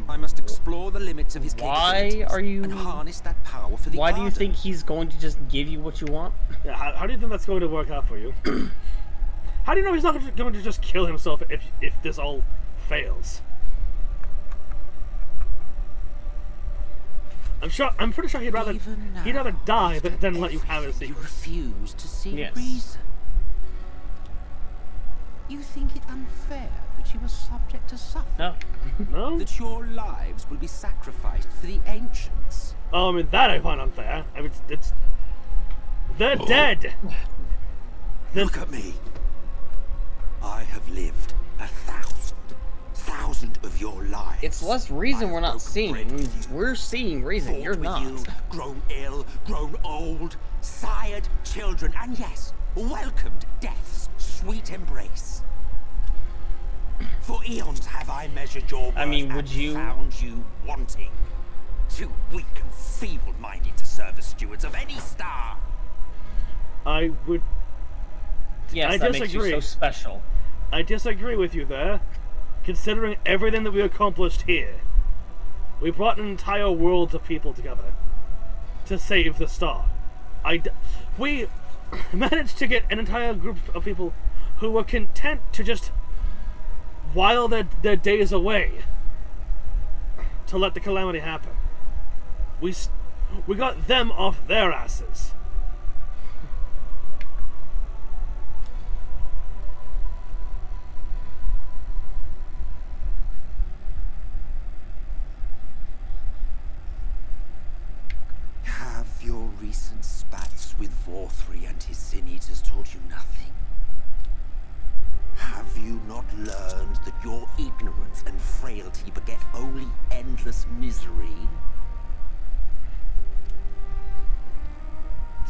I must explore the limits of his capabilities and harness that power for the Why do you think he's going to just give you what you want? Yeah, how do you think that's going to work out for you? How do you know he's not going to just kill himself if this all fails? I'm pretty sure he'd rather die than let you have his secret. You refuse to see reason. You think it unfair that you are subject to suffering? No. That your lives will be sacrificed for the ancients? Oh, I mean, that I find unfair. I mean, they're dead. Look at me. I have lived 1,000 of your lives. It's less reason we're not seeing. We're seeing reason. You're not. You, grown ill, grown old, sired children, and yes, welcomed death's sweet embrace. For eons have I measured your worth and found you wanting. Too weak and feeble-minded to serve as stewards of any star. I would... Yes, that makes you so special. I disagree with you there. Considering everything that we accomplished here, we brought an entire world of people together to save the star. We managed to get an entire group of people who were content to just while their days away to let the calamity happen. We got them off their asses. Have your recent spats with Vorthri and his sin eaters taught you nothing? Have you not learned that your ignorance and frailty beget only endless misery?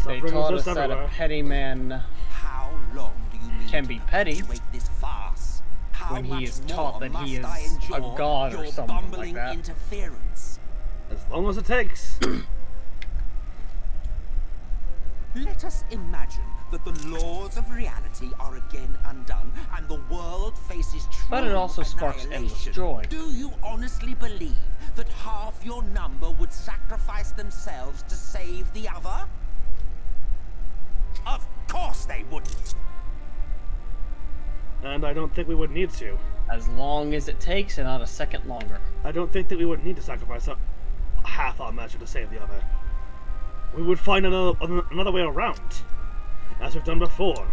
They taught us that a petty man How long do you mean can be petty this farce? How when he is much taught more that he is must I a endure god or your something like bumbling that. Interference? As long as it takes. Let us imagine that the laws of reality are again undone and the world faces true But it also sparks endless joy. Do you honestly believe that half your number would sacrifice themselves to save the other? Of course they wouldn't. And I don't think we would need to. As long as it takes and not a second longer. I don't think that we would need to sacrifice half our measure to save the other. We would find another way around, as we've done before.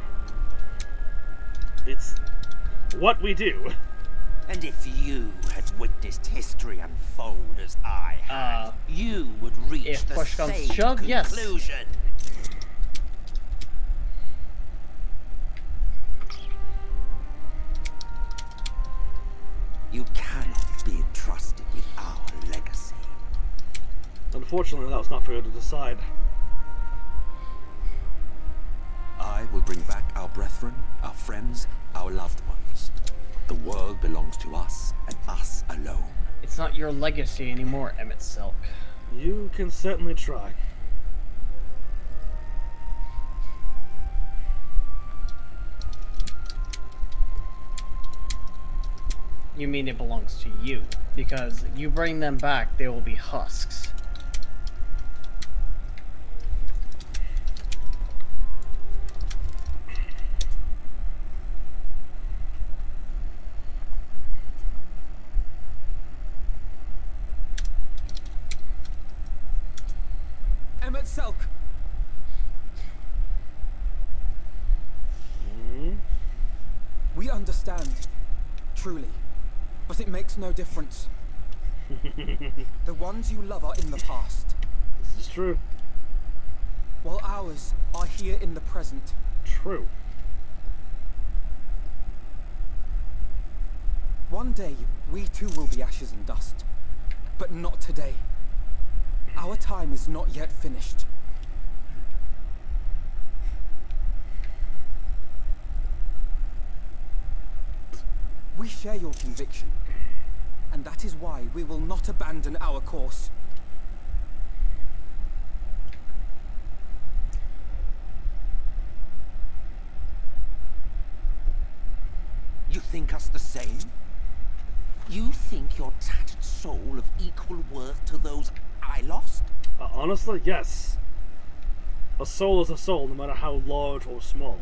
It's what we do. And if you had witnessed history unfold as I have, you would reach if the push comes same to shove, yes. conclusion. You cannot be entrusted with our legacy. Unfortunately, that was not for you to decide. I will bring back our brethren, our friends, our loved ones. The world belongs to us, and us alone. It's not your legacy anymore, Emmett Silk. You can certainly try. You mean it belongs to you? Because you bring them back, they will be husks. Emmett Selk. We understand, truly, but it makes no difference. The ones you love are in the past. This is true. While ours are here in the present. True. One day, we too will be ashes and dust. But not today. Our time is not yet finished. We share your conviction, and that is why we will not abandon our course. You think us the same? You think your tattered soul of equal worth to those I lost? Honestly, yes. A soul is a soul, no matter how large or small.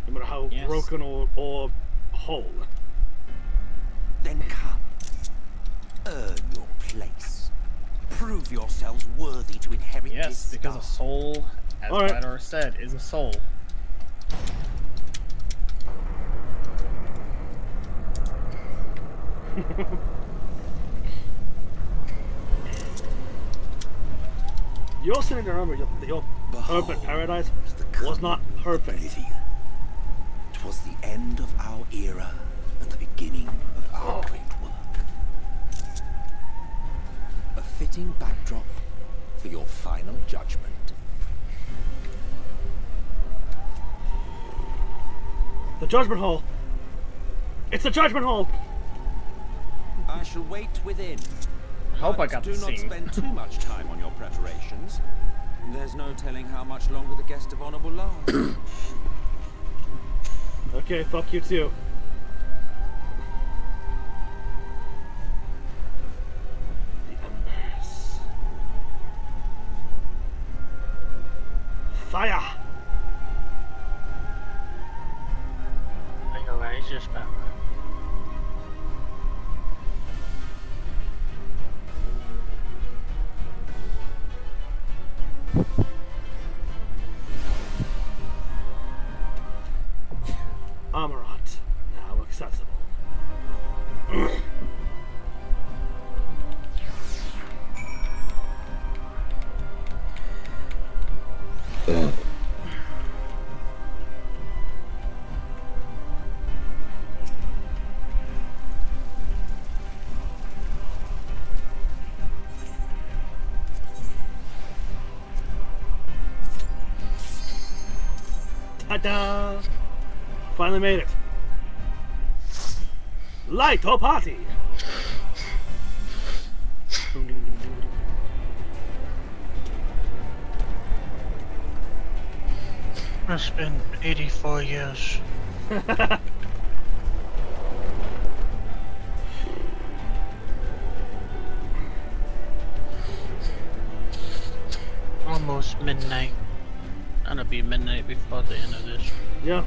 No matter how broken or whole. Then come. Earn your place. Prove yourselves worthy to inherit this Yes, because a soul, as All right. Radar said, is a soul. You also need to remember that your perfect paradise was not perfect. It was the end of our era and the beginning of our great work. A fitting backdrop for your final judgment. The Judgment Hall. It's the Judgment Hall. I shall wait within. I hope I But got do the not scene. spend too much time on your preparations. There's no telling how much longer the guest of honor will last. Okay, fuck you too. The embers. Fire! Are your razors back? Amarat, now accessible. Ta-da! Finally made it. Light or party! It's been 84 years. Almost midnight. And it'll be midnight before the end of this. Yeah.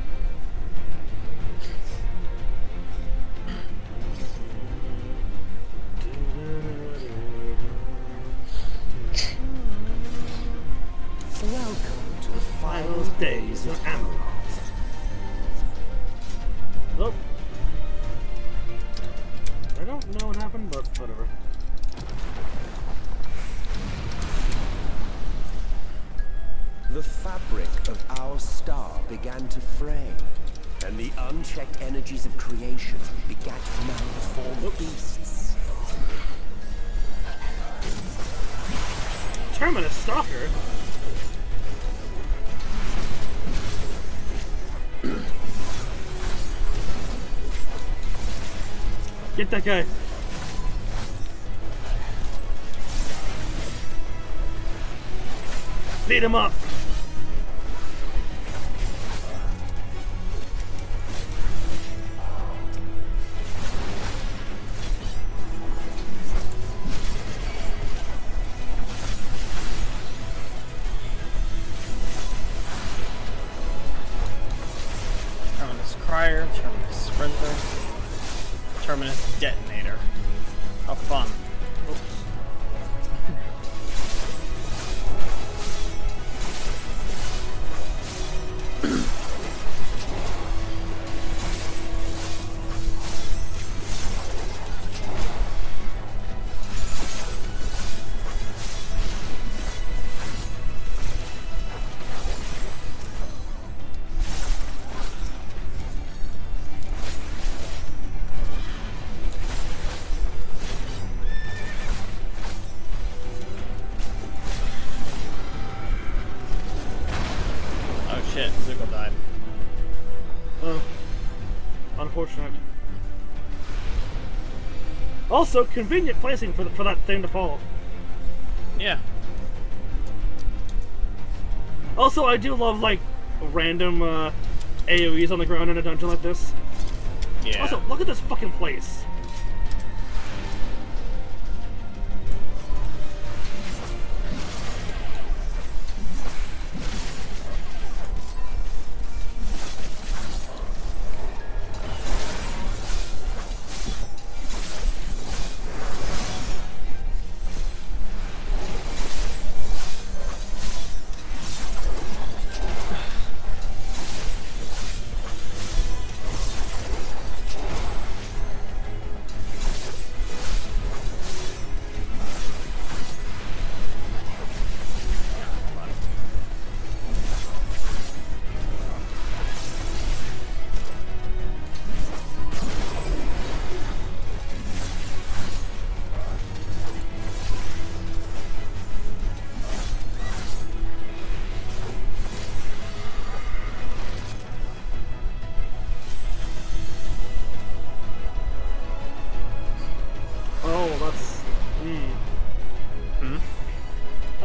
Welcome to the Final days of Amarat. Oh. I don't know what happened, but whatever. The fabric of our star began to fray, and the unchecked energies of creation begat malformed beasts. Terminus Stalker? Get that guy. Beat him up! Terminus Crier, Terminus Sprinter, Terminus Detonator. How fun. Oops. Shit, Zuko died. Oh. Unfortunate. Also, convenient placing for that thing to fall. Yeah. Also, I do love, like, random AoEs on the ground in a dungeon like this. Yeah. Also, look at this fucking place.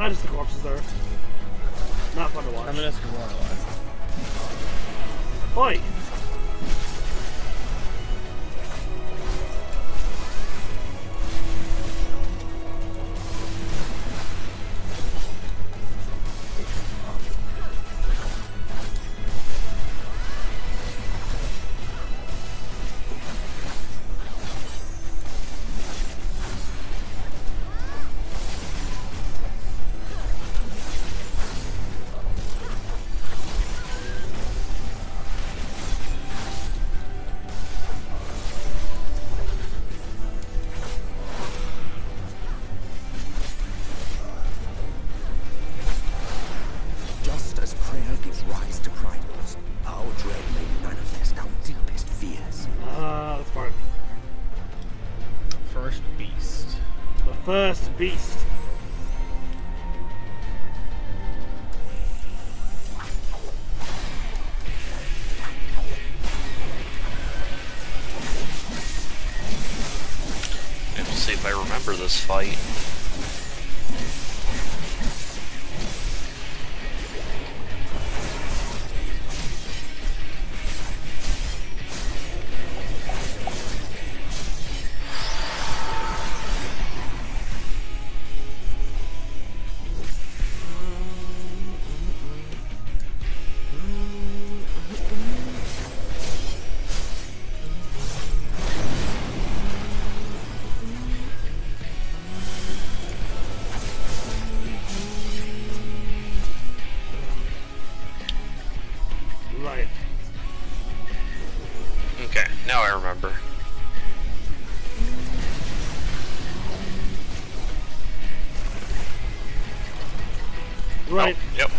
Just the corpses there. Not fun to watch. Terminus Warlock. Oi! First beast. I have to see if I remember this fight. Right. Okay, now I remember. Right. Oh, yep.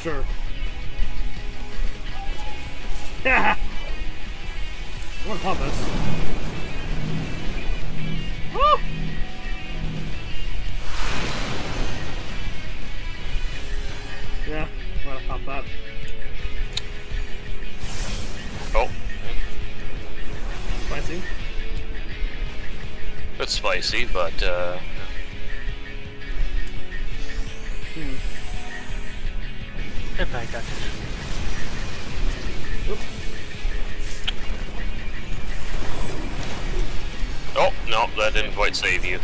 sure. Yeah. I want to pop this. Woo! Yeah, I want to pop that. Oh. Spicy. It's spicy, but Goodbye, Doctor. oh no, that didn't quite save you.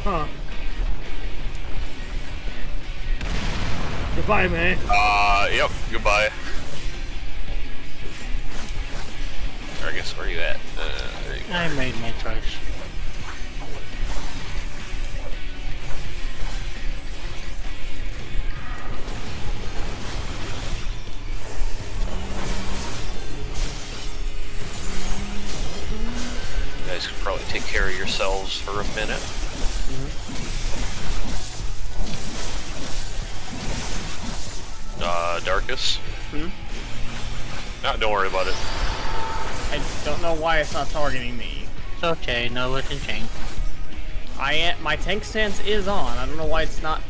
Huh. Goodbye, May. Yep, goodbye. I guess where are you at? There you go. I made my choice. You guys could probably take care of yourselves for a minute. Darkus? No, don't worry about it. I don't know why it's not targeting me. It's okay, no listen change. My tank stance is on. I don't know why it's not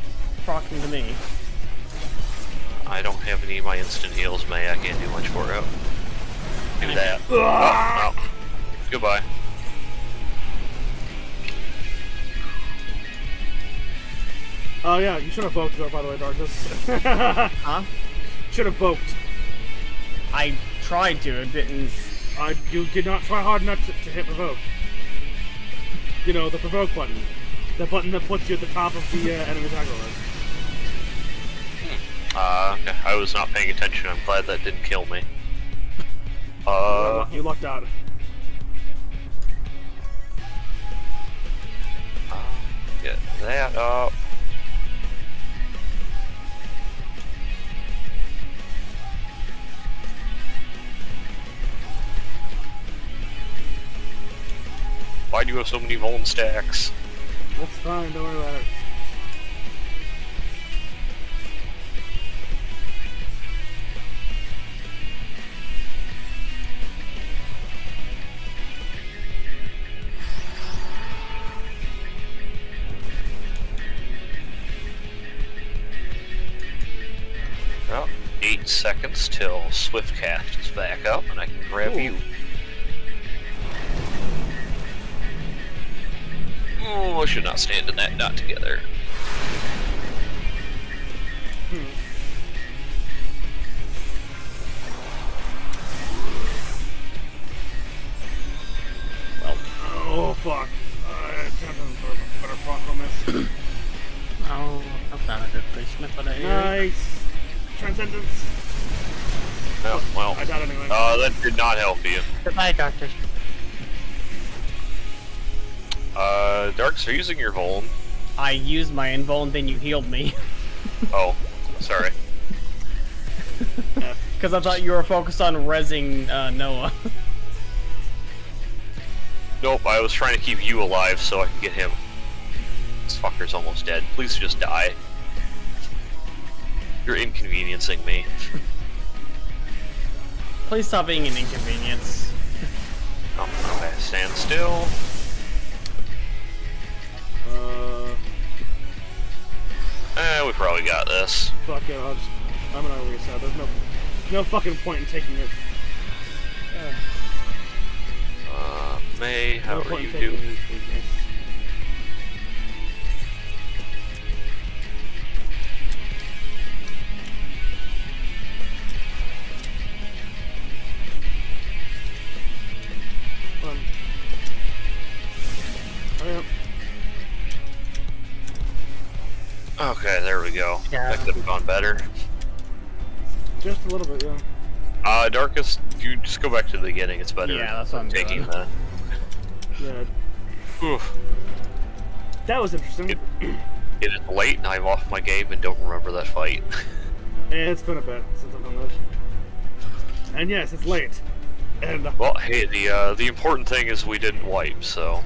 procking to me. I don't have any of my instant heals, May. I can't do much for it. Do that. Oh, no. Goodbye. Oh yeah, you should have voked though, by the way, Darkus. Huh? Should have voked. I tried to, it didn't. You did not try hard enough to hit provoke. You know, the provoke button. The button that puts you at the top of the enemy aggro list. Okay. I was not paying attention. I'm glad that didn't kill me. You lucked out. Get that up. Why do you have so many Vuln stacks? That's fine, don't worry about it. Well, 8 seconds till Swiftcast is back up and I can grab you. Oh, I should not stand in that knot together. Well. Oh, fuck. Better proc on this. Oh, that's not a good placement for that area. Nice. Transcendence. Oh, well. I died anyway. That did not help you. Goodbye, Doctor. Darks, are you using your Vuln? I used my invuln, then you healed me. Oh, sorry. Because I thought you were focused on rezzing Noah. Nope, I was trying to keep you alive so I could get him. This fucker's almost dead. Please just die. You're inconveniencing me. Please stop being an inconvenience. Oh, okay, stand still. We probably got this. Fuck it, I'm gonna reset. There's no fucking point in taking it. May, how are you doing? Hurry up. Okay, there we go. Yeah. That could have gone better. Just a little bit, yeah. Darkus, you just go back to the beginning. It's better. Yeah, that's what I'm taking doing. that. Yeah. Oof. That was interesting. It is late and I'm off my game and don't remember that fight. It's been a bit since I've done this. And yes, it's late. And well, hey, the important thing is we didn't wipe, so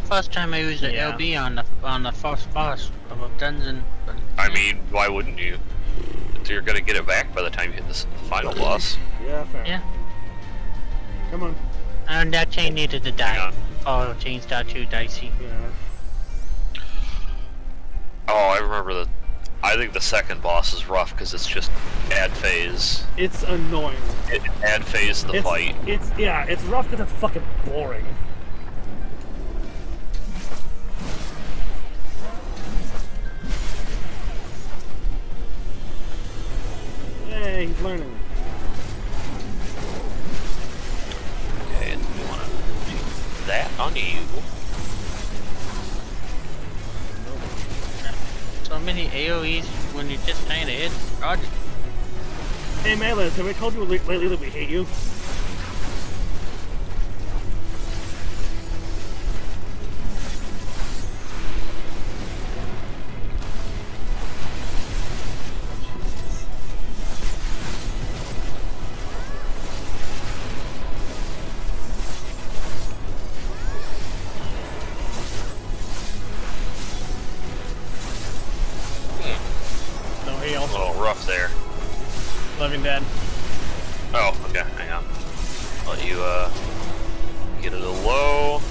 First time I used the LB on the first boss of a dungeon. But I mean, why wouldn't you? You're gonna get it back by the time you hit the final boss. Yeah, fair. yeah. Come on. And that chain needed to die. Oh, chain start too dicey. Yeah. Oh, I remember I think the second boss is rough because it's just ad phase. It's annoying. Ad phase the fight. It's rough because it's fucking boring. Hey, he's learning. Okay, and we want to do that on you. So many AoEs when you just kind of hit target. Hey, Melis, have we told you lately that we hate you? A little rough there. Living Dead. Oh, okay, hang on. Let you, get it a low.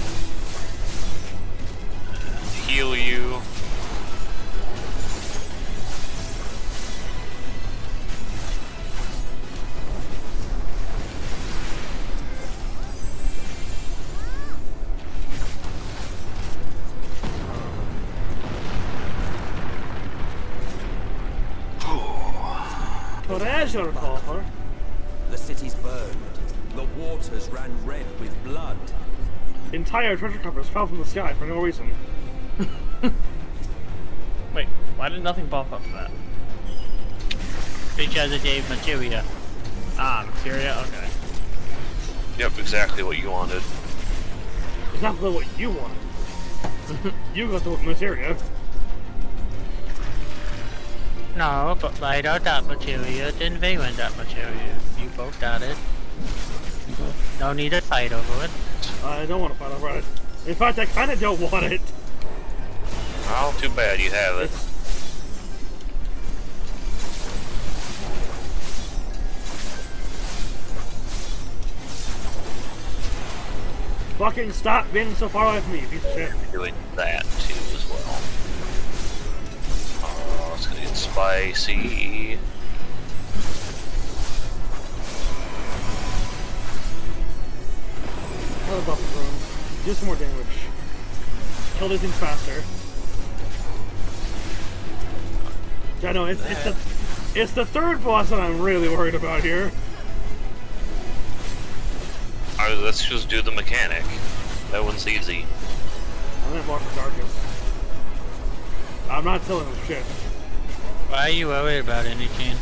Heal you. Treasure coffer. The city's burned. The waters ran red with blood. Entire treasure coffers fell from the sky for no reason. Wait, why did nothing pop up for that? Because it gave materia. Ah, materia? Okay. Yep, exactly what you wanted. Exactly what you wanted. You got the materia. No, but I got that materia, then they went that materia. You both got it. No need to fight over it. I don't want to fight over it. In fact, I kind of don't want it. Well, too bad you have it. Fucking stop being so far away from me, piece of shit. Doing that too as well. Oh, it's gonna get spicy. Another buff room. Do some more damage. Kill these things faster. Yeah, no, it's the third boss that I'm really worried about here. Alright, let's just do the mechanic. That one's easy. I'm gonna block the darkness. I'm not telling them shit. Why are you worried about anything?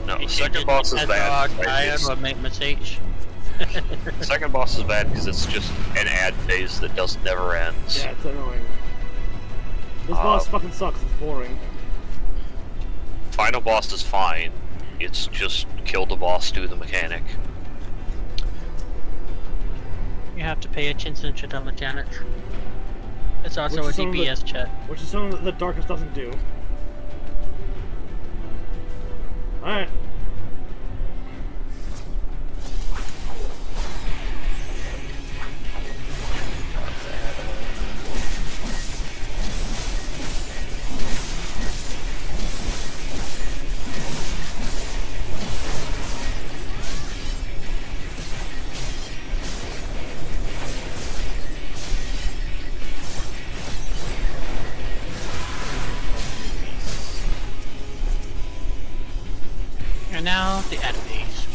No, the second boss is bad. Or make mistakes. Second boss is bad because it's just an ad phase that never ends. Yeah, it's annoying. This boss fucking sucks, it's boring. Final boss is fine. It's just kill the boss, do the mechanic. You have to pay attention to the mechanics. It's also a DPS chat. Which is something that the Darkness doesn't do. Alright. And now the enemies.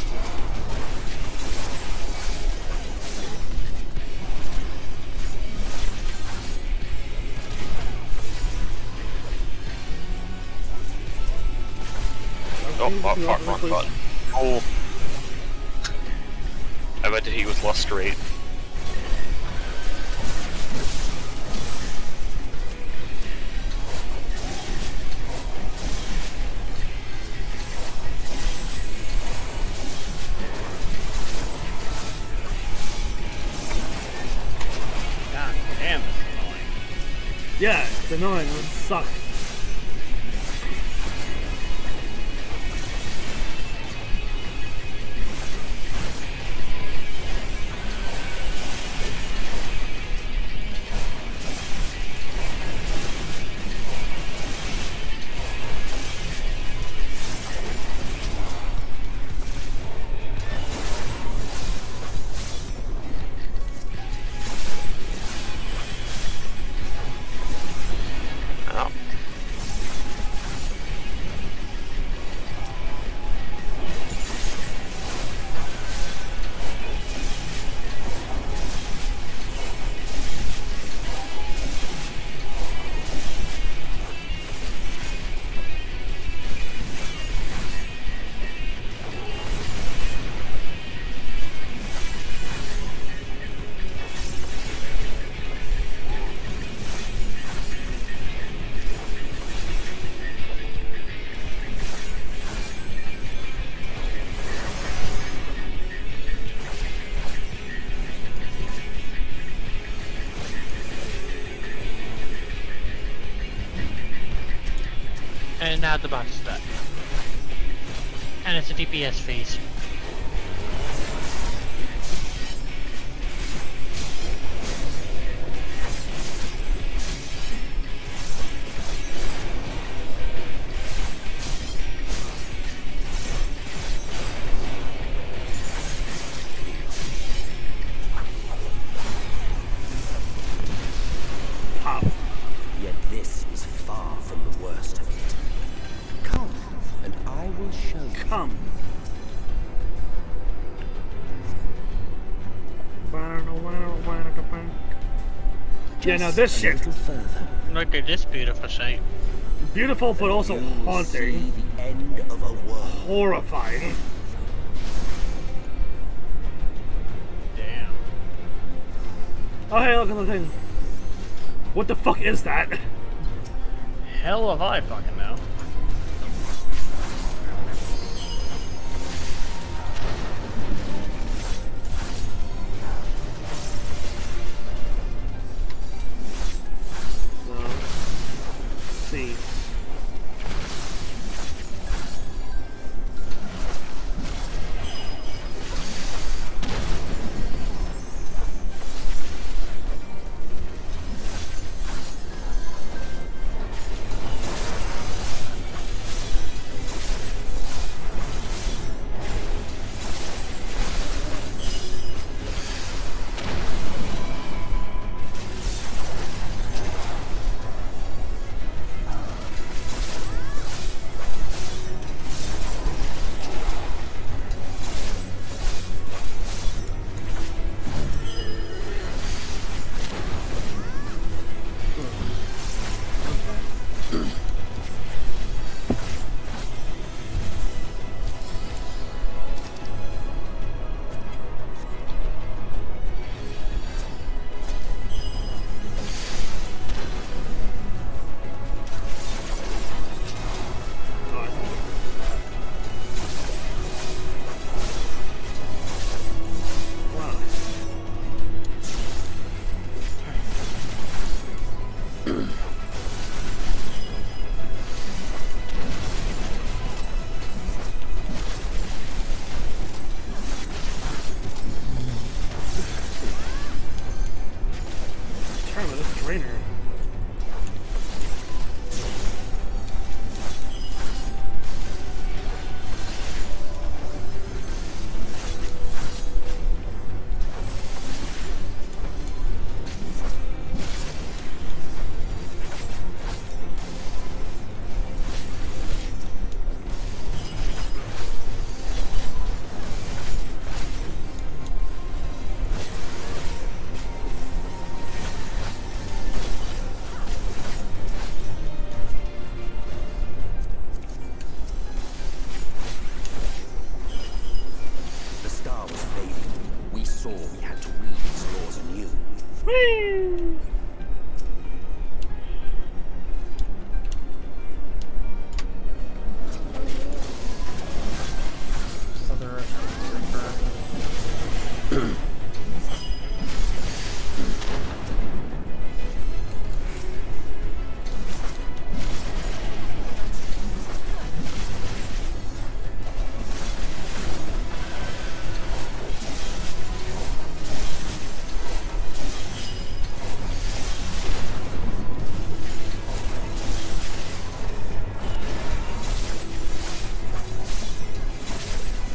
Oh, fuck, wrong button. Oh. I bet he was lustrate. Yeah, it's annoying. It sucks. And now the boss is back. And it's a DPS phase. Yet this is far from the worst of it. Come, and I will show you. Come. Yeah, now this shit. Look at this beautiful sight. Beautiful, but also haunting. The end of a world. Horrifying. Damn. Oh, hey, look at the thing. What the fuck is that? Hell if I fucking know. See.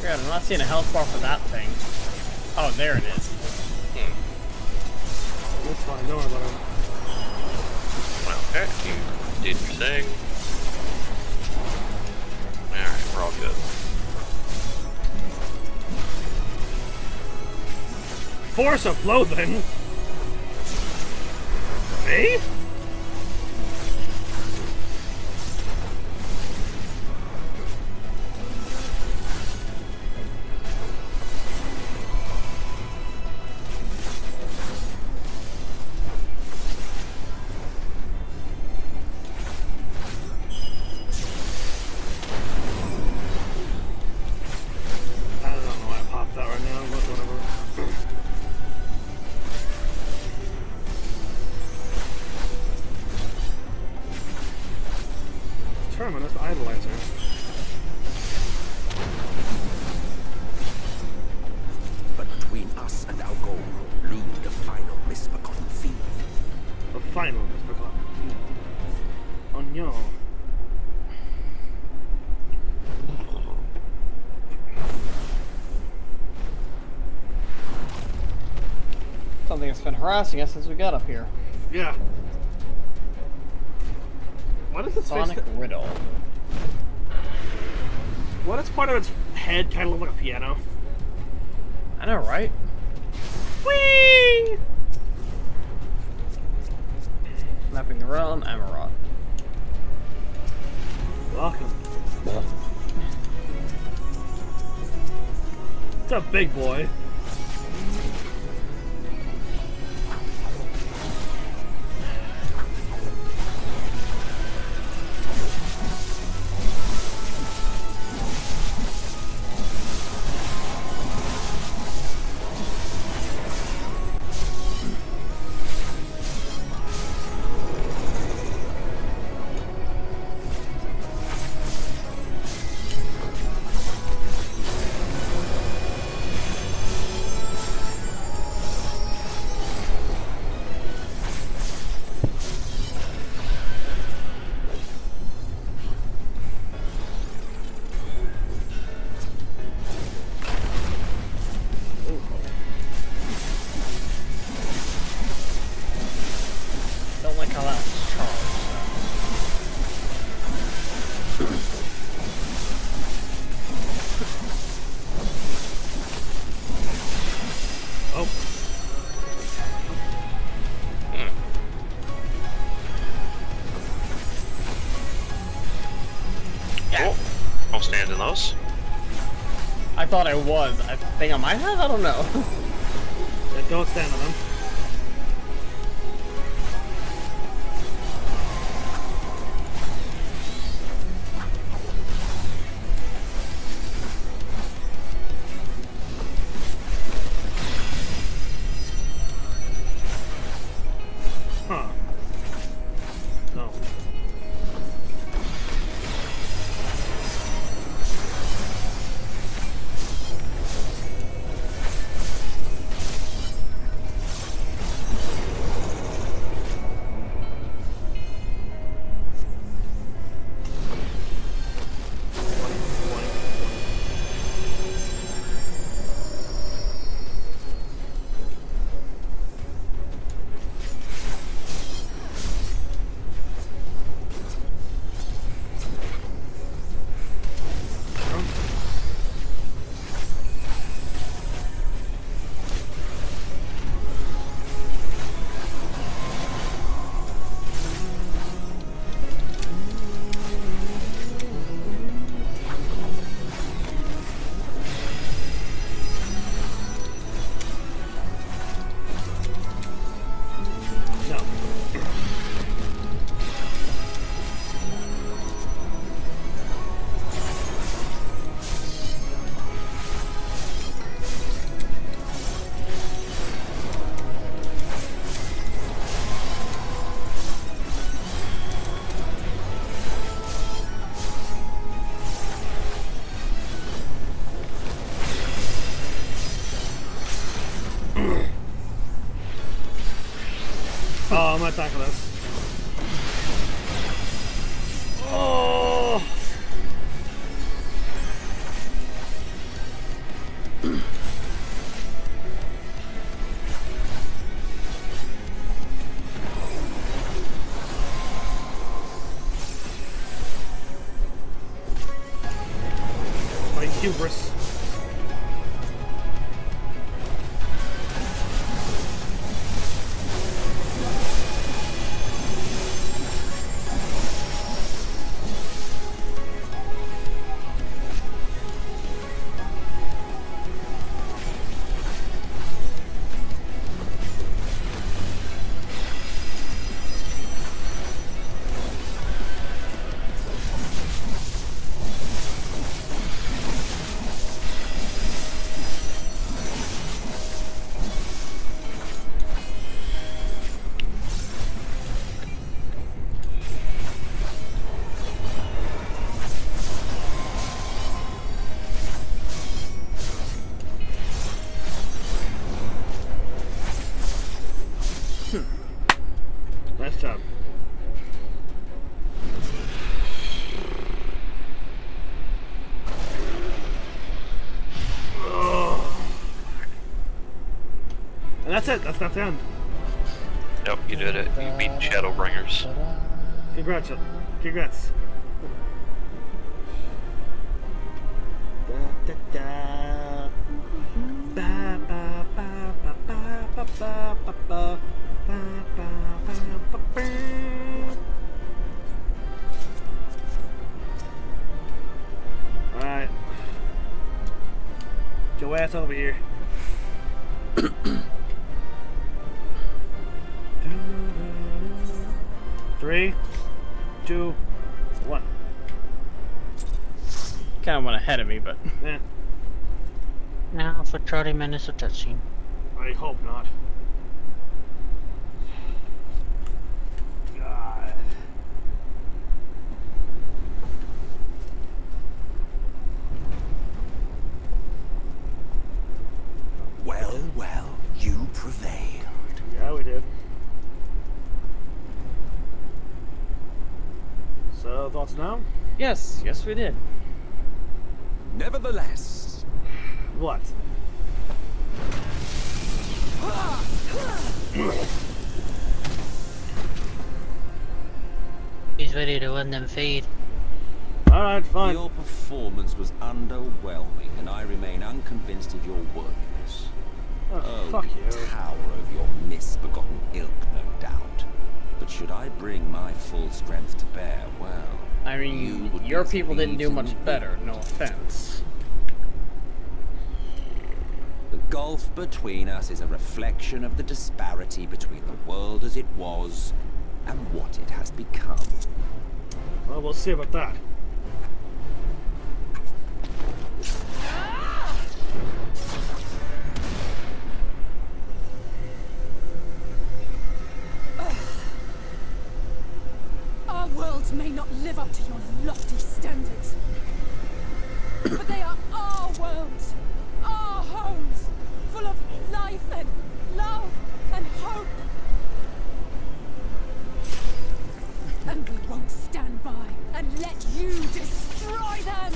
God, I'm not seeing a health bar for that thing. Oh, there it is. That's fine, don't worry about it. Okay, you did your thing. Alright, we're all good. Force of loathing? Me? Terminus Idolizer. But between us and our goal loomed a final misbegotten field. A final misbegotten field. On y'all. Something that's been harassing us since we got up here. Yeah. What is its Sonic face? Riddle. What is part of its head kind of look like a piano? I know, right? Whee! Mapping the realm, Amarok. Welcome. What's up, big boy? Don't like how that's charged. Oh. Cool. I'll stand in those. I thought I was. I think I might have? I don't know. Yeah, don't stand on them. Huh. No. Oh, I'm gonna tackle this. Oh! My hubris. Nice job. And that's it. That's not the end. Nope, you did it. You beat Shadowbringers. Congrats. Congrats. Da, da, da. Ba, ba, ba, ba, ba, ba, ba, ba, ba. Alright. Get your ass over here. 3, 2, 1. Kind of went ahead of me, but. Yeah. Now for 30 minutes of touching. I hope not. God. Well, well, you prevailed. Yeah, we did. So, thoughts now? Yes, yes, we did. Nevertheless. What? He's ready to run them feed. Alright, fine. Your performance was underwhelming, and I remain unconvinced of your worthiness. Oh, fuck you. Tower of your misbegotten ilk, no doubt. But should I bring my full strength to bear, well... I mean, your people didn't do much better, no offense. The gulf between us is a reflection of the disparity between the world as it was and what it has become. Well, we'll see about that. Our worlds may not live up to your lofty standards, but they are our worlds, our homes, full of life and love and hope. And we won't stand by and let you destroy them!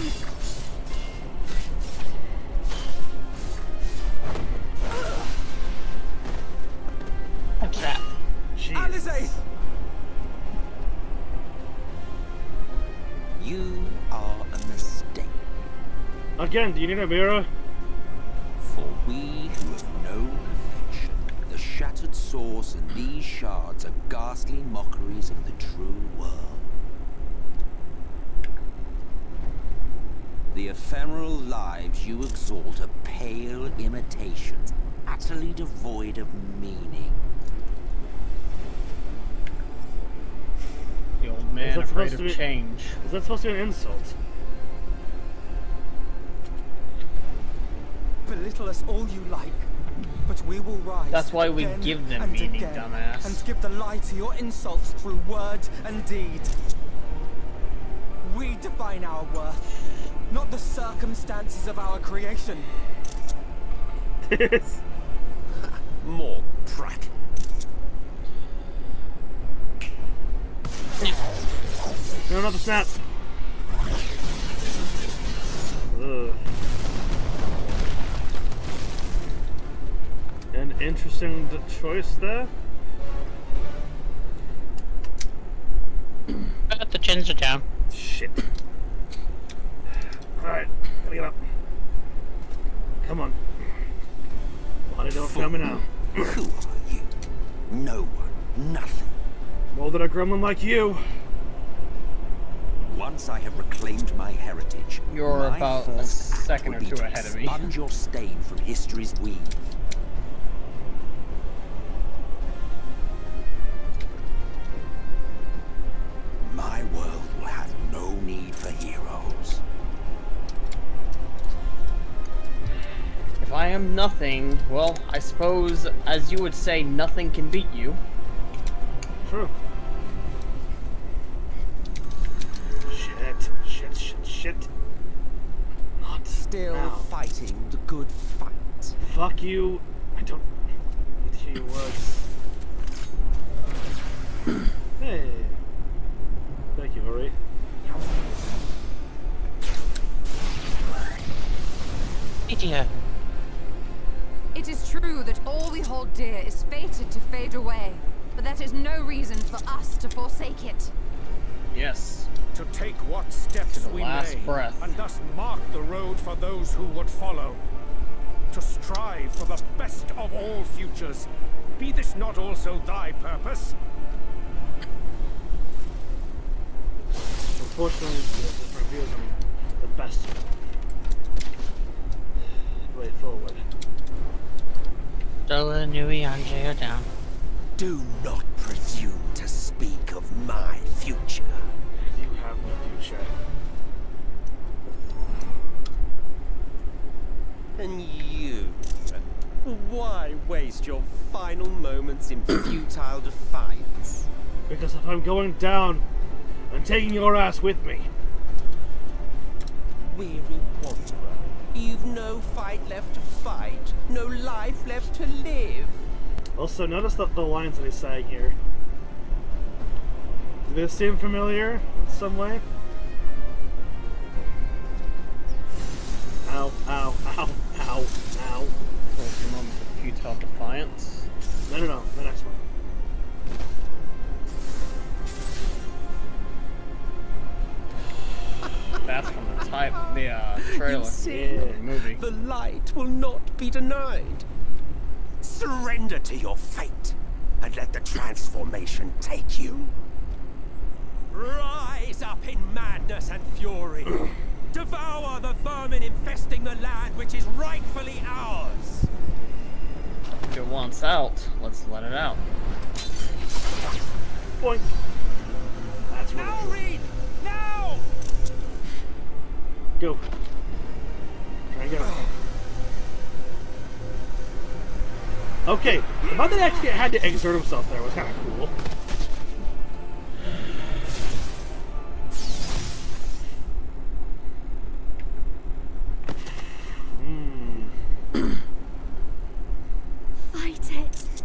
What's that? Alizé! You are a mistake. Again, do you need a mirror? For we who have no perfection, the shattered source and these shards are ghastly mockeries of the true world. The ephemeral lives you exalt are pale imitations, utterly devoid of meaning. The old man afraid of change. Is that supposed to be an insult? Belittle us all you like, but we will rise. That's why we again give them and meaning, again, dumbass. and give the lie to your insults through word and deed. We define our worth, not the circumstances of our creation. More prat. No, not the snap. Ugh. interesting choice there. At the chins are down. Shit. Alright, gotta get up. Come on. Why don't fail me now? Who are you? No one. Nothing. More than a gremlin like you. Once I have reclaimed my heritage, You're my about a first act second will or be two to ahead of me. expunge your stain from history's weave. My world will have no need for heroes. If I am nothing, well, I suppose, as you would say, nothing can beat you. True. Shit. Not Still now. fighting the good fight. Fuck you. I don't need to hear your words. Hey. Thank you, Hurry. Idiot. It is true that all we hold dear is fated to fade away, but that is no reason for us to forsake it. Yes. To take what steps we last may, breath. and thus mark the road for those who would follow. To strive for the best of all futures. Be this not also thy purpose? Unfortunately, we have different views on the best way forward. Zola and Nui Anjay are down. Do not presume to speak of my future. You have no future. And you? Why waste your final moments in futile defiance? Because if I'm going down, I'm taking your ass with me. Weary wanderer, you've no fight left to fight, no life left to live. Also, notice that the lines that he's saying here. Do they seem familiar in some way? Ow, ow, ow, ow, ow. Close a moment of futile defiance. No, the next one. That's from the trailer. You see, The movie. the light will not be denied. Surrender to your fate, and let the transformation take you. Rise up in madness and fury. Devour the vermin infesting the land which is rightfully ours. If it wants out, let's let it out. Boink. That's what Now, Reed! Now! Go. Try and go. Okay, the fact that he actually had to exert himself there was kind of cool. Fight it.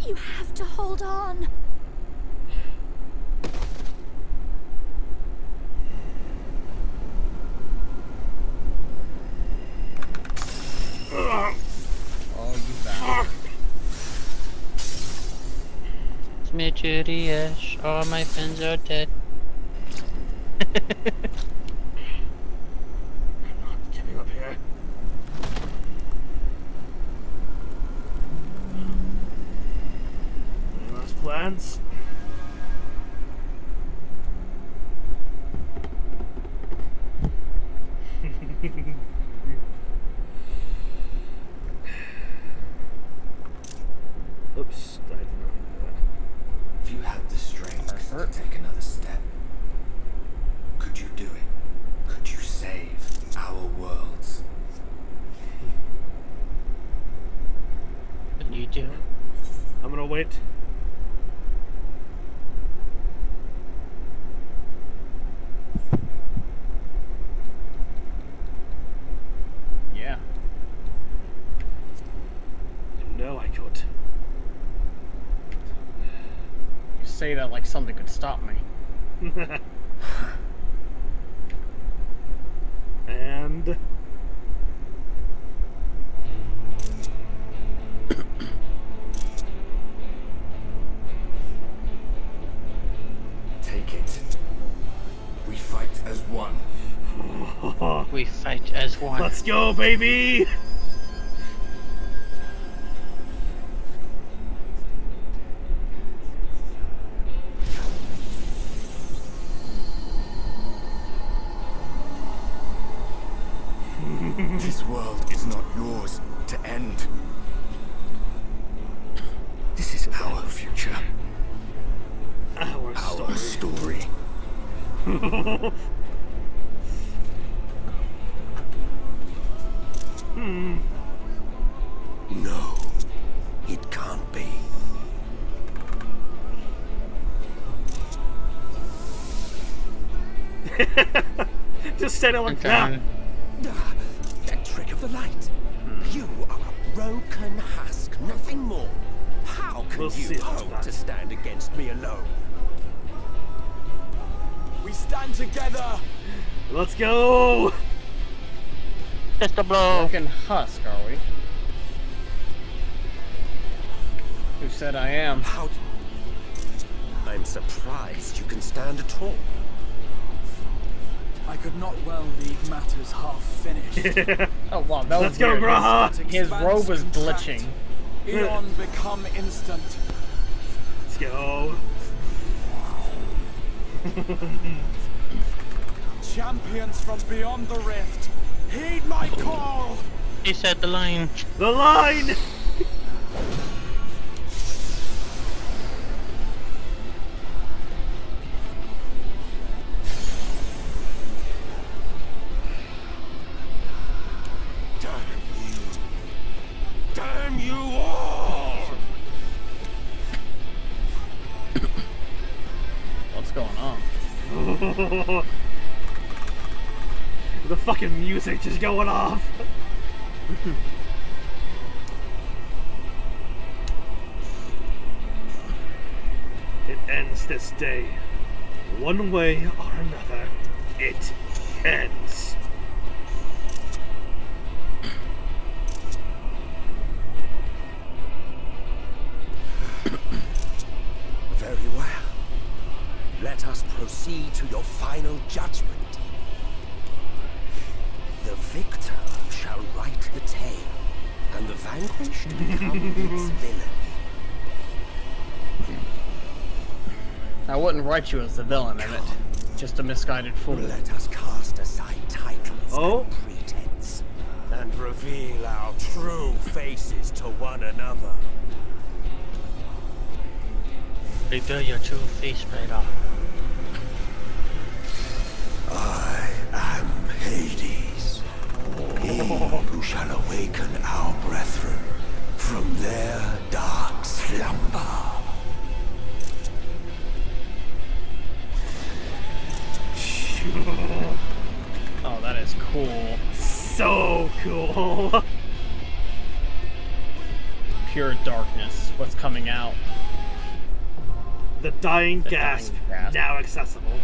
You have to hold on. Oh, you bastard. Smitchuriash, all my friends are dead. Giving up here. Any last plans? Oops, I did not do that. If you had the strength to take another step, could you do it? Could you save our worlds? Could you do it? I'm gonna wait. Yeah. You know I could. You say that like something could stop me. And go, baby! This world is not yours to end. This is our future. Our story. No, it can't be. Just stand on down. That trick of the light. You are a broken husk, nothing more. How can We'll see you about hope that. to stand against me alone? We stand together. Let's go! Just a blow. Broken husk, are we? Who said I am? How? I'm surprised you can stand at all. I could not well leave matters half finished. Oh wow, that Let's was go, weird. Graha! His robe was glitching. Eon become instant. Let's go. Champions from beyond the rift, heed my call! He said the line. The line! Damn you all! What's going on? The fucking music just going off. It ends this day. One way or another, it ends. Very well. Let us proceed to your final judgment. The victor shall write the tale, and the vanquished become its villain. I wouldn't write you as the villain in it. Just a misguided fool. Let us cast aside titles and pretense, and reveal our true faces to one another. Reveal your true face, Radar. I am Hades, he who shall awaken our brethren from their dark slumber. Oh, that is cool. So cool. Pure darkness. What's coming out? The dying gasp, now accessible.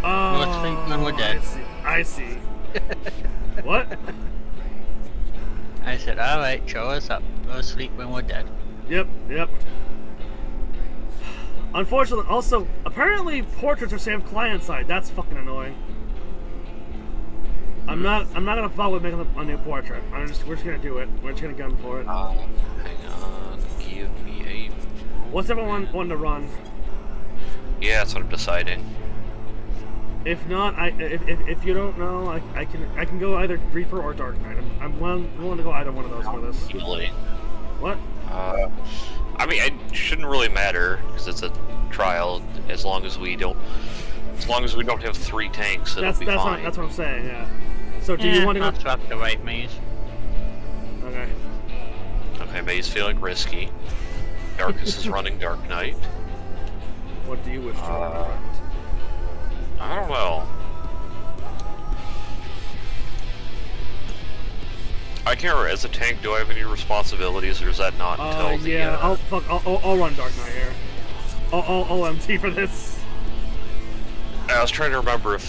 No, it's fake when we're dead. I see. What? I said, alright, show us up. Go sleep when we're dead. Yep, yep. Unfortunately, also, apparently portraits are saved client side. That's fucking annoying. I'm not gonna follow with making a new portrait. We're just gonna do it. We're just gonna gun for it. Hang on, give me a... What's everyone wanting to run? Yeah, that's what I'm deciding. If not, if you don't know, I can go either Reaper or Dark Knight. I'm willing to go either one of those for this. Really? What? I mean, it shouldn't really matter because it's a trial. As long as we don't have 3 tanks, it'll be fine. That's what I'm saying. Yeah. So do you want to go? I'll swap the right maze. Okay. Okay, May's feeling risky. Darkus is running Dark Knight. What do you wish to run? I don't know. I can't remember. As a tank, do I have any responsibilities, or is that not until the... Yeah, I'll run Dark Knight here. I'll MT for this. I was trying to remember if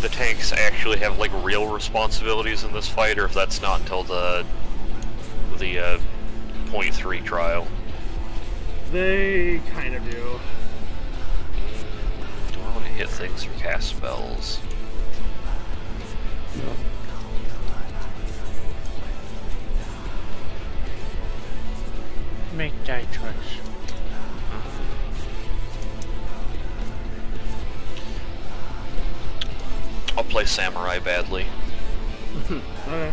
the tanks actually have like real responsibilities in this fight, or if that's not until the the 0.3 trial. They kind of do. Do I want to hit things or cast spells? Make that choice. I'll play Samurai badly. Okay.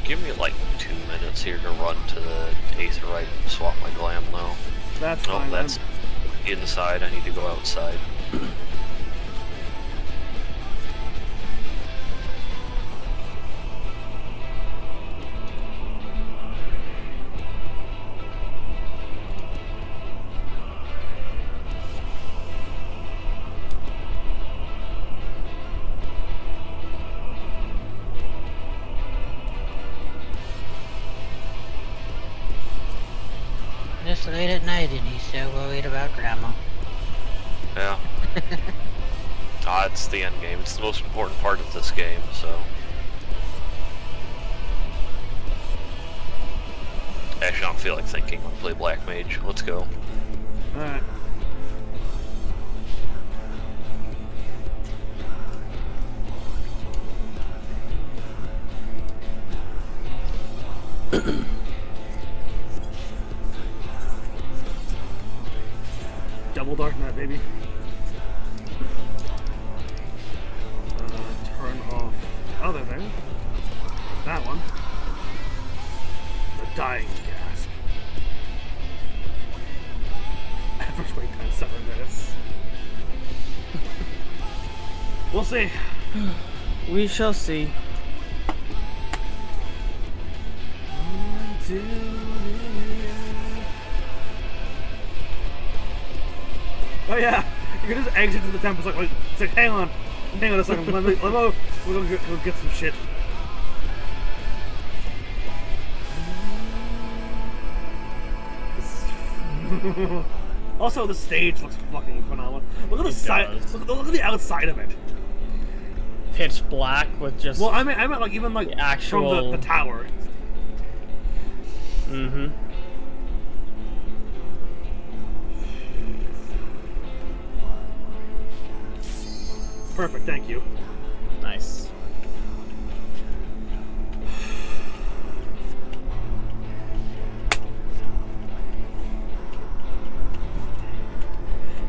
Give me like 2 minutes here to run to the Aetheryte and swap my glam though. That's fine. That's inside. I need to go outside. It's late at night and he's still worried about Grandma. Yeah. It's the end game. It's the most important part of this game, so. Actually, I don't feel like thinking. I'll play Black Mage. Let's go. Alright. Double Dark Knight, baby. Turn off other thing. That one. The dying gasp. Average wait time 7 minutes. We'll see. We shall see. Oh yeah, you can just exit to the temple. It's like, hang on a second. Let me go get some shit. Also, the stage looks fucking phenomenal. Look at the side. Look at the outside of it. Pitch black with just. Well, I meant like even like actual from the tower. Mm-hmm. Perfect, thank you. Nice.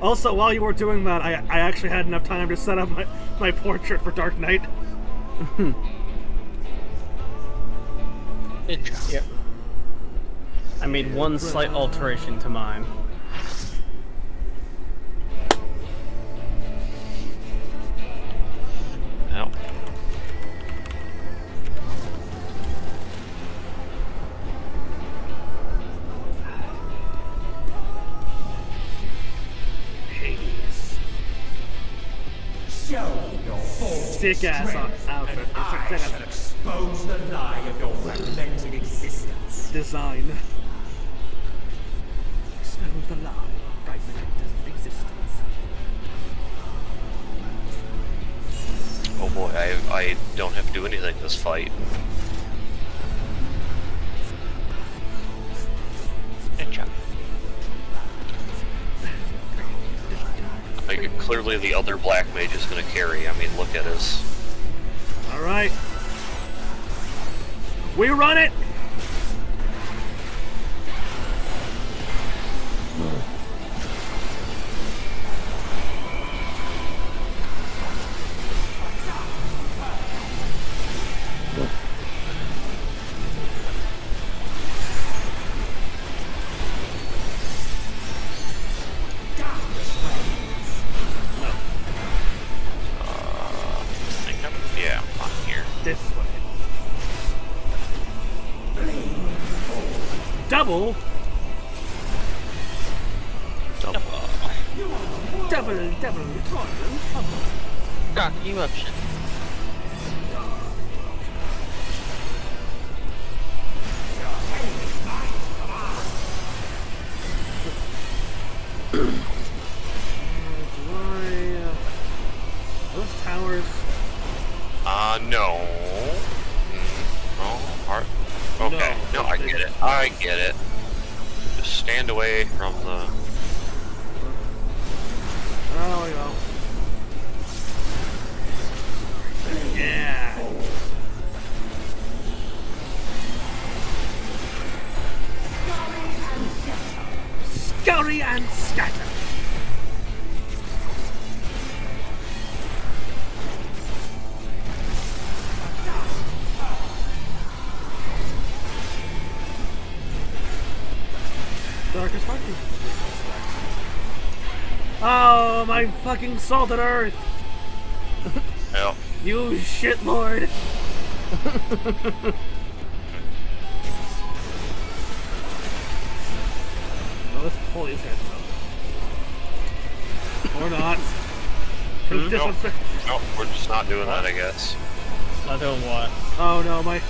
Also, while you were doing that, I actually had enough time to set up my portrait for Dark Knight. Good job. Yep. I made one slight alteration to mine. Ow. Hades. Show your full Sick ass outfit. I shall expose the lie of your fragmented existence. Design. Expose the lie of fragmented existence. Oh boy, I don't have to do anything this fight. Good job. Like, clearly the other Black Mage is going to carry. I mean, look at his... Alright. We run it! Yeah, I'm here. This way. Double. Double. Dark eruption. Those towers No. Okay, no, I get it. I get it. Just stand away from the... Oh, we go. Yeah. Scurry and scatter. Darkest Monkey. Oh, my fucking salted earth! Yep. You shit lord! No, let's pull his head up. Or not. Nope, we're just not doing that, I guess. Not doing what? Oh no, my...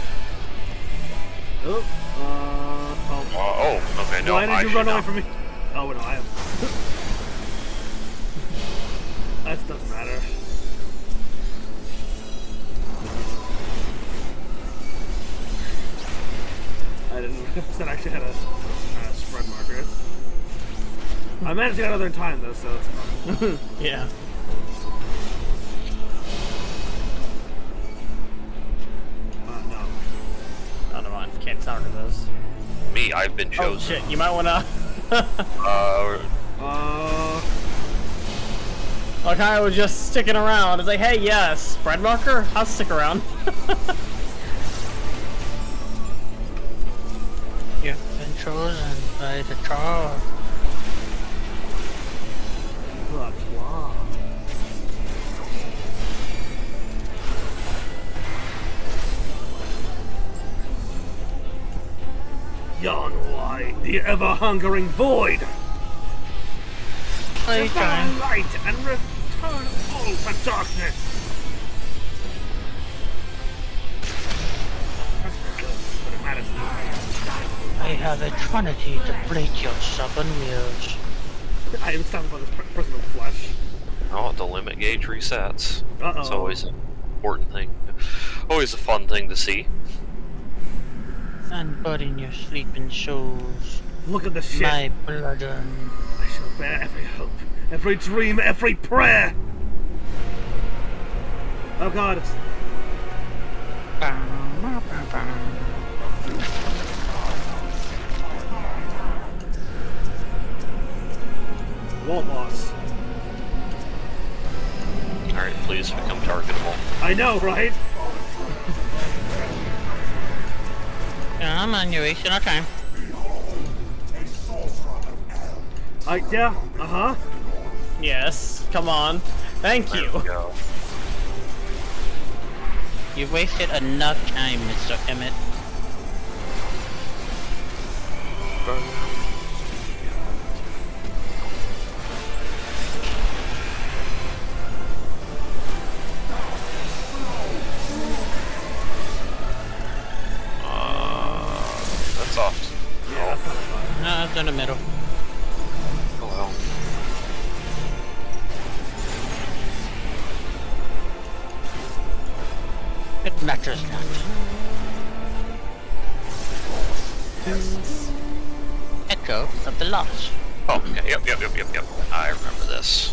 Oh, okay, no, why did you run away from me? Oh, no, I am. That doesn't matter. I didn't realize that I actually had a spread marker. I managed to get another time though, so it's fine. Yeah. No. Oh, never mind. Can't target those. Me, I've been chosen. Oh shit, you might wanna... Like I was just sticking around. It's like, hey, yeah, spread marker? I'll stick around. You've been chosen by the Tar. Yawn wide, the ever-hungering void! Divine light and return all to darkness! That's not good, but it matters not. I have a trinity to break your stubborn wheels. I am talking about this personal flesh. Oh, the limit gauge resets. Uh-oh. It's always an important thing. Always a fun thing to see. And burden your sleeping souls. Look at the shit. My bloodline. I shall bear every hope, every dream, every prayer! Oh god, it's... Wall boss. Alright, please become targetable. I know, right? Yeah, I'm on your way, so no time. Yeah, uh-huh. Yes, come on. Thank you. You've wasted enough time, Mr. Emmett. That's soft. Yeah, No, it's in the middle. Oh well. It matters not. Echo of the Lost. Oh, okay. Yep. I remember this.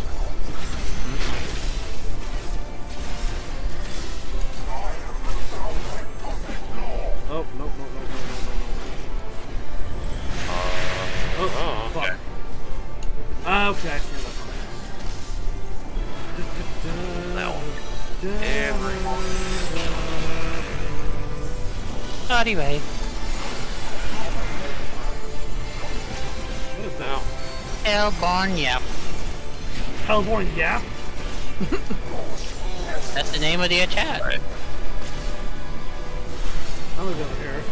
Oh, no. Oh, fuck. Okay. Okay, I see That one. Everyone. Anyway. What is that? Hellborn Yap. Hellborn Yap? That's the name of the attack. Right. I'm gonna go over here.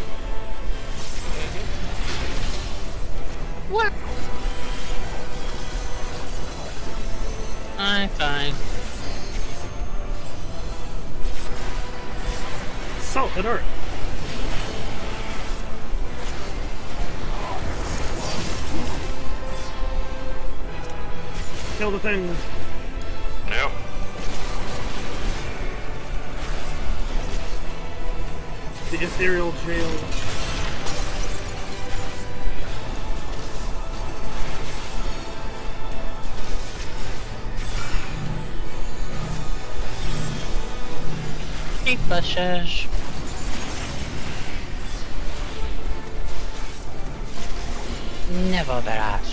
What? I'm fine. Salted earth. Kill the thing. Yep. The ethereal jail. Keep bushes. Never that.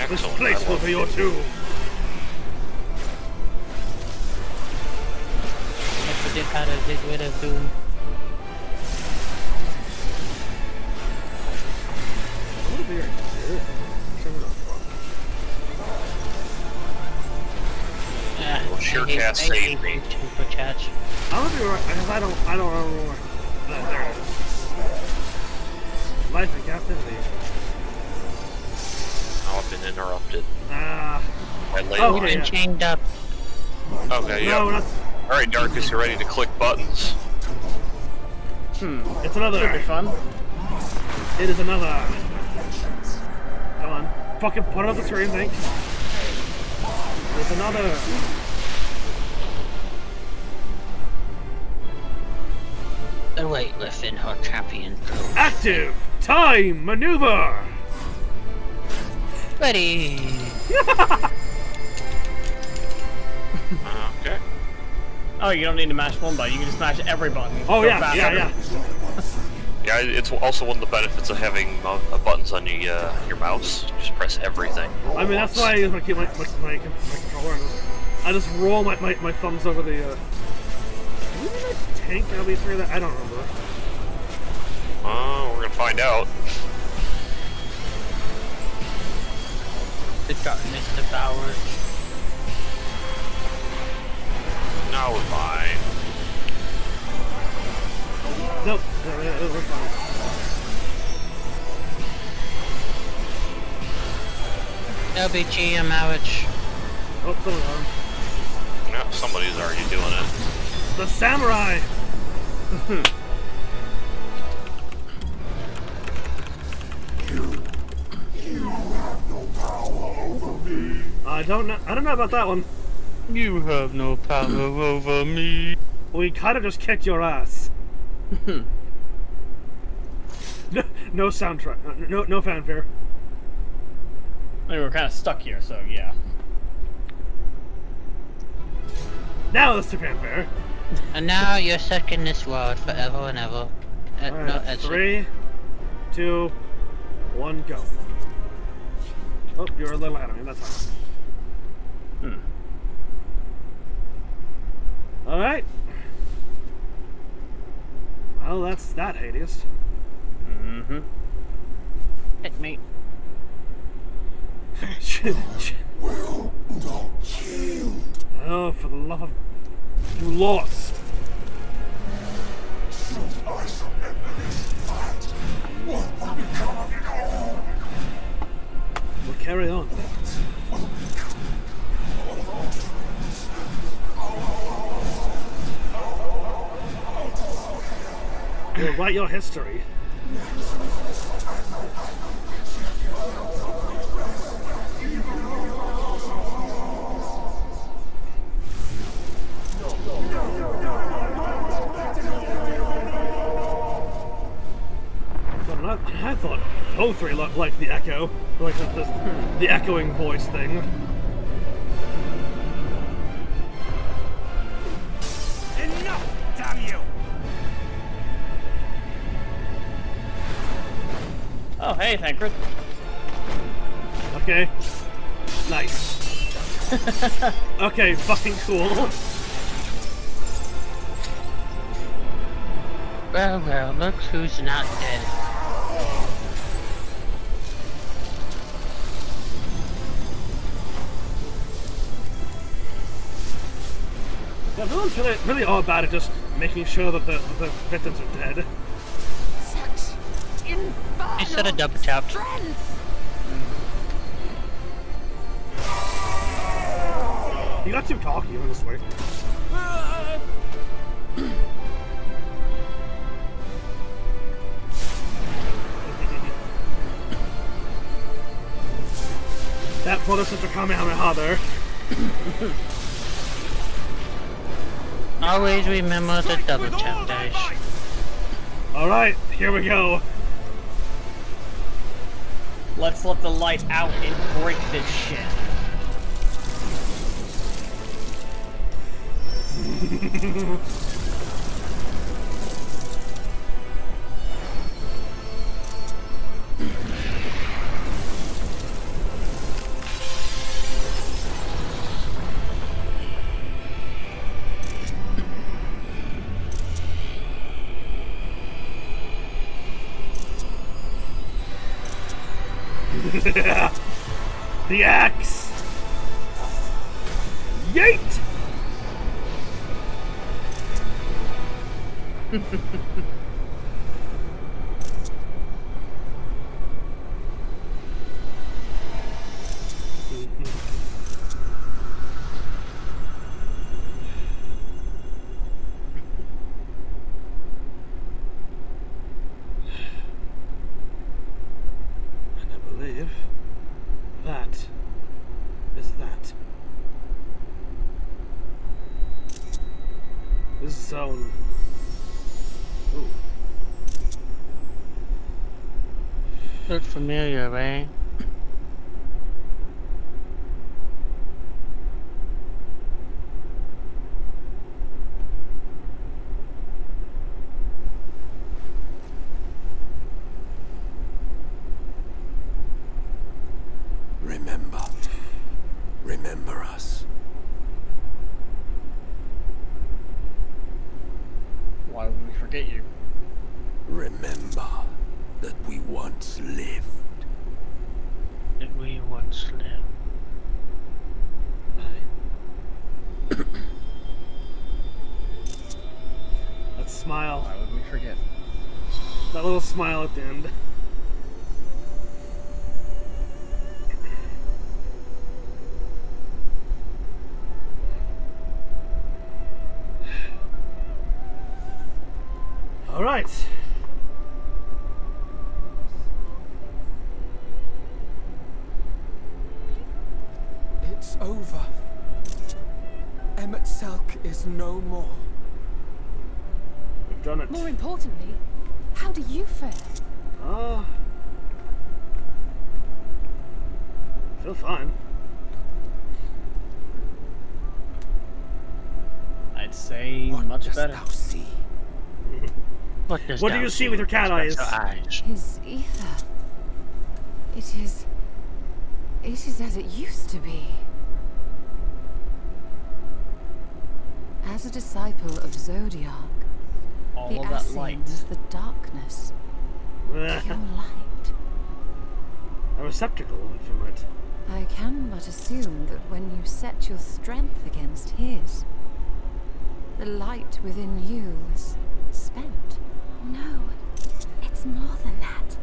This place will be your tomb. Let's get how to get rid of Doom. What are we here? Yeah, Sure cast saved me. Super chat. I don't know because I don't know where. There it is. Life in captivity. Oh, I've been interrupted. Okay, Been chained up. Okay, yeah. No, Alright, Darkus, you're ready to click buttons. It's another. Should be fun. It is another. Come on. Fucking put it on the screen, thanks. There's another. The weightlifting her champion. Active time maneuver. Ready. Okay. Oh, you don't need to mash one button. You can just mash every button. Oh Go yeah, faster. yeah. Yeah, it's also one of the benefits of having buttons on your mouse. Just press everything. I mean, that's why I use my controller. I just roll my thumbs over the. Did we need a tank at least through that? I don't remember. We're gonna find out. The darkness devours. No, we're fine. Nope, we're fine. LBG, I'm ouch. Oh, someone's on. Yeah, somebody's already doing it. The samurai! I don't know about that one. You have no power over me. We kind of just kicked your ass. No soundtrack, no fanfare. I mean, we're kind of stuck here, so yeah. Now let's do fanfare. And now you're stuck in this world forever and ever. Alright, 3, 2, 1, go. Oh, you're a little ahead of me, that's fine. Alright. Well, that's that, Hades. Mm-hmm. Hit me. Oh, for the love of... You lost! We'll carry on. You'll write your history. I thought O3 looked like the echo, like the echoing voice thing. Enough, damn you! Oh, hey, Thancred. Okay. Nice. Okay, fucking cool. Well, well, look who's not dead. Yeah, villains really are bad at just making sure that the victims are dead. Such infernal I said a double tap. You got too cocky, honestly. That brother sister Kamehameha there. Always remember the double tap dash. Alright, here we go. Let's let the light out and break this shit. The axe! Yeet! And I believe that is that. This zone. Ooh. Look familiar, right? Remember. Remember us. Why would we forget you? Remember that we once lived. That we once lived. That smile. Why would we forget? That little smile at the end. All right. It's over. Emmett Selk is no more. We've done it. More importantly, how do you fare? Feel fine. I'd say much better. Thou see? What do you see with your cat eyes? His ether. It is as it used to be. As a disciple of Zodiac, All the of that Ascend light. is the darkness. Pure light. A receptacle, if you might. I can but assume that when you set your strength against his, the light within you was spent. No, it's more than that.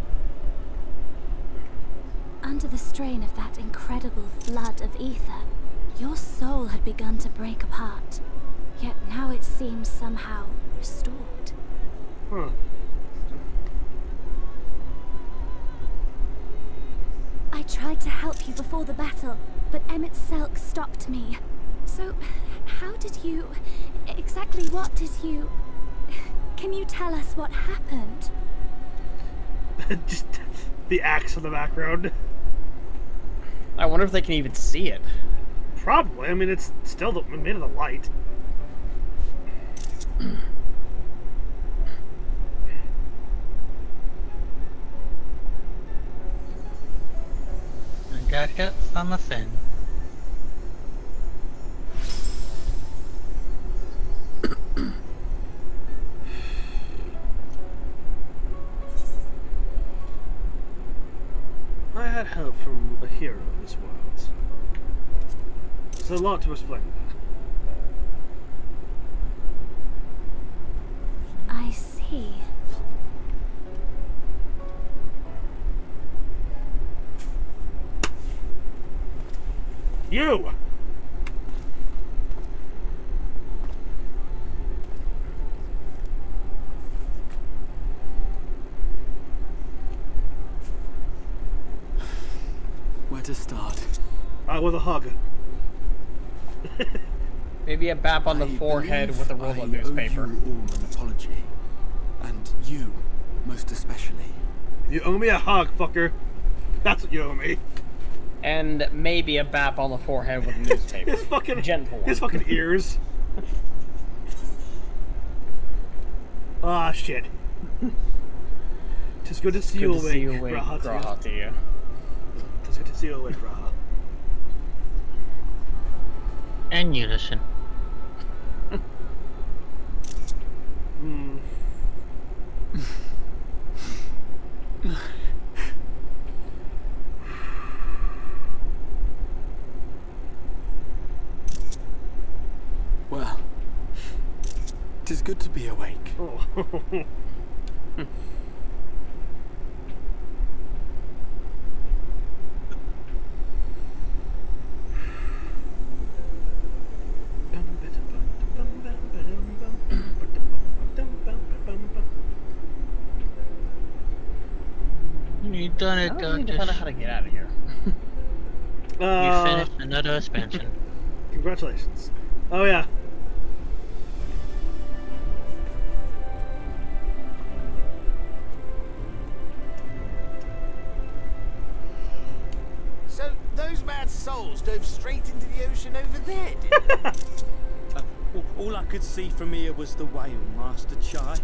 Under the strain of that incredible flood of ether, your soul had begun to break apart. Yet now it seems somehow restored. Huh. I tried to help you before the battle, but Emmett Selk stopped me. So, how did you... exactly what did you... Can you tell us what happened? Just the axe in the background. I wonder if they can even see it. Probably. I mean, it's still made of the light. I got hit from a fin. I had help from a hero of this world. There's a lot to explain that. I see. You! Where to start? With a hug. Maybe a bap on the forehead with a roll of newspaper. I owe you all an apology, and you, most especially. You owe me a hug, fucker. That's what you owe me. And maybe a bap on the forehead with a newspaper. His fucking gentle one. His fucking ears. Ah, shit. Tis good to see you awake, G'raha to you. Tis good to see you awake, G'raha. And unison. Well, 'tis good to be awake. Oh. You done it, I need to find out how to get out of here. You finished another expansion. Congratulations. Oh yeah. So those mad souls dove straight into the ocean over there, did they? All I could see from here was the whale, Master Chai.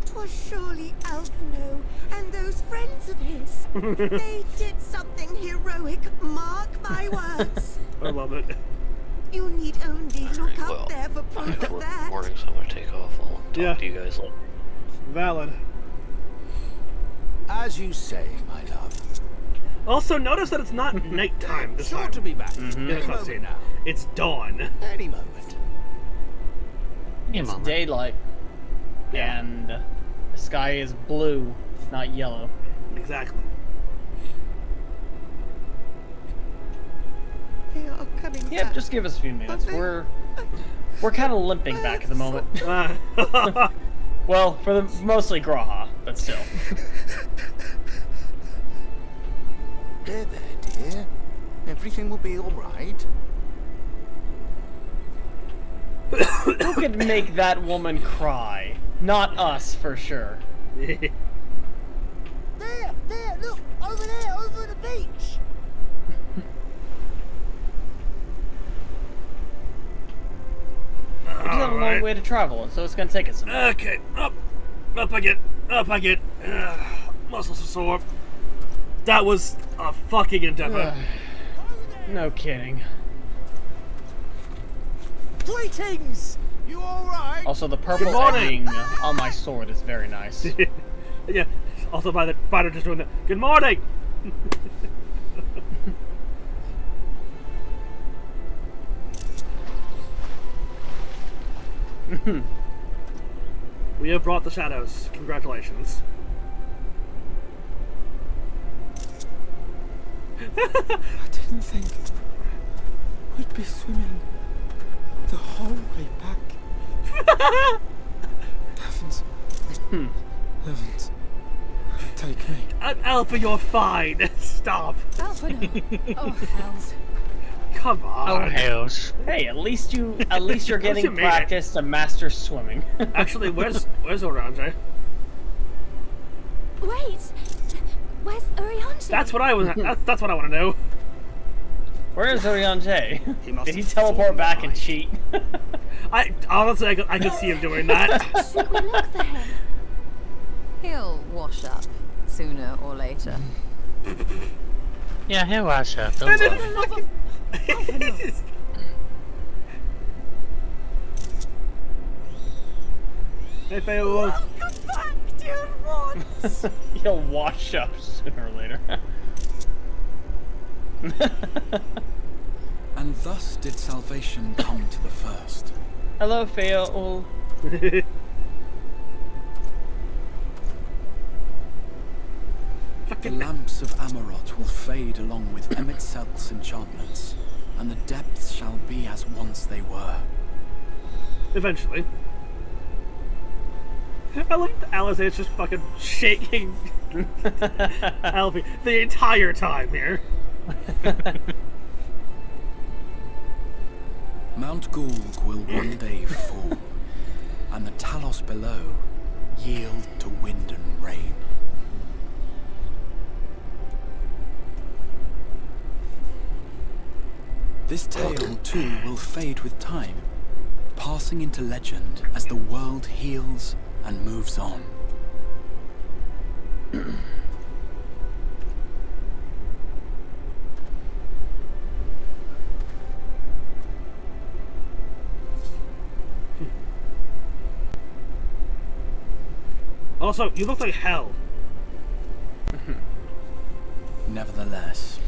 'Twas surely Alphino and those friends of his. They did something heroic, mark my words. I love it. You need only look up well, there for proof of that. Morning, so I'm gonna take off. I'll talk to you guys later. Valid. As you say, my love. Also, notice that it's not nighttime this time. Sure to be back. In the Any moment cutscene. now. It's dawn. Any moment. It's daylight. And the sky is blue, not yellow. Exactly. They are coming Yep, back. just give us a few minutes. We're kind of limping back at the moment. Well, for the mostly G'raha, but still. There, dear. Everything will be all right. Who could make that woman cry? Not us, for sure. There, look, over there, over the beach. We just have a long way to travel, so it's gonna take us some time. Okay, up I get, muscles are sore. That was a fucking endeavor. No kidding. Greetings! You alright? Also, the purple edging on my sword is very nice. Yeah, also by the fighter just doing that. Good morning! We have brought the shadows. Congratulations. I didn't think we'd be swimming the whole way back. Heavens. Heavens. Take me. Alpha, you're fine. Stop. Alpha, no. Oh, hells. Come on. Oh, hells. Hey, at least you're getting you made it. practice to master swimming. Actually, where's Orange? Wait! Where's Urianger? That's what I was. That's what I want to know. Where is Urianger? Did he teleport back and cheat? I honestly, I could see him doing that. Should we look for him? He'll wash up sooner or later. Yeah, he'll wash up. Don't worry. Hey, Faye, Welcome back, dear ones. He'll wash up sooner or later. And thus did salvation come to the first. Hello, Faol. The lamps of Amarot will fade along with Emet-Selch's enchantments, and the depths shall be as once they were. Eventually. I love that Alice is just fucking shaking Alfie the entire time here. Mount Old Gulg will one day fall, and the Talos below yield to wind and rain. This tale, too, will fade with time, passing into legend as the world heals and moves on. Also, you look like hell. Nevertheless.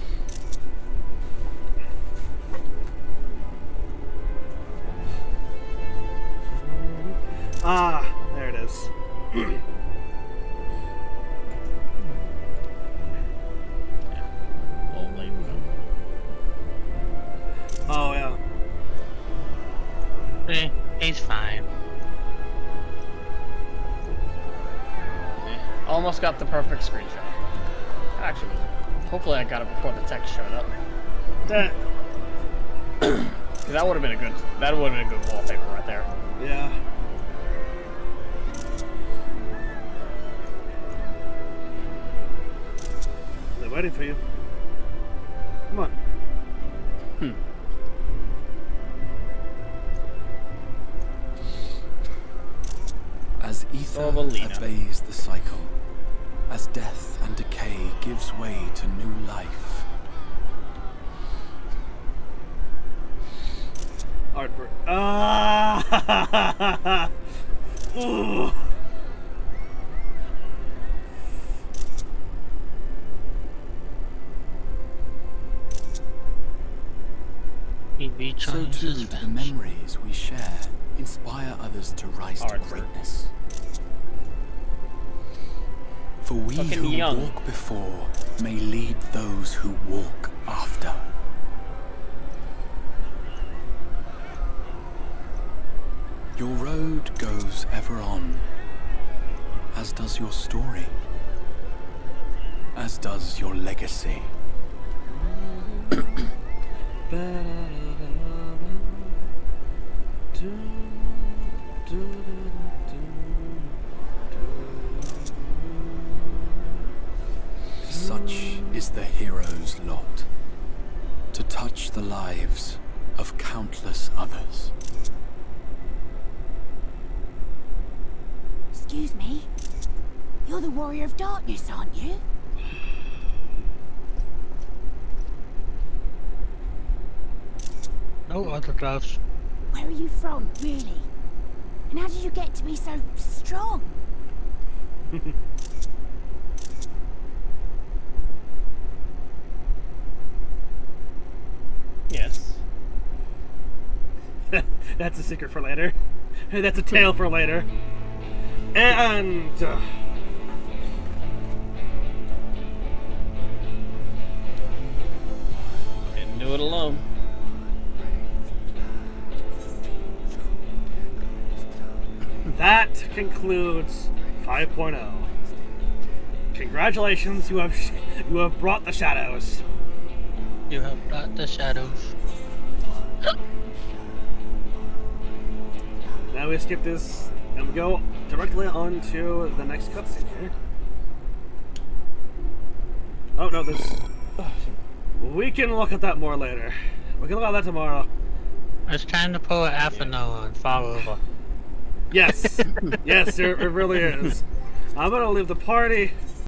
Ah, there it is. Oh, yeah. He's fine. Almost got the perfect screenshot. Actually, hopefully I got it before the text showed up. Cause that would have been a good. That would have been a good wallpaper right there. Yeah. They're waiting for you. Come on. As ether obeys the cycle, as death and decay gives way to new life. Artwork. Ah! Ooh. So too the memories we share inspire others to rise to greatness. For we who walk before may lead those who walk after. Your road goes ever on, as does your story, as does your legacy. Such is the hero's lot, to touch the lives of countless others. Excuse me? You're the Warrior of Darkness, aren't you? No autographs. Where are you from, really? And how did you get to be so strong? Yes. That's a secret for later. That's a tale for later. And... Didn't do it alone. that concludes 5.0. Congratulations, you have brought the shadows. You have brought the shadows. Now we skip this and we go directly on to the next cutscene here. Oh no, there's... We can look at that more later. We can look at that tomorrow. It's time to pull an Atheno and fall over. Yes. Yes, it really is. I'm gonna leave the party